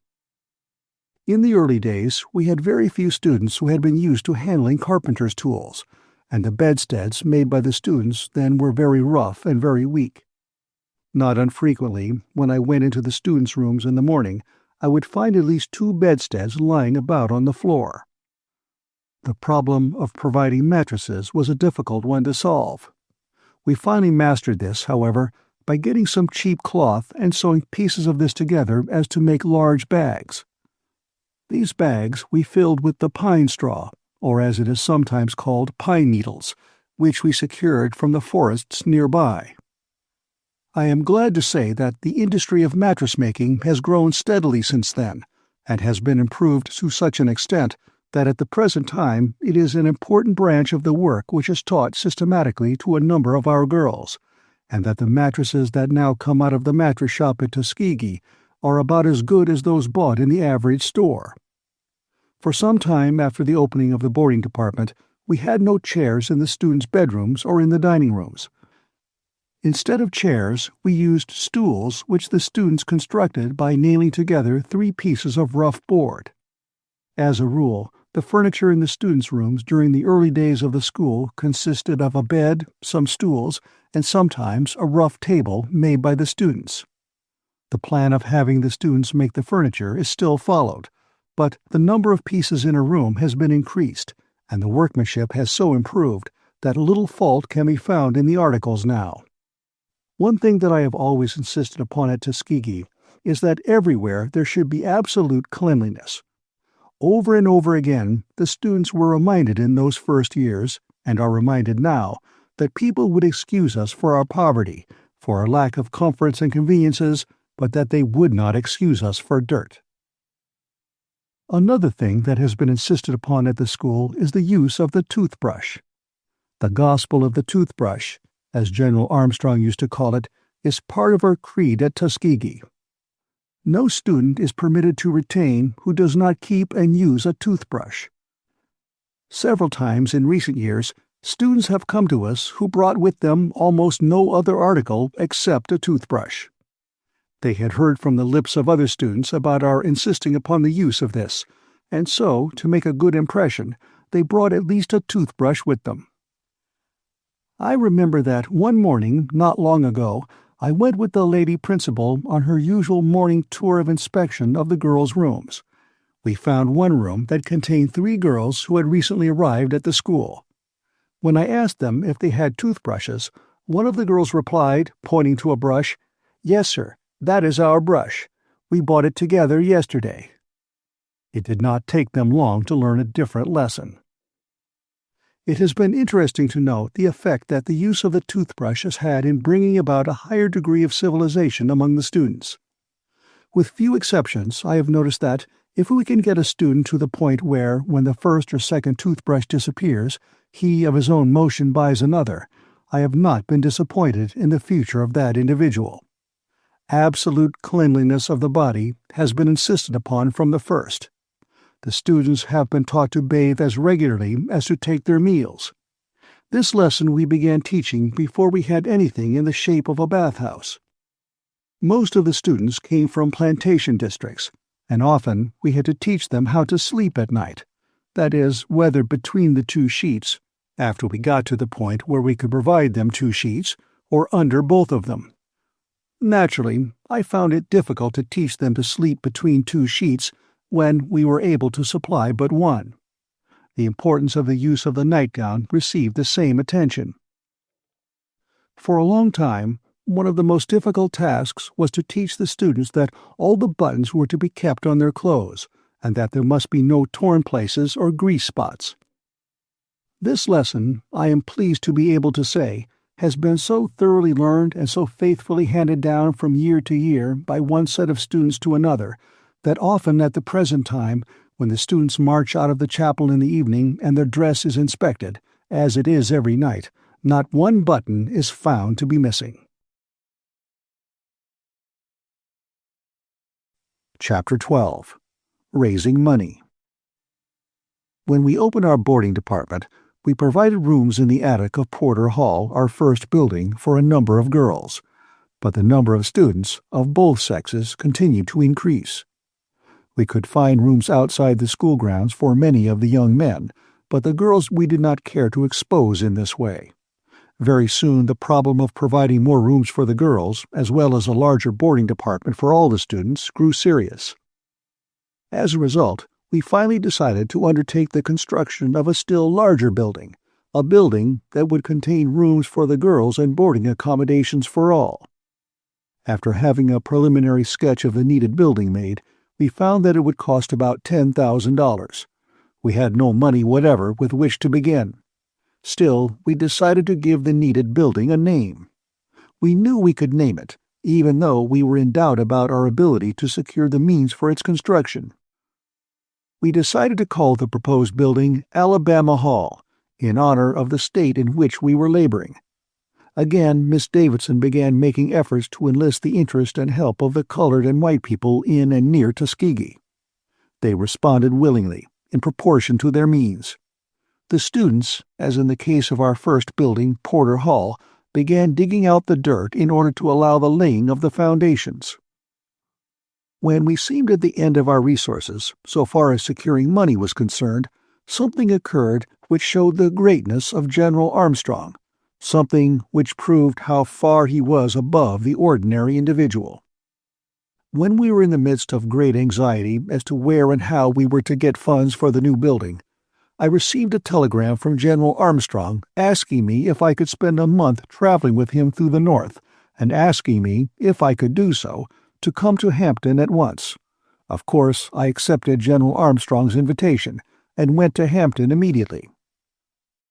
In the early days, we had very few students who had been used to handling carpenter's tools, and the bedsteads made by the students then were very rough and very weak. Not unfrequently, when I went into the students' rooms in the morning, I would find at least 2 bedsteads lying about on the floor. The problem of providing mattresses was a difficult one to solve. We finally mastered this, however, by getting some cheap cloth and sewing pieces of this together as to make large bags. These bags we filled with the pine straw, or as it is sometimes called, pine needles, which we secured from the forests nearby. I am glad to say that the industry of mattress-making has grown steadily since then, and has been improved to such an extent that at the present time it is an important branch of the work which is taught systematically to a number of our girls, and that the mattresses that now come out of the mattress shop at Tuskegee are about as good as those bought in the average store. For some time after the opening of the boarding department, we had no chairs in the students' bedrooms or in the dining rooms. Instead of chairs, we used stools which the students constructed by nailing together 3 pieces of rough board. As a rule, the furniture in the students' rooms during the early days of the school consisted of a bed, some stools, and sometimes a rough table made by the students. The plan of having the students make the furniture is still followed, but the number of pieces in a room has been increased, and the workmanship has so improved that little fault can be found in the articles now. One thing that I have always insisted upon at Tuskegee is that everywhere there should be absolute cleanliness. Over and over again, the students were reminded in those first years, and are reminded now, that people would excuse us for our poverty, for our lack of comforts and conveniences, but that they would not excuse us for dirt. Another thing that has been insisted upon at the school is the use of the toothbrush. The gospel of the toothbrush, as General Armstrong used to call it, is part of our creed at Tuskegee. No student is permitted to retain who does not keep and use a toothbrush. Several times in recent years, students have come to us who brought with them almost no other article except a toothbrush. They had heard from the lips of other students about our insisting upon the use of this, and so, to make a good impression, they brought at least a toothbrush with them. I remember that one morning, not long ago, I went with the lady principal on her usual morning tour of inspection of the girls' rooms. We found one room that contained 3 girls who had recently arrived at the school. When I asked them if they had toothbrushes, one of the girls replied, pointing to a brush, "Yes, sir, that is our brush. We bought it together yesterday." It did not take them long to learn a different lesson. It has been interesting to note the effect that the use of the toothbrush has had in bringing about a higher degree of civilization among the students. With few exceptions, I have noticed that, if we can get a student to the point where, when the first or second toothbrush disappears, he of his own motion buys another, I have not been disappointed in the future of that individual. Absolute cleanliness of the body has been insisted upon from the first. The students have been taught to bathe as regularly as to take their meals. This lesson we began teaching before we had anything in the shape of a bathhouse. Most of the students came from plantation districts, and often we had to teach them how to sleep at night, that is, whether between the 2 sheets, after we got to the point where we could provide them 2 sheets, or under both of them. Naturally, I found it difficult to teach them to sleep between 2 sheets when we were able to supply but one. The importance of the use of the nightgown received the same attention. For a long time, one of the most difficult tasks was to teach the students that all the buttons were to be kept on their clothes, and that there must be no torn places or grease spots. This lesson, I am pleased to be able to say, has been so thoroughly learned and so faithfully handed down from year to year by one set of students to another, that often at the present time, when the students march out of the chapel in the evening and their dress is inspected, as it is every night, not one button is found to be missing. Chapter 12. Raising Money. When we opened our boarding department, we provided rooms in the attic of Porter Hall, our first building, for a number of girls, but the number of students, of both sexes, continued to increase. We could find rooms outside the school grounds for many of the young men, but the girls we did not care to expose in this way. Very soon the problem of providing more rooms for the girls, as well as a larger boarding department for all the students, grew serious. As a result, we finally decided to undertake the construction of a still larger building, a building that would contain rooms for the girls and boarding accommodations for all. After having a preliminary sketch of the needed building made, we found that it would cost about $10,000. We had no money whatever with which to begin. Still, we decided to give the needed building a name. We knew we could name it, even though we were in doubt about our ability to secure the means for its construction. We decided to call the proposed building Alabama Hall, in honor of the state in which we were laboring. Again, Miss Davidson began making efforts to enlist the interest and help of the colored and white people in and near Tuskegee. They responded willingly, in proportion to their means. The students, as in the case of our first building, Porter Hall, began digging out the dirt in order to allow the laying of the foundations. When we seemed at the end of our resources, so far as securing money was concerned, something occurred which showed the greatness of General Armstrong, something which proved how far he was above the ordinary individual. When we were in the midst of great anxiety as to where and how we were to get funds for the new building, I received a telegram from General Armstrong asking me if I could spend a month traveling with him through the North, and asking me, if I could do so, to come to Hampton at once. Of course, I accepted General Armstrong's invitation, and went to Hampton immediately.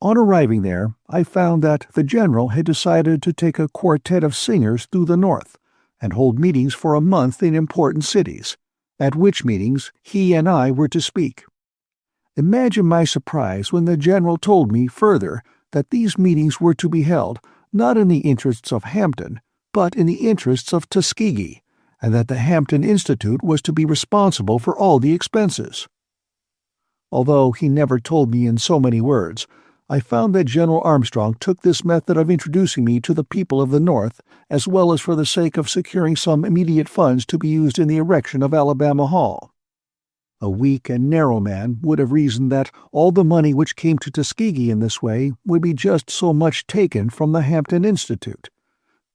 On arriving there, I found that the General had decided to take a quartet of singers through the North, and hold meetings for a month in important cities, at which meetings he and I were to speak. Imagine my surprise when the General told me further that these meetings were to be held not in the interests of Hampton, but in the interests of Tuskegee, and that the Hampton Institute was to be responsible for all the expenses. Although he never told me in so many words, I found that General Armstrong took this method of introducing me to the people of the North as well as for the sake of securing some immediate funds to be used in the erection of Alabama Hall. A weak and narrow man would have reasoned that all the money which came to Tuskegee in this way would be just so much taken from the Hampton Institute.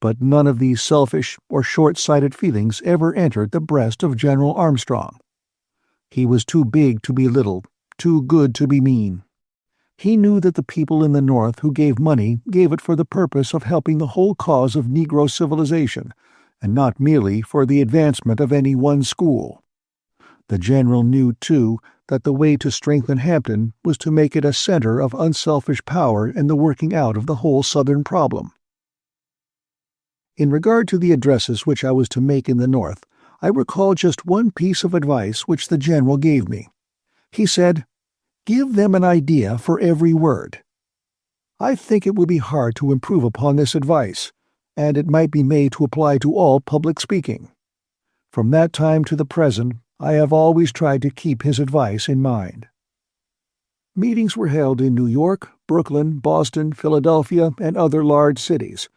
But none of these selfish or short-sighted feelings ever entered the breast of General Armstrong. He was too big to be little, too good to be mean. He knew that the people in the North who gave money gave it for the purpose of helping the whole cause of Negro civilization, and not merely for the advancement of any one school. The General knew, too, that the way to strengthen Hampton was to make it a center of unselfish power in the working out of the whole Southern problem. In regard to the addresses which I was to make in the North, I recall just one piece of advice which the General gave me. He said, "Give them an idea for every word." I think it would be hard to improve upon this advice, and it might be made to apply to all public speaking. From that time to the present, I have always tried to keep his advice in mind. Meetings were held in New York, Brooklyn, Boston, Philadelphia, and other large cities,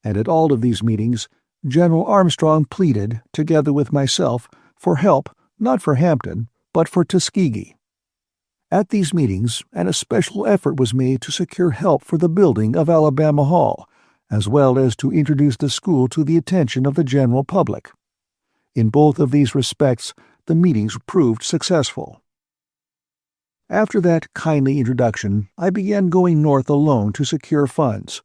and at all of these meetings, General Armstrong pleaded, together with myself, for help, not for Hampton, but for Tuskegee. At these meetings, an especial effort was made to secure help for the building of Alabama Hall, as well as to introduce the school to the attention of the general public. In both of these respects, the meetings proved successful. After that kindly introduction, I began going north alone to secure funds.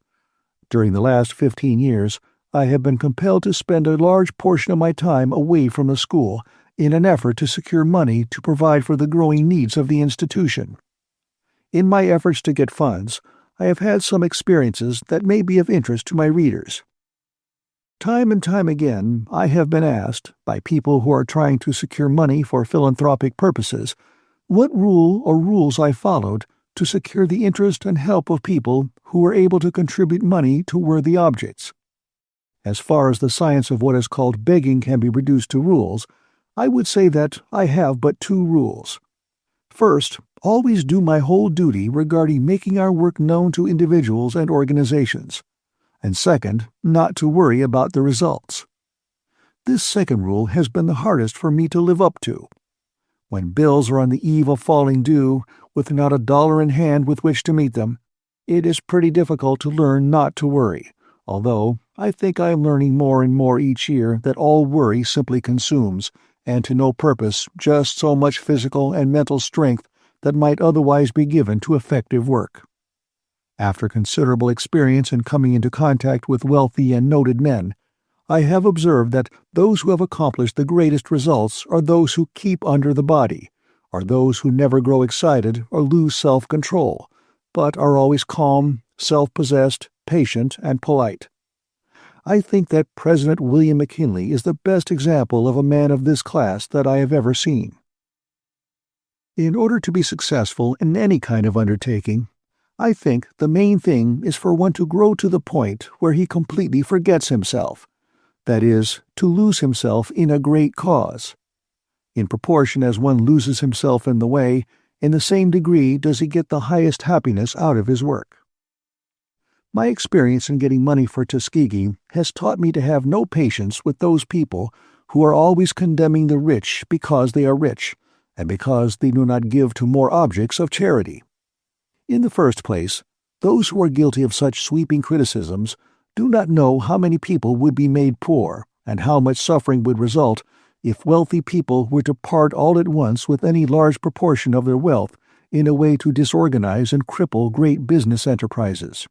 During the last 15 years, I have been compelled to spend a large portion of my time away from the school in an effort to secure money to provide for the growing needs of the institution. In my efforts to get funds, I have had some experiences that may be of interest to my readers. Time and time again, I have been asked, by people who are trying to secure money for philanthropic purposes, what rule or rules I followed to secure the interest and help of people who were able to contribute money to worthy objects. As far as the science of what is called begging can be reduced to rules, I would say that I have but two rules. First, always do my whole duty regarding making our work known to individuals and organizations. And second, not to worry about the results. This second rule has been the hardest for me to live up to. When bills are on the eve of falling due, with not $1 in hand with which to meet them, it is pretty difficult to learn not to worry, although I think I am learning more and more each year that all worry simply consumes, and to no purpose, just so much physical and mental strength that might otherwise be given to effective work. After considerable experience in coming into contact with wealthy and noted men, I have observed that those who have accomplished the greatest results are those who keep under the body, are those who never grow excited or lose self-control, but are always calm, self-possessed, patient, and polite. I think that President William McKinley is the best example of a man of this class that I have ever seen. In order to be successful in any kind of undertaking, I think the main thing is for one to grow to the point where he completely forgets himself, that is, to lose himself in a great cause. In proportion as one loses himself in the way, in the same degree does he get the highest happiness out of his work. My experience in getting money for Tuskegee has taught me to have no patience with those people who are always condemning the rich because they are rich, and because they do not give to more objects of charity. In the first place, those who are guilty of such sweeping criticisms do not know how many people would be made poor and how much suffering would result if wealthy people were to part all at once with any large proportion of their wealth in a way to disorganize and cripple great business enterprises.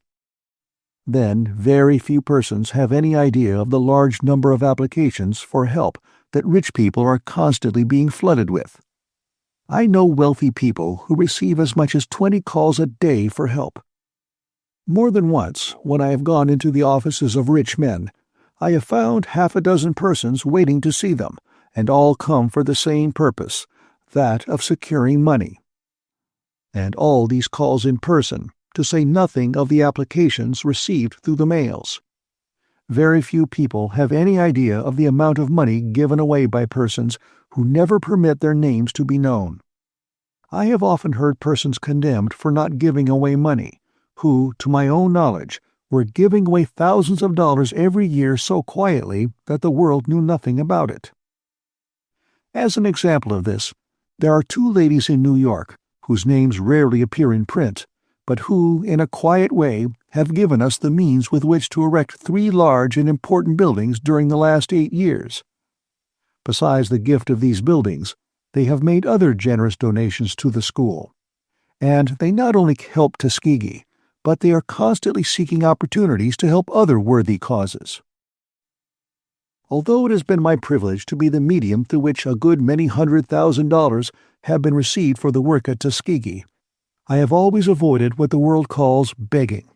Then very few persons have any idea of the large number of applications for help that rich people are constantly being flooded with. I know wealthy people who receive as much as 20 calls a day for help. More than once, when I have gone into the offices of rich men, I have found half a dozen persons waiting to see them, and all come for the same purpose, that of securing money. And all these calls in person, to say nothing of the applications received through the mails. Very few people have any idea of the amount of money given away by persons who never permit their names to be known. I have often heard persons condemned for not giving away money, who, to my own knowledge, were giving away thousands of dollars every year so quietly that the world knew nothing about it. As an example of this, there are two ladies in New York, whose names rarely appear in print, but who, in a quiet way, have given us the means with which to erect 3 large and important buildings during the last 8 years. Besides the gift of these buildings, they have made other generous donations to the school. And they not only help Tuskegee, but they are constantly seeking opportunities to help other worthy causes. Although it has been my privilege to be the medium through which a good many $100,000 have been received for the work at Tuskegee, I have always avoided what the world calls begging.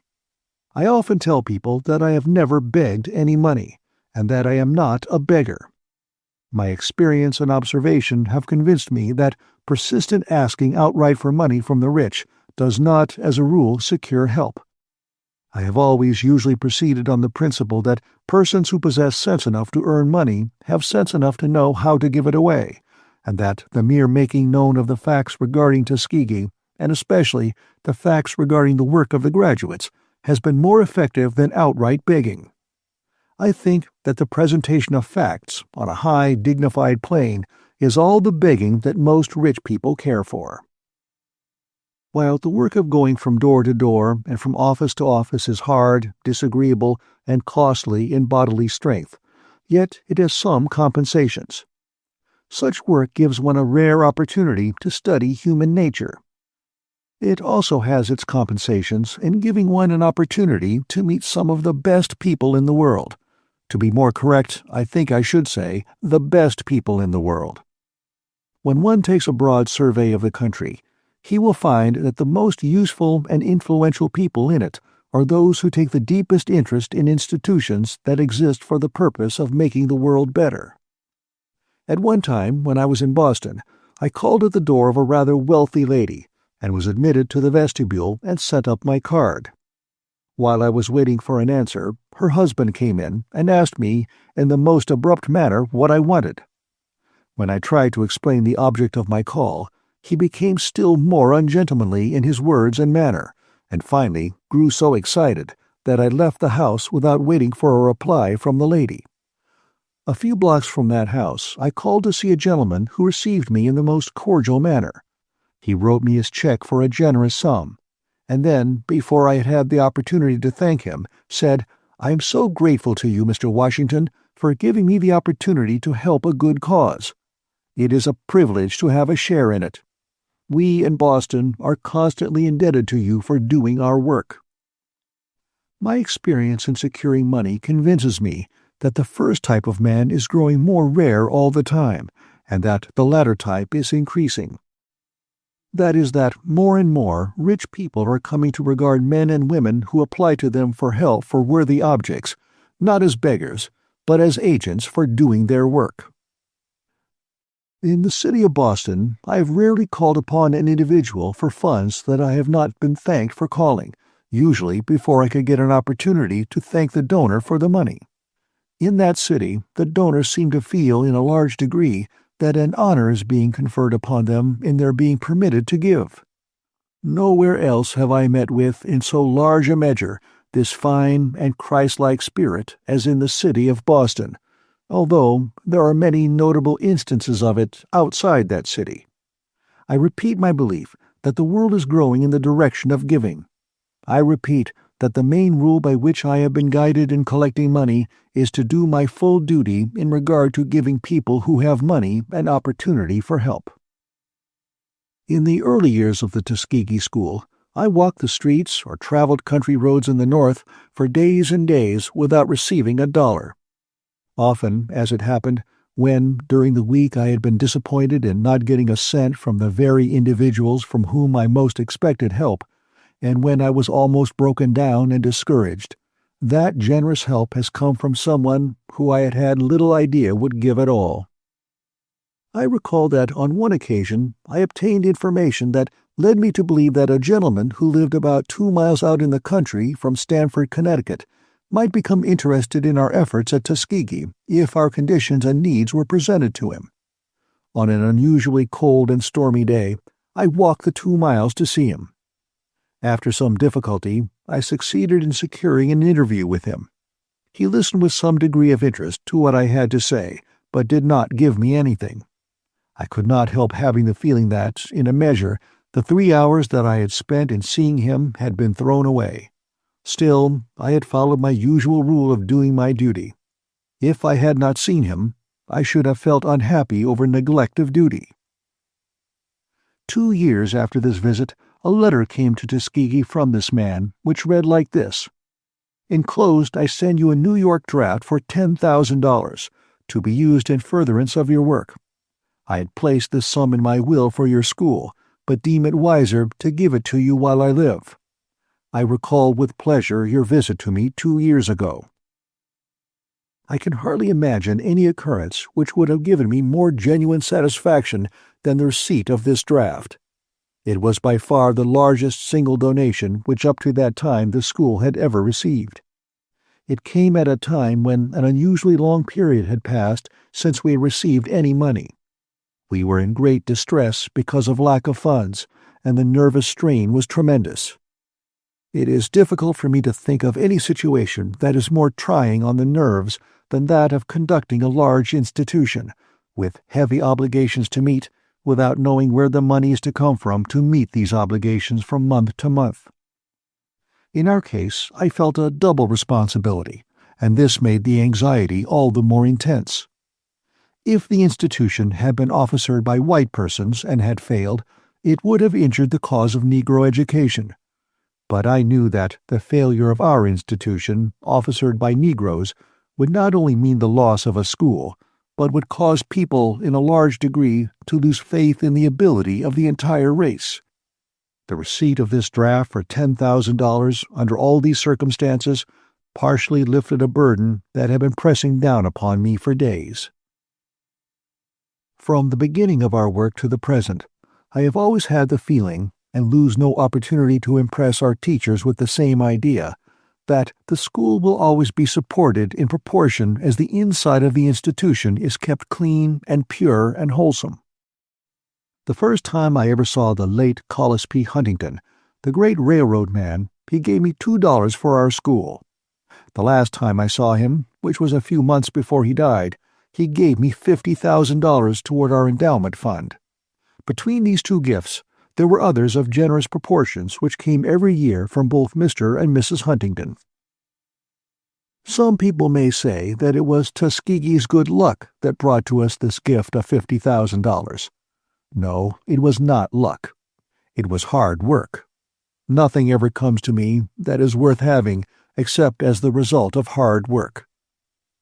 I often tell people that I have never begged any money, and that I am not a beggar. My experience and observation have convinced me that persistent asking outright for money from the rich does not, as a rule, secure help. I have always usually proceeded on the principle that persons who possess sense enough to earn money have sense enough to know how to give it away, and that the mere making known of the facts regarding Tuskegee, and especially the facts regarding the work of the graduates, has been more effective than outright begging. I think that the presentation of facts on a high, dignified plane is all the begging that most rich people care for. While the work of going from door to door and from office to office is hard, disagreeable, and costly in bodily strength, yet it has some compensations. Such work gives one a rare opportunity to study human nature. It also has its compensations in giving one an opportunity to meet some of the best people in the world. To be more correct, I think I should say the best people in the world. When one takes a broad survey of the country, he will find that the most useful and influential people in it are those who take the deepest interest in institutions that exist for the purpose of making the world better. At one time, when I was in Boston, I called at the door of a rather wealthy lady and was admitted to the vestibule and sent up my card. While I was waiting for an answer, her husband came in and asked me in the most abrupt manner what I wanted. When I tried to explain the object of my call, he became still more ungentlemanly in his words and manner, and finally grew so excited that I left the house without waiting for a reply from the lady. A few blocks from that house, I called to see a gentleman who received me in the most cordial manner. He wrote me his check for a generous sum, and then, before I had had the opportunity to thank him, said, "I am so grateful to you, Mr. Washington, for giving me the opportunity to help a good cause. It is a privilege to have a share in it. We in Boston are constantly indebted to you for doing our work." My experience in securing money convinces me that the first type of man is growing more rare all the time, and that the latter type is increasing. That is that more and more rich people are coming to regard men and women who apply to them for help for worthy objects, not as beggars, but as agents for doing their work. In the city of Boston, I have rarely called upon an individual for funds that I have not been thanked for calling, usually before I could get an opportunity to thank the donor for the money. In that city, the donors seem to feel in a large degree that an honor is being conferred upon them in their being permitted to give. Nowhere else have I met with, in so large a measure, this fine and Christ-like spirit as in the city of Boston, although there are many notable instances of it outside that city. I repeat my belief that the world is growing in the direction of giving. I repeat that the main rule by which I have been guided in collecting money is to do my full duty in regard to giving people who have money an opportunity for help. In the early years of the Tuskegee School, I walked the streets or traveled country roads in the North for days and days without receiving $1. Often, as it happened, when, during the week I had been disappointed in not getting a cent from the very individuals from whom I most expected help, and when I was almost broken down and discouraged, that generous help has come from someone who I had had little idea would give at all. I recall that on one occasion I obtained information that led me to believe that a gentleman who lived about 2 miles out in the country from Stamford, Connecticut, might become interested in our efforts at Tuskegee if our conditions and needs were presented to him. On an unusually cold and stormy day, I walked the 2 miles to see him. After some difficulty, I succeeded in securing an interview with him. He listened with some degree of interest to what I had to say, but did not give me anything. I could not help having the feeling that, in a measure, the 3 hours that I had spent in seeing him had been thrown away. Still, I had followed my usual rule of doing my duty. If I had not seen him, I should have felt unhappy over neglect of duty. 2 years after this visit, a letter came to Tuskegee from this man, which read like this: "Enclosed, I send you a New York draft for $10,000, to be used in furtherance of your work. I had placed this sum in my will for your school, but deem it wiser to give it to you while I live. I recall with pleasure your visit to me 2 years ago." I can hardly imagine any occurrence which would have given me more genuine satisfaction than the receipt of this draft. It was by far the largest single donation which up to that time the school had ever received. It came at a time when an unusually long period had passed since we had received any money. We were in great distress because of lack of funds, and the nervous strain was tremendous. It is difficult for me to think of any situation that is more trying on the nerves than that of conducting a large institution, with heavy obligations to meet, without knowing where the money is to come from to meet these obligations from month to month. In our case, I felt a double responsibility, and this made the anxiety all the more intense. If the institution had been officered by white persons and had failed, it would have injured the cause of Negro education. But I knew that the failure of our institution, officered by Negroes, would not only mean the loss of a school, but would cause people in a large degree to lose faith in the ability of the entire race. The receipt of this draft for $10,000 under all these circumstances partially lifted a burden that had been pressing down upon me for days. From the beginning of our work to the present, I have always had the feeling, and lose no opportunity to impress our teachers with the same idea, that the school will always be supported in proportion as the inside of the institution is kept clean and pure and wholesome. The first time I ever saw the late Collis P. Huntington, the great railroad man, he gave me $2 for our school. The last time I saw him, which was a few months before he died, he gave me $50,000 toward our endowment fund. Between these two gifts, there were others of generous proportions which came every year from both Mr. and Mrs. Huntington. Some people may say that it was Tuskegee's good luck that brought to us this gift of $50,000. No, it was not luck. It was hard work. Nothing ever comes to me that is worth having except as the result of hard work.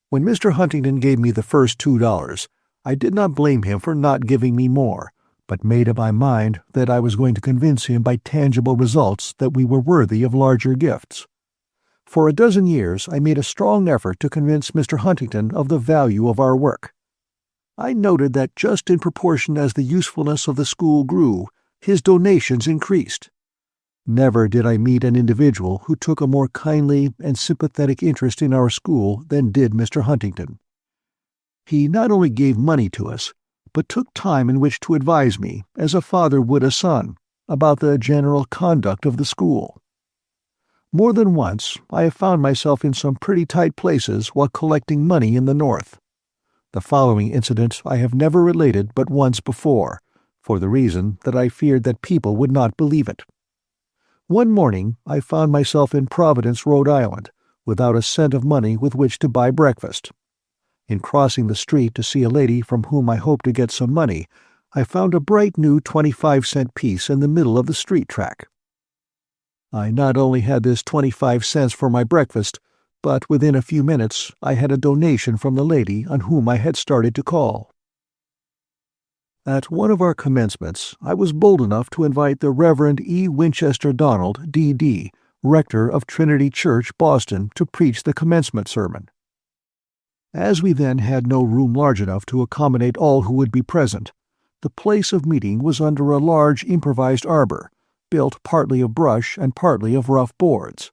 When Mr. Huntington gave me the first $2, I did not blame him for not giving me more, but made up my mind that I was going to convince him by tangible results that we were worthy of larger gifts. For a dozen years I made a strong effort to convince Mr. Huntington of the value of our work. I noted that just in proportion as the usefulness of the school grew, his donations increased. Never did I meet an individual who took a more kindly and sympathetic interest in our school than did Mr. Huntington. He not only gave money to us, but took time in which to advise me, as a father would a son, about the general conduct of the school. More than once I have found myself in some pretty tight places while collecting money in the North. The following incident I have never related but once before, for the reason that I feared that people would not believe it. One morning I found myself in Providence, Rhode Island, without a cent of money with which to buy breakfast. In crossing the street to see a lady from whom I hoped to get some money, I found a bright new 25-cent piece in the middle of the street track. I not only had this 25 cents for my breakfast, but within a few minutes I had a donation from the lady on whom I had started to call. At one of our commencements I was bold enough to invite the Reverend E. Winchester Donald, D.D., rector of Trinity Church, Boston, to preach the commencement sermon. As we then had no room large enough to accommodate all who would be present, the place of meeting was under a large improvised arbor, built partly of brush and partly of rough boards.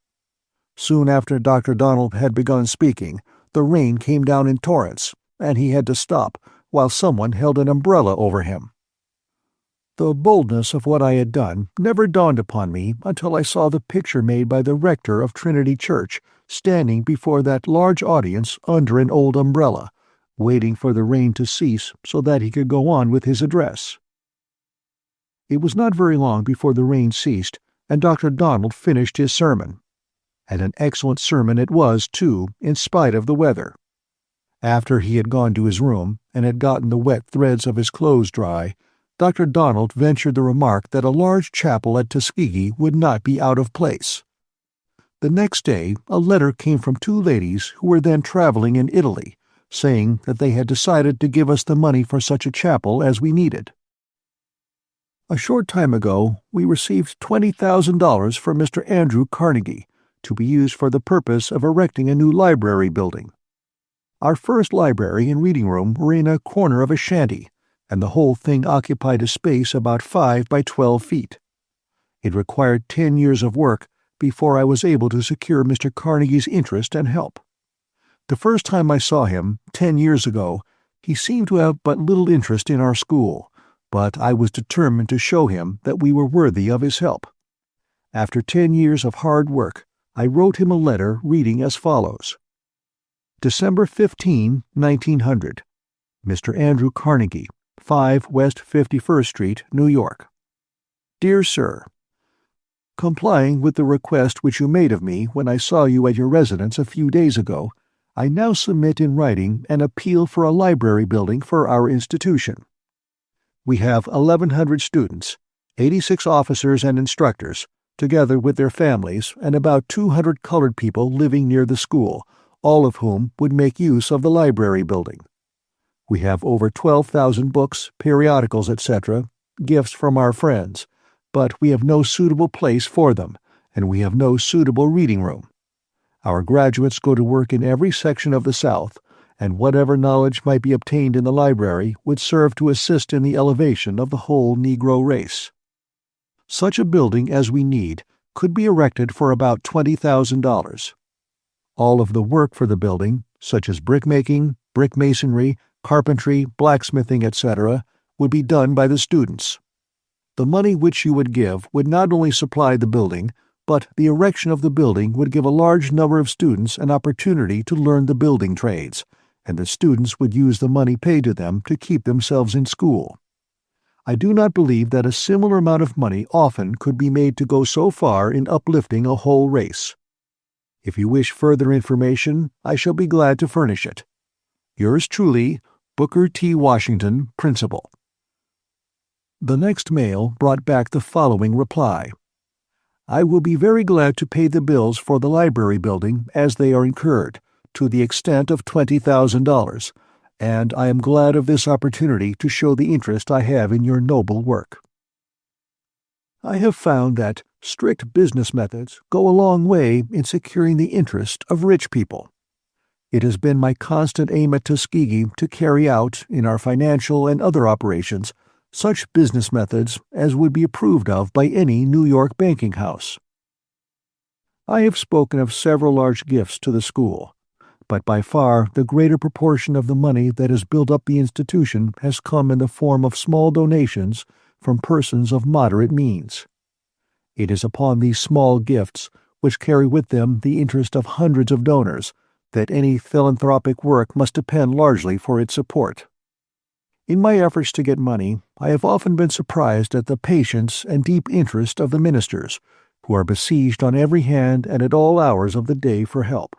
Soon after Dr. Donald had begun speaking, the rain came down in torrents, and he had to stop, while someone held an umbrella over him. The boldness of what I had done never dawned upon me until I saw the picture made by the rector of Trinity Church standing before that large audience under an old umbrella, waiting for the rain to cease so that he could go on with his address. It was not very long before the rain ceased, and Dr. Donald finished his sermon. And an excellent sermon it was, too, in spite of the weather. After he had gone to his room and had gotten the wet threads of his clothes dry, Dr. Donald ventured the remark that a large chapel at Tuskegee would not be out of place. The next day a letter came from two ladies who were then traveling in Italy, saying that they had decided to give us the money for such a chapel as we needed. A short time ago we received $20,000 from Mr. Andrew Carnegie, to be used for the purpose of erecting a new library building. Our first library and reading room were in a corner of a shanty, and the whole thing occupied a space about 5 by 12 feet. It required 10 years of work before I was able to secure Mr. Carnegie's interest and help. The first time I saw him, 10 years ago, he seemed to have but little interest in our school, but I was determined to show him that we were worthy of his help. After 10 years of hard work, I wrote him a letter reading as follows. December 15, 1900. Mr. Andrew Carnegie, 5 West 51st Street, New York. Dear Sir, complying with the request which you made of me when I saw you at your residence a few days ago, I now submit in writing an appeal for a library building for our institution. We have 1,100 students, 86 officers and instructors, together with their families, and about 200 colored people living near the school, all of whom would make use of the library building. We have over 12,000 books, periodicals, etc., gifts from our friends, but we have no suitable place for them, and we have no suitable reading room. Our graduates go to work in every section of the South, and whatever knowledge might be obtained in the library would serve to assist in the elevation of the whole Negro race. Such a building as we need could be erected for about $20,000. All of the work for the building, such as brickmaking, brick masonry, carpentry, blacksmithing, etc., would be done by the students. The money which you would give would not only supply the building, but the erection of the building would give a large number of students an opportunity to learn the building trades, and the students would use the money paid to them to keep themselves in school. I do not believe that a similar amount of money often could be made to go so far in uplifting a whole race. If you wish further information, I shall be glad to furnish it. Yours truly, Booker T. Washington, Principal. The next mail brought back the following reply. I will be very glad to pay the bills for the library building as they are incurred, to the extent of $20,000, and I am glad of this opportunity to show the interest I have in your noble work. I have found that strict business methods go a long way in securing the interest of rich people. It has been my constant aim at Tuskegee to carry out, in our financial and other operations, such business methods as would be approved of by any New York banking house. I have spoken of several large gifts to the school, but by far the greater proportion of the money that has built up the institution has come in the form of small donations from persons of moderate means. It is upon these small gifts, which carry with them the interest of hundreds of donors, that any philanthropic work must depend largely for its support. In my efforts to get money, I have often been surprised at the patience and deep interest of the ministers, who are besieged on every hand and at all hours of the day for help.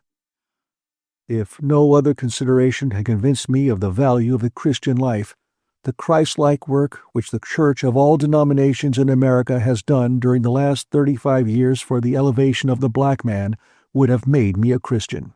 If no other consideration had convinced me of the value of the Christian life, the Christ-like work which the Church of all denominations in America has done during the last 35 years for the elevation of the black man would have made me a Christian.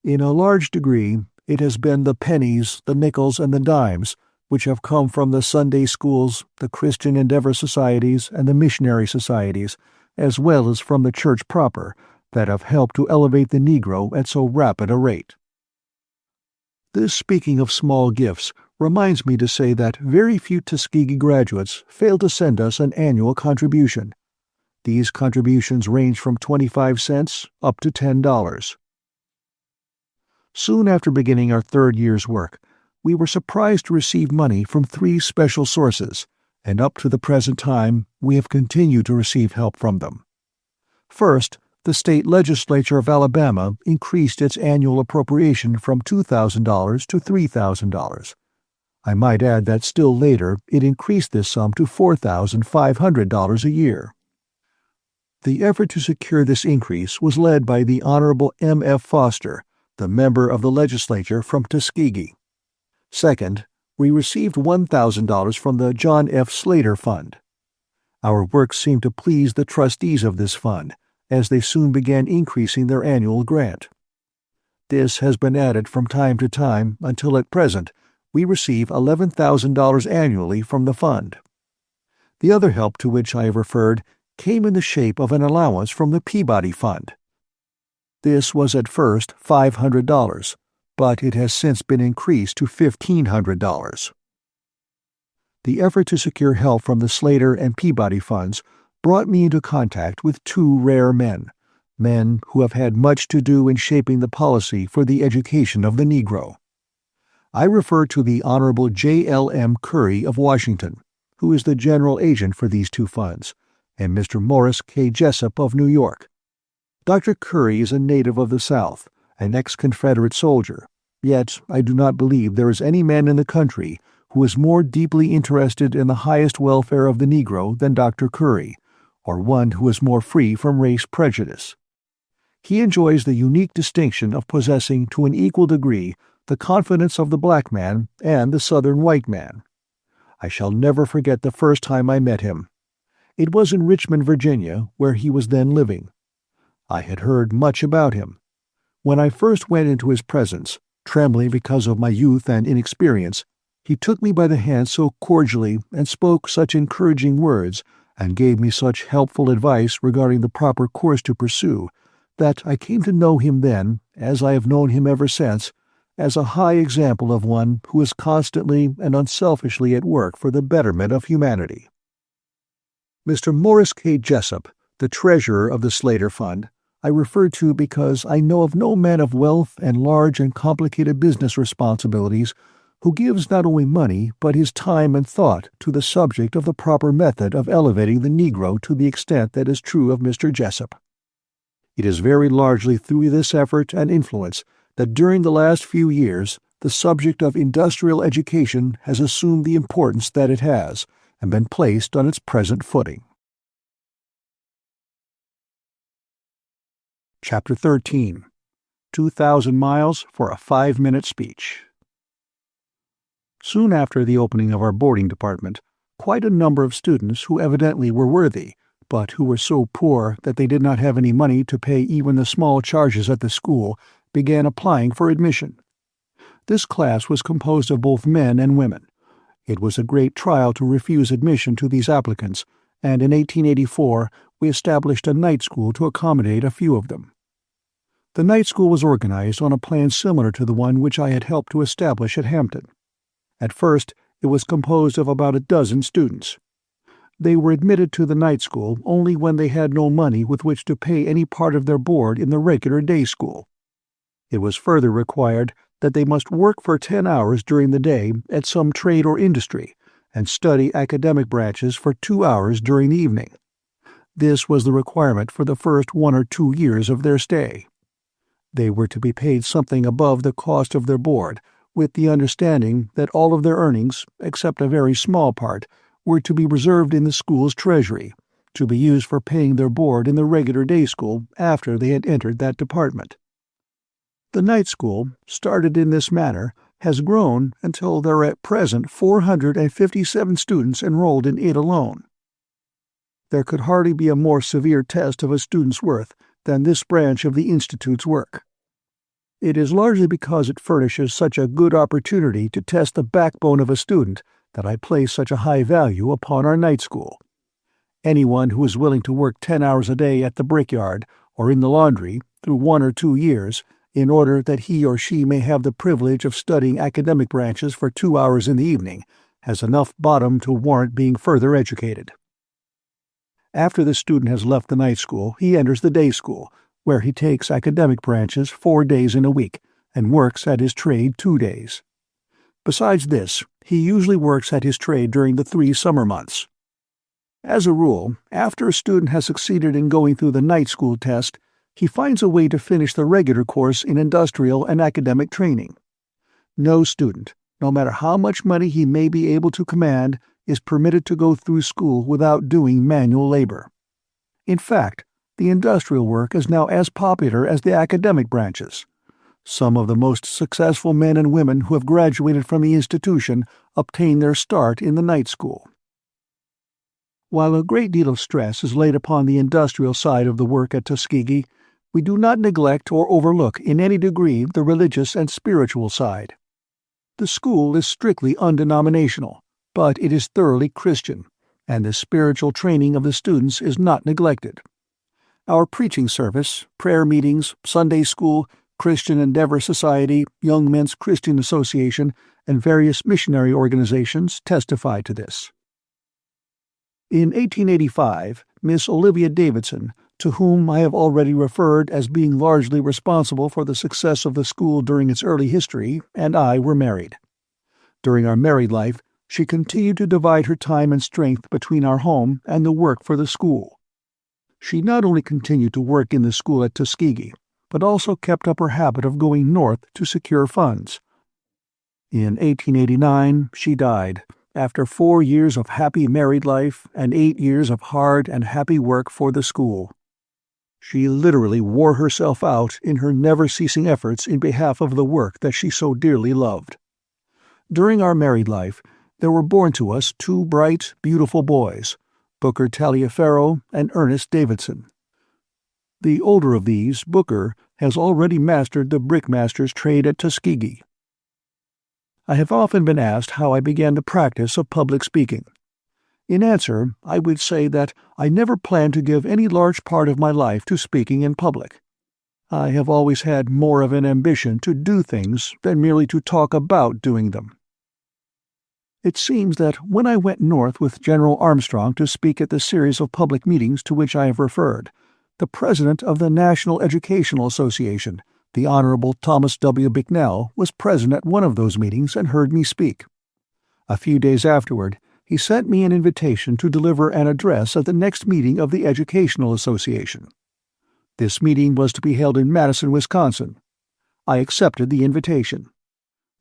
In a large degree, it has been the pennies, the nickels, and the dimes which have come from the Sunday schools, the Christian Endeavor societies, and the missionary societies, as well as from the Church proper, that have helped to elevate the Negro at so rapid a rate. This speaking of small gifts reminds me to say that very few Tuskegee graduates fail to send us an annual contribution. These contributions range from 25 cents up to $10. Soon after beginning our third year's work, we were surprised to receive money from 3 special sources, and up to the present time we have continued to receive help from them. First, the state legislature of Alabama increased its annual appropriation from $2,000 to $3,000. I might add that still later it increased this sum to $4,500 a year. The effort to secure this increase was led by the Honorable M. F. Foster, the member of the legislature from Tuskegee. Second, we received $1,000 from the John F. Slater Fund. Our work seemed to please the trustees of this fund, as they soon began increasing their annual grant. This has been added from time to time until at present we receive $11,000 annually from the fund. The other help to which I have referred came in the shape of an allowance from the Peabody Fund. This was at first $500, but it has since been increased to $1,500. The effort to secure help from the Slater and Peabody funds brought me into contact with 2 rare men who have had much to do in shaping the policy for the education of the Negro. I refer to the Honorable J. L. M. Curry of Washington, who is the general agent for these 2 funds, and Mr. Morris K. Jessup of New York. Dr. Curry is a native of the South, an ex-Confederate soldier, yet I do not believe there is any man in the country who is more deeply interested in the highest welfare of the Negro than Dr. Curry, or one who is more free from race prejudice. He enjoys the unique distinction of possessing to an equal degree the confidence of the black man and the Southern white man. I shall never forget the first time I met him. It was in Richmond, Virginia, where he was then living. I had heard much about him. When I first went into his presence, trembling because of my youth and inexperience, he took me by the hand so cordially and spoke such encouraging words and gave me such helpful advice regarding the proper course to pursue that I came to know him then, as I have known him ever since, as a high example of one who is constantly and unselfishly at work for the betterment of humanity. Mr. Morris K. Jessup, the treasurer of the Slater Fund, I refer to because I know of no man of wealth and large and complicated business responsibilities who gives not only money but his time and thought to the subject of the proper method of elevating the Negro to the extent that is true of Mr. Jessup. It is very largely through this effort and influence that during the last few years the subject of industrial education has assumed the importance that it has and been placed on its present footing. Chapter 13. 2,000 Miles for a 5-minute Speech. Soon after the opening of our boarding department, quite a number of students who evidently were worthy, but who were so poor that they did not have any money to pay even the small charges at the school, began applying for admission. This class was composed of both men and women. It was a great trial to refuse admission to these applicants, and in 1884 we established a night school to accommodate a few of them. The night school was organized on a plan similar to the one which I had helped to establish at Hampton. At first, it was composed of about a dozen students. They were admitted to the night school only when they had no money with which to pay any part of their board in the regular day school. It was further required that they must work for 10 hours during the day at some trade or industry, and study academic branches for 2 hours during the evening. This was the requirement for the first 1 or 2 years of their stay. They were to be paid something above the cost of their board, with the understanding that all of their earnings, except a very small part, were to be reserved in the school's treasury, to be used for paying their board in the regular day school after they had entered that department. The night school, started in this manner, has grown until there are at present 457 students enrolled in it alone. There could hardly be a more severe test of a student's worth than this branch of the Institute's work. It is largely because it furnishes such a good opportunity to test the backbone of a student that I place such a high value upon our night school. Anyone who is willing to work 10 hours a day at the brickyard or in the laundry through 1 or 2 years in order that he or she may have the privilege of studying academic branches for 2 hours in the evening has enough bottom to warrant being further educated. After the student has left the night school, he enters the day school, where he takes academic branches 4 days in a week and works at his trade 2 days. Besides this, he usually works at his trade during the 3 summer months. As a rule, after a student has succeeded in going through the night school test, he finds a way to finish the regular course in industrial and academic training. No student, no matter how much money he may be able to command, is permitted to go through school without doing manual labor. In fact, the industrial work is now as popular as the academic branches. Some of the most successful men and women who have graduated from the institution obtain their start in the night school. While a great deal of stress is laid upon the industrial side of the work at Tuskegee, we do not neglect or overlook in any degree the religious and spiritual side. The school is strictly undenominational, but it is thoroughly Christian, and the spiritual training of the students is not neglected. Our preaching service, prayer meetings, Sunday school, Christian Endeavor Society, Young Men's Christian Association, and various missionary organizations testify to this. In 1885, Miss Olivia Davidson, to whom I have already referred as being largely responsible for the success of the school during its early history, and I were married. During our married life, she continued to divide her time and strength between our home and the work for the school. She not only continued to work in the school at Tuskegee, but also kept up her habit of going north to secure funds. In 1889, she died, after 4 years of happy married life and 8 years of hard and happy work for the school. She literally wore herself out in her never-ceasing efforts in behalf of the work that she so dearly loved. During our married life, there were born to us two bright, beautiful boys, Booker Taliaferro and Ernest Davidson. The older of these, Booker, has already mastered the brickmaster's trade at Tuskegee. I have often been asked how I began the practice of public speaking. In answer, I would say that I never planned to give any large part of my life to speaking in public. I have always had more of an ambition to do things than merely to talk about doing them. It seems that when I went north with General Armstrong to speak at the series of public meetings to which I have referred, the president of the National Educational Association, the Honorable Thomas W. Bicknell, was present at one of those meetings and heard me speak. A few days afterward, he sent me an invitation to deliver an address at the next meeting of the Educational Association. This meeting was to be held in Madison, Wisconsin. I accepted the invitation.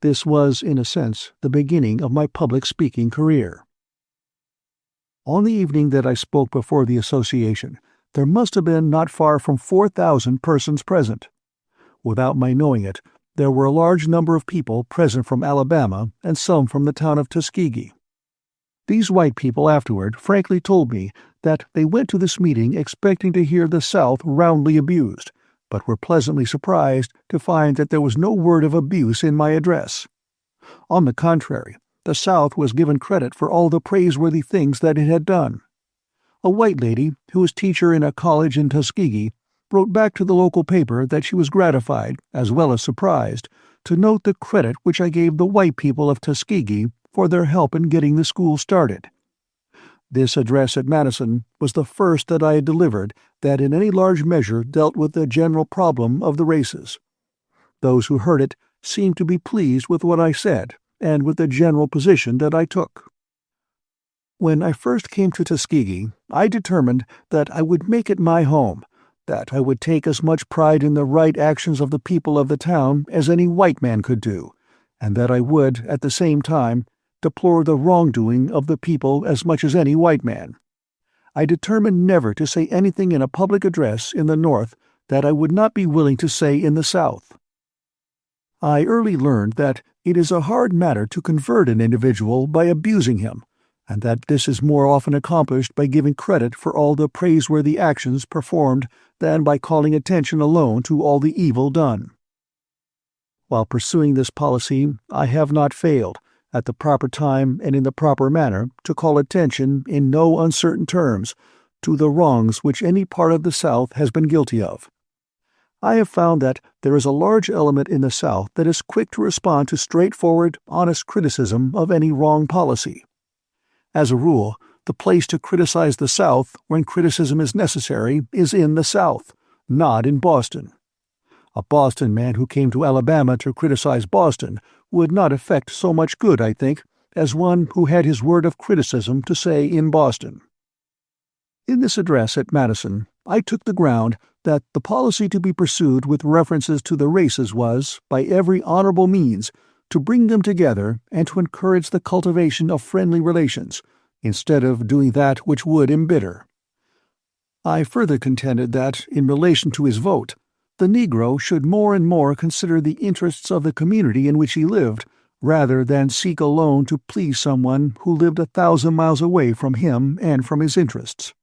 This was, in a sense, the beginning of my public speaking career. On the evening that I spoke before the association, there must have been not far from 4,000 persons present. Without my knowing it, there were a large number of people present from Alabama and some from the town of Tuskegee. These white people afterward frankly told me that they went to this meeting expecting to hear the South roundly abused, but were pleasantly surprised to find that there was no word of abuse in my address. On the contrary, the South was given credit for all the praiseworthy things that it had done. A white lady, who was teacher in a college in Tuskegee, wrote back to the local paper that she was gratified, as well as surprised, to note the credit which I gave the white people of Tuskegee for their help in getting the school started. This address at Madison was the first that I had delivered that in any large measure dealt with the general problem of the races. Those who heard it seemed to be pleased with what I said and with the general position that I took. When I first came to Tuskegee, I determined that I would make it my home, that I would take as much pride in the right actions of the people of the town as any white man could do, and that I would, at the same time, deplore the wrongdoing of the people as much as any white man. I determined never to say anything in a public address in the North that I would not be willing to say in the South. I early learned that it is a hard matter to convert an individual by abusing him, and that this is more often accomplished by giving credit for all the praiseworthy actions performed than by calling attention alone to all the evil done. While pursuing this policy, I have not failed, at the proper time and in the proper manner, to call attention, in no uncertain terms, to the wrongs which any part of the South has been guilty of. I have found that there is a large element in the South that is quick to respond to straightforward, honest criticism of any wrong policy. As a rule, the place to criticize the South when criticism is necessary is in the South, not in Boston. A Boston man who came to Alabama to criticize Boston would not effect so much good, I think, as one who had his word of criticism to say in Boston. In this address at Madison, I took the ground that the policy to be pursued with references to the races was, by every honorable means, to bring them together and to encourage the cultivation of friendly relations, instead of doing that which would embitter. I further contended that, in relation to his vote, the Negro should more and more consider the interests of the community in which he lived, rather than seek alone to please someone who lived 1,000 miles away from him and from his interests.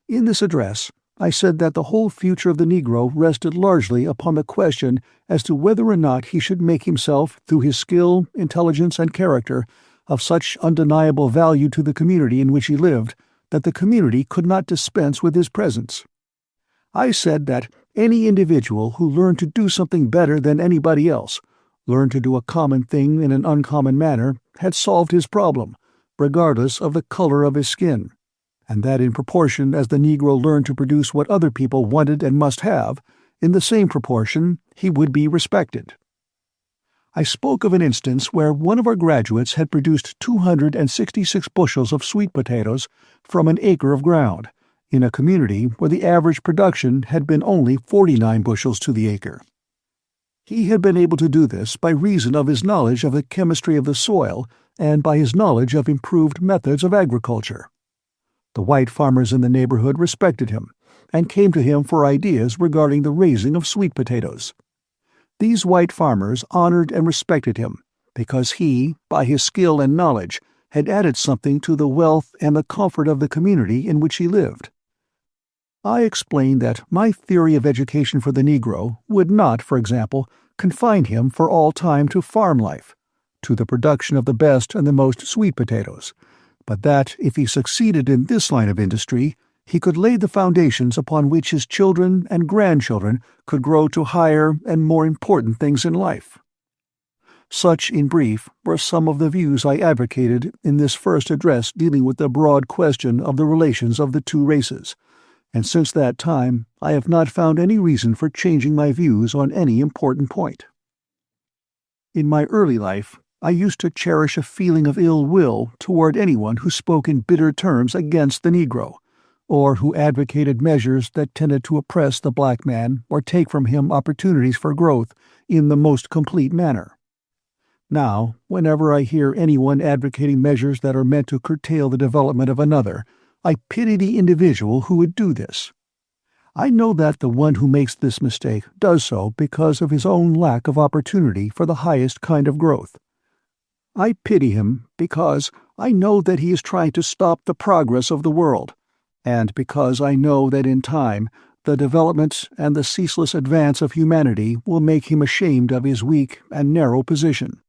In this address, I said that the whole future of the Negro rested largely upon the question as to whether or not he should make himself, through his skill, intelligence, and character, of such undeniable value to the community in which he lived that the community could not dispense with his presence. I said that any individual who learned to do something better than anybody else, learned to do a common thing in an uncommon manner, had solved his problem, regardless of the color of his skin, and that in proportion as the Negro learned to produce what other people wanted and must have, in the same proportion he would be respected. I spoke of an instance where one of our graduates had produced 266 bushels of sweet potatoes from an acre of ground, in a community where the average production had been only 49 bushels to the acre. He had been able to do this by reason of his knowledge of the chemistry of the soil and by his knowledge of improved methods of agriculture. The white farmers in the neighborhood respected him, and came to him for ideas regarding the raising of sweet potatoes. These white farmers honored and respected him because he, by his skill and knowledge, had added something to the wealth and the comfort of the community in which he lived. I explained that my theory of education for the Negro would not, for example, confine him for all time to farm life, to the production of the best and the most sweet potatoes, but that if he succeeded in this line of industry, he could lay the foundations upon which his children and grandchildren could grow to higher and more important things in life. Such, in brief, were some of the views I advocated in this first address dealing with the broad question of the relations of the two races, and since that time I have not found any reason for changing my views on any important point. In my early life, I used to cherish a feeling of ill will toward anyone who spoke in bitter terms against the Negro, or who advocated measures that tended to oppress the black man or take from him opportunities for growth in the most complete manner. Now, whenever I hear anyone advocating measures that are meant to curtail the development of another, I pity the individual who would do this. I know that the one who makes this mistake does so because of his own lack of opportunity for the highest kind of growth. I pity him because I know that he is trying to stop the progress of the world, and because I know that in time the development and the ceaseless advance of humanity will make him ashamed of his weak and narrow position.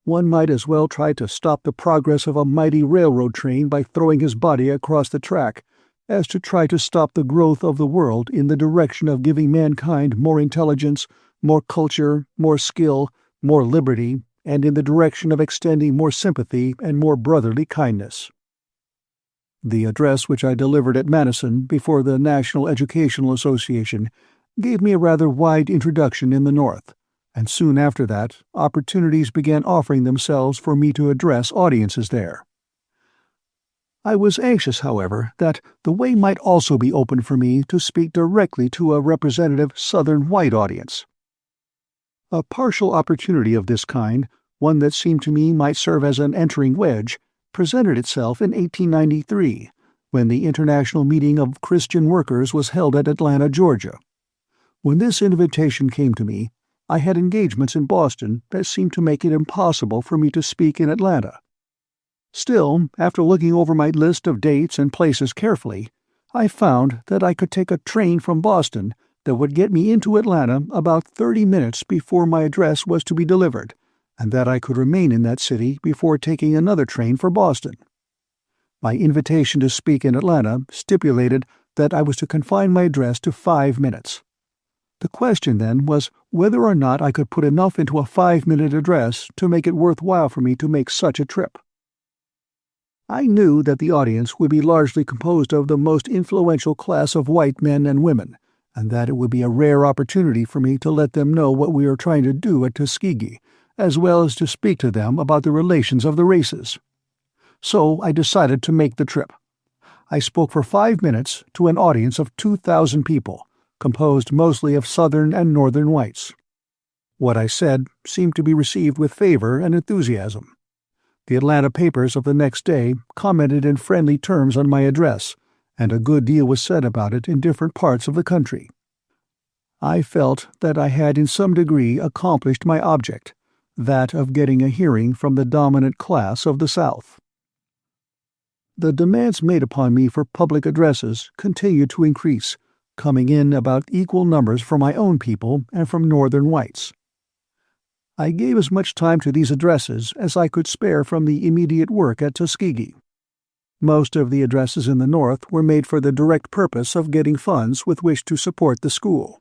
One might as well try to stop the progress of a mighty railroad train by throwing his body across the track, as to try to stop the growth of the world in the direction of giving mankind more intelligence, more culture, more skill, more liberty, and in the direction of extending more sympathy and more brotherly kindness. The address which I delivered at Madison before the National Educational Association gave me a rather wide introduction in the North, and soon after that opportunities began offering themselves for me to address audiences there. I was anxious, however, that the way might also be open for me to speak directly to a representative Southern white audience. A partial opportunity of this kind, one that seemed to me might serve as an entering wedge, presented itself in 1893, when the International Meeting of Christian Workers was held at Atlanta, Georgia. When this invitation came to me, I had engagements in Boston that seemed to make it impossible for me to speak in Atlanta. Still, after looking over my list of dates and places carefully, I found that I could take a train from Boston that would get me into Atlanta about 30 minutes before my address was to be delivered, and that I could remain in that city before taking another train for Boston. My invitation to speak in Atlanta stipulated that I was to confine my address to 5 minutes. The question, then, was whether or not I could put enough into a 5-minute address to make it worthwhile for me to make such a trip. I knew that the audience would be largely composed of the most influential class of white men and women, and that it would be a rare opportunity for me to let them know what we are trying to do at Tuskegee, as well as to speak to them about the relations of the races. So I decided to make the trip. I spoke for 5 minutes to an audience of 2,000 people, composed mostly of Southern and Northern whites. What I said seemed to be received with favor and enthusiasm. The Atlanta papers of the next day commented in friendly terms on my address, and a good deal was said about it in different parts of the country. I felt that I had in some degree accomplished my object, that of getting a hearing from the dominant class of the South. The demands made upon me for public addresses continued to increase, coming in about equal numbers from my own people and from Northern whites. I gave as much time to these addresses as I could spare from the immediate work at Tuskegee. Most of the addresses in the North were made for the direct purpose of getting funds with which to support the school.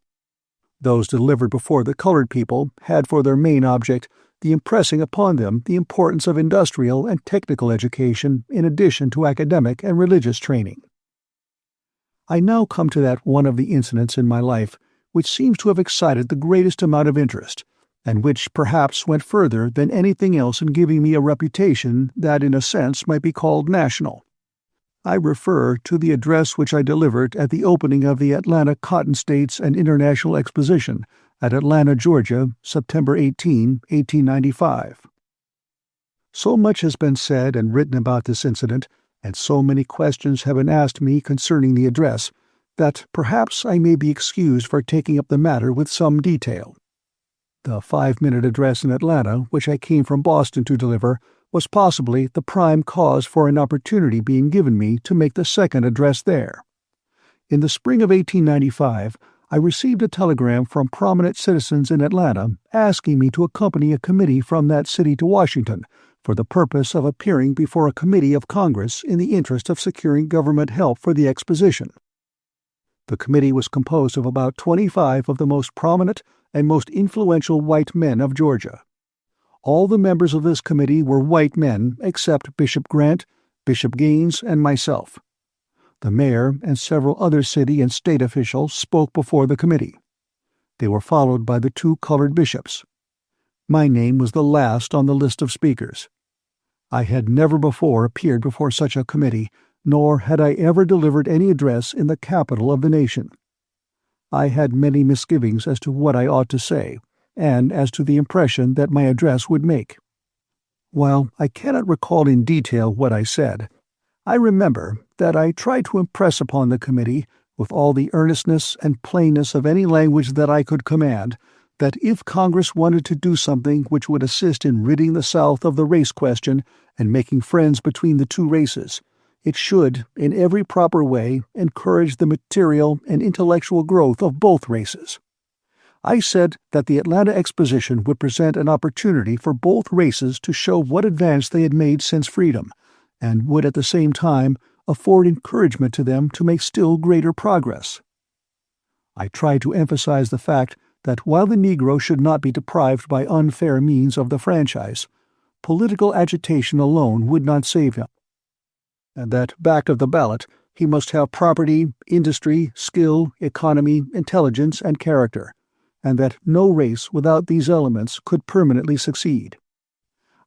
Those delivered before the colored people had for their main object the impressing upon them the importance of industrial and technical education in addition to academic and religious training. I now come to that one of the incidents in my life which seems to have excited the greatest amount of interest, and which perhaps went further than anything else in giving me a reputation that in a sense might be called national. I refer to the address which I delivered at the opening of the Atlanta Cotton States and International Exposition at Atlanta, Georgia, September 18, 1895. So much has been said and written about this incident, and so many questions have been asked me concerning the address, that perhaps I may be excused for taking up the matter with some detail. The 5-minute address in Atlanta, which I came from Boston to deliver, was possibly the prime cause for an opportunity being given me to make the second address there. In the spring of 1895, I received a telegram from prominent citizens in Atlanta asking me to accompany a committee from that city to Washington for the purpose of appearing before a committee of Congress in the interest of securing government help for the Exposition. The committee was composed of about 25 of the most prominent and most influential white men of Georgia. All the members of this committee were white men except Bishop Grant, Bishop Gaines, and myself. The mayor and several other city and state officials spoke before the committee. They were followed by the 2 colored bishops. My name was the last on the list of speakers. I had never before appeared before such a committee, nor had I ever delivered any address in the capital of the nation. I had many misgivings as to what I ought to say, and as to the impression that my address would make. While I cannot recall in detail what I said, I remember that I tried to impress upon the committee, with all the earnestness and plainness of any language that I could command, that if Congress wanted to do something which would assist in ridding the South of the race question and making friends between the 2 races, it should, in every proper way, encourage the material and intellectual growth of both races. I said that the Atlanta Exposition would present an opportunity for both races to show what advance they had made since freedom, and would at the same time afford encouragement to them to make still greater progress. I tried to emphasize the fact that while the Negro should not be deprived by unfair means of the franchise, political agitation alone would not save him, and that back of the ballot he must have property, industry, skill, economy, intelligence, and character, and that no race without these elements could permanently succeed.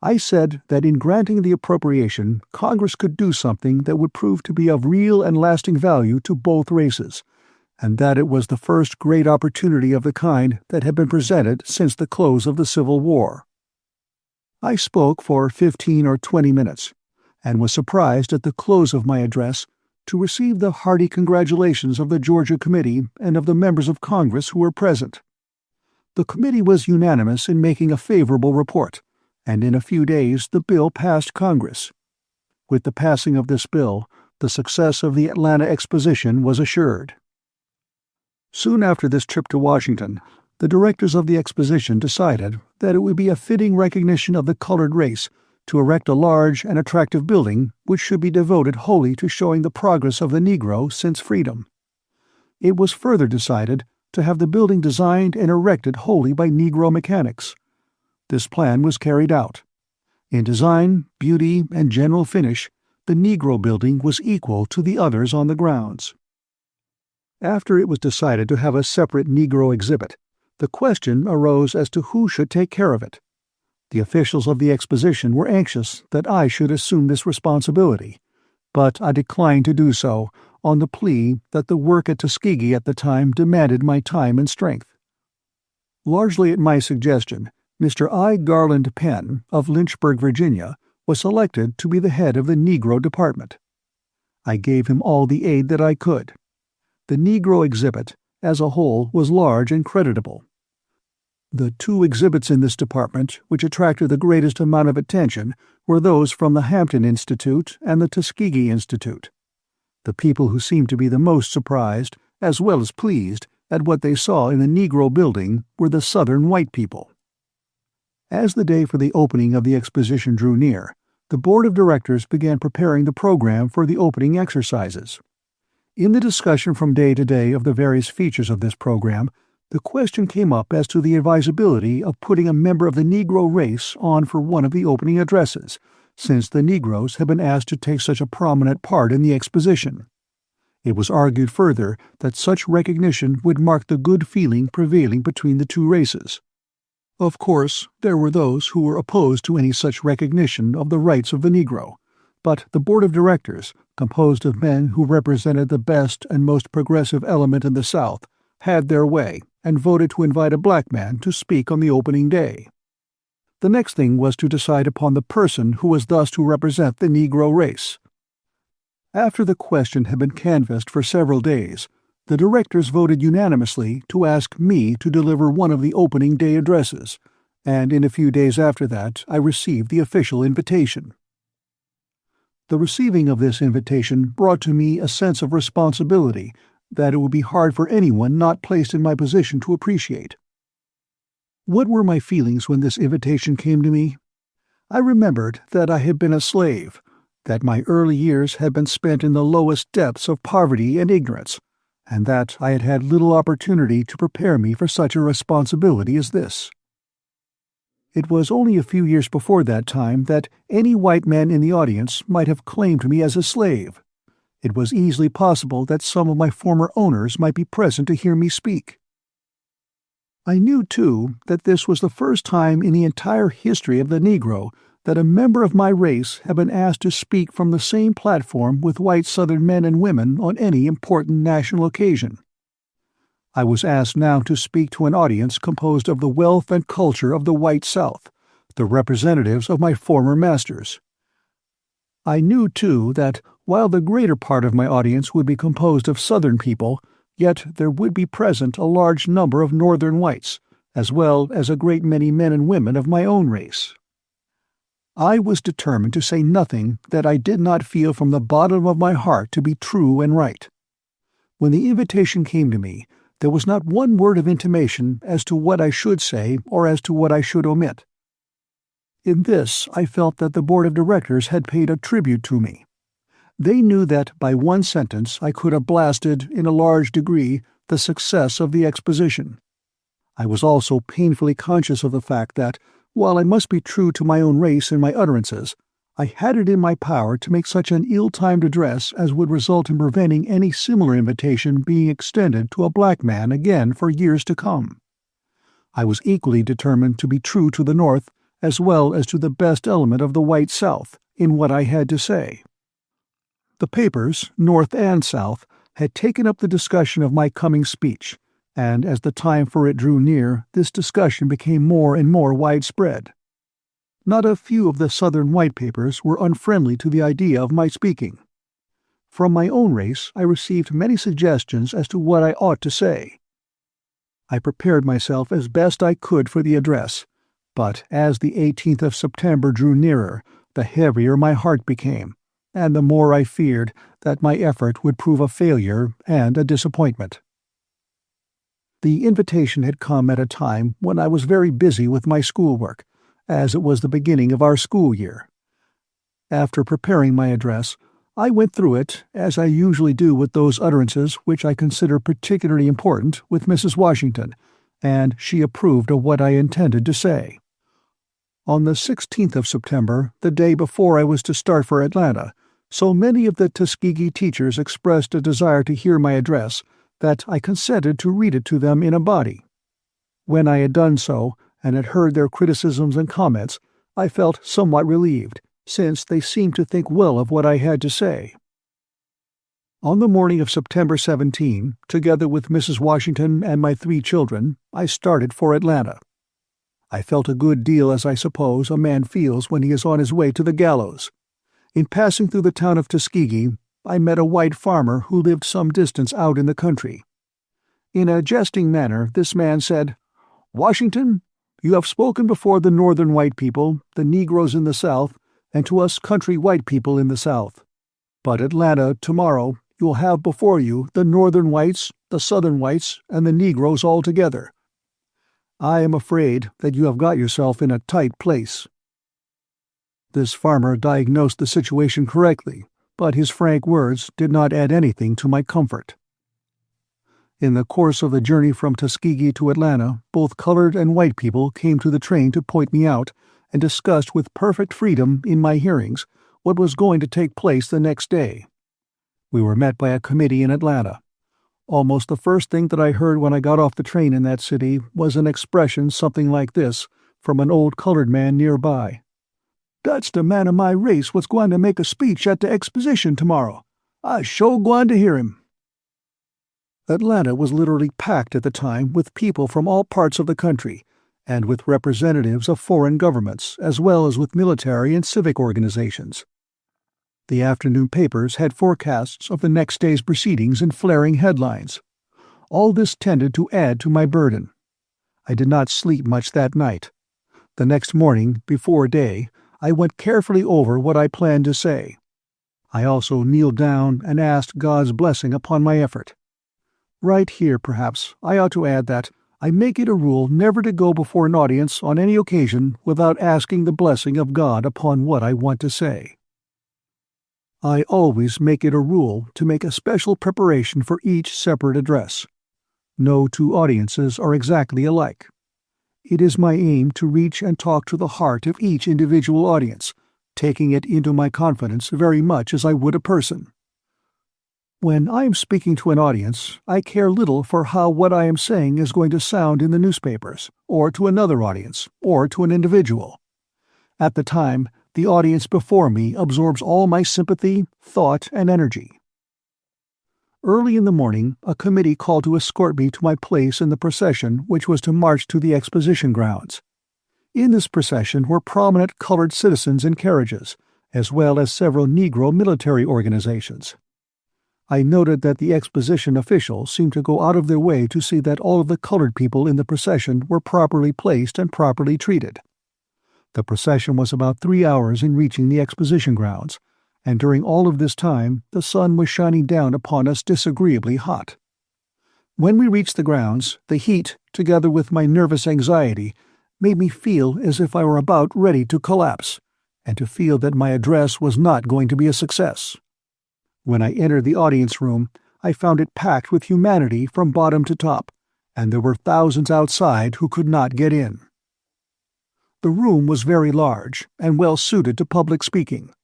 I said that in granting the appropriation, Congress could do something that would prove to be of real and lasting value to both races, and that it was the first great opportunity of the kind that had been presented since the close of the Civil War. I spoke for 15 or 20 minutes, and was surprised at the close of my address to receive the hearty congratulations of the Georgia Committee and of the members of Congress who were present. The committee was unanimous in making a favorable report, and in a few days the bill passed Congress. With the passing of this bill, the success of the Atlanta Exposition was assured. Soon after this trip to Washington, the directors of the Exposition decided that it would be a fitting recognition of the colored race to erect a large and attractive building which should be devoted wholly to showing the progress of the Negro since freedom. It was further decided to have the building designed and erected wholly by Negro mechanics. This plan was carried out. In design, beauty, and general finish, the Negro building was equal to the others on the grounds. After it was decided to have a separate Negro exhibit, the question arose as to who should take care of it. The officials of the Exposition were anxious that I should assume this responsibility, but I declined to do so on the plea that the work at Tuskegee at the time demanded my time and strength. Largely at my suggestion, Mr. I. Garland Penn, of Lynchburg, Virginia, was selected to be the head of the Negro Department. I gave him all the aid that I could. The Negro exhibit, as a whole, was large and creditable. The 2 exhibits in this department which attracted the greatest amount of attention were those from the Hampton Institute and the Tuskegee Institute. The people who seemed to be the most surprised, as well as pleased, at what they saw in the Negro building were the Southern white people. As the day for the opening of the Exposition drew near, the board of directors began preparing the program for the opening exercises. In the discussion from day to day of the various features of this program, the question came up as to the advisability of putting a member of the Negro race on for one of the opening addresses, since the Negroes had been asked to take such a prominent part in the Exposition. It was argued further that such recognition would mark the good feeling prevailing between the 2 races. Of course, there were those who were opposed to any such recognition of the rights of the Negro, but the board of directors, composed of men who represented the best and most progressive element in the South, had their way and voted to invite a black man to speak on the opening day. The next thing was to decide upon the person who was thus to represent the Negro race. After the question had been canvassed for several days, The directors voted unanimously to ask me to deliver one of the opening day addresses, and in a few days after that I received the official invitation. The receiving of this invitation brought to me a sense of responsibility that it would be hard for anyone not placed in my position to appreciate. What were my feelings when this invitation came to me? I remembered that I had been a slave, that my early years had been spent in the lowest depths of poverty and ignorance, and that I had had little opportunity to prepare me for such a responsibility as this. It was only a few years before that time that any white man in the audience might have claimed me as a slave. It was easily possible that some of my former owners might be present to hear me speak. I knew, too, that this was the first time in the entire history of the Negro that a member of my race had been asked to speak from the same platform with white Southern men and women on any important national occasion. I was asked now to speak to an audience composed of the wealth and culture of the white South, the representatives of my former masters. I knew, too, that while the greater part of my audience would be composed of Southern people, yet there would be present a large number of Northern whites, as well as a great many men and women of my own race. I was determined to say nothing that I did not feel from the bottom of my heart to be true and right. When the invitation came to me, there was not one word of intimation as to what I should say or as to what I should omit. In this I felt that the board of directors had paid a tribute to me. They knew that by one sentence I could have blasted, in a large degree, the success of the Exposition. I was also painfully conscious of the fact that, while I must be true to my own race in my utterances, I had it in my power to make such an ill-timed address as would result in preventing any similar invitation being extended to a black man again for years to come. I was equally determined to be true to the North as well as to the best element of the white South in what I had to say. The papers, North and South, had taken up the discussion of my coming speech, and as the time for it drew near, this discussion became more and more widespread. Not a few of the Southern white papers were unfriendly to the idea of my speaking. From my own race I received many suggestions as to what I ought to say. I prepared myself as best I could for the address, but as the 18th of September drew nearer, the heavier my heart became, and the more I feared that my effort would prove a failure and a disappointment. The invitation had come at a time when I was very busy with my schoolwork, as it was the beginning of our school year. After preparing my address, I went through it, as I usually do with those utterances which I consider particularly important, with Mrs. Washington, and she approved of what I intended to say. On the 16th of September, the day before I was to start for Atlanta, so many of the Tuskegee teachers expressed a desire to hear my address that I consented to read it to them in a body. When I had done so, and had heard their criticisms and comments, I felt somewhat relieved, since they seemed to think well of what I had to say. On the morning of September 17, together with Mrs. Washington and my 3 children, I started for Atlanta. I felt a good deal as I suppose a man feels when he is on his way to the gallows. In passing through the town of Tuskegee, I met a white farmer who lived some distance out in the country. In a jesting manner, this man said, "Washington, you have spoken before the Northern white people, the Negroes in the South, and to us country white people in the South. But Atlanta, tomorrow, you will have before you the Northern whites, the Southern whites, and the Negroes all together. I am afraid that you have got yourself in a tight place." This farmer diagnosed the situation correctly, but his frank words did not add anything to my comfort. In the course of the journey from Tuskegee to Atlanta, both colored and white people came to the train to point me out and discussed with perfect freedom in my hearings what was going to take place the next day. We were met by a committee in Atlanta. Almost the first thing that I heard when I got off the train in that city was an expression something like this from an old colored man nearby. "That's the man of my race what's going to make a speech at the Exposition tomorrow. I sure gwine to hear him." Atlanta was literally packed at the time with people from all parts of the country, and with representatives of foreign governments, as well as with military and civic organizations. The afternoon papers had forecasts of the next day's proceedings in flaring headlines. all this tended to add to my burden. I did not sleep much that night. The next morning, before day, I went carefully over what I planned to say. I also kneeled down and asked God's blessing upon my effort. Right here, perhaps, I ought to add that I make it a rule never to go before an audience on any occasion without asking the blessing of God upon what I want to say. I always make it a rule to make a special preparation for each separate address. No two audiences are exactly alike. It is my aim to reach and talk to the heart of each individual audience, taking it into my confidence very much as I would a person. When I am speaking to an audience, I care little for how what I am saying is going to sound in the newspapers, or to another audience, or to an individual. At the time, the audience before me absorbs all my sympathy, thought, and energy. Early in the morning, a committee called to escort me to my place in the procession which was to march to the Exposition grounds. In this procession were prominent colored citizens in carriages, as well as several Negro military organizations. I noted that the Exposition officials seemed to go out of their way to see that all of the colored people in the procession were properly placed and properly treated. The procession was about 3 hours in reaching the Exposition grounds, and during all of this time the sun was shining down upon us disagreeably hot. When we reached the grounds, the heat, together with my nervous anxiety, made me feel as if I were about ready to collapse, and to feel that my address was not going to be a success. When I entered the audience room, I found it packed with humanity from bottom to top, and there were thousands outside who could not get in. The room was very large and well suited to public speaking.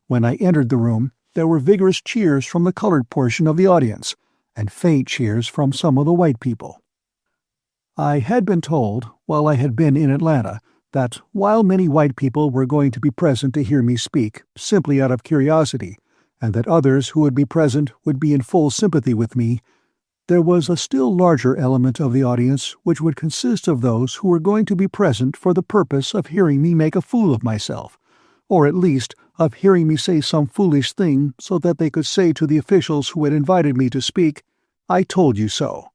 When I entered the room, there were vigorous cheers from the colored portion of the audience, and faint cheers from some of the white people. I had been told, while I had been in Atlanta, that while many white people were going to be present to hear me speak, simply out of curiosity, and that others who would be present would be in full sympathy with me, there was a still larger element of the audience which would consist of those who were going to be present for the purpose of hearing me make a fool of myself, or at least of hearing me say some foolish thing so that they could say to the officials who had invited me to speak, "I told you so."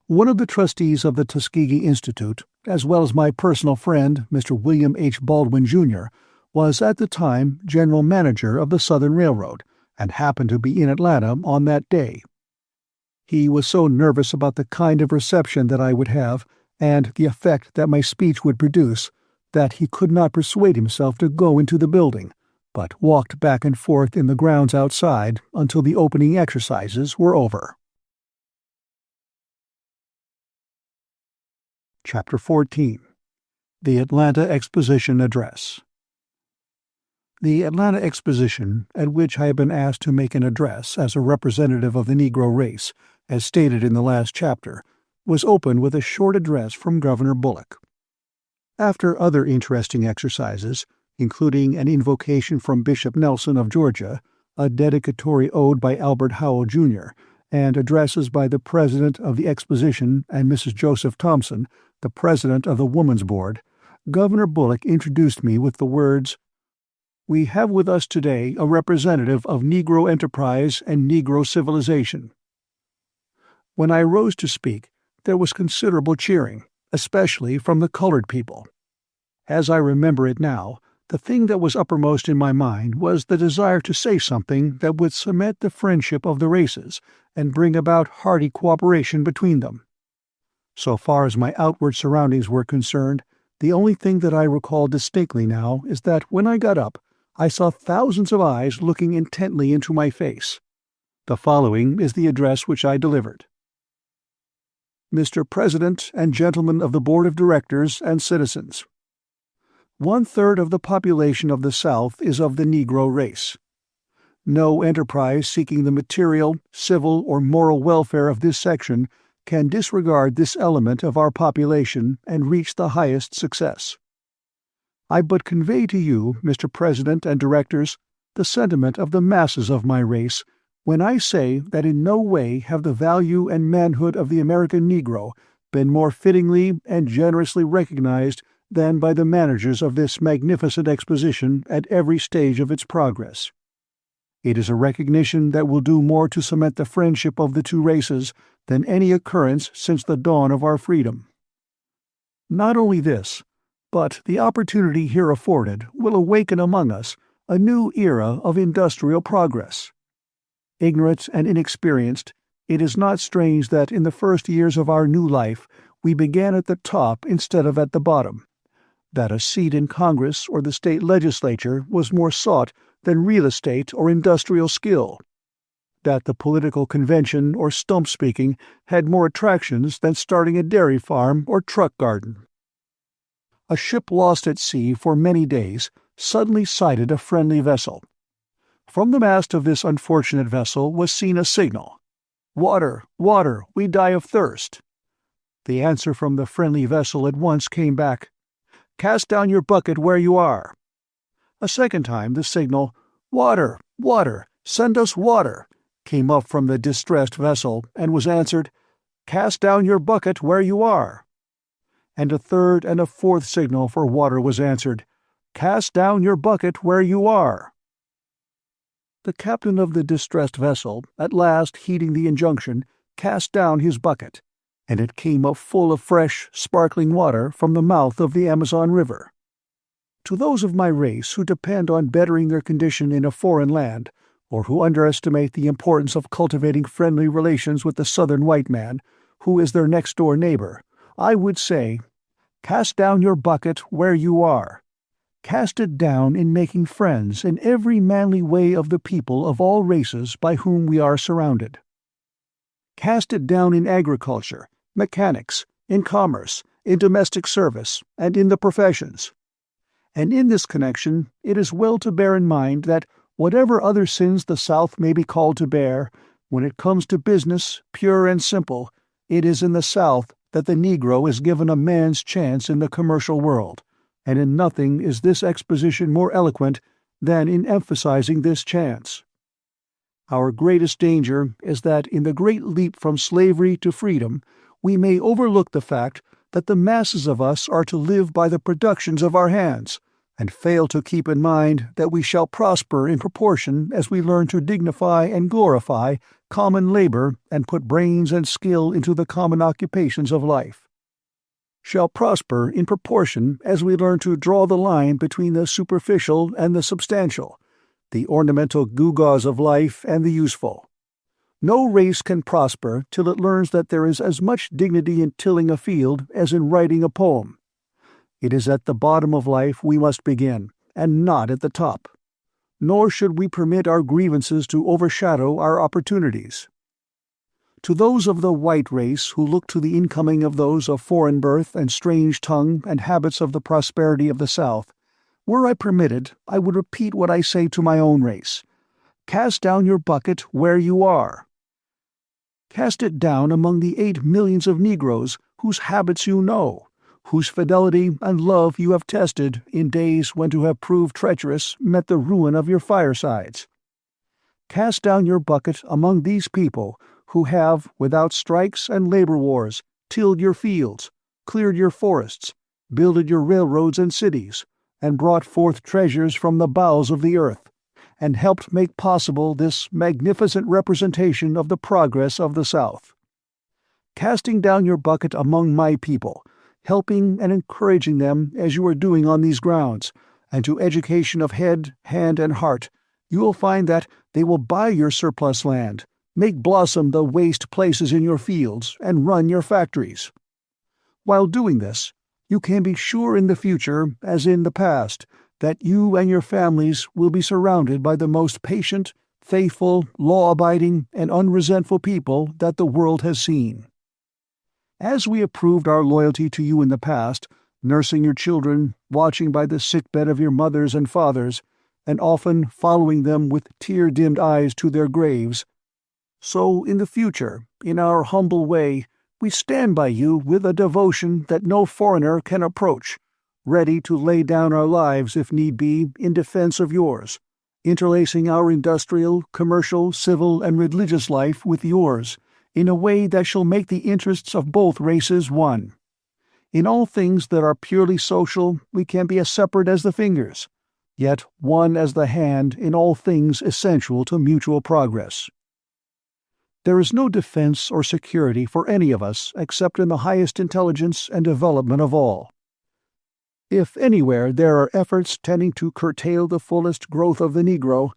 One of the trustees of the Tuskegee Institute, as well as my personal friend, Mr. William H. Baldwin, Jr., was at the time general manager of the Southern Railroad, and happened to be in Atlanta on that day. He was so nervous about the kind of reception that I would have, and the effect that my speech would produce, that he could not persuade himself to go into the building, but walked back and forth in the grounds outside until the opening exercises were over. Chapter 14. The Atlanta Exposition Address. The Atlanta Exposition, at which I had been asked to make an address as a representative of the Negro race, as stated in the last chapter, was opened with a short address from Governor Bullock. After other interesting exercises, including an invocation from Bishop Nelson of Georgia, a dedicatory ode by Albert Howell, Jr., and addresses by the President of the Exposition and Mrs. Joseph Thompson, the President of the Woman's Board, Governor Bullock introduced me with the words, "We have with us today a representative of Negro enterprise and Negro civilization." When I rose to speak, there was considerable cheering, especially from the colored people. As I remember it now, the thing that was uppermost in my mind was the desire to say something that would cement the friendship of the races and bring about hearty cooperation between them. So far as my outward surroundings were concerned, the only thing that I recall distinctly now is that when I got up, I saw thousands of eyes looking intently into my face. The following is the address which I delivered. Mr. President and Gentlemen of the Board of Directors and Citizens, 1/3 of the population of the South is of the Negro race. No enterprise seeking the material, civil, or moral welfare of this section can disregard this element of our population and reach the highest success. I but convey to you, Mr. President and Directors, the sentiment of the masses of my race when I say that in no way have the value and manhood of the American Negro been more fittingly and generously recognized than by the managers of this magnificent exposition at every stage of its progress. It is a recognition that will do more to cement the friendship of the two races than any occurrence since the dawn of our freedom. Not only this, but the opportunity here afforded will awaken among us a new era of industrial progress. Ignorant and inexperienced, it is not strange that in the first years of our new life we began at the top instead of at the bottom, that a seat in Congress or the state legislature was more sought than real estate or industrial skill, that the political convention or stump speaking had more attractions than starting a dairy farm or truck garden. A ship lost at sea for many days suddenly sighted a friendly vessel. From the mast of this unfortunate vessel was seen a signal: "Water, water, we die of thirst." The answer from the friendly vessel at once came back: "Cast down your bucket where you are." A second time the signal, "Water, water, send us water," came up from the distressed vessel, and was answered, "Cast down your bucket where you are." And a third and a fourth signal for water was answered, "Cast down your bucket where you are." The captain of the distressed vessel, at last heeding the injunction, cast down his bucket, and it came up full of fresh, sparkling water from the mouth of the Amazon River. To those of my race who depend on bettering their condition in a foreign land, or who underestimate the importance of cultivating friendly relations with the southern white man, who is their next-door neighbor, I would say, cast down your bucket where you are. Cast it down in making friends in every manly way of the people of all races by whom we are surrounded. Cast it down in agriculture, mechanics, in commerce, in domestic service, and in the professions. And in this connection, it is well to bear in mind that whatever other sins the South may be called to bear, when it comes to business, pure and simple, it is in the South that the Negro is given a man's chance in the commercial world, and in nothing is this exposition more eloquent than in emphasizing this chance. Our greatest danger is that in the great leap from slavery to freedom, we may overlook the fact that the masses of us are to live by the productions of our hands, and fail to keep in mind that we shall prosper in proportion as we learn to dignify and glorify common labor and put brains and skill into the common occupations of life. Shall prosper in proportion as we learn to draw the line between the superficial and the substantial, the ornamental gewgaws of life and the useful. No race can prosper till it learns that there is as much dignity in tilling a field as in writing a poem. It is at the bottom of life we must begin, and not at the top. Nor should we permit our grievances to overshadow our opportunities. To those of the white race who look to the incoming of those of foreign birth and strange tongue and habits of the prosperity of the South, were I permitted, I would repeat what I say to my own race: cast down your bucket where you are. Cast it down among the 8 millions of Negroes whose habits you know, whose fidelity and love you have tested in days when to have proved treacherous meant the ruin of your firesides. Cast down your bucket among these people who have, without strikes and labor wars, tilled your fields, cleared your forests, builded your railroads and cities, and brought forth treasures from the bowels of the earth, and helped make possible this magnificent representation of the progress of the South. Casting down your bucket among my people, helping and encouraging them as you are doing on these grounds, and to education of head, hand, and heart, you will find that they will buy your surplus land, make blossom the waste places in your fields, and run your factories. While doing this, you can be sure in the future, as in the past, that you and your families will be surrounded by the most patient, faithful, law-abiding, and unresentful people that the world has seen. As we have proved our loyalty to you in the past, nursing your children, watching by the sickbed of your mothers and fathers, and often following them with tear-dimmed eyes to their graves, so in the future, in our humble way, we stand by you with a devotion that no foreigner can approach, ready to lay down our lives if need be in defense of yours, interlacing our industrial, commercial, civil, and religious life with yours in a way that shall make the interests of both races one. In all things that are purely social, we can be as separate as the fingers, yet one as the hand in all things essential to mutual progress. There is no defense or security for any of us except in the highest intelligence and development of all. If anywhere there are efforts tending to curtail the fullest growth of the Negro,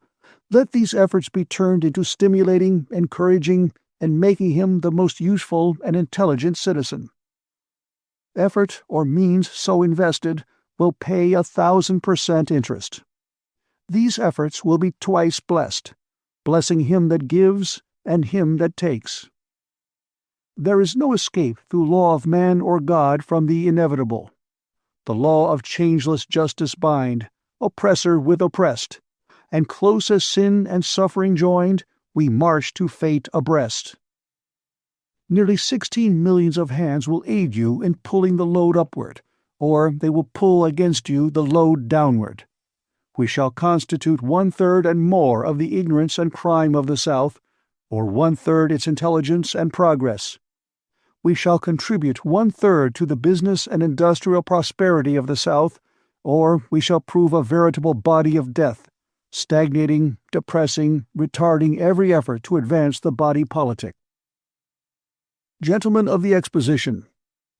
let these efforts be turned into stimulating, encouraging, and making him the most useful and intelligent citizen. Effort or means so invested will pay 1,000% interest. These efforts will be twice blessed, blessing him that gives and him that takes. There is no escape through law of man or God from the inevitable. The law of changeless justice bind, oppressor with oppressed, and close as sin and suffering joined, we march to fate abreast. Nearly 16 millions of hands will aid you in pulling the load upward, or they will pull against you the load downward. We shall constitute 1/3 and more of the ignorance and crime of the South, or 1/3 its intelligence and progress. We shall contribute 1/3 to the business and industrial prosperity of the South, or we shall prove a veritable body of death, stagnating, depressing, retarding every effort to advance the body politic. Gentlemen of the Exposition,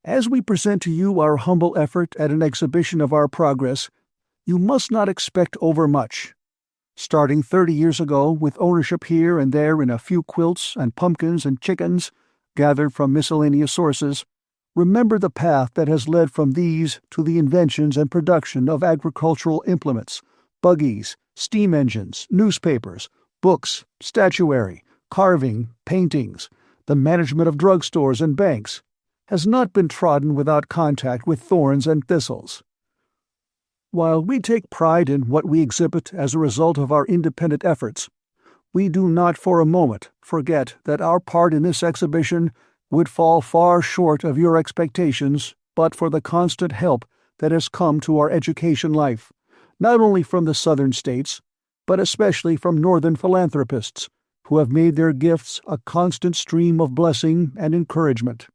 as we present to you our humble effort at an exhibition of our progress, you must not expect overmuch. Starting 30 years ago with ownership here and there in a few quilts and pumpkins and chickens, gathered from miscellaneous sources, remember the path that has led from these to the inventions and production of agricultural implements, buggies, steam engines, newspapers, books, statuary, carving, paintings, the management of drugstores and banks, has not been trodden without contact with thorns and thistles. While we take pride in what we exhibit as a result of our independent efforts, we do not for a moment forget that our part in this exhibition would fall far short of your expectations but for the constant help that has come to our education life, not only from the Southern states, but especially from Northern philanthropists, who have made their gifts a constant stream of blessing and encouragement.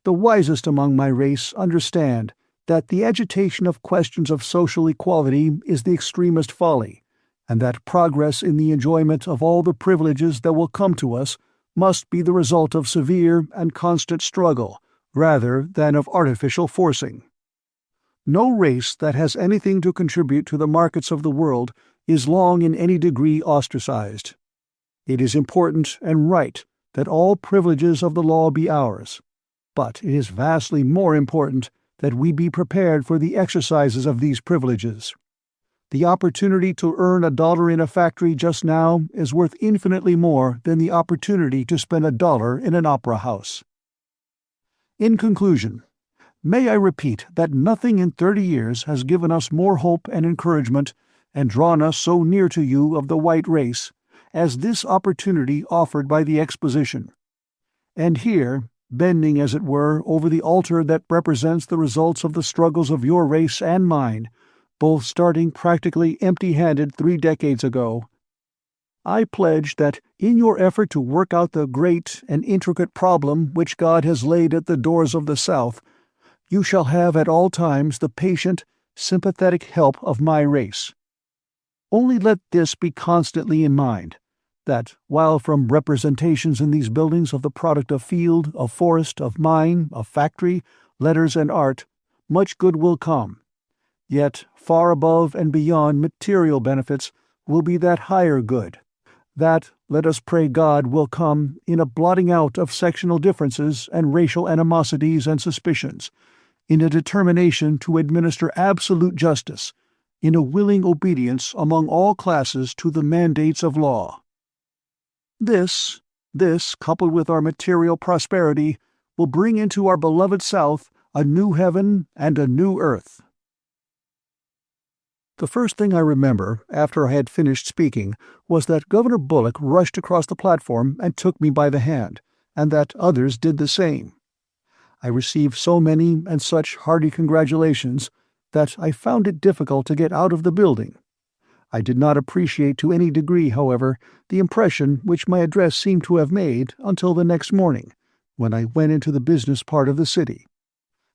The wisest among my race understand that the agitation of questions of social equality is the extremest folly, and that progress in the enjoyment of all the privileges that will come to us must be the result of severe and constant struggle rather than of artificial forcing. No race that has anything to contribute to the markets of the world is long in any degree ostracized. It is important and right that all privileges of the law be ours, but it is vastly more important that we be prepared for the exercises of these privileges. The opportunity to earn $1 in a factory just now is worth infinitely more than the opportunity to spend $1 in an opera house. In conclusion, may I repeat that nothing in 30 years has given us more hope and encouragement and drawn us so near to you of the white race as this opportunity offered by the Exposition. And here, bending as it were over the altar that represents the results of the struggles of your race and mine, both starting practically empty-handed 3 decades ago, I pledge that in your effort to work out the great and intricate problem which God has laid at the doors of the South, you shall have at all times the patient, sympathetic help of my race. Only let this be constantly in mind, that while from representations in these buildings of the product of field, of forest, of mine, of factory, letters, and art, much good will come, yet far above and beyond material benefits will be that higher good, that, let us pray God, will come in a blotting out of sectional differences and racial animosities and suspicions, in a determination to administer absolute justice, in a willing obedience among all classes to the mandates of law. This, coupled with our material prosperity, will bring into our beloved South a new heaven and a new earth. The first thing I remember after I had finished speaking was that Governor Bullock rushed across the platform and took me by the hand, and that others did the same. I received so many and such hearty congratulations that I found it difficult to get out of the building. I did not appreciate to any degree, however, the impression which my address seemed to have made until the next morning, when I went into the business part of the city.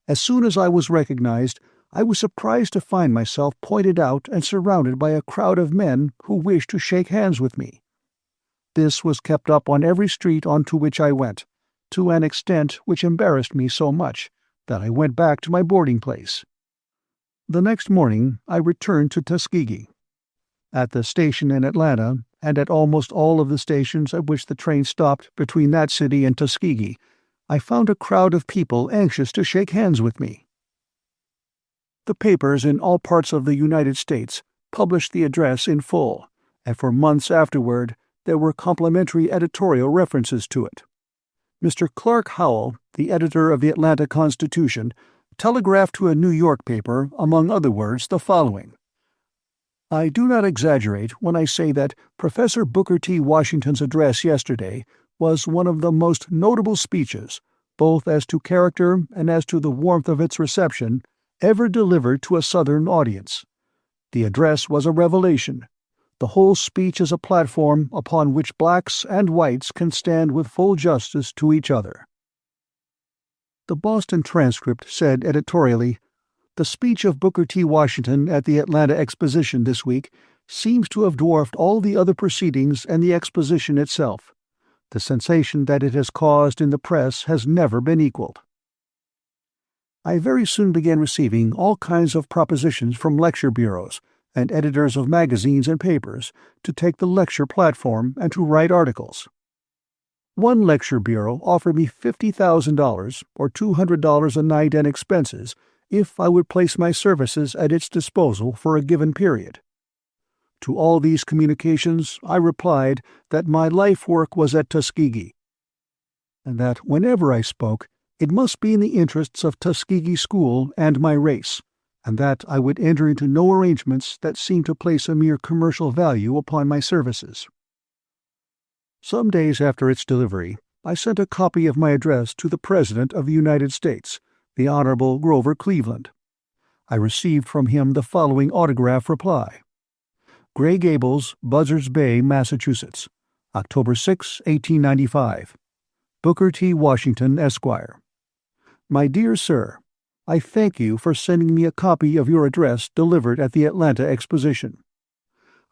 As soon as I was recognized, I was surprised to find myself pointed out and surrounded by a crowd of men who wished to shake hands with me. This was kept up on every street onto which I went, to an extent which embarrassed me so much that I went back to my boarding place. The next morning I returned to Tuskegee. At the station in Atlanta, and at almost all of the stations at which the train stopped between that city and Tuskegee, I found a crowd of people anxious to shake hands with me. The papers in all parts of the United States published the address in full, and for months afterward there were complimentary editorial references to it. Mr. Clark Howell, the editor of the Atlanta Constitution, telegraphed to a New York paper, among other words, the following: "I do not exaggerate when I say that Professor Booker T. Washington's address yesterday was one of the most notable speeches, both as to character and as to the warmth of its reception, ever delivered to a Southern audience. The address was a revelation. The whole speech is a platform upon which blacks and whites can stand with full justice to each other." The Boston Transcript said editorially, "The speech of Booker T. Washington at the Atlanta Exposition this week seems to have dwarfed all the other proceedings and the Exposition itself. The sensation that it has caused in the press has never been equaled." I very soon began receiving all kinds of propositions from lecture bureaus and editors of magazines and papers to take the lecture platform and to write articles. One lecture bureau offered me $50,000 or $200 a night and expenses if I would place my services at its disposal for a given period. To all these communications I replied that my life work was at Tuskegee, and that whenever I spoke it must be in the interests of Tuskegee School and my race, and that I would enter into no arrangements that seemed to place a mere commercial value upon my services. Some days after its delivery, I sent a copy of my address to the President of the United States, the Honorable Grover Cleveland. I received from him the following autograph reply: "Gray Gables, Buzzards Bay, Massachusetts, October 6, 1895. Booker T. Washington, Esquire. My dear Sir, I thank you for sending me a copy of your address delivered at the Atlanta Exposition.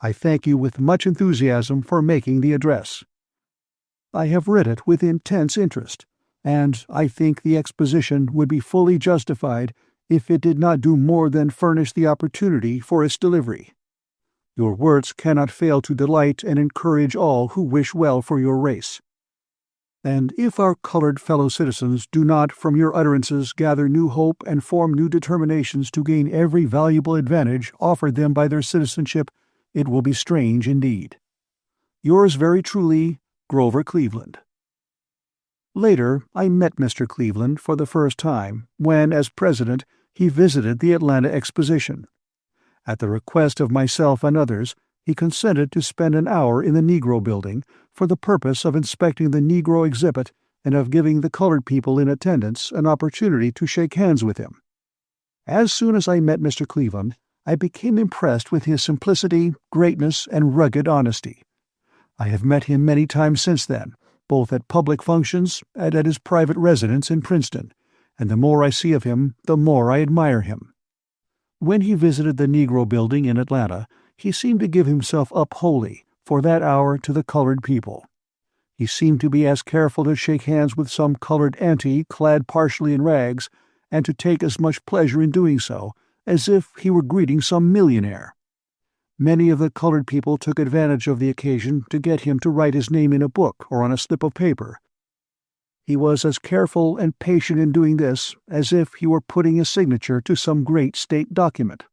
I thank you with much enthusiasm for making the address. I have read it with intense interest, and I think the Exposition would be fully justified if it did not do more than furnish the opportunity for its delivery. Your words cannot fail to delight and encourage all who wish well for your race. And if our colored fellow citizens do not from your utterances gather new hope and form new determinations to gain every valuable advantage offered them by their citizenship, it will be strange indeed. Yours very truly, Grover Cleveland." Later I met Mr. Cleveland for the first time when, as president, he visited the Atlanta Exposition. At the request of myself and others, he consented to spend an hour in the Negro Building for the purpose of inspecting the Negro exhibit and of giving the colored people in attendance an opportunity to shake hands with him. As soon as I met Mr. Cleveland, I became impressed with his simplicity, greatness, and rugged honesty. I have met him many times since then, both at public functions and at his private residence in Princeton, and the more I see of him, the more I admire him. When he visited the Negro Building in Atlanta, he seemed to give himself up wholly for that hour to the colored people. He seemed to be as careful to shake hands with some colored auntie clad partially in rags, and to take as much pleasure in doing so as if he were greeting some millionaire. Many of the colored people took advantage of the occasion to get him to write his name in a book or on a slip of paper. He was as careful and patient in doing this as if he were putting his signature to some great state document.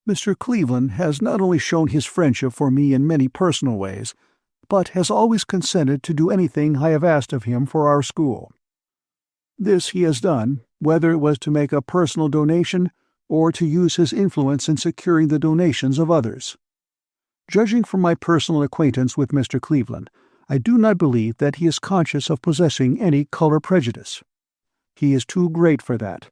Mr. Cleveland has not only shown his friendship for me in many personal ways, but has always consented to do anything I have asked of him for our school. This he has done, whether it was to make a personal donation or to use his influence in securing the donations of others. Judging from my personal acquaintance with Mr. Cleveland, I do not believe that he is conscious of possessing any color prejudice. He is too great for that.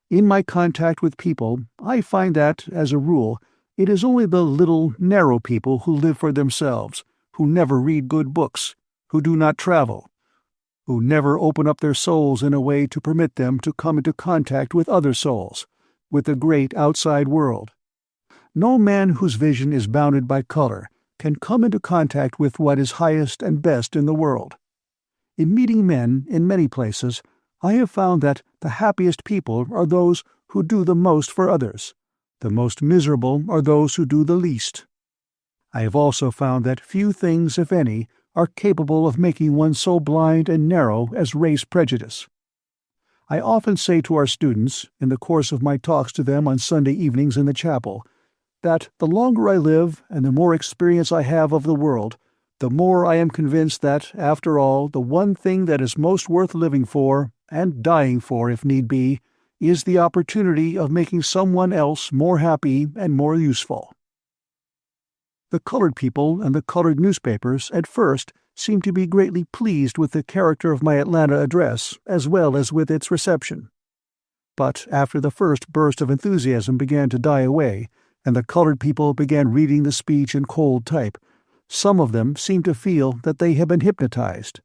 In my contact with people, I find that, as a rule, it is only the little, narrow people who live for themselves, who never read good books, who do not travel, who never open up their souls in a way to permit them to come into contact with other souls, with the great outside world. No man whose vision is bounded by color can come into contact with what is highest and best in the world. In meeting men in many places, I have found that the happiest people are those who do the most for others. The most miserable are those who do the least. I have also found that few things, if any, are capable of making one so blind and narrow as race prejudice. I often say to our students, in the course of my talks to them on Sunday evenings in the chapel, that the longer I live and the more experience I have of the world, the more I am convinced that, after all, the one thing that is most worth living for, and dying for if need be, is the opportunity of making someone else more happy and more useful. The colored people and the colored newspapers at first seemed to be greatly pleased with the character of my Atlanta address as well as with its reception. But after the first burst of enthusiasm began to die away, and the colored people began reading the speech in cold type, some of them seemed to feel that they had been hypnotized.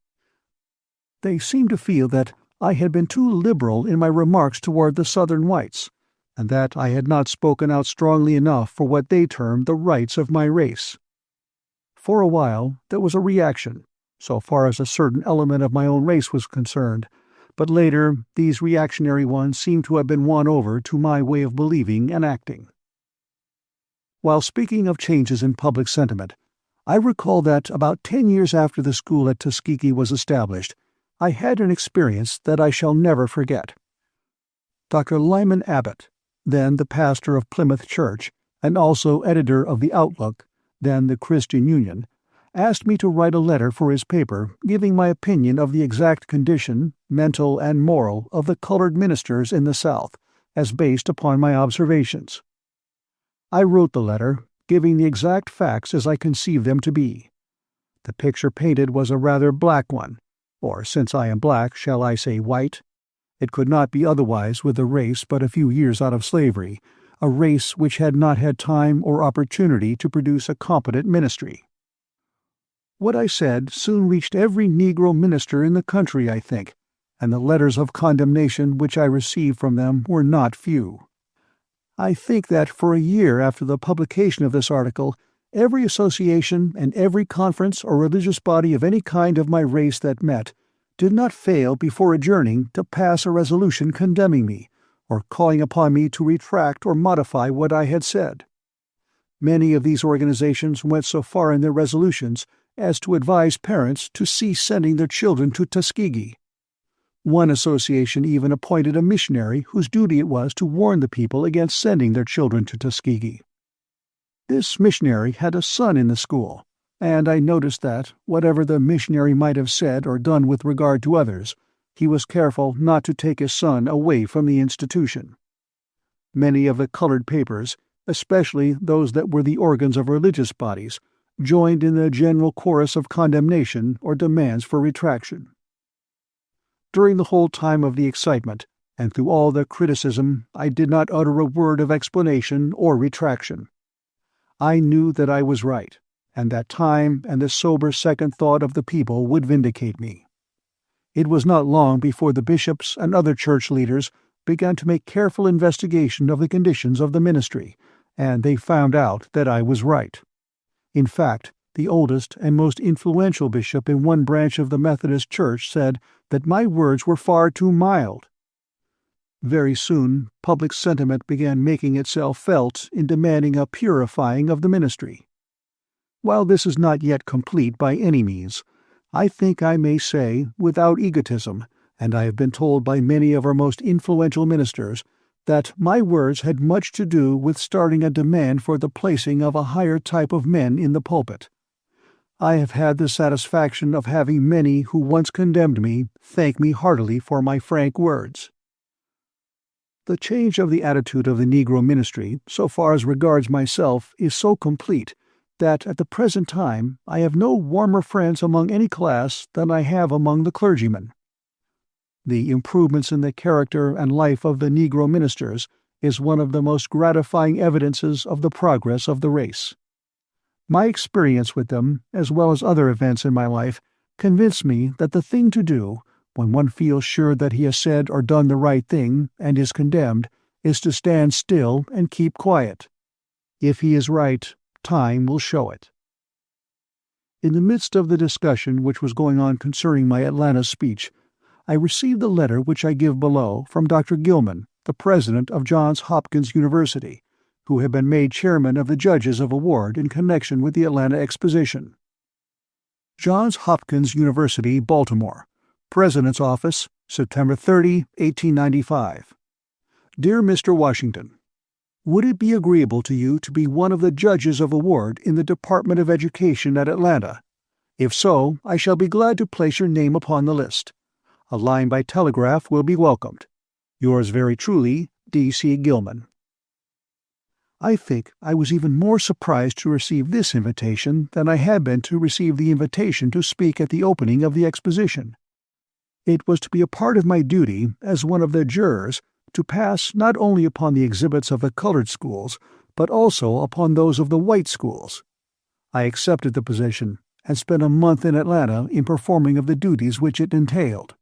They seemed to feel that I had been too liberal in my remarks toward the Southern whites, and that I had not spoken out strongly enough for what they termed the rights of my race. For a while there was a reaction, so far as a certain element of my own race was concerned, but later these reactionary ones seemed to have been won over to my way of believing and acting. While speaking of changes in public sentiment, I recall that about 10 years after the school at Tuskegee was established, I had an experience that I shall never forget. Dr. Lyman Abbott, then the pastor of Plymouth Church, and also editor of The Outlook, then the Christian Union, asked me to write a letter for his paper giving my opinion of the exact condition, mental and moral, of the colored ministers in the South, as based upon my observations. I wrote the letter, giving the exact facts as I conceived them to be. The picture painted was a rather black one, or since I am black, shall I say white? It could not be otherwise with a race but a few years out of slavery, a race which had not had time or opportunity to produce a competent ministry. What I said soon reached every Negro minister in the country, I think, and the letters of condemnation which I received from them were not few. I think that for a year after the publication of this article, every association and every conference or religious body of any kind of my race that met did not fail before adjourning to pass a resolution condemning me, or calling upon me to retract or modify what I had said. Many of these organizations went so far in their resolutions as to advise parents to cease sending their children to Tuskegee. One association even appointed a missionary whose duty it was to warn the people against sending their children to Tuskegee. This missionary had a son in the school, and I noticed that, whatever the missionary might have said or done with regard to others, he was careful not to take his son away from the institution. Many of the colored papers, especially those that were the organs of religious bodies, joined in the general chorus of condemnation or demands for retraction. During the whole time of the excitement, and through all the criticism, I did not utter a word of explanation or retraction. I knew that I was right, and that time and the sober second thought of the people would vindicate me. It was not long before the bishops and other church leaders began to make careful investigation of the conditions of the ministry, and they found out that I was right. In fact, the oldest and most influential bishop in one branch of the Methodist Church said that my words were far too mild. Very soon, public sentiment began making itself felt in demanding a purifying of the ministry. While this is not yet complete by any means, I think I may say, without egotism, and I have been told by many of our most influential ministers, that my words had much to do with starting a demand for the placing of a higher type of men in the pulpit. I have had the satisfaction of having many who once condemned me thank me heartily for my frank words. The change of the attitude of the Negro ministry, so far as regards myself, is so complete that at the present time I have no warmer friends among any class than I have among the clergymen. The improvements in the character and life of the Negro ministers is one of the most gratifying evidences of the progress of the race. My experience with them, as well as other events in my life, convince me that the thing to do, when one feels sure that he has said or done the right thing and is condemned, is to stand still and keep quiet. If he is right, time will show it." In the midst of the discussion which was going on concerning my Atlanta speech, I received the letter which I give below from Dr. Gilman, the president of Johns Hopkins University, who had been made chairman of the judges of award in connection with the Atlanta Exposition. Johns Hopkins University, Baltimore, President's Office, September 30, 1895. Dear Mr. Washington, would it be agreeable to you to be one of the judges of award in the Department of Education at Atlanta? If so, I shall be glad to place your name upon the list. A line by telegraph will be welcomed. Yours very truly, D.C. Gilman. I think I was even more surprised to receive this invitation than I had been to receive the invitation to speak at the opening of the Exposition. It was to be a part of my duty, as one of the jurors, to pass not only upon the exhibits of the colored schools, but also upon those of the white schools. I accepted the position, and spent a month in Atlanta in performing of the duties which it entailed.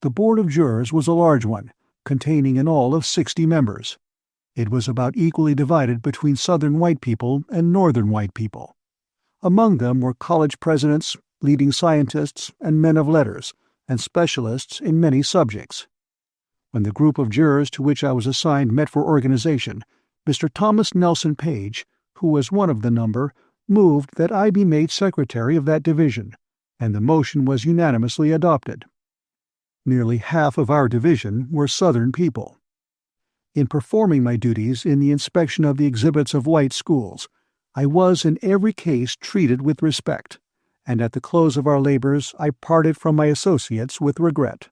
The board of jurors was a large one, containing in all of 60 members. It was about equally divided between Southern white people and Northern white people. Among them were college presidents, leading scientists, and men of letters, and specialists in many subjects. When the group of jurors to which I was assigned met for organization, Mr. Thomas Nelson Page, who was one of the number, moved that I be made secretary of that division, and the motion was unanimously adopted. Nearly half of our division were Southern people. In performing my duties in the inspection of the exhibits of white schools, I was in every case treated with respect, and at the close of our labors I parted from my associates with regret.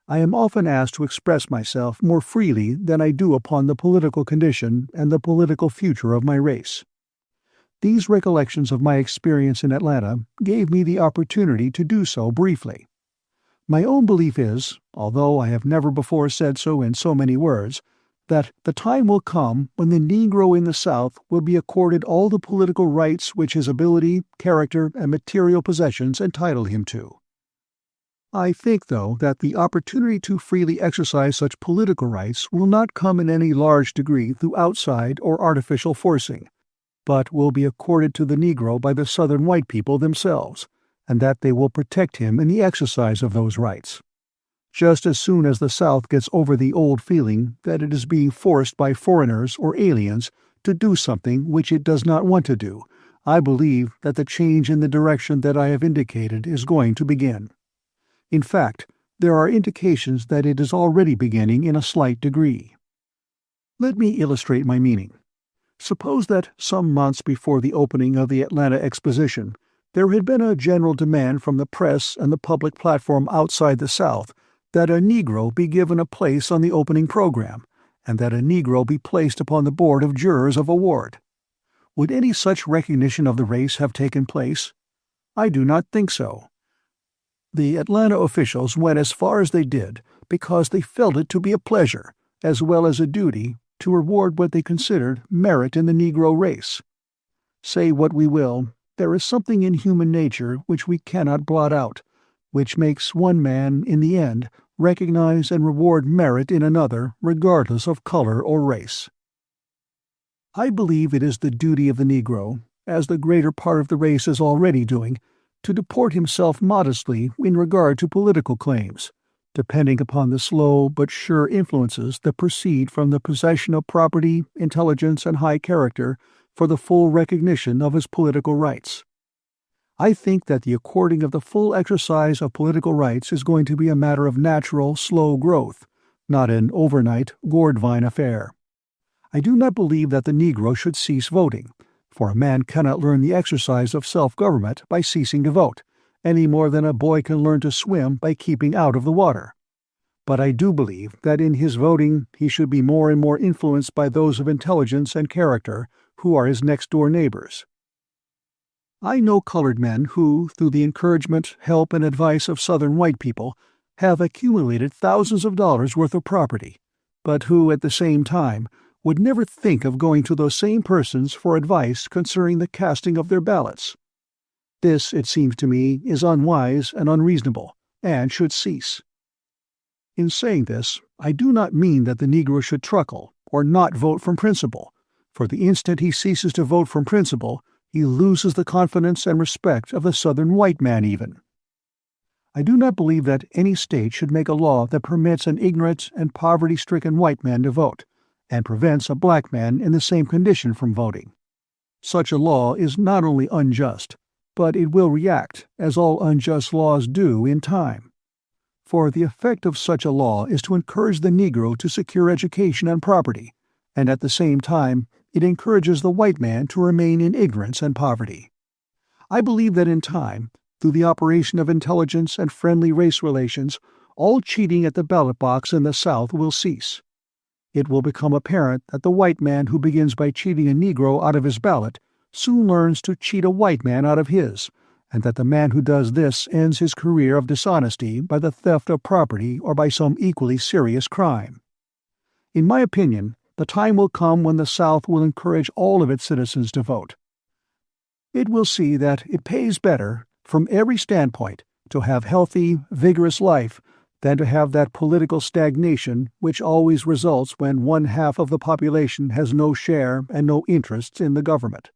I am often asked to express myself more freely than I do upon the political condition and the political future of my race. These recollections of my experience in Atlanta gave me the opportunity to do so briefly. My own belief is, although I have never before said so in so many words, that the time will come when the Negro in the South will be accorded all the political rights which his ability, character, and material possessions entitle him to. I think, though, that the opportunity to freely exercise such political rights will not come in any large degree through outside or artificial forcing, but will be accorded to the Negro by the Southern white people themselves, and that they will protect him in the exercise of those rights. Just as soon as the South gets over the old feeling that it is being forced by foreigners or aliens to do something which it does not want to do, I believe that the change in the direction that I have indicated is going to begin. In fact, there are indications that it is already beginning in a slight degree. Let me illustrate my meaning. Suppose that some months before the opening of the Atlanta Exposition, there had been a general demand from the press and the public platform outside the South that a Negro be given a place on the opening program, and that a Negro be placed upon the board of jurors of award. Would any such recognition of the race have taken place? I do not think so. The Atlanta officials went as far as they did because they felt it to be a pleasure, as well as a duty, to reward what they considered merit in the Negro race. Say what we will, there is something in human nature which we cannot blot out, which makes one man, in the end, recognize and reward merit in another regardless of color or race. I believe it is the duty of the Negro, as the greater part of the race is already doing, to deport himself modestly in regard to political claims, depending upon the slow but sure influences that proceed from the possession of property, intelligence, and high character for the full recognition of his political rights. I think that the according of the full exercise of political rights is going to be a matter of natural, slow growth, not an overnight, gourd vine affair. I do not believe that the Negro should cease voting, for a man cannot learn the exercise of self-government by ceasing to vote, any more than a boy can learn to swim by keeping out of the water. But I do believe that in his voting he should be more and more influenced by those of intelligence and character who are his next-door neighbors. I know colored men who, through the encouragement, help, and advice of Southern white people, have accumulated thousands of dollars worth of property, but who, at the same time, would never think of going to those same persons for advice concerning the casting of their ballots. This, it seems to me, is unwise and unreasonable, and should cease. In saying this, I do not mean that the Negro should truckle, or not vote from principle, for the instant he ceases to vote from principle, he loses the confidence and respect of the Southern white man even. I do not believe that any state should make a law that permits an ignorant and poverty-stricken white man to vote, and prevents a black man in the same condition from voting. Such a law is not only unjust, but it will react, as all unjust laws do, in time. For the effect of such a law is to encourage the Negro to secure education and property, and at the same time it encourages the white man to remain in ignorance and poverty. I believe that in time, through the operation of intelligence and friendly race relations, all cheating at the ballot box in the South will cease. It will become apparent that the white man who begins by cheating a Negro out of his ballot soon learns to cheat a white man out of his, and that the man who does this ends his career of dishonesty by the theft of property or by some equally serious crime. In my opinion, the time will come when the South will encourage all of its citizens to vote. It will see that it pays better, from every standpoint, to have healthy, vigorous life than to have that political stagnation which always results when one half of the population has no share and no interests in the government.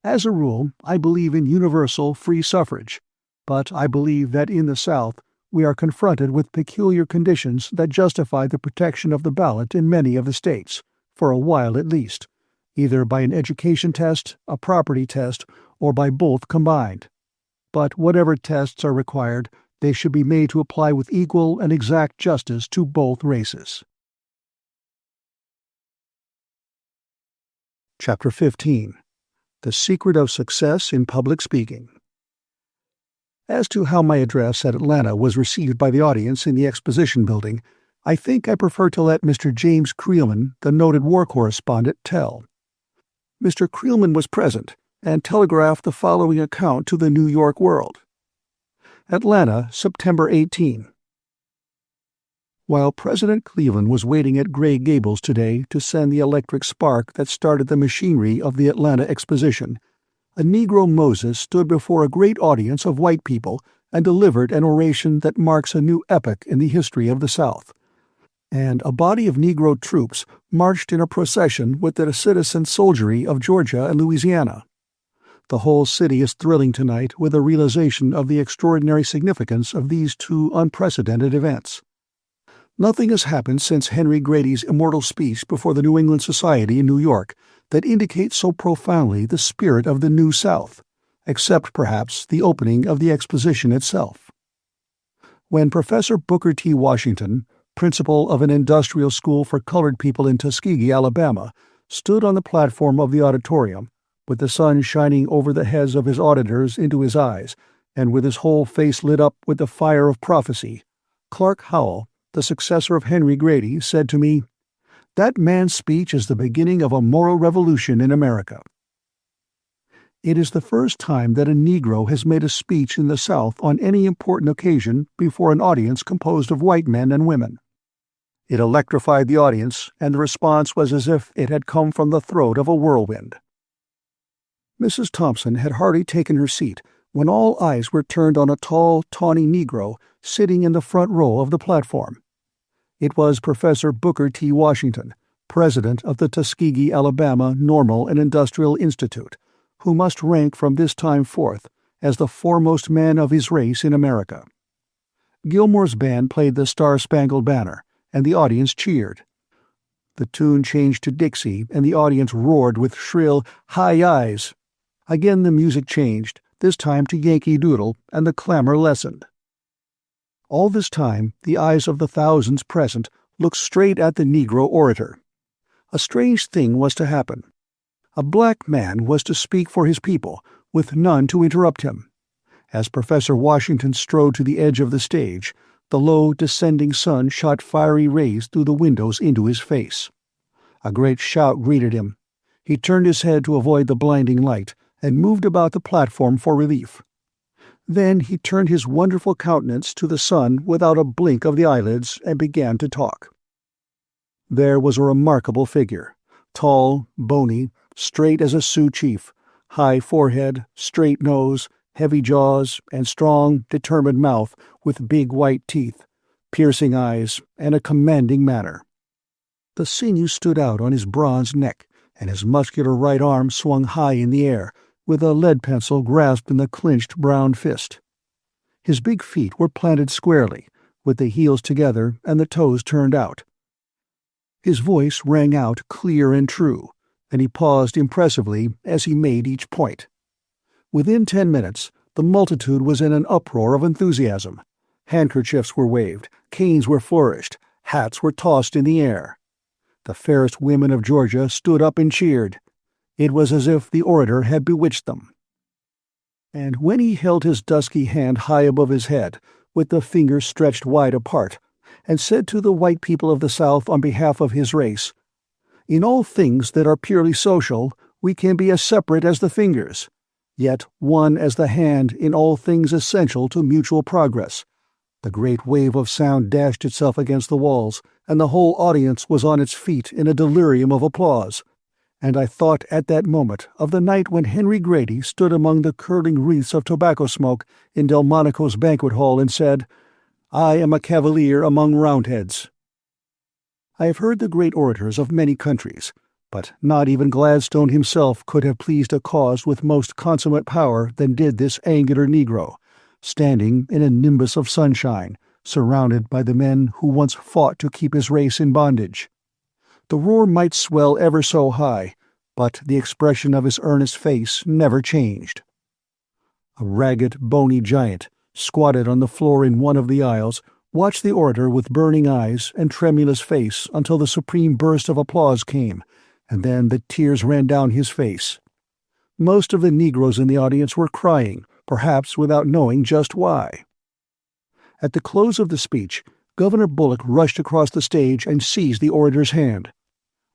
As a rule, I believe in universal free suffrage, but I believe that in the South we are confronted with peculiar conditions that justify the protection of the ballot in many of the states, for a while at least, either by an education test, a property test, or by both combined. But whatever tests are required, they should be made to apply with equal and exact justice to both races. Chapter 15. The Secret of Success in Public Speaking. As to how my address at Atlanta was received by the audience in the Exposition building, I think I prefer to let Mr. James Creelman, the noted war correspondent, tell. Mr. Creelman was present and telegraphed the following account to the New York World. Atlanta, September 18. While President Cleveland was waiting at Gray Gables today to send the electric spark that started the machinery of the Atlanta Exposition, a Negro Moses stood before a great audience of white people and delivered an oration that marks a new epoch in the history of the South. And a body of Negro troops marched in a procession with the citizen soldiery of Georgia and Louisiana. The whole city is thrilling tonight with a realization of the extraordinary significance of these two unprecedented events. Nothing has happened since Henry Grady's immortal speech before the New England Society in New York that indicates so profoundly the spirit of the New South, except perhaps the opening of the Exposition itself. When Professor Booker T. Washington, principal of an industrial school for colored people in Tuskegee, Alabama, stood on the platform of the auditorium, with the sun shining over the heads of his auditors into his eyes, and with his whole face lit up with the fire of prophecy, Clark Howell, the successor of Henry Grady, said to me, "That man's speech is the beginning of a moral revolution in America." It is the first time that a Negro has made a speech in the South on any important occasion before an audience composed of white men and women. It electrified the audience, and the response was as if it had come from the throat of a whirlwind. Mrs. Thompson had hardly taken her seat when all eyes were turned on a tall, tawny Negro sitting in the front row of the platform. It was Professor Booker T. Washington, president of the Tuskegee, Alabama Normal and Industrial Institute, who must rank from this time forth as the foremost man of his race in America. Gilmore's band played the Star-Spangled Banner, and the audience cheered. The tune changed to Dixie, and the audience roared with shrill "Hi-Yi's." Again the music changed, this time to Yankee Doodle, and the clamor lessened. All this time, the eyes of the thousands present looked straight at the Negro orator. A strange thing was to happen. A black man was to speak for his people, with none to interrupt him. As Professor Washington strode to the edge of the stage, the low, descending sun shot fiery rays through the windows into his face. A great shout greeted him. He turned his head to avoid the blinding light, and moved about the platform for relief. Then he turned his wonderful countenance to the sun without a blink of the eyelids and began to talk. There was a remarkable figure, tall, bony, straight as a Sioux chief, high forehead, straight nose, heavy jaws, and strong, determined mouth with big white teeth, piercing eyes, and a commanding manner. The sinews stood out on his bronzed neck, and his muscular right arm swung high in the air, with a lead pencil grasped in the clenched brown fist. His big feet were planted squarely, with the heels together and the toes turned out. His voice rang out clear and true, and he paused impressively as he made each point. Within 10 minutes, the multitude was in an uproar of enthusiasm. Handkerchiefs were waved, canes were flourished, hats were tossed in the air. The fairest women of Georgia stood up and cheered. It was as if the orator had bewitched them. And when he held his dusky hand high above his head, with the fingers stretched wide apart, and said to the white people of the South on behalf of his race, "In all things that are purely social, we can be as separate as the fingers, yet one as the hand in all things essential to mutual progress," the great wave of sound dashed itself against the walls, and the whole audience was on its feet in a delirium of applause. And I thought at that moment of the night when Henry Grady stood among the curling wreaths of tobacco smoke in Delmonico's banquet hall and said, "I am a cavalier among Roundheads." I have heard the great orators of many countries, but not even Gladstone himself could have pleased a cause with most consummate power than did this angular Negro, standing in a nimbus of sunshine, surrounded by the men who once fought to keep his race in bondage. The roar might swell ever so high, but the expression of his earnest face never changed. A ragged, bony giant, squatted on the floor in one of the aisles, watched the orator with burning eyes and tremulous face until the supreme burst of applause came, and then the tears ran down his face. Most of the Negroes in the audience were crying, perhaps without knowing just why. At the close of the speech, Governor Bullock rushed across the stage and seized the orator's hand.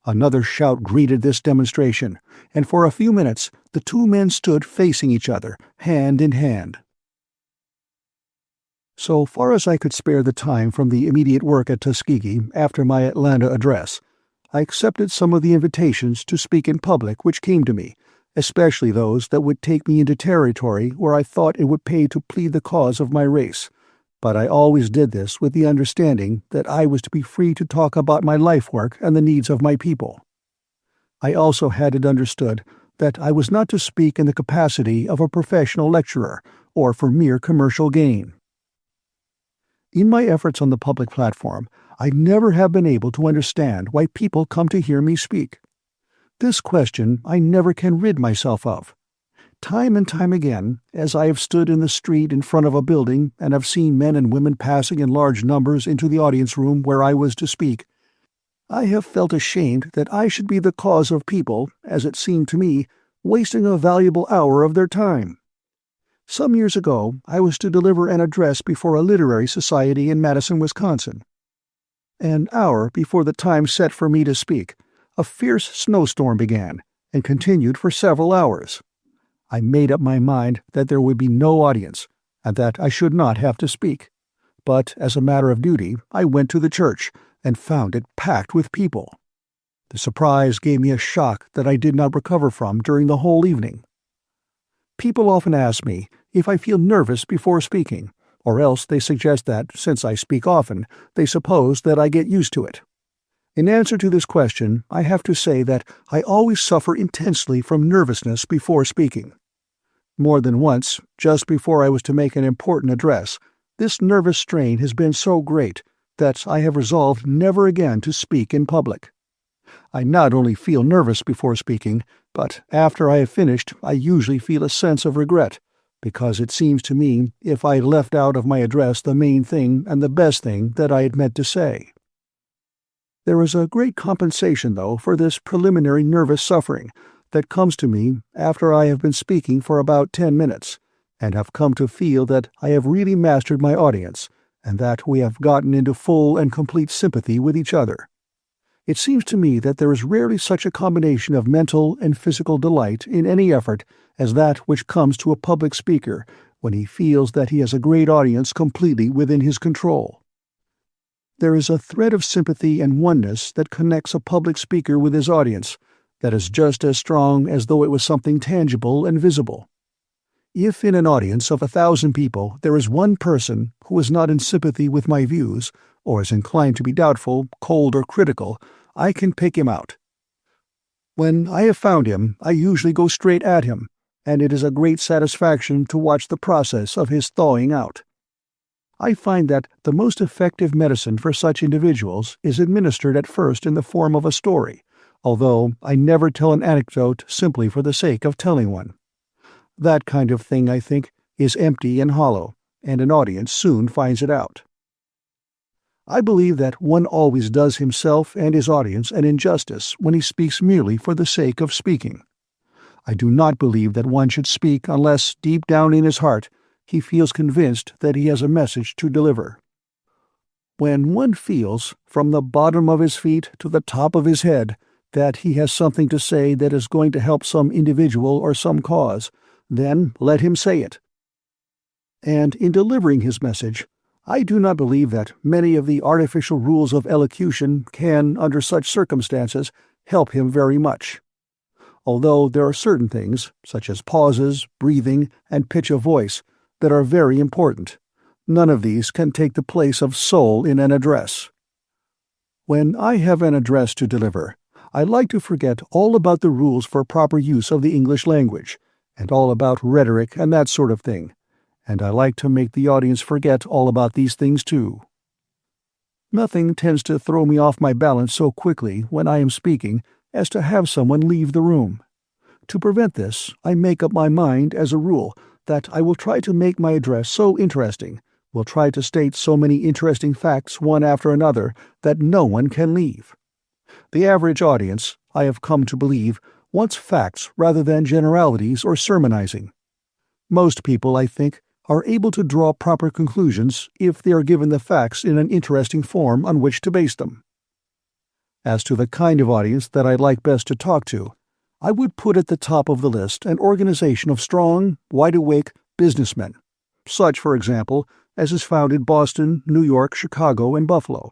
Another shout greeted this demonstration, and for a few minutes the two men stood facing each other, hand in hand. So far as I could spare the time from the immediate work at Tuskegee after my Atlanta address, I accepted some of the invitations to speak in public which came to me, especially those that would take me into territory where I thought it would pay to plead the cause of my race. But I always did this with the understanding that I was to be free to talk about my life work and the needs of my people. I also had it understood that I was not to speak in the capacity of a professional lecturer or for mere commercial gain. In my efforts on the public platform, I never have been able to understand why people come to hear me speak. This question I never can rid myself of. Time and time again, as I have stood in the street in front of a building and have seen men and women passing in large numbers into the audience room where I was to speak, I have felt ashamed that I should be the cause of people, as it seemed to me, wasting a valuable hour of their time. Some years ago, I was to deliver an address before a literary society in Madison, Wisconsin. An hour before the time set for me to speak, a fierce snowstorm began and continued for several hours. I made up my mind that there would be no audience, and that I should not have to speak. But as a matter of duty, I went to the church and found it packed with people. The surprise gave me a shock that I did not recover from during the whole evening. People often ask me if I feel nervous before speaking, or else they suggest that, since I speak often, they suppose that I get used to it. In answer to this question, I have to say that I always suffer intensely from nervousness before speaking. More than once, just before I was to make an important address, this nervous strain has been so great that I have resolved never again to speak in public. I not only feel nervous before speaking, but after I have finished I usually feel a sense of regret, because it seems to me if I had left out of my address the main thing and the best thing that I had meant to say. There is a great compensation, though, for this preliminary nervous suffering that comes to me after I have been speaking for about 10 minutes, and have come to feel that I have really mastered my audience, and that we have gotten into full and complete sympathy with each other. It seems to me that there is rarely such a combination of mental and physical delight in any effort as that which comes to a public speaker when he feels that he has a great audience completely within his control. There is a thread of sympathy and oneness that connects a public speaker with his audience that is just as strong as though it was something tangible and visible. If in an audience of 1,000 people there is one person who is not in sympathy with my views, or is inclined to be doubtful, cold, or critical, I can pick him out. When I have found him, I usually go straight at him, and it is a great satisfaction to watch the process of his thawing out. I find that the most effective medicine for such individuals is administered at first in the form of a story, although I never tell an anecdote simply for the sake of telling one. That kind of thing, I think, is empty and hollow, and an audience soon finds it out. I believe that one always does himself and his audience an injustice when he speaks merely for the sake of speaking. I do not believe that one should speak unless, deep down in his heart, he feels convinced that he has a message to deliver. When one feels, from the bottom of his feet to the top of his head, that he has something to say that is going to help some individual or some cause, then let him say it. And in delivering his message, I do not believe that many of the artificial rules of elocution can, under such circumstances, help him very much. Although there are certain things, such as pauses, breathing, and pitch of voice, that are very important, none of these can take the place of soul in an address. When I have an address to deliver, I like to forget all about the rules for proper use of the English language, and all about rhetoric and that sort of thing, and I like to make the audience forget all about these things too. Nothing tends to throw me off my balance so quickly when I am speaking as to have someone leave the room. To prevent this, I make up my mind, as a rule, that I will try to make my address so interesting, will try to state so many interesting facts one after another, that no one can leave. The average audience, I have come to believe, wants facts rather than generalities or sermonizing. Most people, I think, are able to draw proper conclusions if they are given the facts in an interesting form on which to base them. As to the kind of audience that I like best to talk to, I would put at the top of the list an organization of strong, wide-awake businessmen, such, for example, as is found in Boston, New York, Chicago, and Buffalo.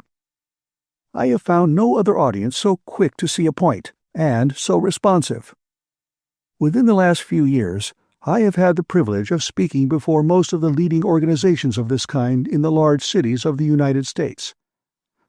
I have found no other audience so quick to see a point, and so responsive. Within the last few years, I have had the privilege of speaking before most of the leading organizations of this kind in the large cities of the United States.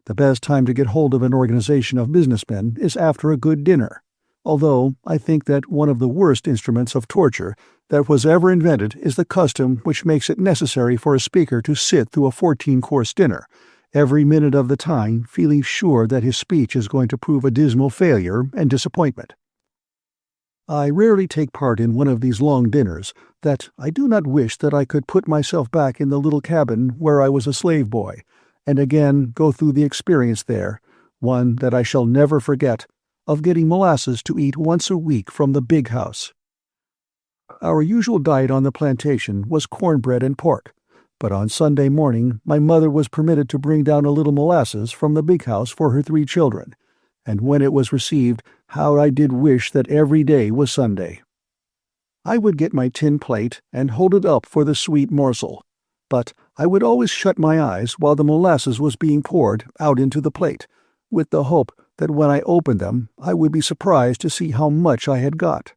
The best time to get hold of an organization of businessmen is after a good dinner, although I think that one of the worst instruments of torture that was ever invented is the custom which makes it necessary for a speaker to sit through a 14-course dinner, every minute of the time feeling sure that his speech is going to prove a dismal failure and disappointment. I rarely take part in one of these long dinners that I do not wish that I could put myself back in the little cabin where I was a slave boy, and again go through the experience there, one that I shall never forget, of getting molasses to eat once a week from the big house. Our usual diet on the plantation was cornbread and pork, but on Sunday morning my mother was permitted to bring down a little molasses from the big house for her 3 children, and when it was received, how I did wish that every day was Sunday. I would get my tin plate and hold it up for the sweet morsel, but I would always shut my eyes while the molasses was being poured out into the plate, with the hope that when I opened them I would be surprised to see how much I had got.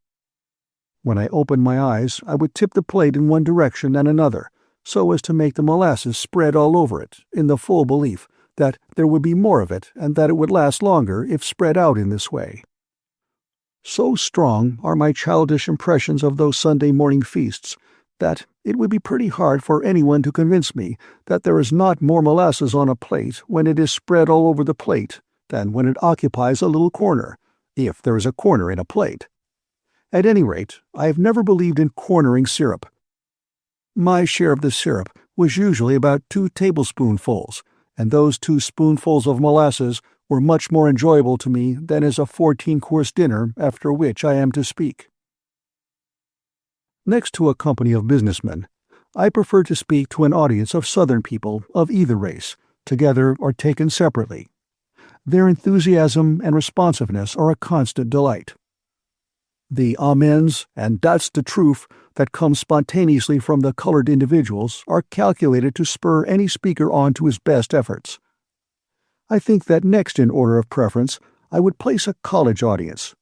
When I opened my eyes, I would tip the plate in one direction and another, so as to make the molasses spread all over it, in the full belief that there would be more of it and that it would last longer if spread out in this way. So strong are my childish impressions of those Sunday morning feasts that it would be pretty hard for anyone to convince me that there is not more molasses on a plate when it is spread all over the plate than when it occupies a little corner, if there is a corner in a plate. At any rate, I have never believed in cornering syrup. My share of the syrup was usually about 2 tablespoonfuls, and those 2 spoonfuls of molasses were much more enjoyable to me than is a 14-course dinner after which I am to speak. Next to a company of businessmen, I prefer to speak to an audience of Southern people of either race, together or taken separately. Their enthusiasm and responsiveness are a constant delight. The amens and "that's the truth" that come spontaneously from the colored individuals are calculated to spur any speaker on to his best efforts. I think that next in order of preference I would place a college audience.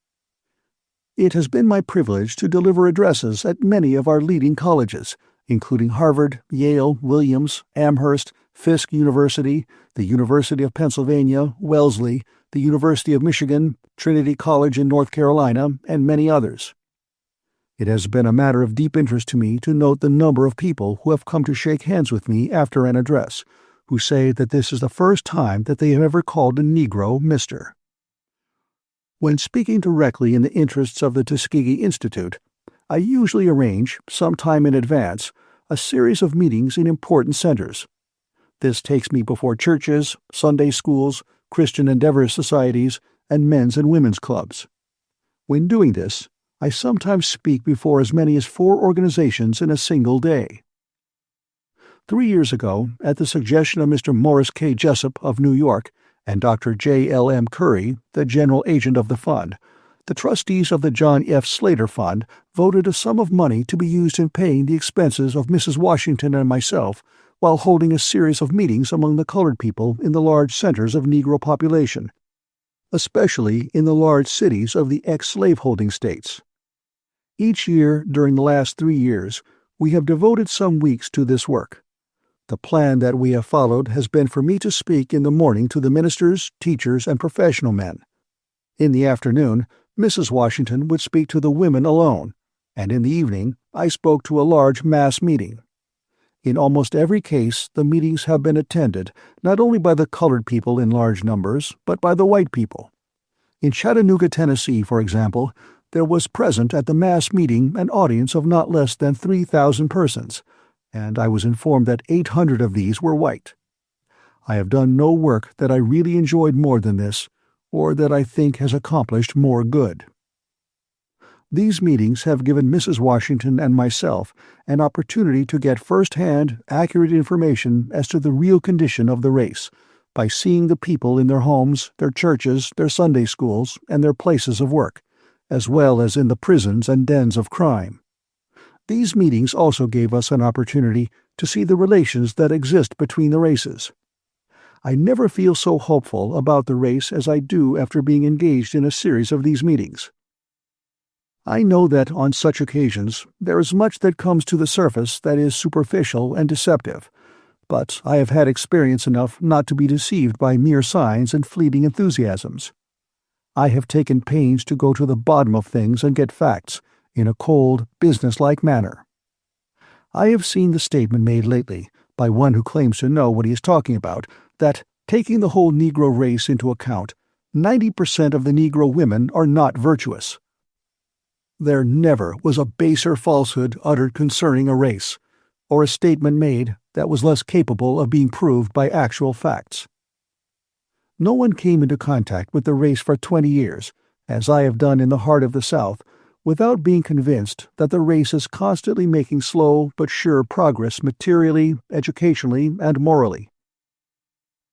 It has been my privilege to deliver addresses at many of our leading colleges, including Harvard, Yale, Williams, Amherst, Fisk University, the University of Pennsylvania, Wellesley, the University of Michigan, Trinity College in North Carolina, and many others. It has been a matter of deep interest to me to note the number of people who have come to shake hands with me after an address, who say that this is the first time that they have ever called a Negro Mr. When speaking directly in the interests of the Tuskegee Institute, I usually arrange, some time in advance, a series of meetings in important centers. This takes me before churches, Sunday schools, Christian Endeavor societies, and men's and women's clubs. When doing this, I sometimes speak before as many as 4 organizations in a single day. 3 years ago, at the suggestion of Mr. Morris K. Jessup of New York and Dr. J. L. M. Curry, the general agent of the fund, the trustees of the John F. Slater Fund voted a sum of money to be used in paying the expenses of Mrs. Washington and myself while holding a series of meetings among the colored people in the large centers of Negro population, especially in the large cities of the ex-slaveholding states. Each year during the last 3 years, we have devoted some weeks to this work. The plan that we have followed has been for me to speak in the morning to the ministers, teachers, and professional men. In the afternoon, Mrs. Washington would speak to the women alone, and in the evening I spoke to a large mass meeting. In almost every case, the meetings have been attended not only by the colored people in large numbers, but by the white people. In Chattanooga, Tennessee, for example, there was present at the mass meeting an audience of not less than 3,000 persons, and I was informed that 800 of these were white. I have done no work that I really enjoyed more than this, or that I think has accomplished more good. These meetings have given Mrs. Washington and myself an opportunity to get first-hand, accurate information as to the real condition of the race, by seeing the people in their homes, their churches, their Sunday schools, and their places of work, as well as in the prisons and dens of crime. These meetings also gave us an opportunity to see the relations that exist between the races. I never feel so hopeful about the race as I do after being engaged in a series of these meetings. I know that on such occasions there is much that comes to the surface that is superficial and deceptive, but I have had experience enough not to be deceived by mere signs and fleeting enthusiasms. I have taken pains to go to the bottom of things and get facts, in a cold, business-like manner. I have seen the statement made lately, by one who claims to know what he is talking about, that, taking the whole Negro race into account, 90% of the Negro women are not virtuous. There never was a baser falsehood uttered concerning a race, or a statement made that was less capable of being proved by actual facts. No one came into contact with the race for 20 years, as I have done in the heart of the South, without being convinced that the race is constantly making slow but sure progress materially, educationally, and morally.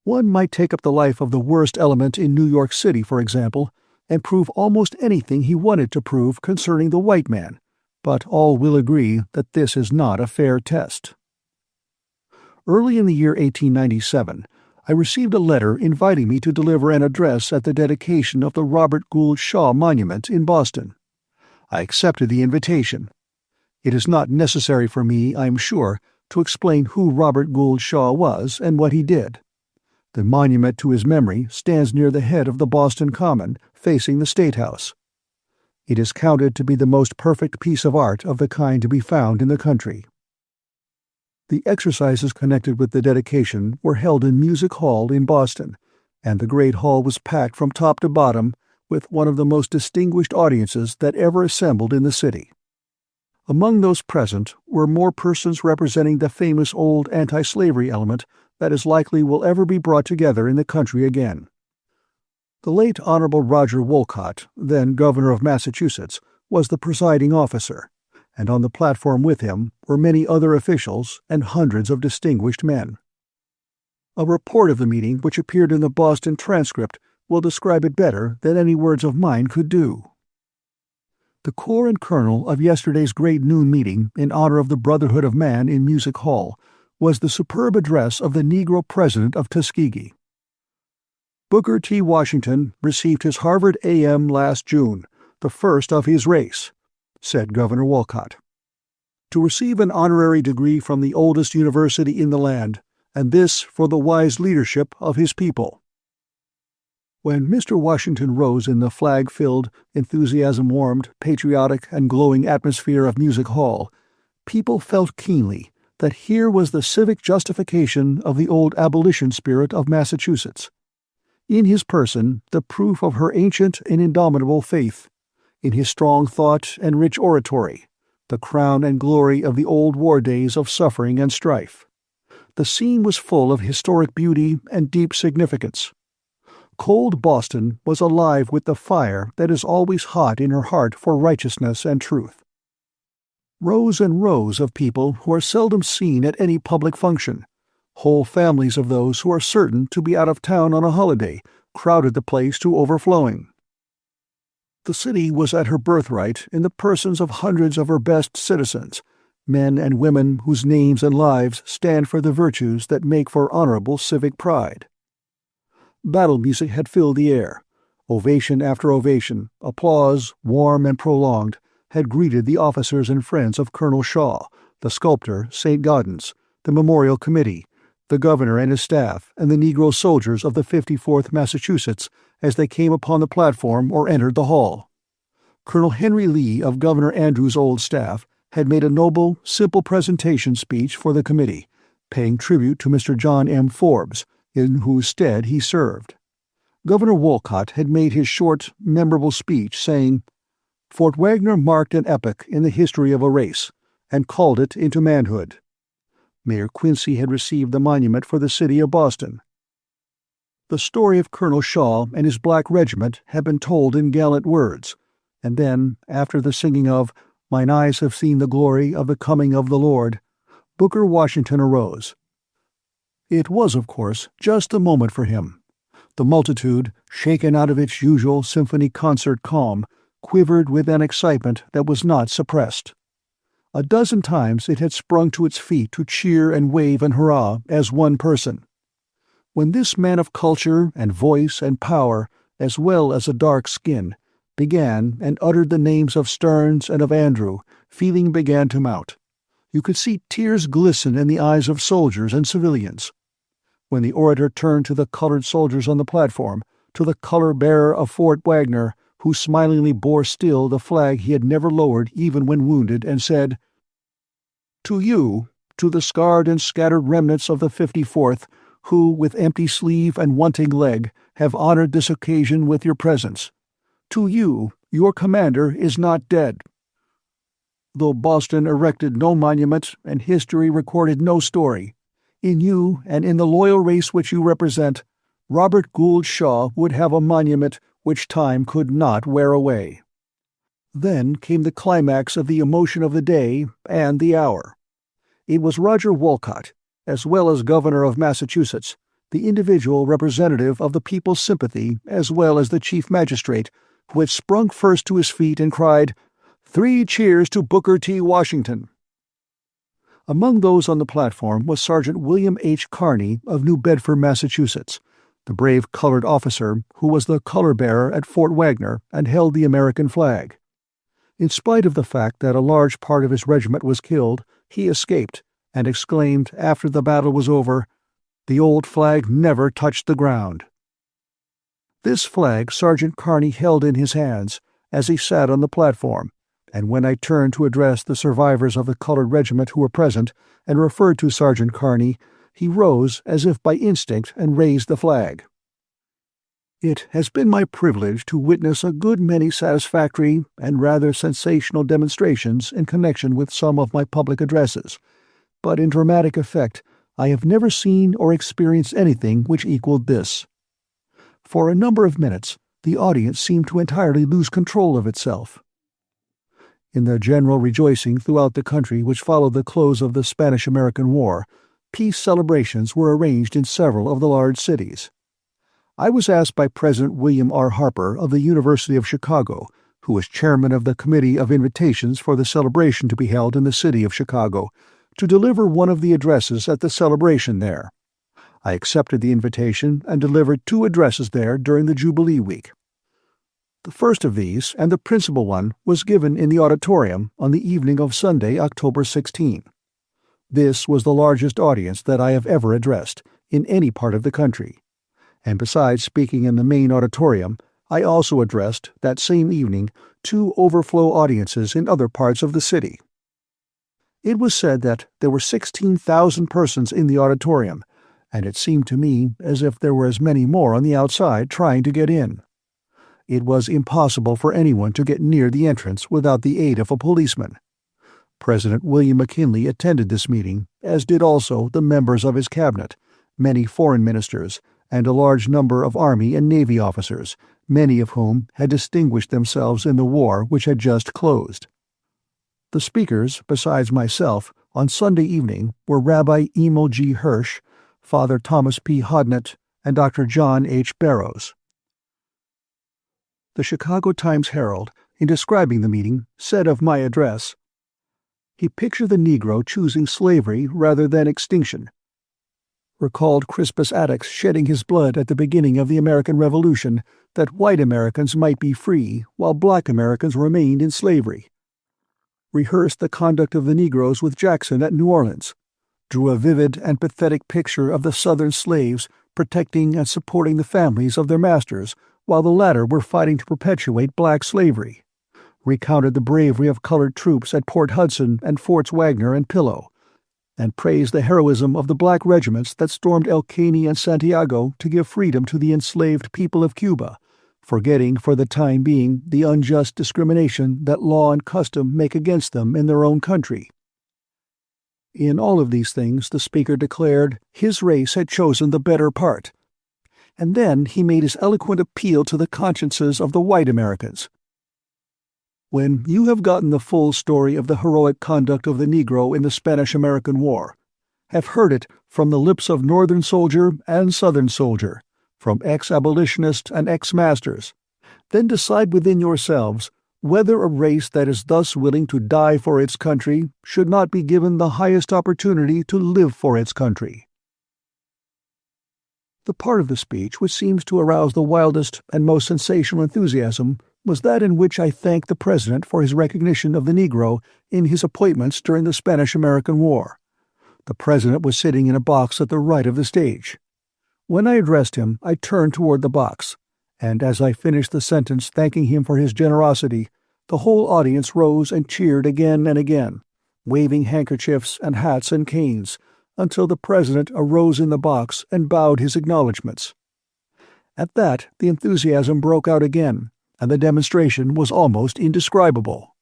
One might take up the life of the worst element in New York City, for example, and prove almost anything he wanted to prove concerning the white man, but all will agree that this is not a fair test. Early in the year 1897, I received a letter inviting me to deliver an address at the dedication of the Robert Gould Shaw Monument in Boston. I accepted the invitation. It is not necessary for me, I am sure, to explain who Robert Gould Shaw was and what he did. The monument to his memory stands near the head of the Boston Common, facing the State House. It is counted to be the most perfect piece of art of the kind to be found in the country. The exercises connected with the dedication were held in Music Hall in Boston, and the great hall was packed from top to bottom with one of the most distinguished audiences that ever assembled in the city. Among those present were more persons representing the famous old anti-slavery element that is likely will ever be brought together in the country again. The late Honorable Roger Wolcott, then Governor of Massachusetts, was the presiding officer, and on the platform with him were many other officials and hundreds of distinguished men. A report of the meeting which appeared in the Boston Transcript will describe it better than any words of mine could do. The core and kernel of yesterday's great noon meeting in honor of the Brotherhood of Man in Music Hall was the superb address of the Negro president of Tuskegee. Booker T. Washington received his Harvard A.M. last June, the first of his race," said Governor Wolcott, "to receive an honorary degree from the oldest university in the land, and this for the wise leadership of his people." When Mr. Washington rose in the flag-filled, enthusiasm-warmed, patriotic, and glowing atmosphere of Music Hall, people felt keenly that here was the civic justification of the old abolition spirit of Massachusetts. In his person, the proof of her ancient and indomitable faith; in his strong thought and rich oratory, the crown and glory of the old war days of suffering and strife. The scene was full of historic beauty and deep significance. Cold Boston was alive with the fire that is always hot in her heart for righteousness and truth. Rows and rows of people who are seldom seen at any public function, whole families of those who are certain to be out of town on a holiday, crowded the place to overflowing. The city was at her birthright in the persons of hundreds of her best citizens, men and women whose names and lives stand for the virtues that make for honorable civic pride. Battle music had filled the air. Ovation after ovation, applause, warm and prolonged, had greeted the officers and friends of Colonel Shaw, the sculptor, St. Gaudens, the Memorial Committee, the governor and his staff, and the Negro soldiers of the 54th Massachusetts as they came upon the platform or entered the hall. Colonel Henry Lee of Governor Andrews' old staff had made a noble, simple presentation speech for the committee, paying tribute to Mr. John M. Forbes, in whose stead he served. Governor Wolcott had made his short, memorable speech, saying, "Fort Wagner marked an epoch in the history of a race, and called it into manhood." Mayor Quincy had received the monument for the city of Boston. The story of Colonel Shaw and his black regiment had been told in gallant words, and then, after the singing of "Mine eyes have seen the glory of the coming of the Lord," Booker Washington arose. It was, of course, just a moment for him. The multitude, shaken out of its usual symphony concert calm, quivered with an excitement that was not suppressed. A dozen times it had sprung to its feet to cheer and wave and hurrah as one person. When this man of culture and voice and power, as well as a dark skin, began and uttered the names of Stearns and of Andrew, feeling began to mount. You could see tears glisten in the eyes of soldiers and civilians. When the orator turned to the colored soldiers on the platform, to the color-bearer of Fort Wagner, who smilingly bore still the flag he had never lowered even when wounded, and said, "To you, to the scarred and scattered remnants of the 54th, who, with empty sleeve and wanting leg, have honored this occasion with your presence. To you, your commander is not dead. Though Boston erected no monument and history recorded no story, in you and in the loyal race which you represent, Robert Gould Shaw would have a monument which time could not wear away." Then came the climax of the emotion of the day and the hour. It was Roger Wolcott, as well as Governor of Massachusetts, the individual representative of the people's sympathy as well as the Chief Magistrate, who had sprung first to his feet and cried, "3 cheers to Booker T. Washington!" Among those on the platform was Sergeant William H. Kearny of New Bedford, Massachusetts, the brave colored officer who was the color-bearer at Fort Wagner and held the American flag. In spite of the fact that a large part of his regiment was killed, he escaped, and exclaimed after the battle was over, "The old flag never touched the ground." This flag Sergeant Kearny held in his hands as he sat on the platform, and when I turned to address the survivors of the colored regiment who were present and referred to Sergeant Kearny, he rose as if by instinct and raised the flag. It has been my privilege to witness a good many satisfactory and rather sensational demonstrations in connection with some of my public addresses, but in dramatic effect I have never seen or experienced anything which equaled this. For a number of minutes the audience seemed to entirely lose control of itself. In the general rejoicing throughout the country which followed the close of the Spanish-American War, peace celebrations were arranged in several of the large cities. I was asked by President William R. Harper of the University of Chicago, who was chairman of the Committee of Invitations for the celebration to be held in the city of Chicago, to deliver one of the addresses at the celebration there. I accepted the invitation and delivered 2 addresses there during the Jubilee week. The first of these, and the principal one, was given in the auditorium on the evening of Sunday, October 16. This was the largest audience that I have ever addressed, in any part of the country, and besides speaking in the main auditorium, I also addressed, that same evening, 2 overflow audiences in other parts of the city. It was said that there were 16,000 persons in the auditorium, and it seemed to me as if there were as many more on the outside trying to get in. It was impossible for anyone to get near the entrance without the aid of a policeman. President William McKinley attended this meeting, as did also the members of his cabinet, many foreign ministers, and a large number of Army and Navy officers, many of whom had distinguished themselves in the war which had just closed. The speakers, besides myself, on Sunday evening were Rabbi Emil G. Hirsch, Father Thomas P. Hodnett, and Dr. John H. Barrows. The Chicago Times-Herald, in describing the meeting, said of my address, "He pictured the Negro choosing slavery rather than extinction. Recalled Crispus Attucks shedding his blood at the beginning of the American Revolution that white Americans might be free while black Americans remained in slavery. Rehearsed the conduct of the Negroes with Jackson at New Orleans. Drew a vivid and pathetic picture of the Southern slaves protecting and supporting the families of their masters while the latter were fighting to perpetuate black slavery. Recounted the bravery of colored troops at Port Hudson and Forts Wagner and Pillow, and praised the heroism of the black regiments that stormed El Caney and Santiago to give freedom to the enslaved people of Cuba, forgetting for the time being the unjust discrimination that law and custom make against them in their own country." In all of these things the speaker declared his race had chosen the better part, and then he made his eloquent appeal to the consciences of the white Americans. "When you have gotten the full story of the heroic conduct of the Negro in the Spanish-American War, have heard it from the lips of Northern soldier and Southern soldier, from ex-abolitionists and ex-masters, then decide within yourselves whether a race that is thus willing to die for its country should not be given the highest opportunity to live for its country." The part of the speech which seems to arouse the wildest and most sensational enthusiasm was that in which I thanked the President for his recognition of the Negro in his appointments during the Spanish-American War. The President was sitting in a box at the right of the stage. When I addressed him, I turned toward the box, and as I finished the sentence thanking him for his generosity, the whole audience rose and cheered again and again, waving handkerchiefs and hats and canes, until the President arose in the box and bowed his acknowledgments. At that, the enthusiasm broke out again, and the demonstration was almost indescribable.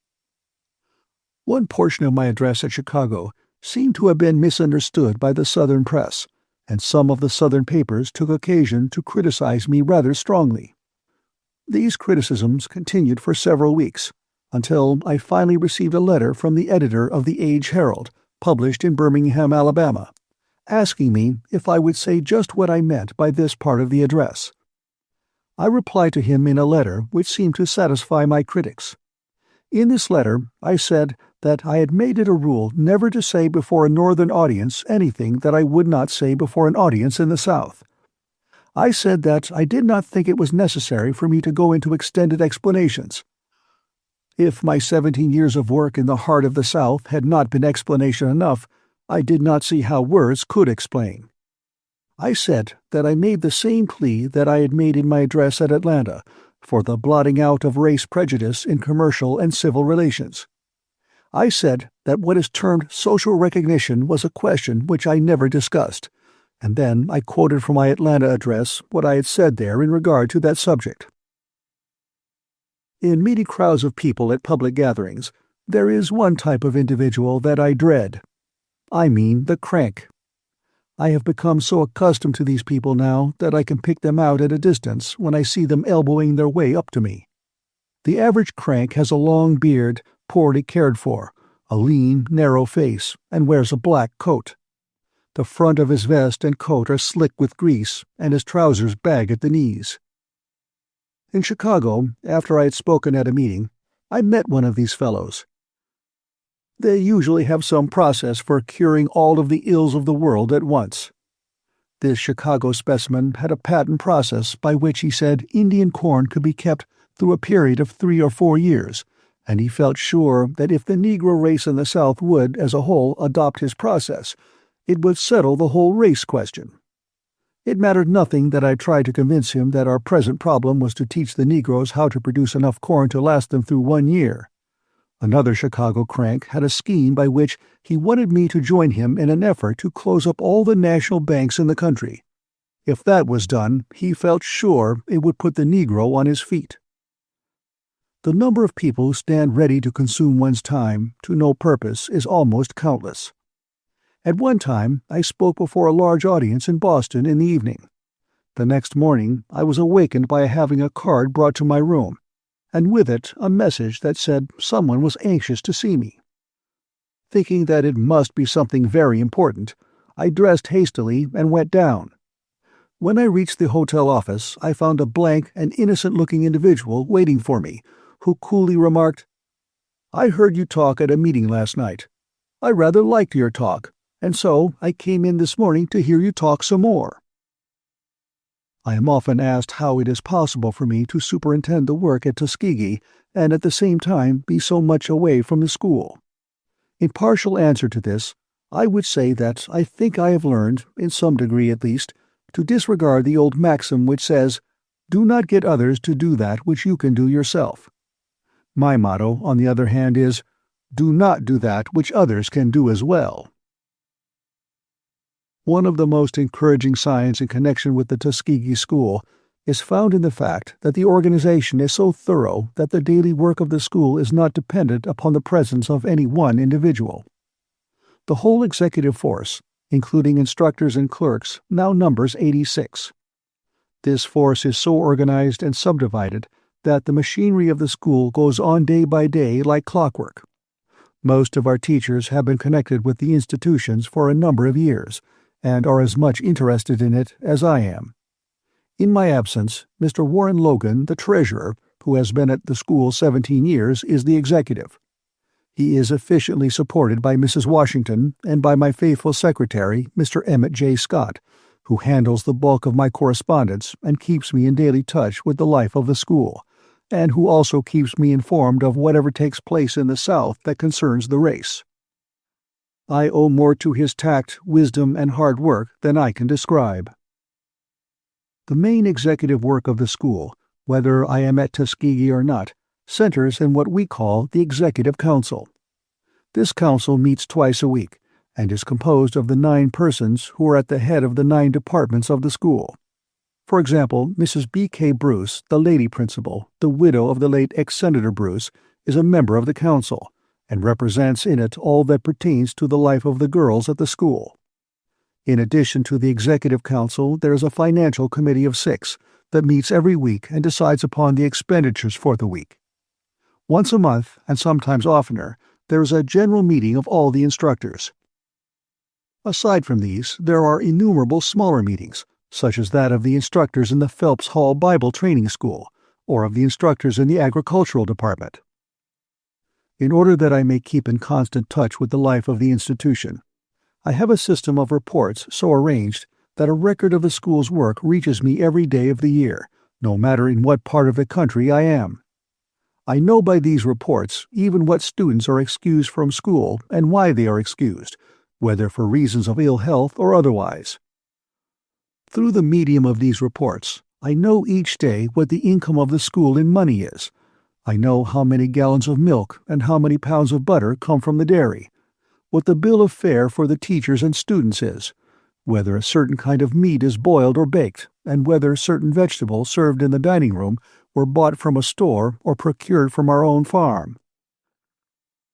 One portion of my address at Chicago seemed to have been misunderstood by the Southern press, and some of the Southern papers took occasion to criticize me rather strongly. These criticisms continued for several weeks, until I finally received a letter from the editor of the Age-Herald, published in Birmingham, Alabama, asking me if I would say just what I meant by this part of the address. I replied to him in a letter which seemed to satisfy my critics. In this letter I said that I had made it a rule never to say before a Northern audience anything that I would not say before an audience in the South. I said that I did not think it was necessary for me to go into extended explanations. If my 17 years of work in the heart of the South had not been explanation enough, I did not see how words could explain. I said that I made the same plea that I had made in my address at Atlanta for the blotting out of race prejudice in commercial and civil relations. I said that what is termed social recognition was a question which I never discussed, and then I quoted from my Atlanta address what I had said there in regard to that subject. In meeting crowds of people at public gatherings, there is one type of individual that I dread. I mean the crank. I have become so accustomed to these people now that I can pick them out at a distance when I see them elbowing their way up to me. The average crank has a long beard, poorly cared for, a lean, narrow face, and wears a black coat. The front of his vest and coat are slick with grease, and his trousers bag at the knees. In Chicago, after I had spoken at a meeting, I met one of these fellows. They usually have some process for curing all of the ills of the world at once. This Chicago specimen had a patent process by which he said Indian corn could be kept through a period of 3 or 4 years, and he felt sure that if the Negro race in the South would, as a whole, adopt his process, it would settle the whole race question. It mattered nothing that I tried to convince him that our present problem was to teach the Negroes how to produce enough corn to last them through 1 year. Another Chicago crank had a scheme by which he wanted me to join him in an effort to close up all the national banks in the country. If that was done, he felt sure it would put the Negro on his feet. The number of people who stand ready to consume one's time to no purpose is almost countless. At one time, I spoke before a large audience in Boston in the evening. The next morning, I was awakened by having a card brought to my room, and with it a message that said someone was anxious to see me. Thinking that it must be something very important, I dressed hastily and went down. When I reached the hotel office, I found a blank and innocent-looking individual waiting for me, who coolly remarked, "I heard you talk at a meeting last night. I rather liked your talk, and so I came in this morning to hear you talk some more." I am often asked how it is possible for me to superintend the work at Tuskegee and at the same time be so much away from the school. In partial answer to this, I would say that I think I have learned, in some degree at least, to disregard the old maxim which says, "Do not get others to do that which you can do yourself." My motto, on the other hand, is, "Do not do that which others can do as well." One of the most encouraging signs in connection with the Tuskegee School is found in the fact that the organization is so thorough that the daily work of the school is not dependent upon the presence of any one individual. The whole executive force, including instructors and clerks, now numbers 86. This force is so organized and subdivided that the machinery of the school goes on day by day like clockwork. Most of our teachers have been connected with the institutions for a number of years, and are as much interested in it as I am. In my absence, Mr. Warren Logan, the treasurer, who has been at the school 17 years, is the executive. He is efficiently supported by Mrs. Washington and by my faithful secretary, Mr. Emmett J. Scott, who handles the bulk of my correspondence and keeps me in daily touch with the life of the school, and who also keeps me informed of whatever takes place in the South that concerns the race. I owe more to his tact, wisdom, and hard work than I can describe. The main executive work of the school, whether I am at Tuskegee or not, centers in what we call the Executive Council. This council meets twice a week, and is composed of the 9 persons who are at the head of the 9 departments of the school. For example, Mrs. B.K. Bruce, the lady principal, the widow of the late ex-Senator Bruce, is a member of the council, and represents in it all that pertains to the life of the girls at the school. In addition to the Executive Council, there is a financial committee of 6 that meets every week and decides upon the expenditures for the week. Once a month, and sometimes oftener, there is a general meeting of all the instructors. Aside from these, there are innumerable smaller meetings, such as that of the instructors in the Phelps Hall Bible Training School, or of the instructors in the Agricultural Department. In order that I may keep in constant touch with the life of the institution, I have a system of reports so arranged that a record of the school's work reaches me every day of the year, no matter in what part of the country I am. I know by these reports even what students are excused from school and why they are excused, whether for reasons of ill health or otherwise. Through the medium of these reports, I know each day what the income of the school in money is. I know how many gallons of milk and how many pounds of butter come from the dairy, what the bill of fare for the teachers and students is, whether a certain kind of meat is boiled or baked, and whether certain vegetables served in the dining room were bought from a store or procured from our own farm.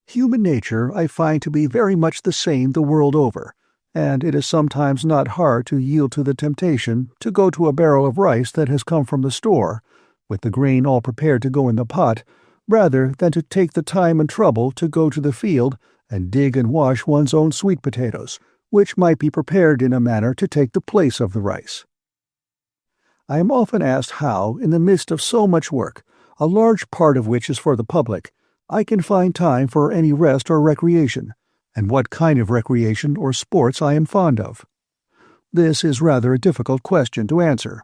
Human nature I find to be very much the same the world over, and it is sometimes not hard to yield to the temptation to go to a barrel of rice that has come from the store, with the grain all prepared to go in the pot, rather than to take the time and trouble to go to the field and dig and wash one's own sweet potatoes, which might be prepared in a manner to take the place of the rice. I am often asked how, in the midst of so much work, a large part of which is for the public, I can find time for any rest or recreation, and what kind of recreation or sports I am fond of. This is rather a difficult question to answer.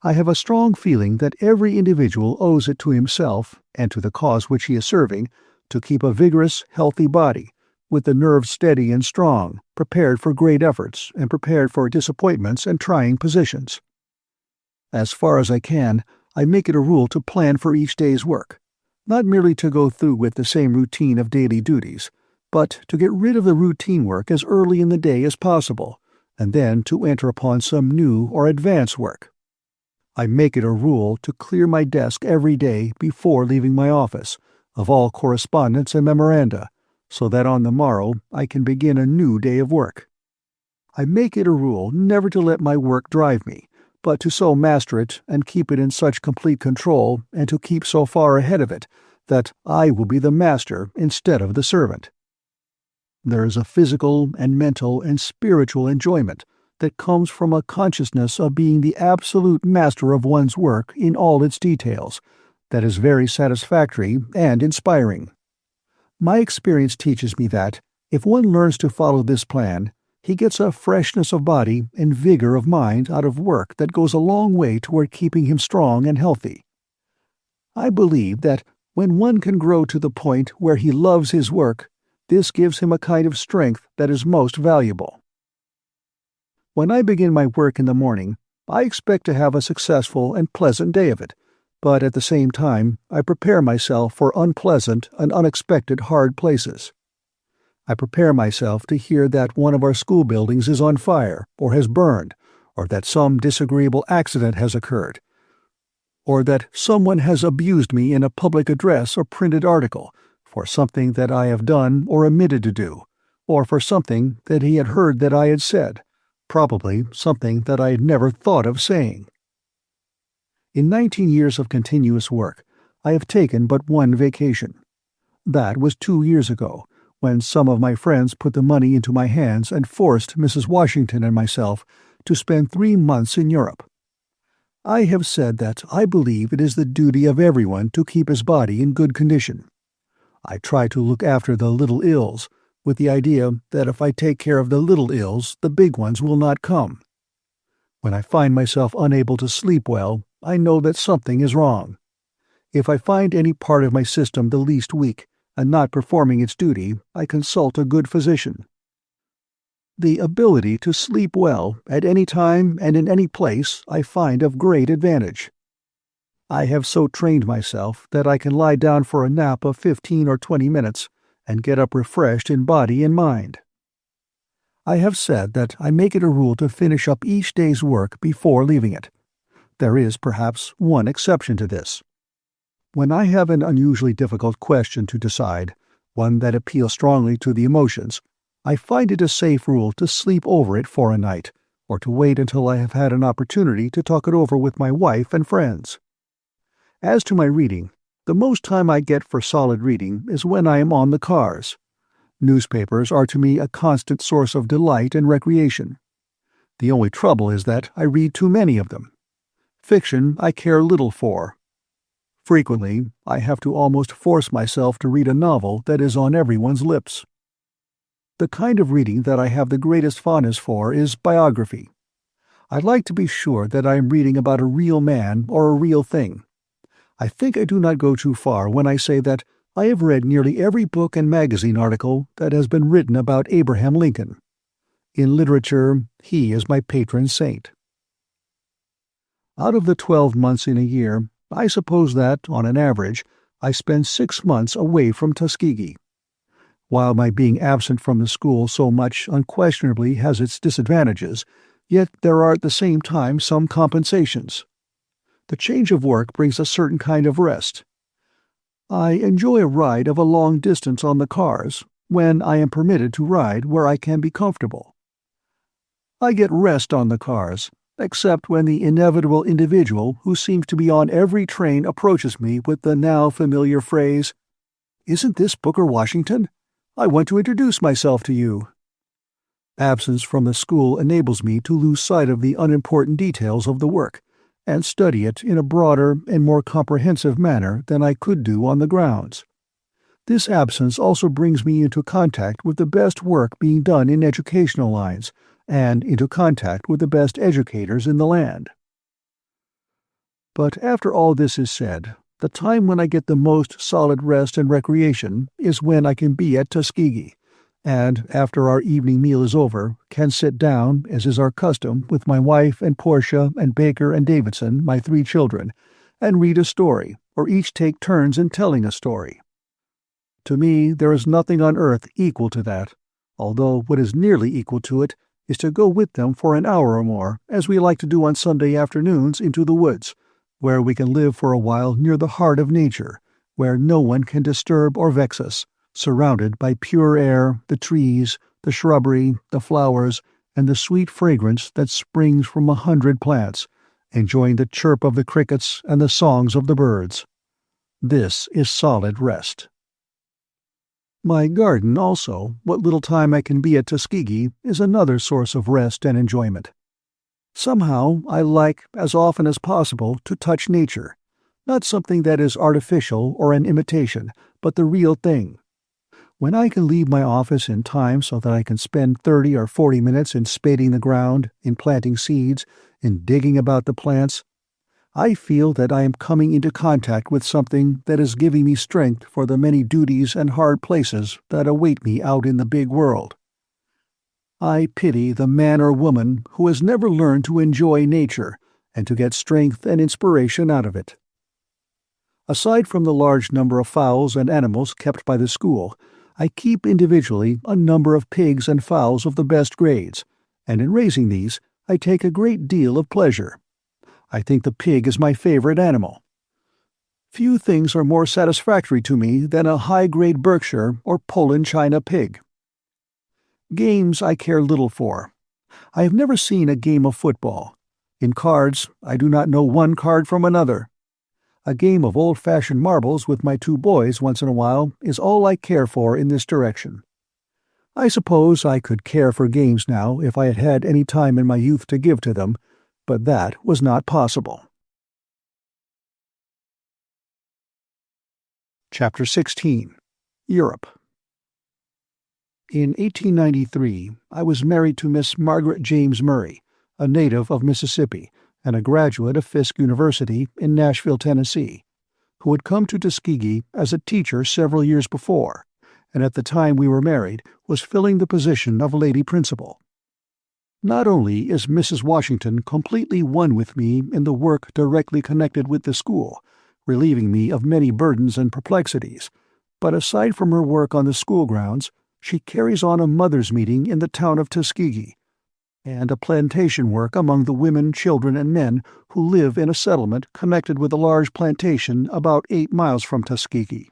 I have a strong feeling that every individual owes it to himself, and to the cause which he is serving, to keep a vigorous, healthy body, with the nerves steady and strong, prepared for great efforts, and prepared for disappointments and trying positions. As far as I can, I make it a rule to plan for each day's work, not merely to go through with the same routine of daily duties, but to get rid of the routine work as early in the day as possible, and then to enter upon some new or advanced work. I make it a rule to clear my desk every day before leaving my office of all correspondence and memoranda, so that on the morrow I can begin a new day of work. I make it a rule never to let my work drive me, but to so master it and keep it in such complete control, and to keep so far ahead of it, that I will be the master instead of the servant. There is a physical and mental and spiritual enjoyment that comes from a consciousness of being the absolute master of one's work in all its details, that is very satisfactory and inspiring. My experience teaches me that, if one learns to follow this plan, he gets a freshness of body and vigor of mind out of work that goes a long way toward keeping him strong and healthy. I believe that when one can grow to the point where he loves his work, this gives him a kind of strength that is most valuable. When I begin my work in the morning, I expect to have a successful and pleasant day of it, but at the same time I prepare myself for unpleasant and unexpected hard places. I prepare myself to hear that one of our school buildings is on fire, or has burned, or that some disagreeable accident has occurred, or that someone has abused me in a public address or printed article, for something that I have done or omitted to do, or for something that he had heard that I had said, probably something that I had never thought of saying. In 19 years of continuous work, I have taken but one vacation. That was 2 years ago, when some of my friends put the money into my hands and forced Mrs. Washington and myself to spend 3 months in Europe. I have said that I believe it is the duty of everyone to keep his body in good condition. I try to look after the little ills, with the idea that if I take care of the little ills, the big ones will not come. When I find myself unable to sleep well, I know that something is wrong. If I find any part of my system the least weak, and not performing its duty, I consult a good physician. The ability to sleep well at any time and in any place I find of great advantage. I have so trained myself that I can lie down for a nap of 15 or 20 minutes and get up refreshed in body and mind. I have said that I make it a rule to finish up each day's work before leaving it. There is perhaps one exception to this. When I have an unusually difficult question to decide, one that appeals strongly to the emotions, I find it a safe rule to sleep over it for a night, or to wait until I have had an opportunity to talk it over with my wife and friends. As to my reading, the most time I get for solid reading is when I am on the cars. Newspapers are to me a constant source of delight and recreation. The only trouble is that I read too many of them. Fiction I care little for. Frequently, I have to almost force myself to read a novel that is on everyone's lips. The kind of reading that I have the greatest fondness for is biography. I like to be sure that I am reading about a real man or a real thing. I think I do not go too far when I say that I have read nearly every book and magazine article that has been written about Abraham Lincoln. In literature, he is my patron saint. Out of the 12 months in a year, I suppose that, on an average, I spend 6 months away from Tuskegee. While my being absent from the school so much unquestionably has its disadvantages, yet there are at the same time some compensations. The change of work brings a certain kind of rest. I enjoy a ride of a long distance on the cars, when I am permitted to ride where I can be comfortable. I get rest on the cars, except when the inevitable individual who seems to be on every train approaches me with the now familiar phrase, "Isn't this Booker Washington? I want to introduce myself to you." Absence from the school enables me to lose sight of the unimportant details of the work, and study it in a broader and more comprehensive manner than I could do on the grounds. This absence also brings me into contact with the best work being done in educational lines, and into contact with the best educators in the land. But after all this is said, the time when I get the most solid rest and recreation is when I can be at Tuskegee, and after our evening meal is over, can sit down, as is our custom, with my wife and Portia and Baker and Davidson, my 3 children, and read a story, or each take turns in telling a story. To me, there is nothing on earth equal to that, although what is nearly equal to it is to go with them for an hour or more, as we like to do on Sunday afternoons, into the woods, where we can live for a while near the heart of nature, where no one can disturb or vex us, surrounded by pure air, the trees, the shrubbery, the flowers, and the sweet fragrance that springs from 100 plants, enjoying the chirp of the crickets and the songs of the birds. This is solid rest. My garden also, what little time I can be at Tuskegee, is another source of rest and enjoyment. Somehow I like, as often as possible, to touch nature, not something that is artificial or an imitation, but the real thing. When I can leave my office in time so that I can spend 30 or 40 minutes in spading the ground, in planting seeds, in digging about the plants, I feel that I am coming into contact with something that is giving me strength for the many duties and hard places that await me out in the big world. I pity the man or woman who has never learned to enjoy nature and to get strength and inspiration out of it. Aside from the large number of fowls and animals kept by the school, I keep individually a number of pigs and fowls of the best grades, and in raising these I take a great deal of pleasure. I think the pig is my favorite animal. Few things are more satisfactory to me than a high-grade Berkshire or Poland China pig. Games I care little for. I have never seen a game of football. In cards, I do not know one card from another. A game of old-fashioned marbles with my 2 boys once in a while is all I care for in this direction. I suppose I could care for games now if I had had any time in my youth to give to them, but that was not possible. Chapter 16. Europe. In 1893, I was married to Miss Margaret James Murray, a native of Mississippi, and a graduate of Fisk University in Nashville, Tennessee, who had come to Tuskegee as a teacher several years before, and at the time we were married was filling the position of lady principal. Not only is Mrs. Washington completely one with me in the work directly connected with the school, relieving me of many burdens and perplexities, but aside from her work on the school grounds, she carries on a mothers' meeting in the town of Tuskegee, and a plantation work among the women, children, and men who live in a settlement connected with a large plantation about 8 miles from Tuskegee.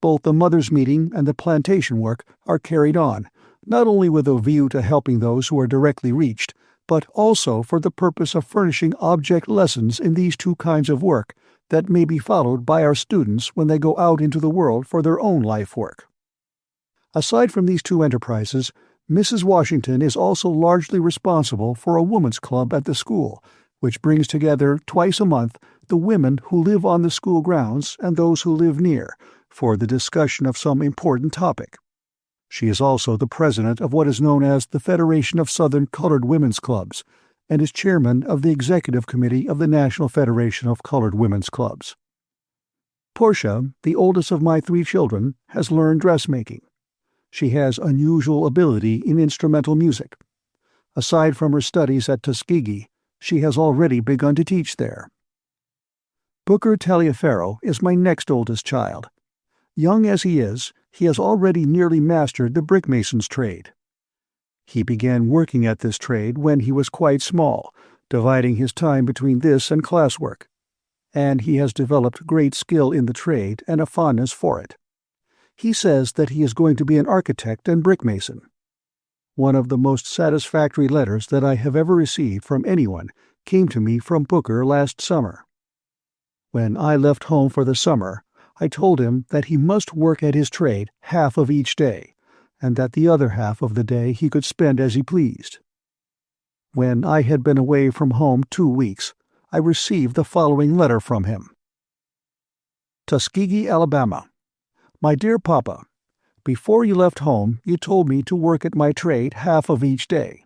Both the mothers' meeting and the plantation work are carried on, not only with a view to helping those who are directly reached, but also for the purpose of furnishing object lessons in these 2 kinds of work that may be followed by our students when they go out into the world for their own life work. Aside from these 2 enterprises, Mrs. Washington is also largely responsible for a woman's club at the school, which brings together twice a month the women who live on the school grounds and those who live near, for the discussion of some important topic. She is also the president of what is known as the Federation of Southern Colored Women's Clubs, and is chairman of the executive committee of the National Federation of Colored Women's Clubs. Portia, the oldest of my 3 children, has learned dressmaking. She has unusual ability in instrumental music. Aside from her studies at Tuskegee, she has already begun to teach there. Booker Taliaferro is my next oldest child. Young as he is, he has already nearly mastered the brickmason's trade. He began working at this trade when he was quite small, dividing his time between this and classwork, and he has developed great skill in the trade and a fondness for it. He says that he is going to be an architect and brickmason. One of the most satisfactory letters that I have ever received from anyone came to me from Booker last summer. When I left home for the summer, I told him that he must work at his trade half of each day, and that the other half of the day he could spend as he pleased. When I had been away from home 2 weeks, I received the following letter from him. Tuskegee, Alabama. My dear Papa, before you left home, you told me to work at my trade half of each day.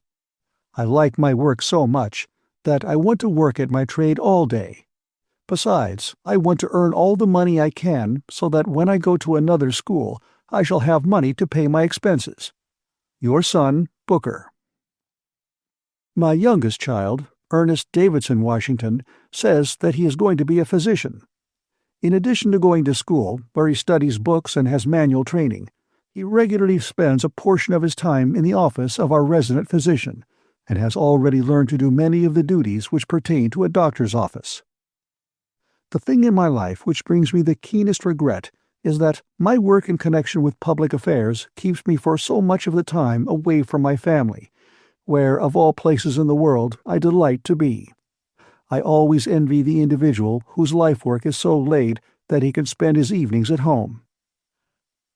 I like my work so much that I want to work at my trade all day, Besides, I want to earn all the money I can so that when I go to another school, I shall have money to pay my expenses. Your son, Booker. My youngest child, Ernest Davidson Washington, says that he is going to be a physician. In addition to going to school, where he studies books and has manual training, he regularly spends a portion of his time in the office of our resident physician, and has already learned to do many of the duties which pertain to a doctor's office. The thing in my life which brings me the keenest regret is that my work in connection with public affairs keeps me for so much of the time away from my family, where, of all places in the world, I delight to be. I always envy the individual whose life work is so laid that he can spend his evenings at home.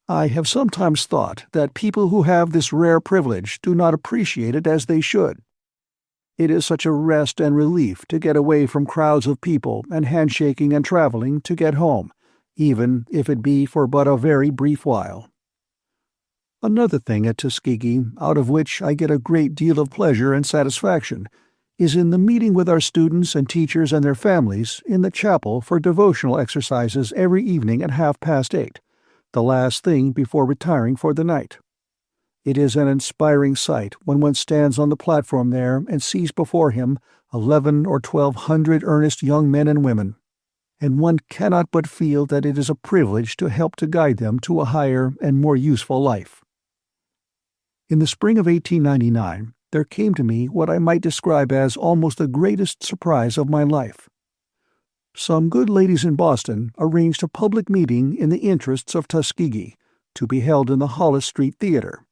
I have sometimes thought that people who have this rare privilege do not appreciate it as they should. It is such a rest and relief to get away from crowds of people and handshaking and traveling to get home, even if it be for but a very brief while. Another thing at Tuskegee, out of which I get a great deal of pleasure and satisfaction, is in the meeting with our students and teachers and their families in the chapel for devotional exercises every evening at 8:30, the last thing before retiring for the night. It is an inspiring sight when one stands on the platform there and sees before him 11 or 1200 earnest young men and women, and one cannot but feel that it is a privilege to help to guide them to a higher and more useful life. In the spring of 1899, there came to me what I might describe as almost the greatest surprise of my life. Some good ladies in Boston arranged a public meeting in the interests of Tuskegee, to be held in the Hollis Street Theater.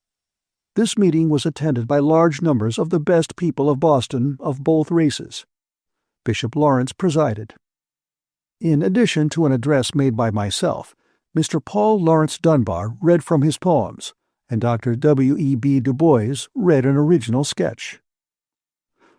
This meeting was attended by large numbers of the best people of Boston of both races. Bishop Lawrence presided. In addition to an address made by myself, Mr. Paul Laurence Dunbar read from his poems, and Dr. W.E.B. Du Bois read an original sketch.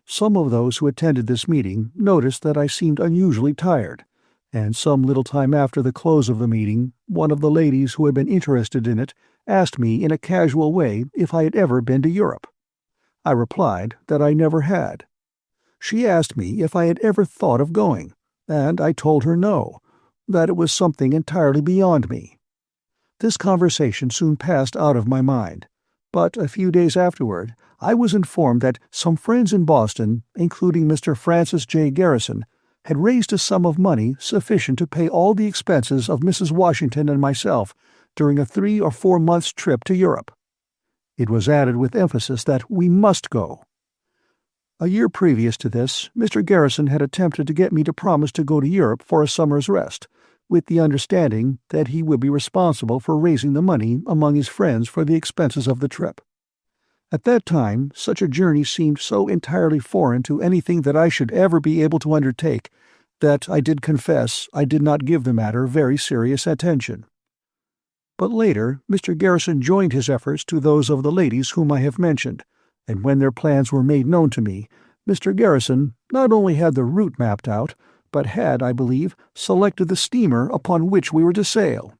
Some of those who attended this meeting noticed that I seemed unusually tired, and some little time after the close of the meeting, one of the ladies who had been interested in it asked me in a casual way if I had ever been to Europe. I replied that I never had. She asked me if I had ever thought of going, and I told her no, that it was something entirely beyond me. This conversation soon passed out of my mind, but a few days afterward I was informed that some friends in Boston, including Mr. Francis J. Garrison, had raised a sum of money sufficient to pay all the expenses of Mrs. Washington and myself during a 3 or 4 months' trip to Europe. It was added with emphasis that we must go. A year previous to this, Mr. Garrison had attempted to get me to promise to go to Europe for a summer's rest, with the understanding that he would be responsible for raising the money among his friends for the expenses of the trip. At that time, such a journey seemed so entirely foreign to anything that I should ever be able to undertake that I did confess I did not give the matter very serious attention. But later, Mr. Garrison joined his efforts to those of the ladies whom I have mentioned, and when their plans were made known to me, Mr. Garrison not only had the route mapped out, but had, I believe, selected the steamer upon which we were to sail.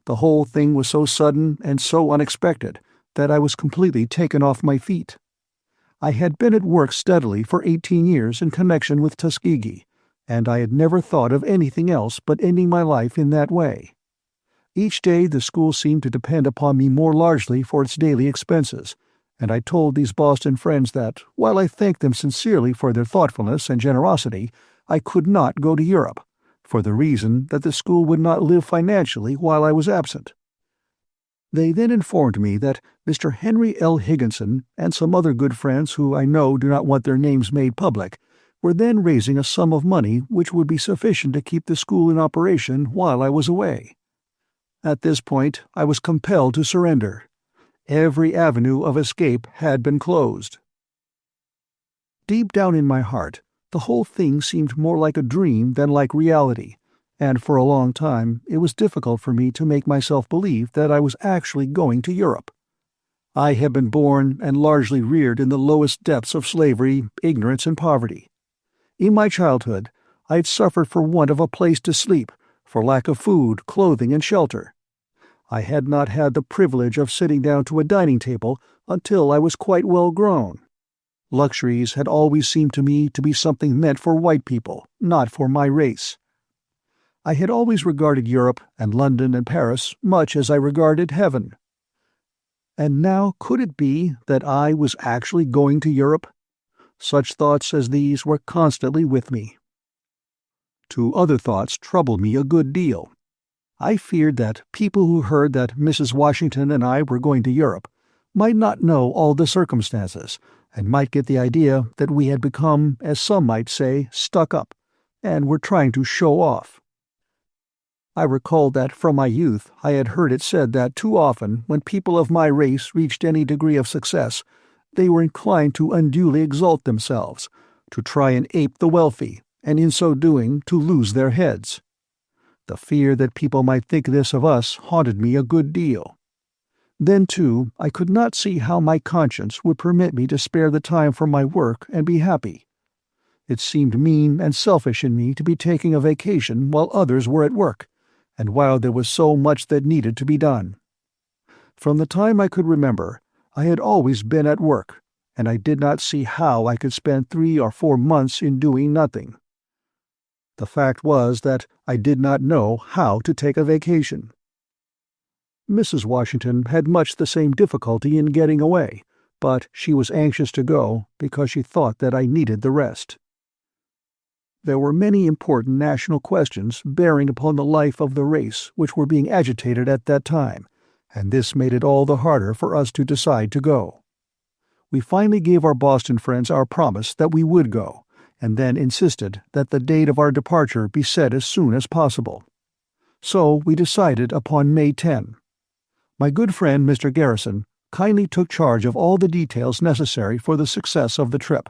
The whole thing was so sudden and so unexpected that I was completely taken off my feet. I had been at work steadily for 18 years in connection with Tuskegee, and I had never thought of anything else but ending my life in that way. Each day the school seemed to depend upon me more largely for its daily expenses, and I told these Boston friends that, while I thanked them sincerely for their thoughtfulness and generosity, I could not go to Europe, for the reason that the school would not live financially while I was absent. They then informed me that Mr. Henry L. Higginson and some other good friends who I know do not want their names made public were then raising a sum of money which would be sufficient to keep the school in operation while I was away. At this point I was compelled to surrender. Every avenue of escape had been closed. Deep down in my heart, the whole thing seemed more like a dream than like reality, and for a long time it was difficult for me to make myself believe that I was actually going to Europe. I had been born and largely reared in the lowest depths of slavery, ignorance, and poverty. In my childhood, I had suffered for want of a place to sleep, for lack of food, clothing, and shelter. I had not had the privilege of sitting down to a dining table until I was quite well grown. Luxuries had always seemed to me to be something meant for white people, not for my race. I had always regarded Europe and London and Paris much as I regarded heaven. And now could it be that I was actually going to Europe? Such thoughts as these were constantly with me. Two other thoughts troubled me a good deal. I feared that people who heard that Mrs. Washington and I were going to Europe might not know all the circumstances, and might get the idea that we had become, as some might say, stuck up, and were trying to show off. I recalled that from my youth I had heard it said that too often when people of my race reached any degree of success, they were inclined to unduly exalt themselves, to try and ape the wealthy, and in so doing to lose their heads. The fear that people might think this of us haunted me a good deal. Then, too, I could not see how my conscience would permit me to spare the time from my work and be happy. It seemed mean and selfish in me to be taking a vacation while others were at work, and while there was so much that needed to be done. From the time I could remember, I had always been at work, and I did not see how I could spend 3 or 4 months in doing nothing. The fact was that I did not know how to take a vacation. Mrs. Washington had much the same difficulty in getting away, but she was anxious to go because she thought that I needed the rest. There were many important national questions bearing upon the life of the race which were being agitated at that time, and this made it all the harder for us to decide to go. We finally gave our Boston friends our promise that we would go, and then insisted that the date of our departure be set as soon as possible. So we decided upon May 10. My good friend Mr. Garrison kindly took charge of all the details necessary for the success of the trip,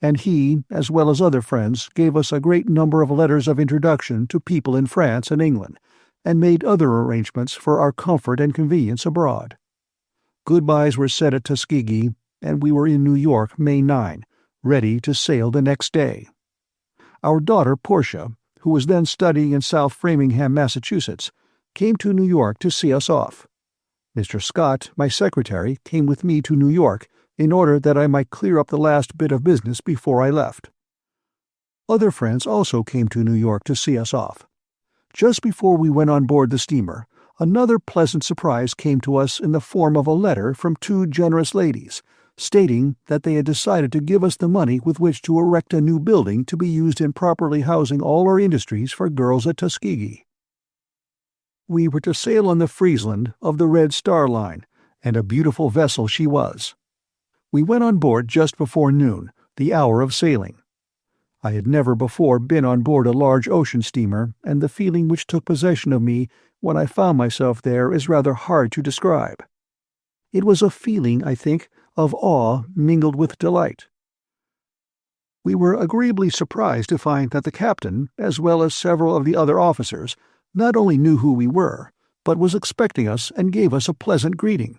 and he, as well as other friends, gave us a great number of letters of introduction to people in France and England, and made other arrangements for our comfort and convenience abroad. Goodbyes were said at Tuskegee, and we were in New York May 9, ready to sail the next day. Our daughter Portia, who was then studying in South Framingham, Massachusetts, came to New York to see us off. Mr. Scott, my secretary, came with me to New York in order that I might clear up the last bit of business before I left. Other friends also came to New York to see us off. Just before we went on board the steamer, another pleasant surprise came to us in the form of a letter from 2 generous ladies, stating that they had decided to give us the money with which to erect a new building to be used in properly housing all our industries for girls at Tuskegee. We were to sail on the Friesland of the Red Star Line, and a beautiful vessel she was. We went on board just before noon, the hour of sailing. I had never before been on board a large ocean steamer, and the feeling which took possession of me when I found myself there is rather hard to describe. It was a feeling, I think, of awe mingled with delight. We were agreeably surprised to find that the captain, as well as several of the other officers, not only knew who we were, but was expecting us and gave us a pleasant greeting.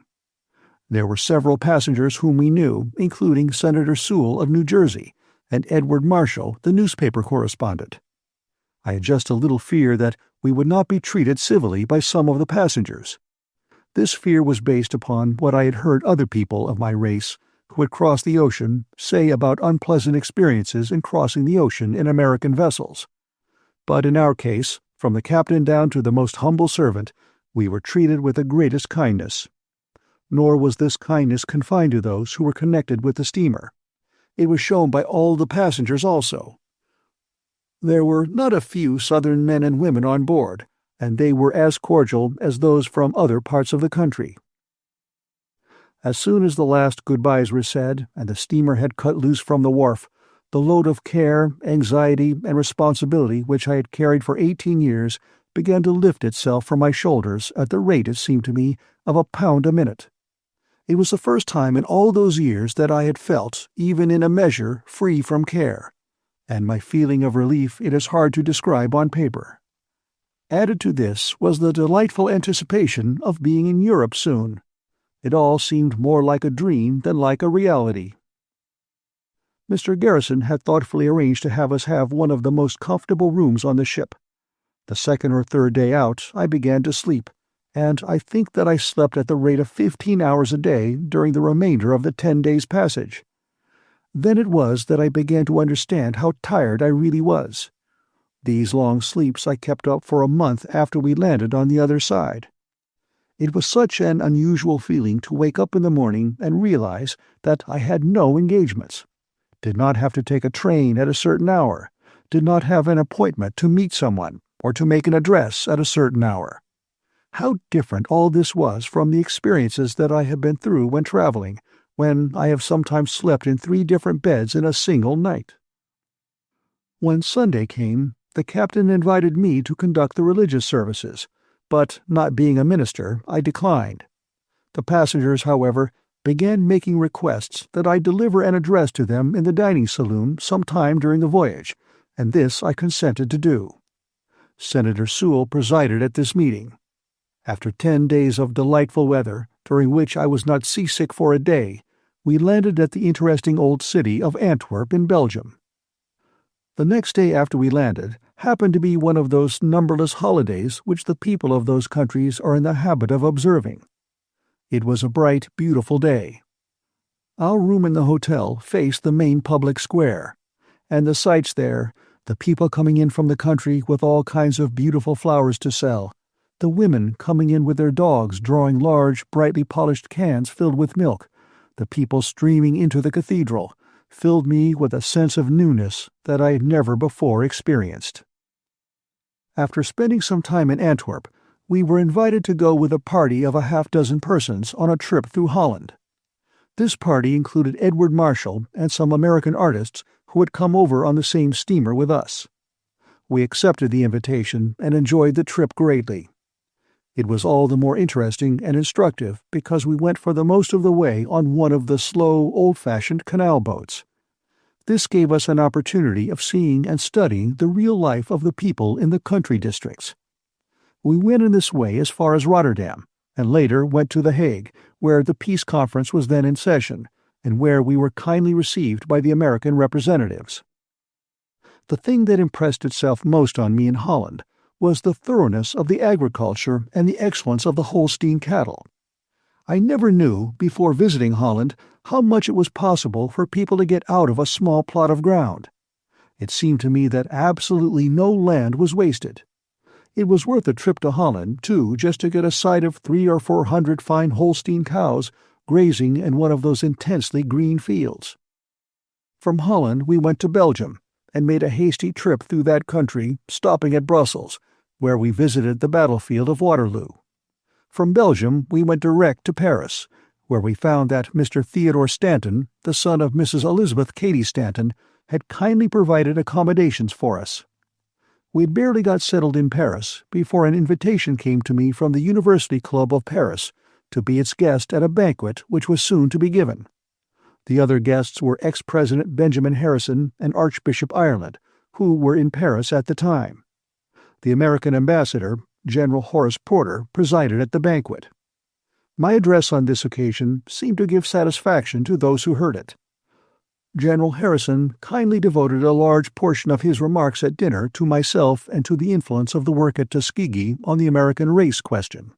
There were several passengers whom we knew, including Senator Sewell of New Jersey, and Edward Marshall, the newspaper correspondent. I had just a little fear that we would not be treated civilly by some of the passengers. This fear was based upon what I had heard other people of my race, who had crossed the ocean, say about unpleasant experiences in crossing the ocean in American vessels. But in our case, from the captain down to the most humble servant, we were treated with the greatest kindness. Nor was this kindness confined to those who were connected with the steamer. It was shown by all the passengers also. There were not a few Southern men and women on board, and they were as cordial as those from other parts of the country. As soon as the last goodbyes were said, and the steamer had cut loose from the wharf, the load of care, anxiety, and responsibility which I had carried for 18 years began to lift itself from my shoulders at the rate, it seemed to me, of £1 a minute. It was the first time in all those years that I had felt, even in a measure, free from care, and my feeling of relief it is hard to describe on paper. Added to this was the delightful anticipation of being in Europe soon. It all seemed more like a dream than like a reality. Mr. Garrison had thoughtfully arranged to have us have one of the most comfortable rooms on the ship. The second or third day out I began to sleep, and I think that I slept at the rate of 15 hours a day during the remainder of the 10 days' passage. Then it was that I began to understand how tired I really was. These long sleeps I kept up for a month after we landed on the other side. It was such an unusual feeling to wake up in the morning and realize that I had no engagements, did not have to take a train at a certain hour, did not have an appointment to meet someone or to make an address at a certain hour. How different all this was from the experiences that I had been through when traveling, when I have sometimes slept in 3 different beds in a single night. When Sunday came, the captain invited me to conduct the religious services, but not being a minister, I declined. The passengers, however, began making requests that I deliver an address to them in the dining saloon some time during the voyage, and this I consented to do. Senator Sewell presided at this meeting. After 10 days of delightful weather, during which I was not seasick for a day, we landed at the interesting old city of Antwerp in Belgium. The next day after we landed happened to be one of those numberless holidays which the people of those countries are in the habit of observing. It was a bright, beautiful day. Our room in the hotel faced the main public square, and the sights there, the people coming in from the country with all kinds of beautiful flowers to sell, the women coming in with their dogs drawing large, brightly polished cans filled with milk, the people streaming into the cathedral, filled me with a sense of newness that I had never before experienced. After spending some time in Antwerp, we were invited to go with a party of a half-dozen persons on a trip through Holland. This party included Edward Marshall and some American artists who had come over on the same steamer with us. We accepted the invitation and enjoyed the trip greatly. It was all the more interesting and instructive because we went for the most of the way on one of the slow, old-fashioned canal boats. This gave us an opportunity of seeing and studying the real life of the people in the country districts. We went in this way as far as Rotterdam, and later went to The Hague, where the peace conference was then in session, and where we were kindly received by the American representatives. The thing that impressed itself most on me in Holland was the thoroughness of the agriculture and the excellence of the Holstein cattle. I never knew, before visiting Holland, how much it was possible for people to get out of a small plot of ground. It seemed to me that absolutely no land was wasted. It was worth a trip to Holland, too, just to get a sight of 300 or 400 fine Holstein cows grazing in one of those intensely green fields. From Holland we went to Belgium, and made a hasty trip through that country, stopping at Brussels, where we visited the battlefield of Waterloo. From Belgium we went direct to Paris, where we found that Mr. Theodore Stanton, the son of Mrs. Elizabeth Cady Stanton, had kindly provided accommodations for us. We had barely got settled in Paris before an invitation came to me from the University Club of Paris to be its guest at a banquet which was soon to be given. The other guests were ex-President Benjamin Harrison and Archbishop Ireland, who were in Paris at the time. The American ambassador, General Horace Porter, presided at the banquet. My address on this occasion seemed to give satisfaction to those who heard it. General Harrison kindly devoted a large portion of his remarks at dinner to myself and to the influence of the work at Tuskegee on the American race question.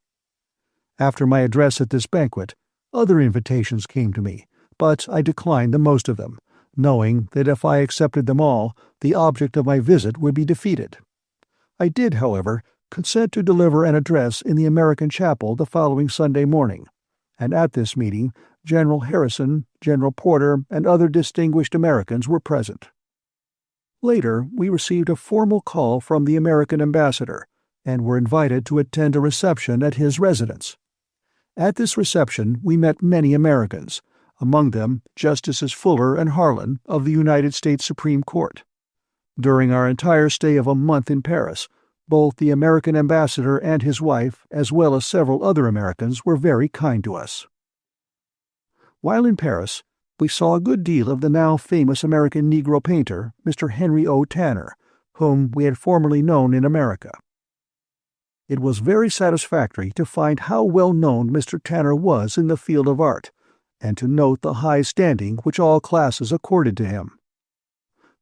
After my address at this banquet, other invitations came to me, but I declined the most of them, knowing that if I accepted them all, the object of my visit would be defeated. I did, however, consent to deliver an address in the American chapel the following Sunday morning, and at this meeting General Harrison, General Porter, and other distinguished Americans were present. Later, we received a formal call from the American ambassador, and were invited to attend a reception at his residence. At this reception we met many Americans, among them Justices Fuller and Harlan of the United States Supreme Court. During our entire stay of a month in Paris, both the American ambassador and his wife, as well as several other Americans, were very kind to us. While in Paris, we saw a good deal of the now famous American Negro painter, Mr. Henry O. Tanner, whom we had formerly known in America. It was very satisfactory to find how well known Mr. Tanner was in the field of art, and to note the high standing which all classes accorded to him.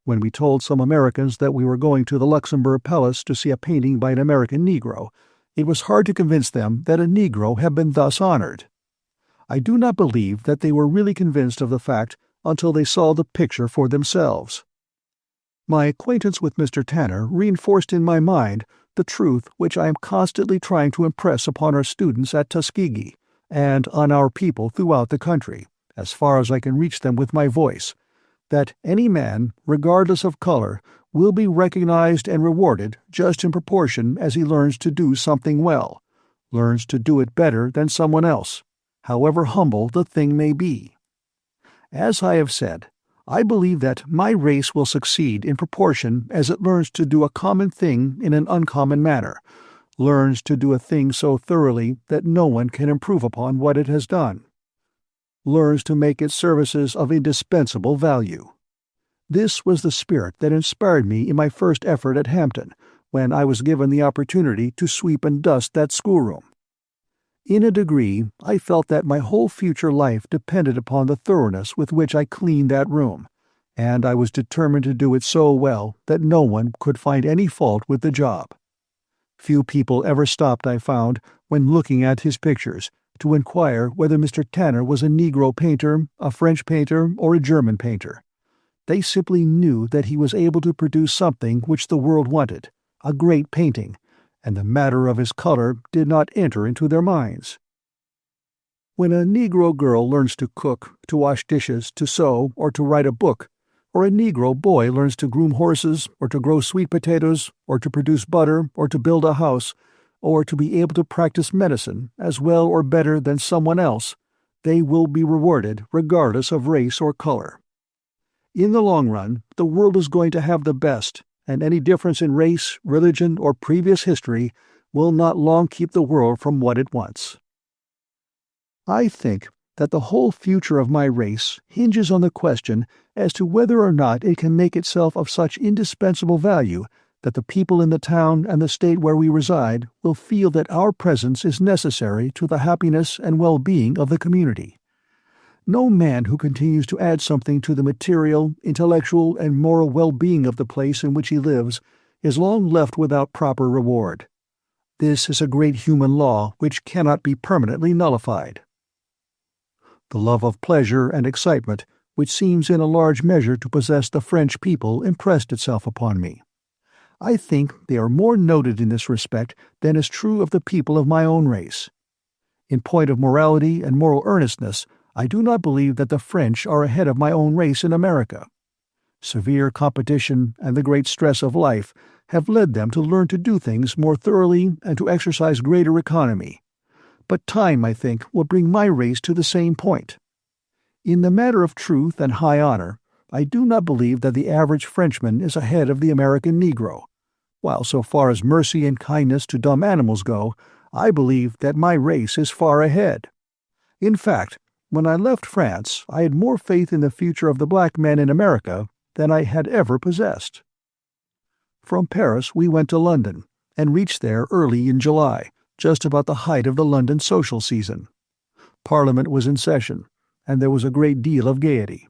When we told some Americans that we were going to the Luxembourg Palace to see a painting by an American Negro, it was hard to convince them that a Negro had been thus honored. I do not believe that they were really convinced of the fact until they saw the picture for themselves. My acquaintance with Mr. Tanner reinforced in my mind the truth which I am constantly trying to impress upon our students at Tuskegee and on our people throughout the country, as far as I can reach them with my voice, that any man, regardless of color, will be recognized and rewarded just in proportion as he learns to do something well, learns to do it better than someone else, however humble the thing may be. As I have said, I believe that my race will succeed in proportion as it learns to do a common thing in an uncommon manner, learns to do a thing so thoroughly that no one can improve upon what it has done, learns to make its services of indispensable value. This was the spirit that inspired me in my first effort at Hampton, when I was given the opportunity to sweep and dust that schoolroom. In a degree, I felt that my whole future life depended upon the thoroughness with which I cleaned that room, and I was determined to do it so well that no one could find any fault with the job. Few people ever stopped, I found, when looking at his pictures, to inquire whether Mr. Tanner was a Negro painter, a French painter, or a German painter. They simply knew that he was able to produce something which the world wanted, a great painting, and the matter of his color did not enter into their minds. When a Negro girl learns to cook, to wash dishes, to sew, or to write a book, or a Negro boy learns to groom horses, or to grow sweet potatoes, or to produce butter, or to build a house, or to be able to practice medicine as well or better than someone else, they will be rewarded regardless of race or color. In the long run, the world is going to have the best, and any difference in race, religion, or previous history will not long keep the world from what it wants. I think that the whole future of my race hinges on the question as to whether or not it can make itself of such indispensable value that the people in the town and the state where we reside will feel that our presence is necessary to the happiness and well-being of the community. No man who continues to add something to the material, intellectual, and moral well-being of the place in which he lives is long left without proper reward. This is a great human law which cannot be permanently nullified. The love of pleasure and excitement, which seems in a large measure to possess the French people, impressed itself upon me. I think they are more noted in this respect than is true of the people of my own race. In point of morality and moral earnestness, I do not believe that the French are ahead of my own race in America. Severe competition and the great stress of life have led them to learn to do things more thoroughly and to exercise greater economy. But time, I think, will bring my race to the same point. In the matter of truth and high honor, I do not believe that the average Frenchman is ahead of the American Negro, while so far as mercy and kindness to dumb animals go, I believe that my race is far ahead. In fact, when I left France, I had more faith in the future of the black man in America than I had ever possessed. From Paris we went to London, and reached there early in July, just about the height of the London social season. Parliament was in session, and there was a great deal of gaiety.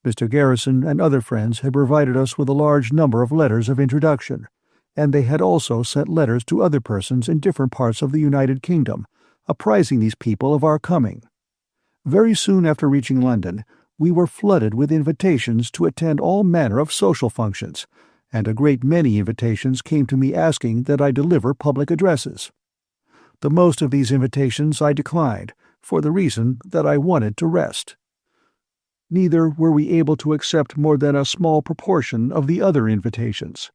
Mr. Garrison and other friends had provided us with a large number of letters of introduction, and they had also sent letters to other persons in different parts of the United Kingdom, apprising these people of our coming. Very soon after reaching London, we were flooded with invitations to attend all manner of social functions, and a great many invitations came to me asking that I deliver public addresses. The most of these invitations I declined, for the reason that I wanted to rest. Neither were we able to accept more than a small proportion of the other invitations.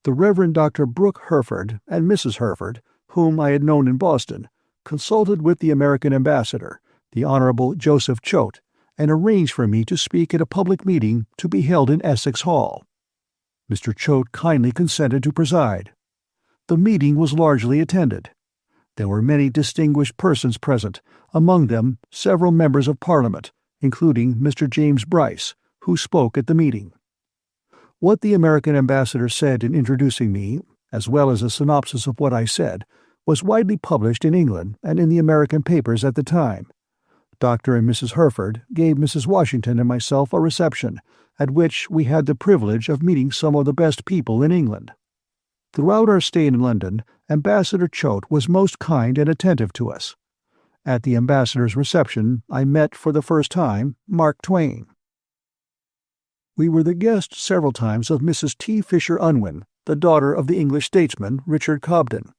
The Reverend Dr. Brooke Herford and Mrs. Herford, whom I had known in Boston, consulted with the American ambassador, the Honorable Joseph Choate, and arranged for me to speak at a public meeting to be held in Essex Hall. Mr. Choate kindly consented to preside. The meeting was largely attended. There were many distinguished persons present, among them several members of Parliament, including Mr. James Bryce, who spoke at the meeting. What the American ambassador said in introducing me, as well as a synopsis of what I said, was widely published in England and in the American papers at the time. Dr. and Mrs. Herford gave Mrs. Washington and myself a reception, at which we had the privilege of meeting some of the best people in England. Throughout our stay in London, Ambassador Choate was most kind and attentive to us. At the ambassador's reception I met for the first time Mark Twain. We were the guests several times of Mrs. T. Fisher Unwin, the daughter of the English statesman Richard Cobden.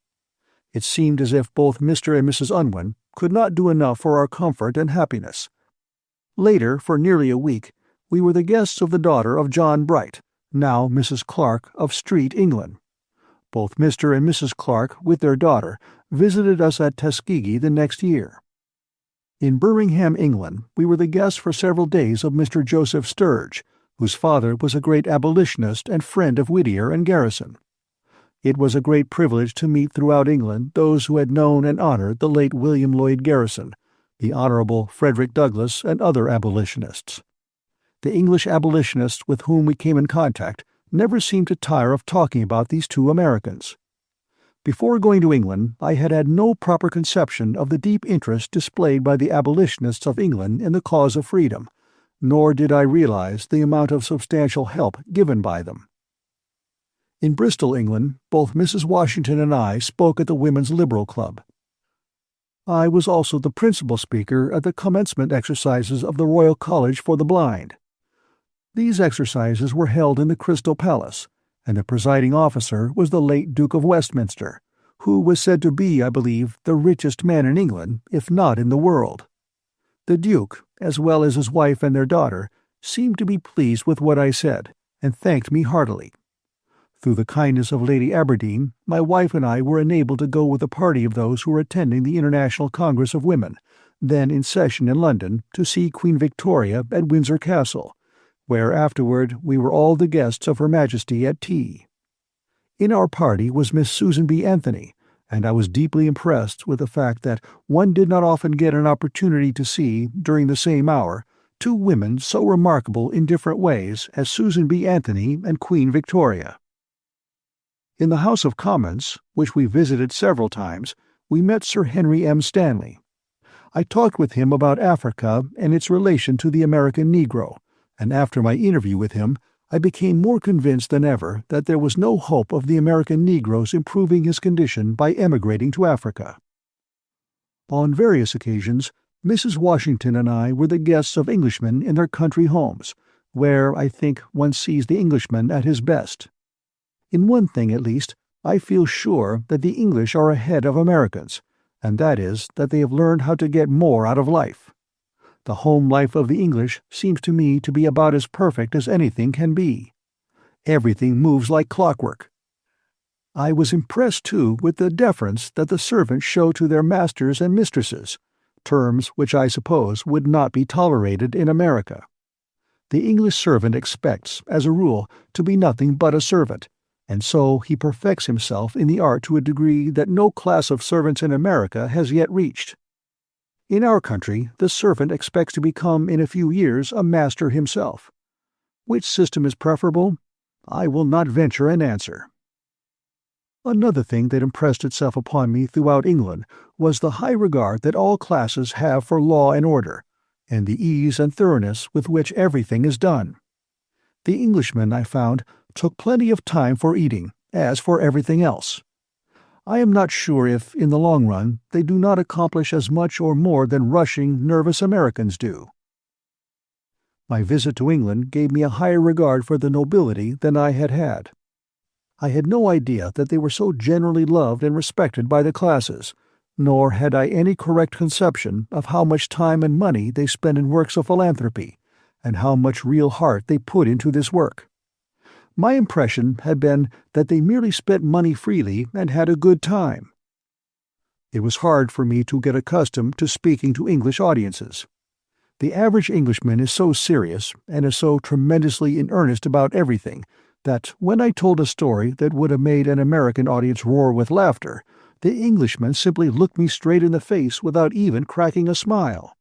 It seemed as if both Mr. and Mrs. Unwin could not do enough for our comfort and happiness. Later, for nearly a week, we were the guests of the daughter of John Bright, now Mrs. Clark of Street, England. Both Mr. and Mrs. Clark, with their daughter, visited us at Tuskegee the next year. In Birmingham, England, we were the guests for several days of Mr. Joseph Sturge, whose father was a great abolitionist and friend of Whittier and Garrison. It was a great privilege to meet throughout England those who had known and honored the late William Lloyd Garrison, the Honorable Frederick Douglass, and other abolitionists. The English abolitionists with whom we came in contact never seemed to tire of talking about these two Americans. Before going to England, I had had no proper conception of the deep interest displayed by the abolitionists of England in the cause of freedom, nor did I realize the amount of substantial help given by them. In Bristol, England, both Mrs. Washington and I spoke at the Women's Liberal Club. I was also the principal speaker at the commencement exercises of the Royal College for the Blind. These exercises were held in the Crystal Palace, and the presiding officer was the late Duke of Westminster, who was said to be, I believe, the richest man in England, if not in the world. The Duke, as well as his wife and their daughter, seemed to be pleased with what I said, and thanked me heartily. Through the kindness of Lady Aberdeen, my wife and I were enabled to go with a party of those who were attending the International Congress of Women, then in session in London, to see Queen Victoria at Windsor Castle, where afterward we were all the guests of Her Majesty at tea. In our party was Miss Susan B. Anthony, and I was deeply impressed with the fact that one did not often get an opportunity to see, during the same hour, two women so remarkable in different ways as Susan B. Anthony and Queen Victoria. In the House of Commons, which we visited several times, we met Sir Henry M. Stanley. I talked with him about Africa and its relation to the American Negro, and after my interview with him, I became more convinced than ever that there was no hope of the American Negro's improving his condition by emigrating to Africa. On various occasions, Mrs. Washington and I were the guests of Englishmen in their country homes, where, I think, one sees the Englishman at his best. In one thing, at least, I feel sure that the English are ahead of Americans, and that is that they have learned how to get more out of life. The home life of the English seems to me to be about as perfect as anything can be. Everything moves like clockwork. I was impressed, too, with the deference that the servants show to their masters and mistresses, terms which I suppose would not be tolerated in America. The English servant expects, as a rule, to be nothing but a servant, and so he perfects himself in the art to a degree that no class of servants in America has yet reached. In our country, the servant expects to become in a few years a master himself. Which system is preferable? I will not venture an answer. Another thing that impressed itself upon me throughout England was the high regard that all classes have for law and order, and the ease and thoroughness with which everything is done. The Englishmen, I found, took plenty of time for eating, as for everything else. I am not sure if, in the long run, they do not accomplish as much or more than rushing, nervous Americans do. My visit to England gave me a higher regard for the nobility than I had had. I had no idea that they were so generally loved and respected by the classes, nor had I any correct conception of how much time and money they spend in works of philanthropy, and how much real heart they put into this work. My impression had been that they merely spent money freely and had a good time. It was hard for me to get accustomed to speaking to English audiences. The average Englishman is so serious and is so tremendously in earnest about everything that when I told a story that would have made an American audience roar with laughter, the Englishman simply looked me straight in the face without even cracking a smile.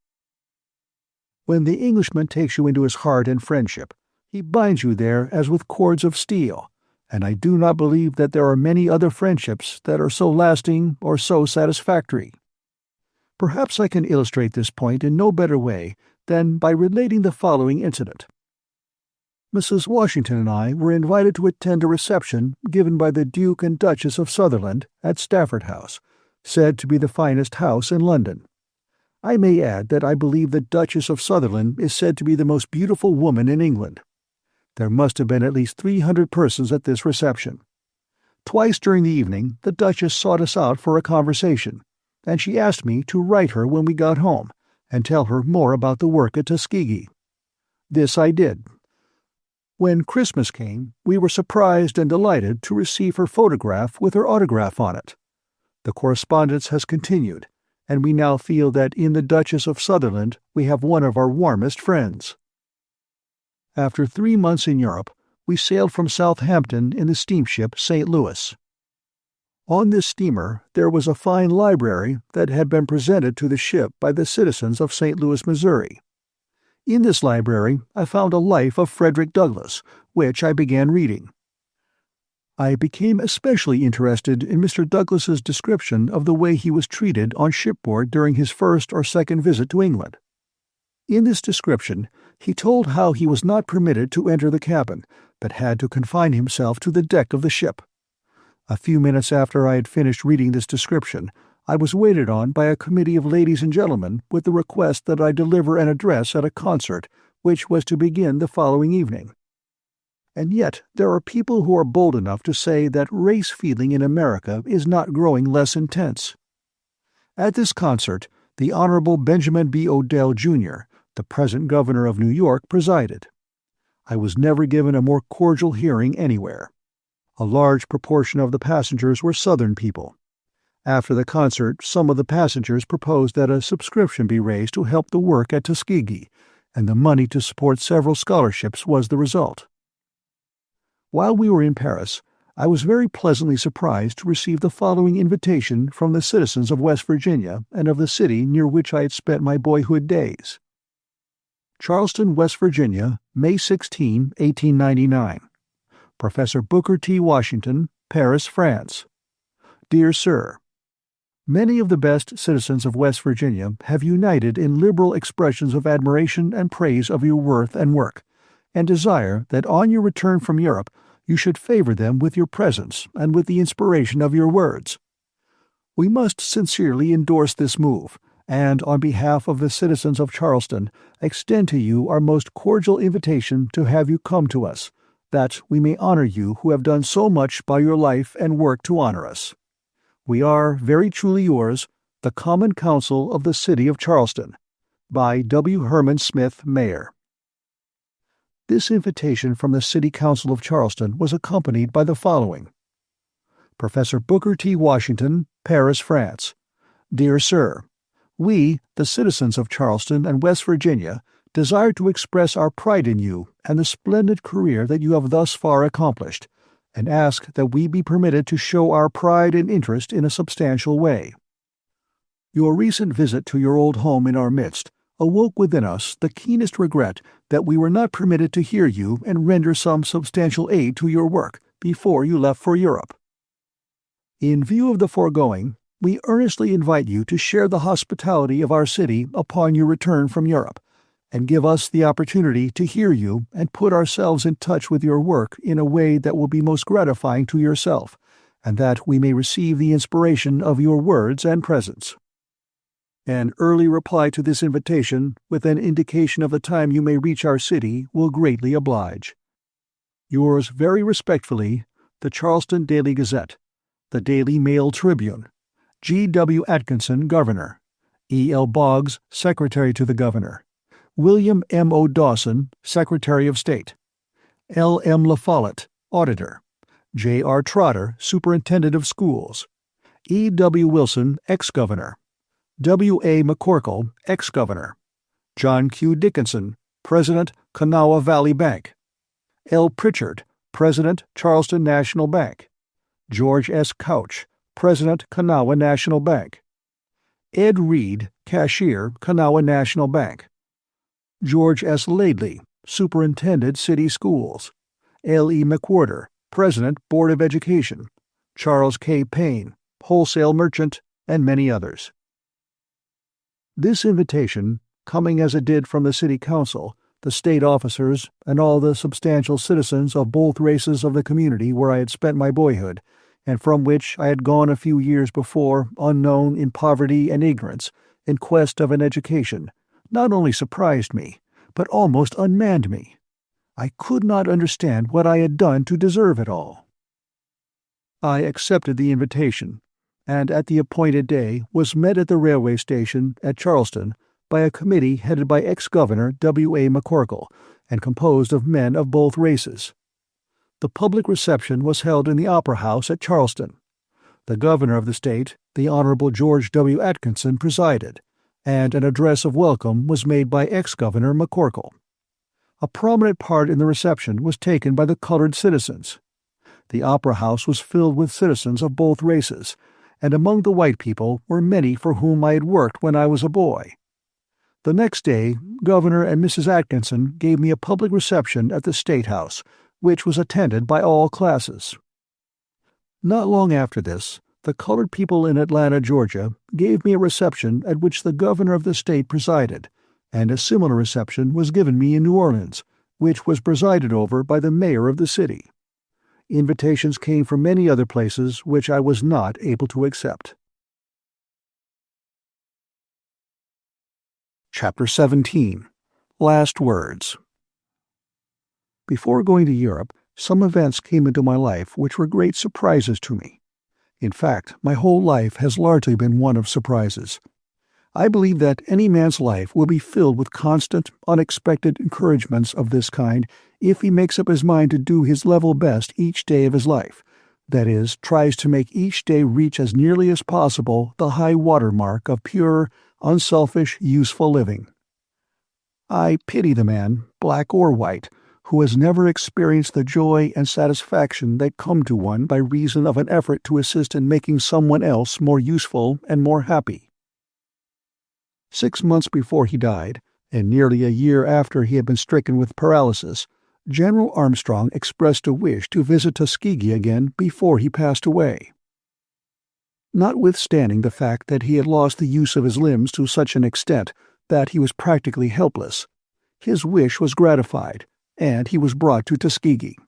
When the Englishman takes you into his heart and friendship, he binds you there as with cords of steel, and I do not believe that there are many other friendships that are so lasting or so satisfactory. Perhaps I can illustrate this point in no better way than by relating the following incident. Mrs. Washington and I were invited to attend a reception given by the Duke and Duchess of Sutherland at Stafford House, said to be the finest house in London. I may add that I believe the Duchess of Sutherland is said to be the most beautiful woman in England. There must have been at least 300 persons at this reception. Twice during the evening the Duchess sought us out for a conversation, and she asked me to write her when we got home, and tell her more about the work at Tuskegee. This I did. When Christmas came, we were surprised and delighted to receive her photograph with her autograph on it. The correspondence has continued, and we now feel that in the Duchess of Sutherland we have one of our warmest friends. After 3 months in Europe, we sailed from Southampton in the steamship St. Louis. On this steamer there was a fine library that had been presented to the ship by the citizens of St. Louis, Missouri. In this library I found a life of Frederick Douglass, which I began reading. I became especially interested in Mr. Douglass's description of the way he was treated on shipboard during his first or second visit to England. In this description, he told how he was not permitted to enter the cabin, but had to confine himself to the deck of the ship. A few minutes after I had finished reading this description, I was waited on by a committee of ladies and gentlemen with the request that I deliver an address at a concert which was to begin the following evening. And yet there are people who are bold enough to say that race feeling in America is not growing less intense. At this concert, the Honorable Benjamin B. Odell, Jr., the present governor of New York, presided. I was never given a more cordial hearing anywhere. A large proportion of the passengers were Southern people. After the concert, some of the passengers proposed that a subscription be raised to help the work at Tuskegee, and the money to support several scholarships was the result. While we were in Paris, I was very pleasantly surprised to receive the following invitation from the citizens of West Virginia and of the city near which I had spent my boyhood days. Charleston, West Virginia, May 16, 1899. Professor Booker T. Washington, Paris, France. Dear Sir, many of the best citizens of West Virginia have united in liberal expressions of admiration and praise of your worth and work, and desire that on your return from Europe you should favor them with your presence and with the inspiration of your words. We must sincerely endorse this move, and on behalf of the citizens of Charleston, extend to you our most cordial invitation to have you come to us, that we may honor you who have done so much by your life and work to honor us. We are, very truly yours, the Common Council of the City of Charleston, by W. Herman Smith, Mayor. This invitation from the City Council of Charleston was accompanied by the following. Professor Booker T. Washington, Paris, France. Dear Sir, we, the citizens of Charleston and West Virginia, desire to express our pride in you and the splendid career that you have thus far accomplished, and ask that we be permitted to show our pride and interest in a substantial way. Your recent visit to your old home in our midst awoke within us the keenest regret that we were not permitted to hear you and render some substantial aid to your work before you left for Europe. In view of the foregoing, we earnestly invite you to share the hospitality of our city upon your return from Europe, and give us the opportunity to hear you and put ourselves in touch with your work in a way that will be most gratifying to yourself, and that we may receive the inspiration of your words and presence. An early reply to this invitation, with an indication of the time you may reach our city, will greatly oblige. Yours very respectfully, the Charleston Daily Gazette, the Daily Mail Tribune, G. W. Atkinson, Governor, E. L. Boggs, Secretary to the Governor, William M. O. Dawson, Secretary of State, L. M. La Follette, Auditor, J. R. Trotter, Superintendent of Schools, E. W. Wilson, Ex-Governor, W. A. McCorkle, Ex-Governor, John Q. Dickinson, President, Kanawha Valley Bank, L. Pritchard, President, Charleston National Bank, George S. Couch, President, Kanawha National Bank, Ed Reed, Cashier, Kanawha National Bank, George S. Laidley, Superintendent City Schools, L. E. McWhorter, President, Board of Education, Charles K. Payne, Wholesale Merchant, and many others. This invitation, coming as it did from the City Council, the state officers, and all the substantial citizens of both races of the community where I had spent my boyhood, and from which I had gone a few years before, unknown, in poverty and ignorance, in quest of an education, not only surprised me, but almost unmanned me. I could not understand what I had done to deserve it all. I accepted the invitation, and at the appointed day was met at the railway station at Charleston by a committee headed by ex-Governor W.A. McCorkle and composed of men of both races. The public reception was held in the Opera House at Charleston. The governor of the state, the Honorable George W. Atkinson, presided, and an address of welcome was made by ex-Governor McCorkle. A prominent part in the reception was taken by the colored citizens. The Opera House was filled with citizens of both races, and among the white people were many for whom I had worked when I was a boy. The next day, Governor and Mrs. Atkinson gave me a public reception at the State House, which was attended by all classes. Not long after this, the colored people in Atlanta, Georgia, gave me a reception at which the governor of the state presided, and a similar reception was given me in New Orleans, which was presided over by the mayor of the city. Invitations came from many other places which I was not able to accept. Chapter 17. Last Words. Before going to Europe, some events came into my life which were great surprises to me. In fact, my whole life has largely been one of surprises. I believe that any man's life will be filled with constant, unexpected encouragements of this kind if he makes up his mind to do his level best each day of his life, that is, tries to make each day reach as nearly as possible the high water mark of pure, unselfish, useful living. I pity the man, black or white, who has never experienced the joy and satisfaction that come to one by reason of an effort to assist in making someone else more useful and more happy. 6 months before he died, and nearly a year after he had been stricken with paralysis, General Armstrong expressed a wish to visit Tuskegee again before he passed away. Notwithstanding the fact that he had lost the use of his limbs to such an extent that he was practically helpless, his wish was gratified, and he was brought to Tuskegee.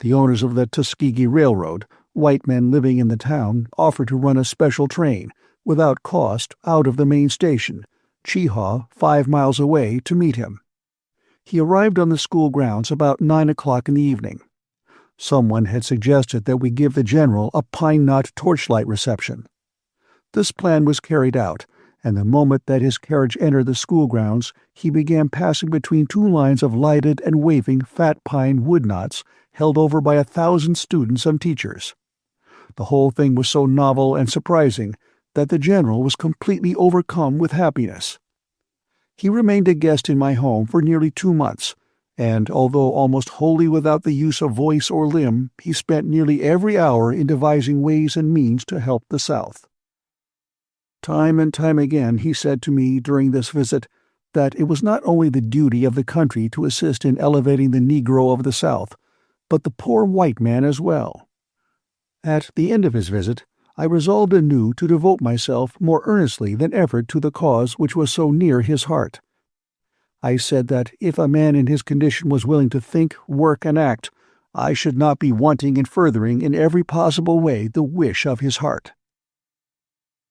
The owners of the Tuskegee Railroad, white men living in the town, offered to run a special train, without cost, out of the main station, Chehaw, 5 miles away, to meet him. He arrived on the school grounds about 9 o'clock in the evening. Someone had suggested that we give the general a pine-knot torchlight reception. This plan was carried out, and the moment that his carriage entered the school grounds, he began passing between 2 lines of lighted and waving fat pine wood knots held over by 1,000 students and teachers. The whole thing was so novel and surprising that the general was completely overcome with happiness. He remained a guest in my home for nearly 2 months, and although almost wholly without the use of voice or limb, he spent nearly every hour in devising ways and means to help the South. Time and time again he said to me during this visit that it was not only the duty of the country to assist in elevating the Negro of the South, but the poor white man as well. At the end of his visit, I resolved anew to devote myself more earnestly than ever to the cause which was so near his heart. I said that if a man in his condition was willing to think, work, and act, I should not be wanting in furthering in every possible way the wish of his heart.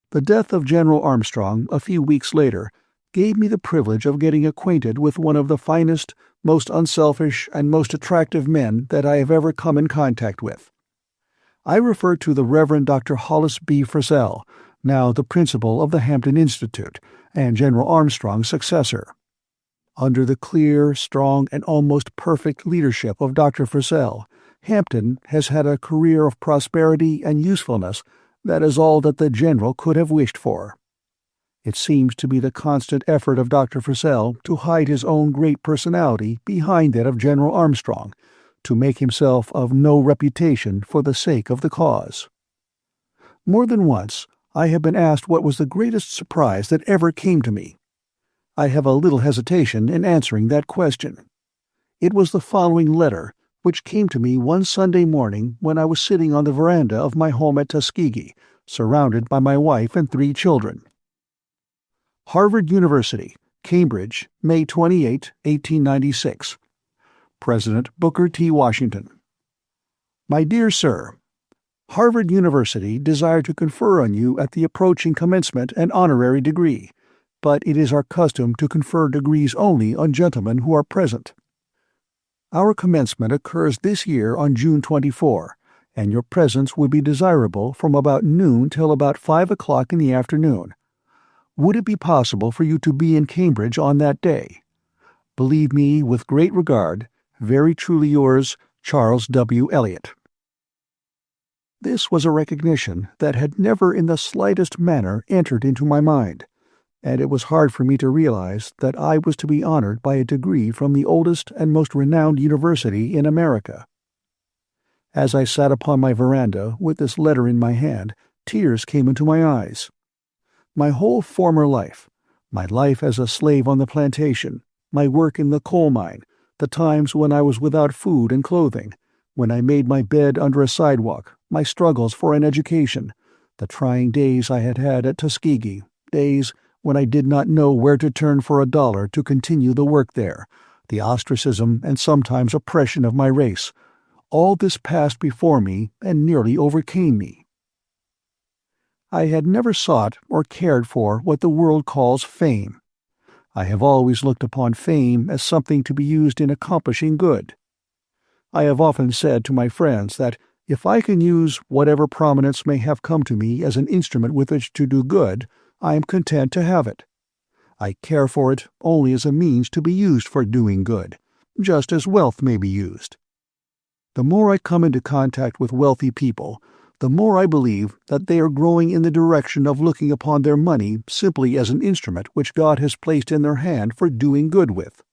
The death of General Armstrong a few weeks later gave me the privilege of getting acquainted with one of the finest, most unselfish, and most attractive men that I have ever come in contact with. I refer to the Reverend Dr. Hollis B. Frizzell, now the principal of the Hampton Institute, and General Armstrong's successor. Under the clear, strong, and almost perfect leadership of Dr. Frizzell, Hampton has had a career of prosperity and usefulness that is all that the general could have wished for. It seems to be the constant effort of Dr. Frizzell to hide his own great personality behind that of General Armstrong, to make himself of no reputation for the sake of the cause. More than once I have been asked what was the greatest surprise that ever came to me. I have a little hesitation in answering that question. It was the following letter, which came to me one Sunday morning when I was sitting on the veranda of my home at Tuskegee, surrounded by my wife and 3 children. Harvard University, Cambridge, May 28, 1896. President Booker T. Washington. My dear Sir, Harvard University desire to confer on you at the approaching commencement an honorary degree, but it is our custom to confer degrees only on gentlemen who are present. Our commencement occurs this year on June 24, and your presence would be desirable from about noon till about 5 o'clock in the afternoon. Would it be possible for you to be in Cambridge on that day? Believe me, with great regard, very truly yours, Charles W. Eliot. This was a recognition that had never in the slightest manner entered into my mind, and it was hard for me to realize that I was to be honored by a degree from the oldest and most renowned university in America. As I sat upon my veranda with this letter in my hand, tears came into my eyes. My whole former life, my life as a slave on the plantation, my work in the coal mine, the times when I was without food and clothing, when I made my bed under a sidewalk, my struggles for an education, the trying days I had had at Tuskegee, days when I did not know where to turn for a dollar to continue the work there, the ostracism and sometimes oppression of my race, all this passed before me and nearly overcame me. I had never sought or cared for what the world calls fame. I have always looked upon fame as something to be used in accomplishing good. I have often said to my friends that if I can use whatever prominence may have come to me as an instrument with which to do good, I am content to have it. I care for it only as a means to be used for doing good, just as wealth may be used. The more I come into contact with wealthy people, the more I believe that they are growing in the direction of looking upon their money simply as an instrument which God has placed in their hand for doing good with.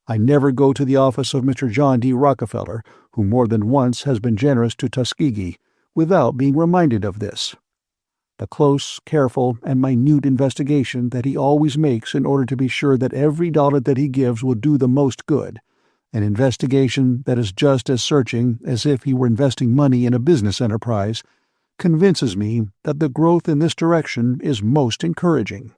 I never go to the office of Mr. John D. Rockefeller, who more than once has been generous to Tuskegee, without being reminded of this. The close, careful, and minute investigation that he always makes in order to be sure that every dollar that he gives will do the most good, an investigation that is just as searching as if he were investing money in a business enterprise, convinces me that the growth in this direction is most encouraging.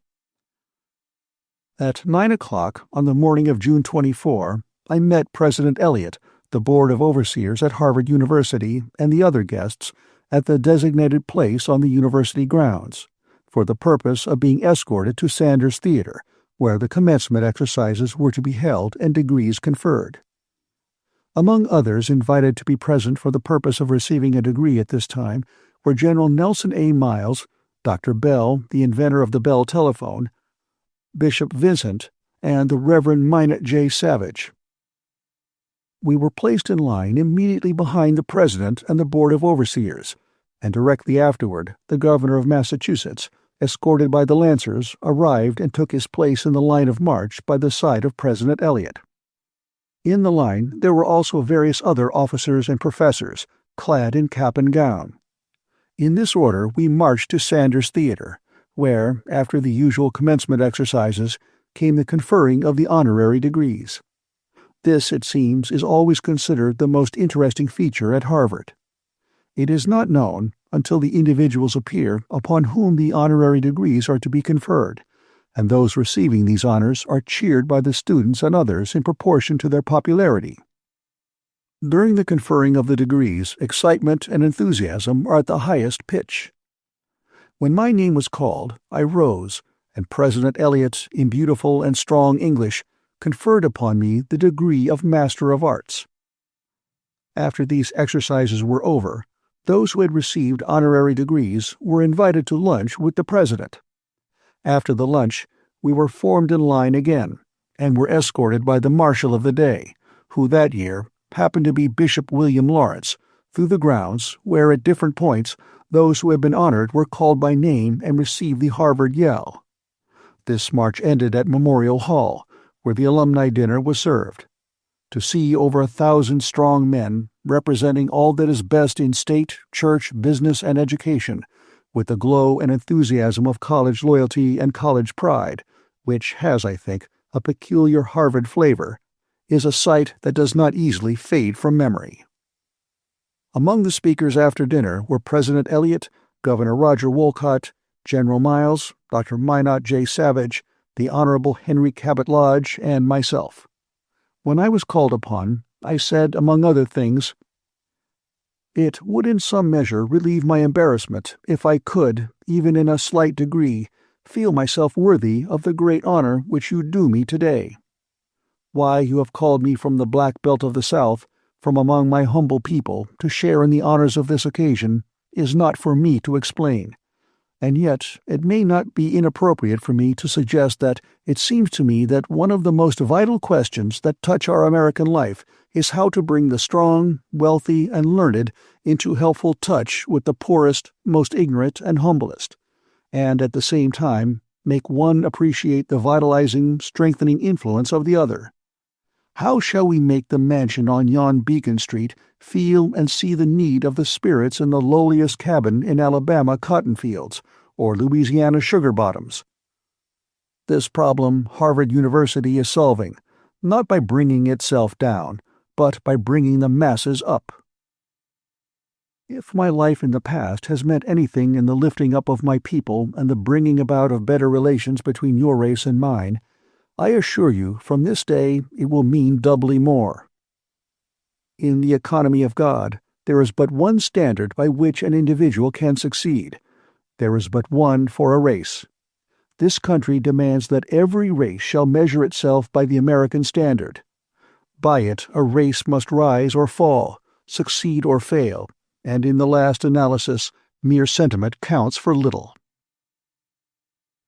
At 9 o'clock on the morning of June 24, I met President Eliot, the Board of Overseers at Harvard University, and the other guests at the designated place on the university grounds, for the purpose of being escorted to Sanders Theater, where the commencement exercises were to be held and degrees conferred. Among others invited to be present for the purpose of receiving a degree at this time were General Nelson A. Miles, Dr. Bell, the inventor of the Bell telephone, Bishop Vincent, and the Reverend Minot J. Savage. We were placed in line immediately behind the President and the Board of Overseers, and directly afterward the Governor of Massachusetts, escorted by the Lancers, arrived and took his place in the line of march by the side of President Eliot. In the line there were also various other officers and professors, clad in cap and gown. In this order we marched to Sanders Theater, where, after the usual commencement exercises, came the conferring of the honorary degrees. This, it seems, is always considered the most interesting feature at Harvard. It is not known, until the individuals appear upon whom the honorary degrees are to be conferred, and those receiving these honors are cheered by the students and others in proportion to their popularity. During the conferring of the degrees, excitement and enthusiasm are at the highest pitch. When my name was called, I rose, and President Eliot, in beautiful and strong English, conferred upon me the degree of Master of Arts. After these exercises were over, those who had received honorary degrees were invited to lunch with the President. After the lunch, we were formed in line again, and were escorted by the Marshal of the day, who that year happened to be Bishop William Lawrence, through the grounds, where at different points those who had been honored were called by name and received the Harvard yell. This march ended at Memorial Hall, where the alumni dinner was served. To see over 1,000 strong men, representing all that is best in state, church, business, and education, with the glow and enthusiasm of college loyalty and college pride, which has, I think, a peculiar Harvard flavor, is a sight that does not easily fade from memory. Among the speakers after dinner were President Eliot, Governor Roger Wolcott, General Miles, Dr. Minot J. Savage, the Honorable Henry Cabot Lodge, and myself. When I was called upon, I said, among other things, "It would in some measure relieve my embarrassment if I could, even in a slight degree, feel myself worthy of the great honor which you do me today." Why you have called me from the Black Belt of the South, from among my humble people, to share in the honors of this occasion, is not for me to explain. And yet it may not be inappropriate for me to suggest that it seems to me that one of the most vital questions that touch our American life is how to bring the strong, wealthy, and learned into helpful touch with the poorest, most ignorant, and humblest, and at the same time make one appreciate the vitalizing, strengthening influence of the other. How shall we make the mansion on yon Beacon Street feel and see the need of the spirits in the lowliest cabin in Alabama cotton fields or Louisiana sugar bottoms? This problem Harvard University is solving, not by bringing itself down, but by bringing the masses up. If my life in the past has meant anything in the lifting up of my people and the bringing about of better relations between your race and mine, I assure you from this day it will mean doubly more. In the economy of God, there is but one standard by which an individual can succeed. There is but one for a race. This country demands that every race shall measure itself by the American standard. By it a race must rise or fall, succeed or fail, and in the last analysis, mere sentiment counts for little.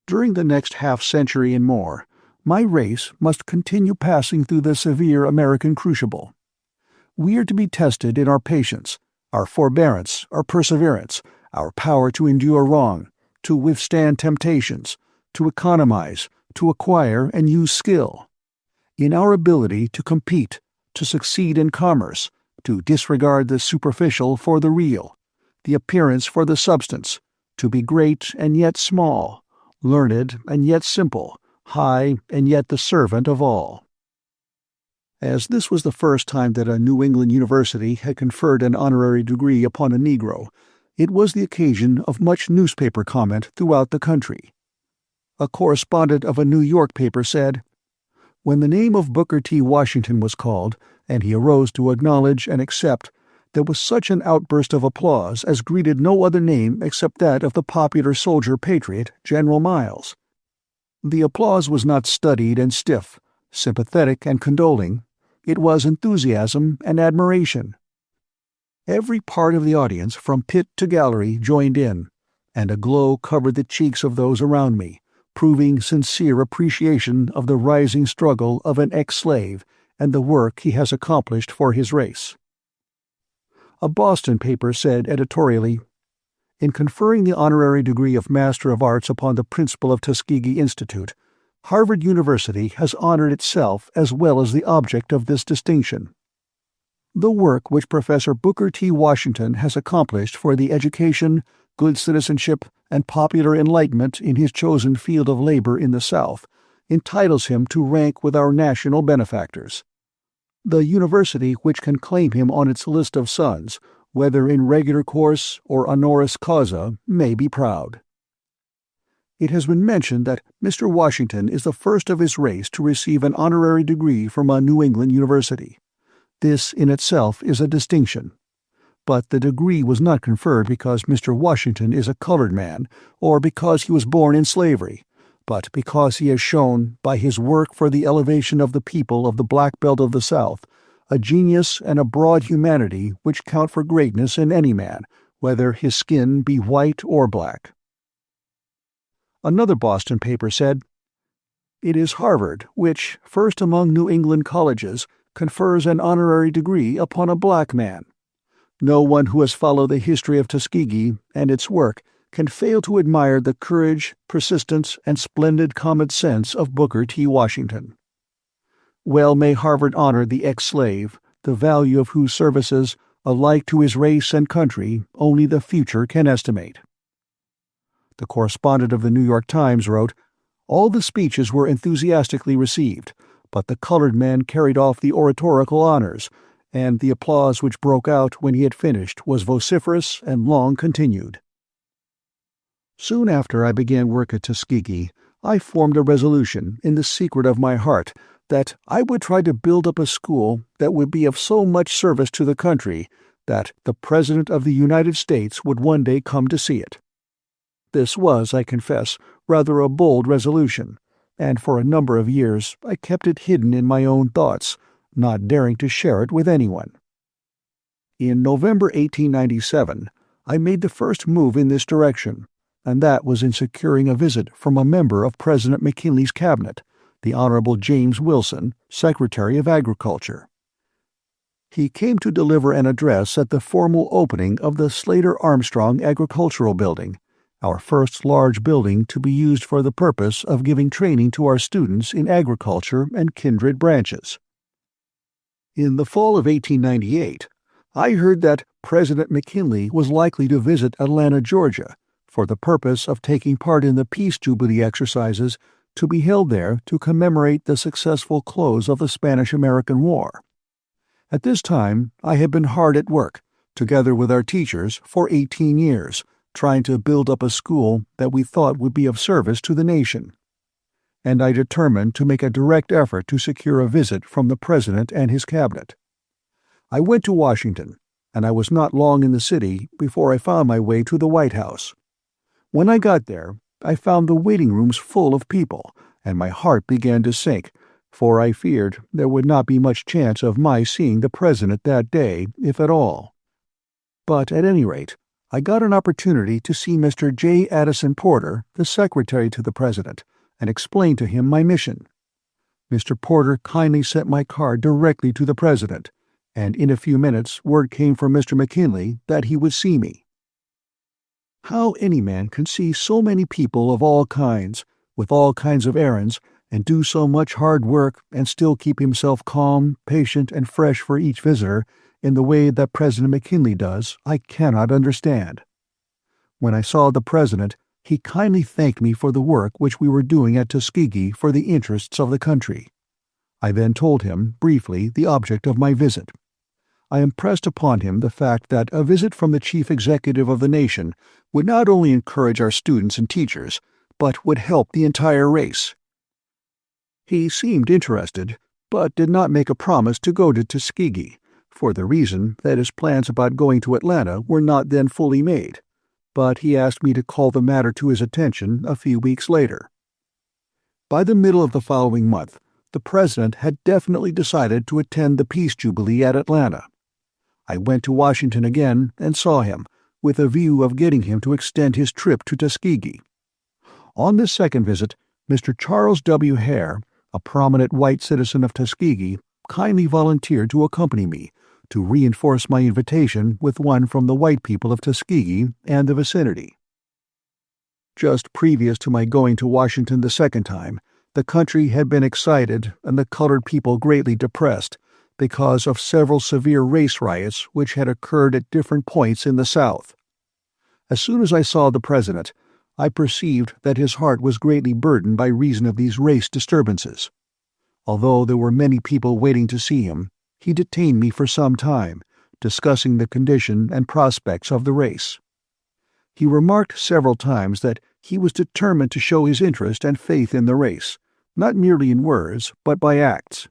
During the next half-century and more, my race must continue passing through the severe American crucible. We are to be tested in our patience, our forbearance, our perseverance, our power to endure wrong, to withstand temptations, to economize, to acquire and use skill, in our ability to compete, to succeed in commerce, to disregard the superficial for the real, the appearance for the substance, to be great and yet small, learned and yet simple, high and yet the servant of all. As this was the first time that a New England university had conferred an honorary degree upon a Negro, it was the occasion of much newspaper comment throughout the country. A correspondent of a New York paper said, "When the name of Booker T. Washington was called, and he arose to acknowledge and accept, there was such an outburst of applause as greeted no other name except that of the popular soldier-patriot, General Miles. The applause was not studied and stiff, sympathetic and condoling. It was enthusiasm and admiration. Every part of the audience, from pit to gallery, joined in, and a glow covered the cheeks of those around me, proving sincere appreciation of the rising struggle of an ex-slave and the work he has accomplished for his race." A Boston paper said editorially, "In conferring the honorary degree of Master of Arts upon the principal of Tuskegee Institute, Harvard University has honored itself as well as the object of this distinction. The work which Professor Booker T. Washington has accomplished for the education, good citizenship, and popular enlightenment in his chosen field of labor in the South entitles him to rank with our national benefactors. The university which can claim him on its list of sons, whether in regular course or honoris causa, may be proud." It has been mentioned that Mr. Washington is the first of his race to receive an honorary degree from a New England university. This in itself is a distinction. But the degree was not conferred because Mr. Washington is a colored man or because he was born in slavery, but because he has shown, by his work for the elevation of the people of the Black Belt of the South, a genius and a broad humanity which count for greatness in any man, whether his skin be white or black. Another Boston paper said, "It is Harvard which, first among New England colleges, confers an honorary degree upon a black man. No one who has followed the history of Tuskegee and its work can fail to admire the courage, persistence, and splendid common sense of Booker T. Washington. Well may Harvard honor the ex-slave, the value of whose services, alike to his race and country, only the future can estimate." The correspondent of the New York Times wrote, "All the speeches were enthusiastically received, but the colored man carried off the oratorical honors, and the applause which broke out when he had finished was vociferous and long continued." Soon after I began work at Tuskegee, I formed a resolution in the secret of my heart that I would try to build up a school that would be of so much service to the country that the President of the United States would one day come to see it. This was, I confess, rather a bold resolution, and for a number of years I kept it hidden in my own thoughts, not daring to share it with anyone. In November 1897, I made the first move in this direction, and that was in securing a visit from a member of President McKinley's cabinet, the Honorable James Wilson, Secretary of Agriculture. He came to deliver an address at the formal opening of the Slater Armstrong Agricultural Building, our first large building to be used for the purpose of giving training to our students in agriculture and kindred branches. In the fall of 1898, I heard that President McKinley was likely to visit Atlanta, Georgia, for the purpose of taking part in the Peace Jubilee exercises to be held there to commemorate the successful close of the Spanish-American War. At this time, I had been hard at work, together with our teachers, for 18 years, trying to build up a school that we thought would be of service to the nation. And I determined to make a direct effort to secure a visit from the President and his cabinet. I went to Washington, and I was not long in the city before I found my way to the White House. When I got there, I found the waiting rooms full of people, and my heart began to sink, for I feared there would not be much chance of my seeing the President that day, if at all. But at any rate, I got an opportunity to see Mr. J. Addison Porter, the Secretary to the President, and explain to him my mission. Mr. Porter kindly sent my card directly to the President, and in a few minutes word came from Mr. McKinley that he would see me. How any man can see so many people of all kinds, with all kinds of errands, and do so much hard work and still keep himself calm, patient, and fresh for each visitor in the way that President McKinley does, I cannot understand. When I saw the President, he kindly thanked me for the work which we were doing at Tuskegee for the interests of the country. I then told him, briefly, the object of my visit. I impressed upon him the fact that a visit from the chief executive of the nation would not only encourage our students and teachers, but would help the entire race. He seemed interested, but did not make a promise to go to Tuskegee, for the reason that his plans about going to Atlanta were not then fully made, but he asked me to call the matter to his attention a few weeks later. By the middle of the following month, the President had definitely decided to attend the Peace Jubilee at Atlanta. I went to Washington again and saw him, with a view of getting him to extend his trip to Tuskegee. On this second visit, Mr. Charles W. Hare, a prominent white citizen of Tuskegee, kindly volunteered to accompany me, to reinforce my invitation with one from the white people of Tuskegee and the vicinity. Just previous to my going to Washington the second time, the country had been excited and the colored people greatly depressed because of several severe race riots which had occurred at different points in the South. As soon as I saw the President, I perceived that his heart was greatly burdened by reason of these race disturbances. Although there were many people waiting to see him, he detained me for some time, discussing the condition and prospects of the race. He remarked several times that he was determined to show his interest and faith in the race, not merely in words, but by acts.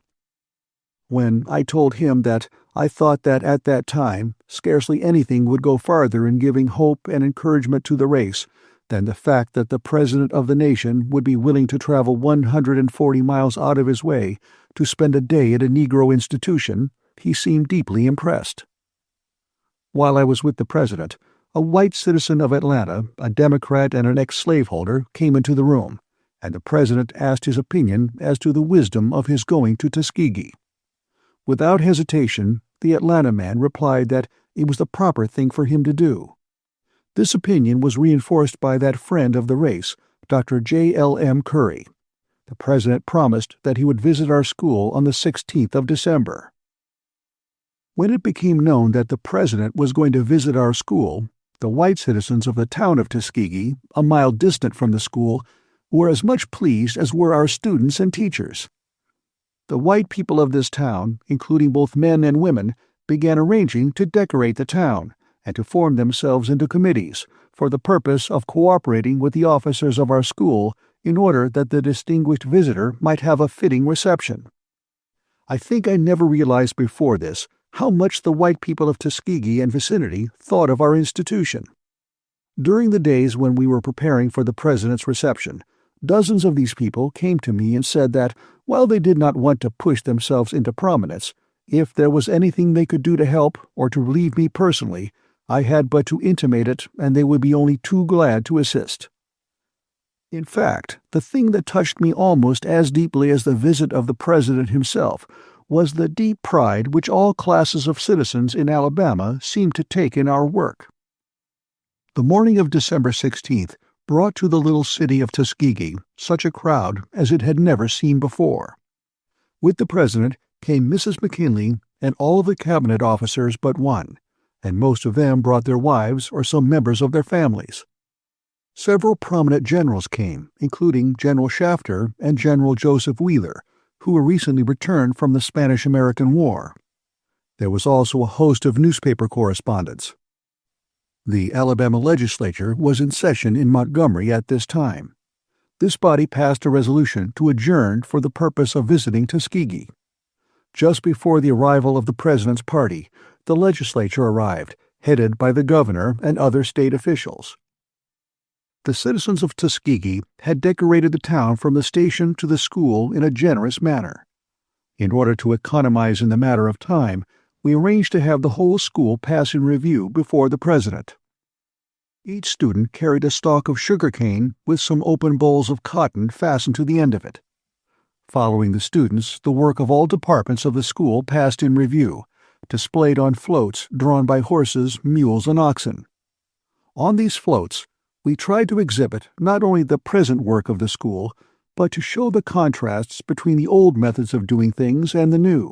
When I told him that I thought that at that time scarcely anything would go farther in giving hope and encouragement to the race than the fact that the President of the nation would be willing to travel 140 miles out of his way to spend a day at a Negro institution, he seemed deeply impressed. While I was with the President, a white citizen of Atlanta, a Democrat and an ex-slaveholder, came into the room, and the President asked his opinion as to the wisdom of his going to Tuskegee. Without hesitation, the Atlanta man replied that it was the proper thing for him to do. This opinion was reinforced by that friend of the race, Dr. J. L. M. Curry. The President promised that he would visit our school on the 16th of December. When it became known that the President was going to visit our school, the white citizens of the town of Tuskegee, a mile distant from the school, were as much pleased as were our students and teachers. The white people of this town, including both men and women, began arranging to decorate the town and to form themselves into committees for the purpose of cooperating with the officers of our school in order that the distinguished visitor might have a fitting reception. I think I never realized before this how much the white people of Tuskegee and vicinity thought of our institution. During the days when we were preparing for the President's reception, Dozens of these people came to me and said that, while they did not want to push themselves into prominence, if there was anything they could do to help or to relieve me personally, I had but to intimate it and they would be only too glad to assist. In fact, the thing that touched me almost as deeply as the visit of the President himself was the deep pride which all classes of citizens in Alabama seemed to take in our work. The morning of December 16th brought to the little city of Tuskegee such a crowd as it had never seen before. With the President came Mrs. McKinley and all of the cabinet officers but one, and most of them brought their wives or some members of their families. Several prominent generals came, including General Shafter and General Joseph Wheeler, who were recently returned from the Spanish-American War. There was also a host of newspaper correspondents. The Alabama legislature was in session in Montgomery at this time. This body passed a resolution to adjourn for the purpose of visiting Tuskegee. Just before the arrival of the President's party, the legislature arrived, headed by the governor and other state officials. The citizens of Tuskegee had decorated the town from the station to the school in a generous manner. In order to economize in the matter of time, we arranged to have the whole school pass in review before the President. Each student carried a stalk of sugar cane with some open bowls of cotton fastened to the end of it. Following the students, the work of all departments of the school passed in review, displayed on floats drawn by horses, mules, and oxen. On these floats, we tried to exhibit not only the present work of the school, but to show the contrasts between the old methods of doing things and the new.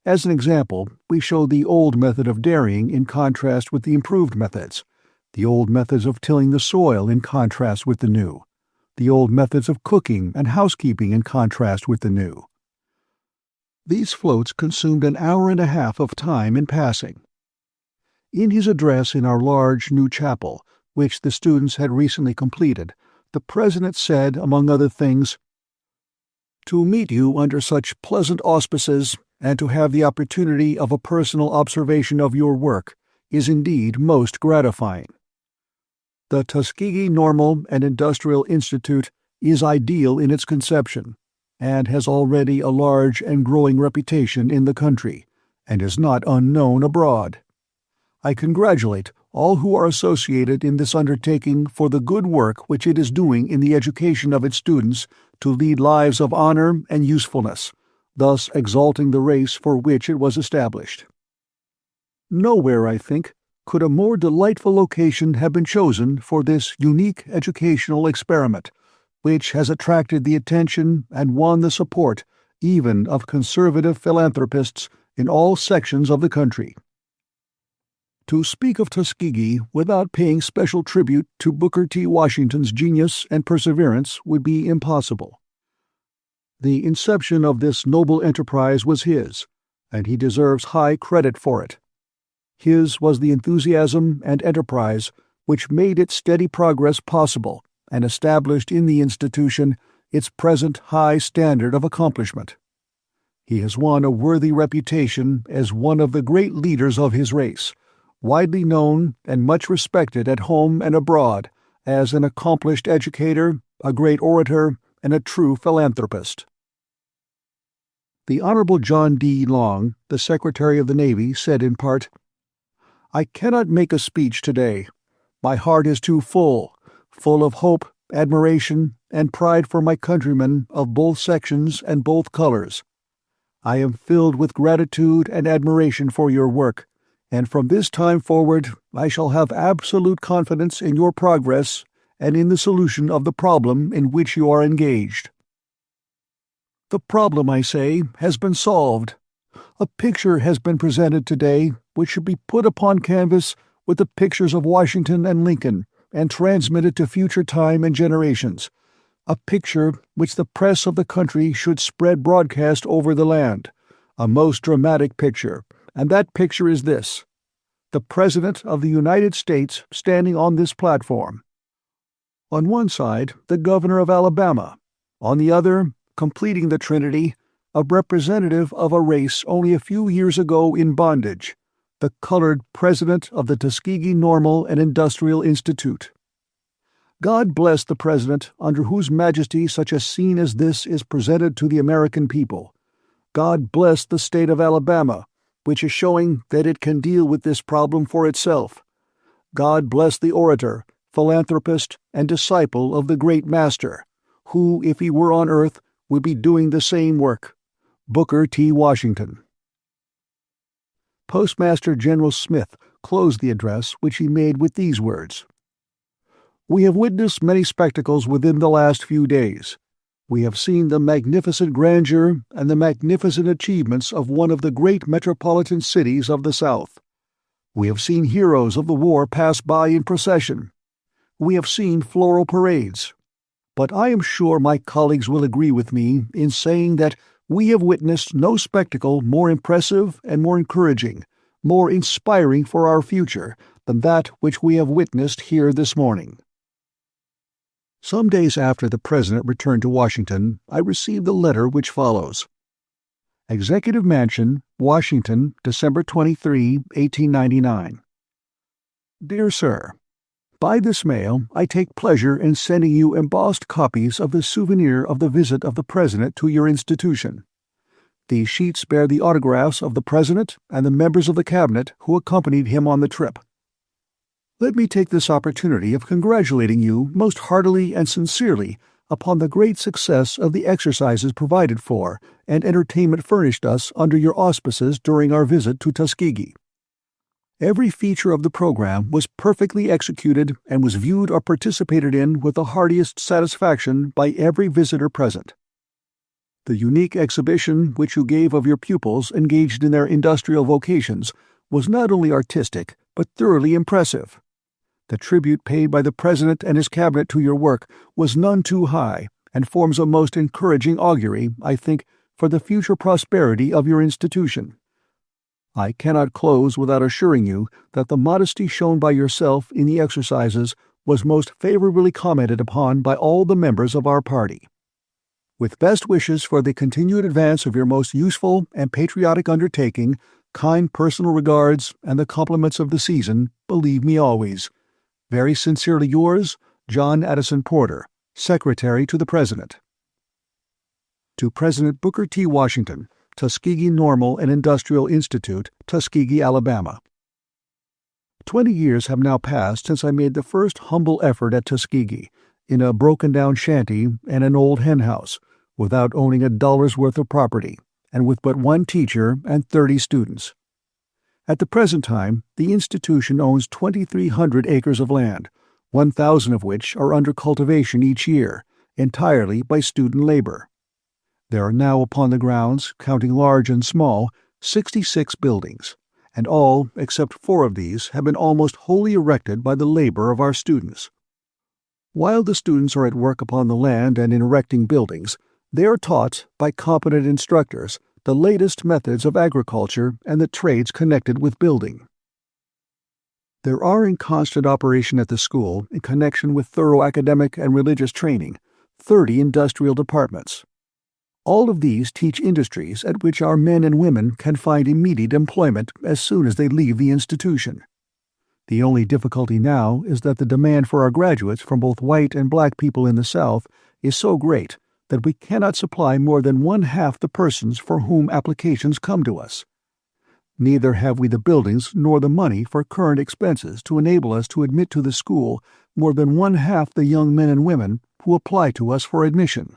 As an example, we showed the old method of dairying in contrast with the improved methods, the old methods of tilling the soil in contrast with the new, the old methods of cooking and housekeeping in contrast with the new. These floats consumed an hour and a half of time in passing. In his address in our large new chapel, which the students had recently completed, the President said, among other things, "To meet you under such pleasant auspices and to have the opportunity of a personal observation of your work is indeed most gratifying. The Tuskegee Normal and Industrial Institute is ideal in its conception, and has already a large and growing reputation in the country, and is not unknown abroad. I congratulate all who are associated in this undertaking for the good work which it is doing in the education of its students to lead lives of honor and usefulness, thus exalting the race for which it was established. Nowhere, I think, could a more delightful location have been chosen for this unique educational experiment, which has attracted the attention and won the support even of conservative philanthropists in all sections of the country. To speak of Tuskegee without paying special tribute to Booker T. Washington's genius and perseverance would be impossible. The inception of this noble enterprise was his, and he deserves high credit for it. His was the enthusiasm and enterprise which made its steady progress possible and established in the institution its present high standard of accomplishment. He has won a worthy reputation as one of the great leaders of his race, widely known and much respected at home and abroad as an accomplished educator, a great orator, and a true philanthropist. The Honorable John D. Long, the Secretary of the Navy, said in part, "I cannot make a speech today. My heart is too full of hope, admiration, and pride for my countrymen of both sections and both colors. I am filled with gratitude and admiration for your work, and from this time forward I shall have absolute confidence in your progress and in the solution of the problem in which you are engaged." The problem, I say, has been solved. A picture has been presented today which should be put upon canvas with the pictures of Washington and Lincoln and transmitted to future time and generations, a picture which the press of the country should spread broadcast over the land, a most dramatic picture, and that picture is this: the President of the United States standing on this platform. On one side, the Governor of Alabama; on the other, completing the Trinity, a representative of a race only a few years ago in bondage, the colored President of the Tuskegee Normal and Industrial Institute. God bless the President under whose majesty such a scene as this is presented to the American people. God bless the state of Alabama, which is showing that it can deal with this problem for itself. God bless the orator, philanthropist, and disciple of the great master, who, if he were on earth, would be doing the same work. Booker T. Washington. Postmaster General Smith closed the address, which he made with these words: "We have witnessed many spectacles within the last few days. We have seen the magnificent grandeur and the magnificent achievements of one of the great metropolitan cities of the South. We have seen heroes of the war pass by in procession. We have seen floral parades. But I am sure my colleagues will agree with me in saying that we have witnessed no spectacle more impressive and more encouraging, more inspiring for our future than that which we have witnessed here this morning." Some days after the President returned to Washington, I received the letter which follows: Executive Mansion, Washington, December 23, 1899. Dear Sir, by this mail I take pleasure in sending you embossed copies of the souvenir of the visit of the President to your institution. These sheets bear the autographs of the President and the members of the Cabinet who accompanied him on the trip. Let me take this opportunity of congratulating you most heartily and sincerely upon the great success of the exercises provided for and entertainment furnished us under your auspices during our visit to Tuskegee. Every feature of the program was perfectly executed and was viewed or participated in with the heartiest satisfaction by every visitor present. The unique exhibition which you gave of your pupils engaged in their industrial vocations was not only artistic, but thoroughly impressive. The tribute paid by the President and his Cabinet to your work was none too high, and forms a most encouraging augury, I think, for the future prosperity of your institution. I cannot close without assuring you that the modesty shown by yourself in the exercises was most favorably commented upon by all the members of our party. With best wishes for the continued advance of your most useful and patriotic undertaking, kind personal regards, and the compliments of the season, believe me always, very sincerely yours, John Addison Porter, Secretary to the President. To President Booker T. Washington, Tuskegee Normal and Industrial Institute, Tuskegee, Alabama. 20 years have now passed since I made the first humble effort at Tuskegee, in a broken-down shanty and an old hen-house, without owning a dollar's worth of property, and with but one teacher and 30 students. At the present time, the institution owns 2,300 acres of land, 1,000 of which are under cultivation each year, entirely by student labor. There are now upon the grounds, counting large and small, 66 buildings, and all, except 4 of these, have been almost wholly erected by the labor of our students. While the students are at work upon the land and in erecting buildings, they are taught, by competent instructors, the latest methods of agriculture and the trades connected with building. There are in constant operation at the school, in connection with thorough academic and religious training, 30 industrial departments. All of these teach industries at which our men and women can find immediate employment as soon as they leave the institution. The only difficulty now is that the demand for our graduates from both white and black people in the South is so great that we cannot supply more than one-half the persons for whom applications come to us. Neither have we the buildings nor the money for current expenses to enable us to admit to the school more than one-half the young men and women who apply to us for admission.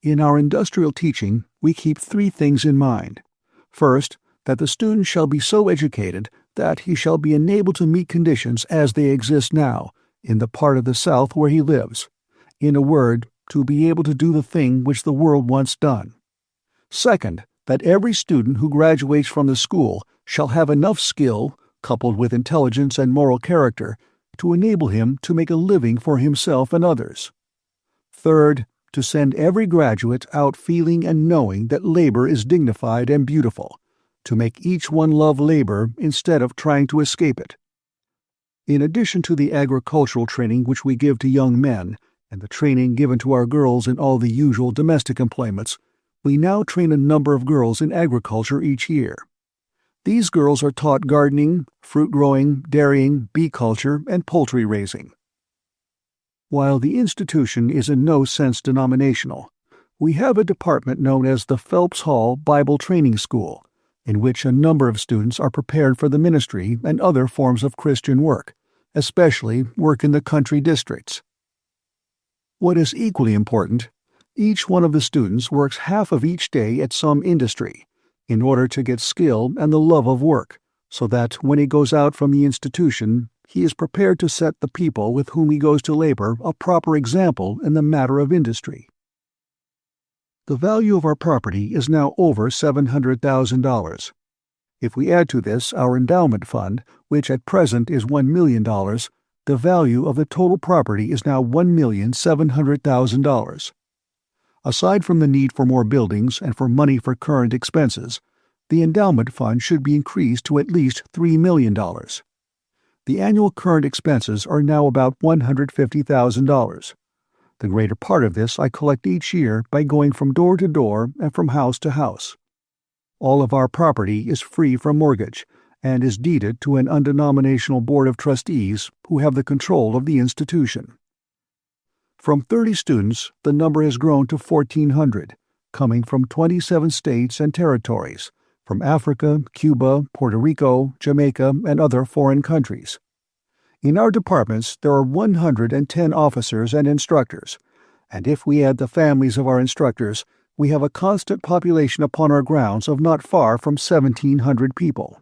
In our industrial teaching, we keep 3 things in mind. First, that the student shall be so educated that he shall be enabled to meet conditions as they exist now, in the part of the South where he lives. In a word, to be able to do the thing which the world wants done. Second, that every student who graduates from the school shall have enough skill, coupled with intelligence and moral character, to enable him to make a living for himself and others. Third, to send every graduate out feeling and knowing that labor is dignified and beautiful, to make each one love labor instead of trying to escape it. In addition to the agricultural training which we give to young men, and the training given to our girls in all the usual domestic employments, we now train a number of girls in agriculture each year. These girls are taught gardening, fruit growing, dairying, bee culture, and poultry raising. While the institution is in no sense denominational, we have a department known as the Phelps Hall Bible Training School, in which a number of students are prepared for the ministry and other forms of Christian work, especially work in the country districts. What is equally important, each one of the students works half of each day at some industry, in order to get skill and the love of work, so that when he goes out from the institution, he is prepared to set the people with whom he goes to labor a proper example in the matter of industry. The value of our property is now over $700,000. If we add to this our endowment fund, which at present is $1 million, the value of the total property is now $1,700,000. Aside from the need for more buildings and for money for current expenses, the endowment fund should be increased to at least $3 million. The annual current expenses are now about $150,000. The greater part of this I collect each year by going from door to door and from house to house. All of our property is free from mortgage and is deeded to an undenominational board of trustees who have the control of the institution. From 30 students, the number has grown to 1,400, coming from 27 states and territories, from Africa, Cuba, Puerto Rico, Jamaica, and other foreign countries. In our departments, there are 110 officers and instructors, and if we add the families of our instructors, we have a constant population upon our grounds of not far from 1,700 people.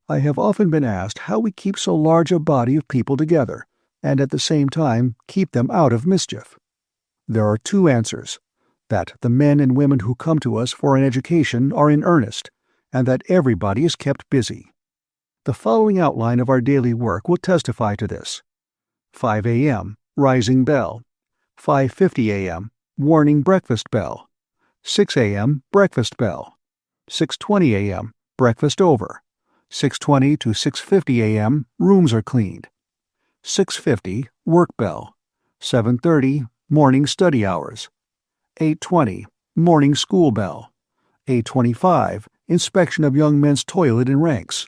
I have often been asked how we keep so large a body of people together, and at the same time keep them out of mischief. There are two answers: that the men and women who come to us for an education are in earnest, and that everybody is kept busy. The following outline of our daily work will testify to this. 5 a.m., rising bell. 5:50 a.m., warning breakfast bell. 6 a.m., breakfast bell. 6:20 a.m., breakfast over. 6:20 to 6:50 a.m., rooms are cleaned. 6:50, work bell. 7:30, morning study hours. 8:20, morning school bell. 8:25, inspection of young men's toilet and ranks.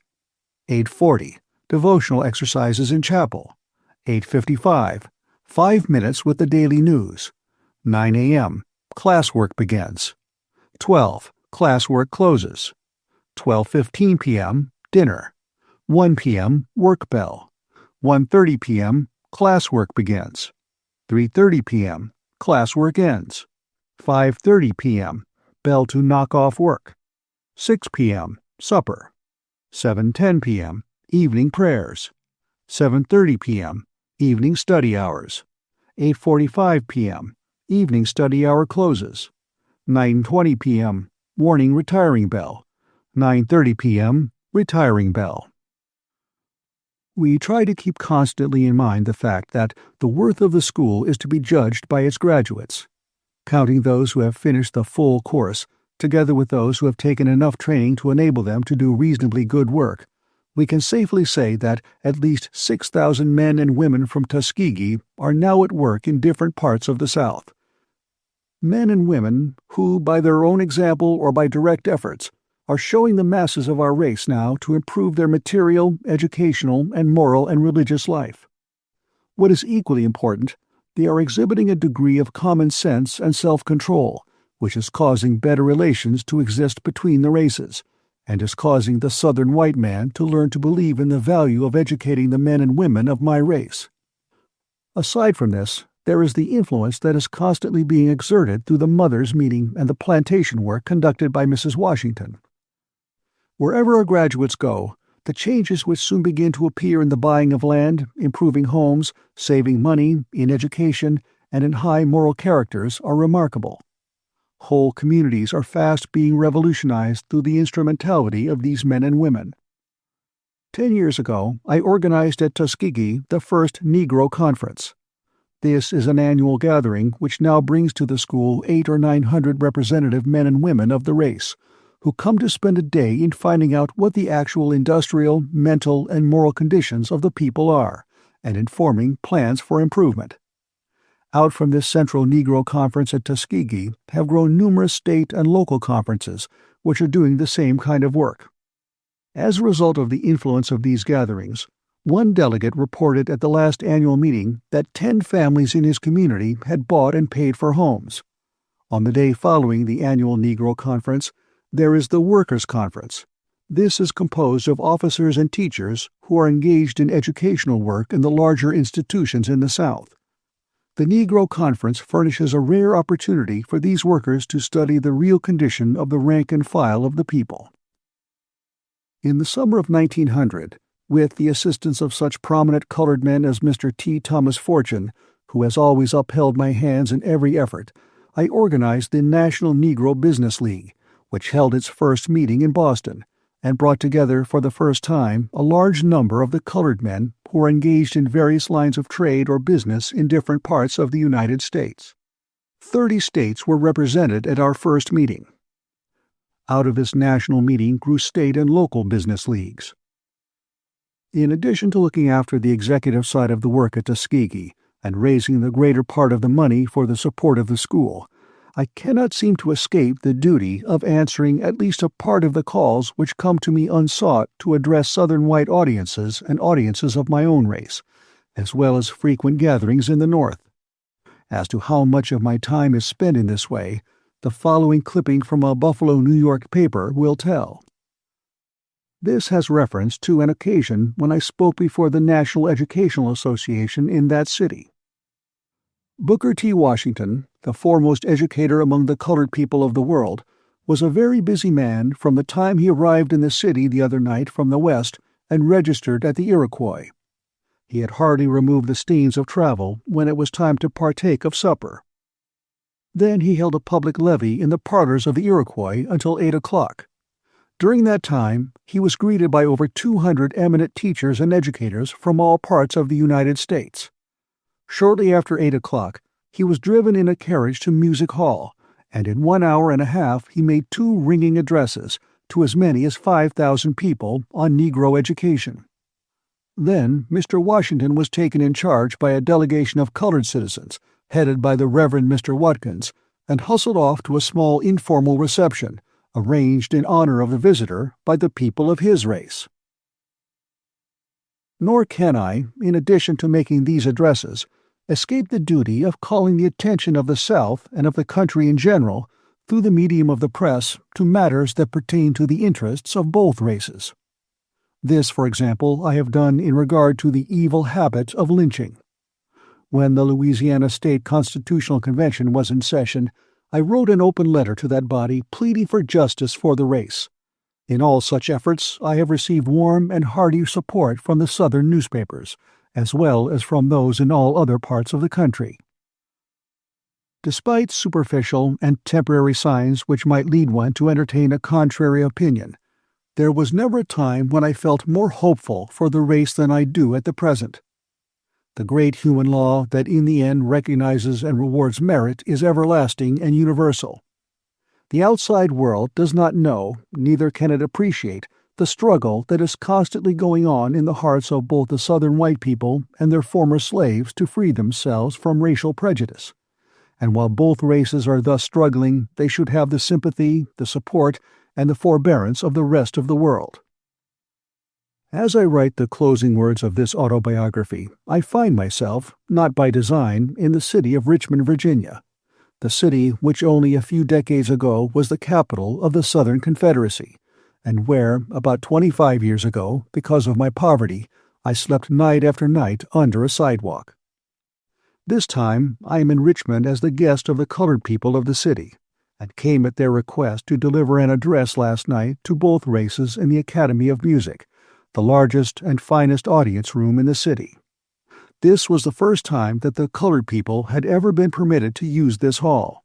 8:40, devotional exercises in chapel. 8:55, 5 minutes with the daily news. 9 a.m., classwork begins. 12, classwork closes. 12:15 p.m., dinner. 1 p.m., work bell. 1:30 p.m., classwork begins. 3:30 p.m., classwork ends. 5:30 p.m., bell to knock off work. 6 p.m., supper. 7:10 p.m., evening prayers. 7:30 p.m., evening study hours. 8:45 p.m., evening study hour closes. 9:20 p.m., warning retiring bell. 9:30 p.m., retiring bell. We try to keep constantly in mind the fact that the worth of the school is to be judged by its graduates. Counting those who have finished the full course, together with those who have taken enough training to enable them to do reasonably good work, we can safely say that at least 6,000 men and women from Tuskegee are now at work in different parts of the South. Men and women who, by their own example or by direct efforts, are showing the masses of our race now to improve their material, educational, and moral and religious life. What is equally important, they are exhibiting a degree of common sense and self-control, which is causing better relations to exist between the races, and is causing the Southern white man to learn to believe in the value of educating the men and women of my race. Aside from this, there is the influence that is constantly being exerted through the mothers' meeting and the plantation work conducted by Mrs. Washington. Wherever our graduates go, the changes which soon begin to appear in the buying of land, improving homes, saving money, in education, and in high moral characters are remarkable. Whole communities are fast being revolutionized through the instrumentality of these men and women. 10 years ago, I organized at Tuskegee the first Negro Conference. This is an annual gathering which now brings to the school 800 or 900 representative men and women of the race, who come to spend a day in finding out what the actual industrial, mental, and moral conditions of the people are, and in forming plans for improvement. Out from this Central Negro Conference at Tuskegee have grown numerous state and local conferences which are doing the same kind of work. As a result of the influence of these gatherings, One delegate reported at the last annual meeting that 10 families in his community had bought and paid for homes. On the day following the annual Negro Conference, there is the Workers' Conference. This is composed of officers and teachers who are engaged in educational work in the larger institutions in the South. The Negro Conference furnishes a rare opportunity for these workers to study the real condition of the rank and file of the people. In the summer of 1900, with the assistance of such prominent colored men as Mr. T. Thomas Fortune, who has always upheld my hands in every effort, I organized the National Negro Business League, which held its first meeting in Boston, and brought together for the first time a large number of the colored men who are engaged in various lines of trade or business in different parts of the United States. 30 states were represented at our first meeting. Out of this national meeting grew state and local business leagues. In addition to looking after the executive side of the work at Tuskegee and raising the greater part of the money for the support of the school, I cannot seem to escape the duty of answering at least a part of the calls which come to me unsought to address Southern white audiences and audiences of my own race, as well as frequent gatherings in the North. As to how much of my time is spent in this way, the following clipping from a Buffalo, New York paper will tell. This has reference to an occasion when I spoke before the National Educational Association in that city. Booker T. Washington, the foremost educator among the colored people of the world, was a very busy man from the time he arrived in the city the other night from the West and registered at the Iroquois. He had hardly removed the stains of travel when it was time to partake of supper. Then he held a public levee in the parlors of the Iroquois until 8 o'clock. During that time, he was greeted by over 200 eminent teachers and educators from all parts of the United States. Shortly after 8 o'clock, he was driven in a carriage to Music Hall, and in 1 hour and a half he made 2 ringing addresses to as many as 5,000 people on Negro education. Then Mr. Washington was taken in charge by a delegation of colored citizens, headed by the Reverend Mr. Watkins, and hustled off to a small informal reception, arranged in honor of the visitor by the people of his race. Nor can I, in addition to making these addresses, escape the duty of calling the attention of the South and of the country in general, through the medium of the press, to matters that pertain to the interests of both races. This, for example, I have done in regard to the evil habit of lynching. When the Louisiana State Constitutional Convention was in session, I wrote an open letter to that body pleading for justice for the race. In all such efforts, I have received warm and hearty support from the Southern newspapers, as well as from those in all other parts of the country. Despite superficial and temporary signs which might lead one to entertain a contrary opinion, there was never a time when I felt more hopeful for the race than I do at the present. The great human law that in the end recognizes and rewards merit is everlasting and universal. The outside world does not know, neither can it appreciate, the struggle that is constantly going on in the hearts of both the Southern white people and their former slaves to free themselves from racial prejudice. And while both races are thus struggling, they should have the sympathy, the support, and the forbearance of the rest of the world. As I write the closing words of this autobiography, I find myself, not by design, in the city of Richmond, Virginia, the city which only a few decades ago was the capital of the Southern Confederacy, and where, about 25 years ago, because of my poverty, I slept night after night under a sidewalk. This time I am in Richmond as the guest of the colored people of the city, and came at their request to deliver an address last night to both races in the Academy of Music, the largest and finest audience room in the city. This was the first time that the colored people had ever been permitted to use this hall.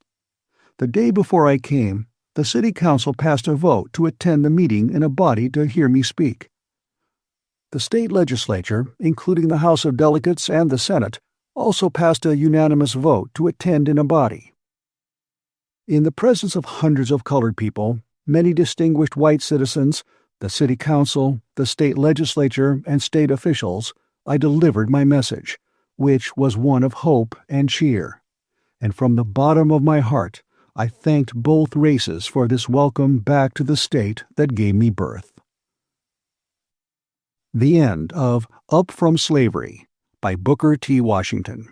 The day before I came, the city council passed a vote to attend the meeting in a body to hear me speak. The state legislature, including the House of Delegates and the Senate, also passed a unanimous vote to attend in a body. In the presence of hundreds of colored people, many distinguished white citizens, the city council, the state legislature, and state officials, I delivered my message, which was one of hope and cheer. And from the bottom of my heart, I thanked both races for this welcome back to the state that gave me birth. The End of Up from Slavery by Booker T. Washington.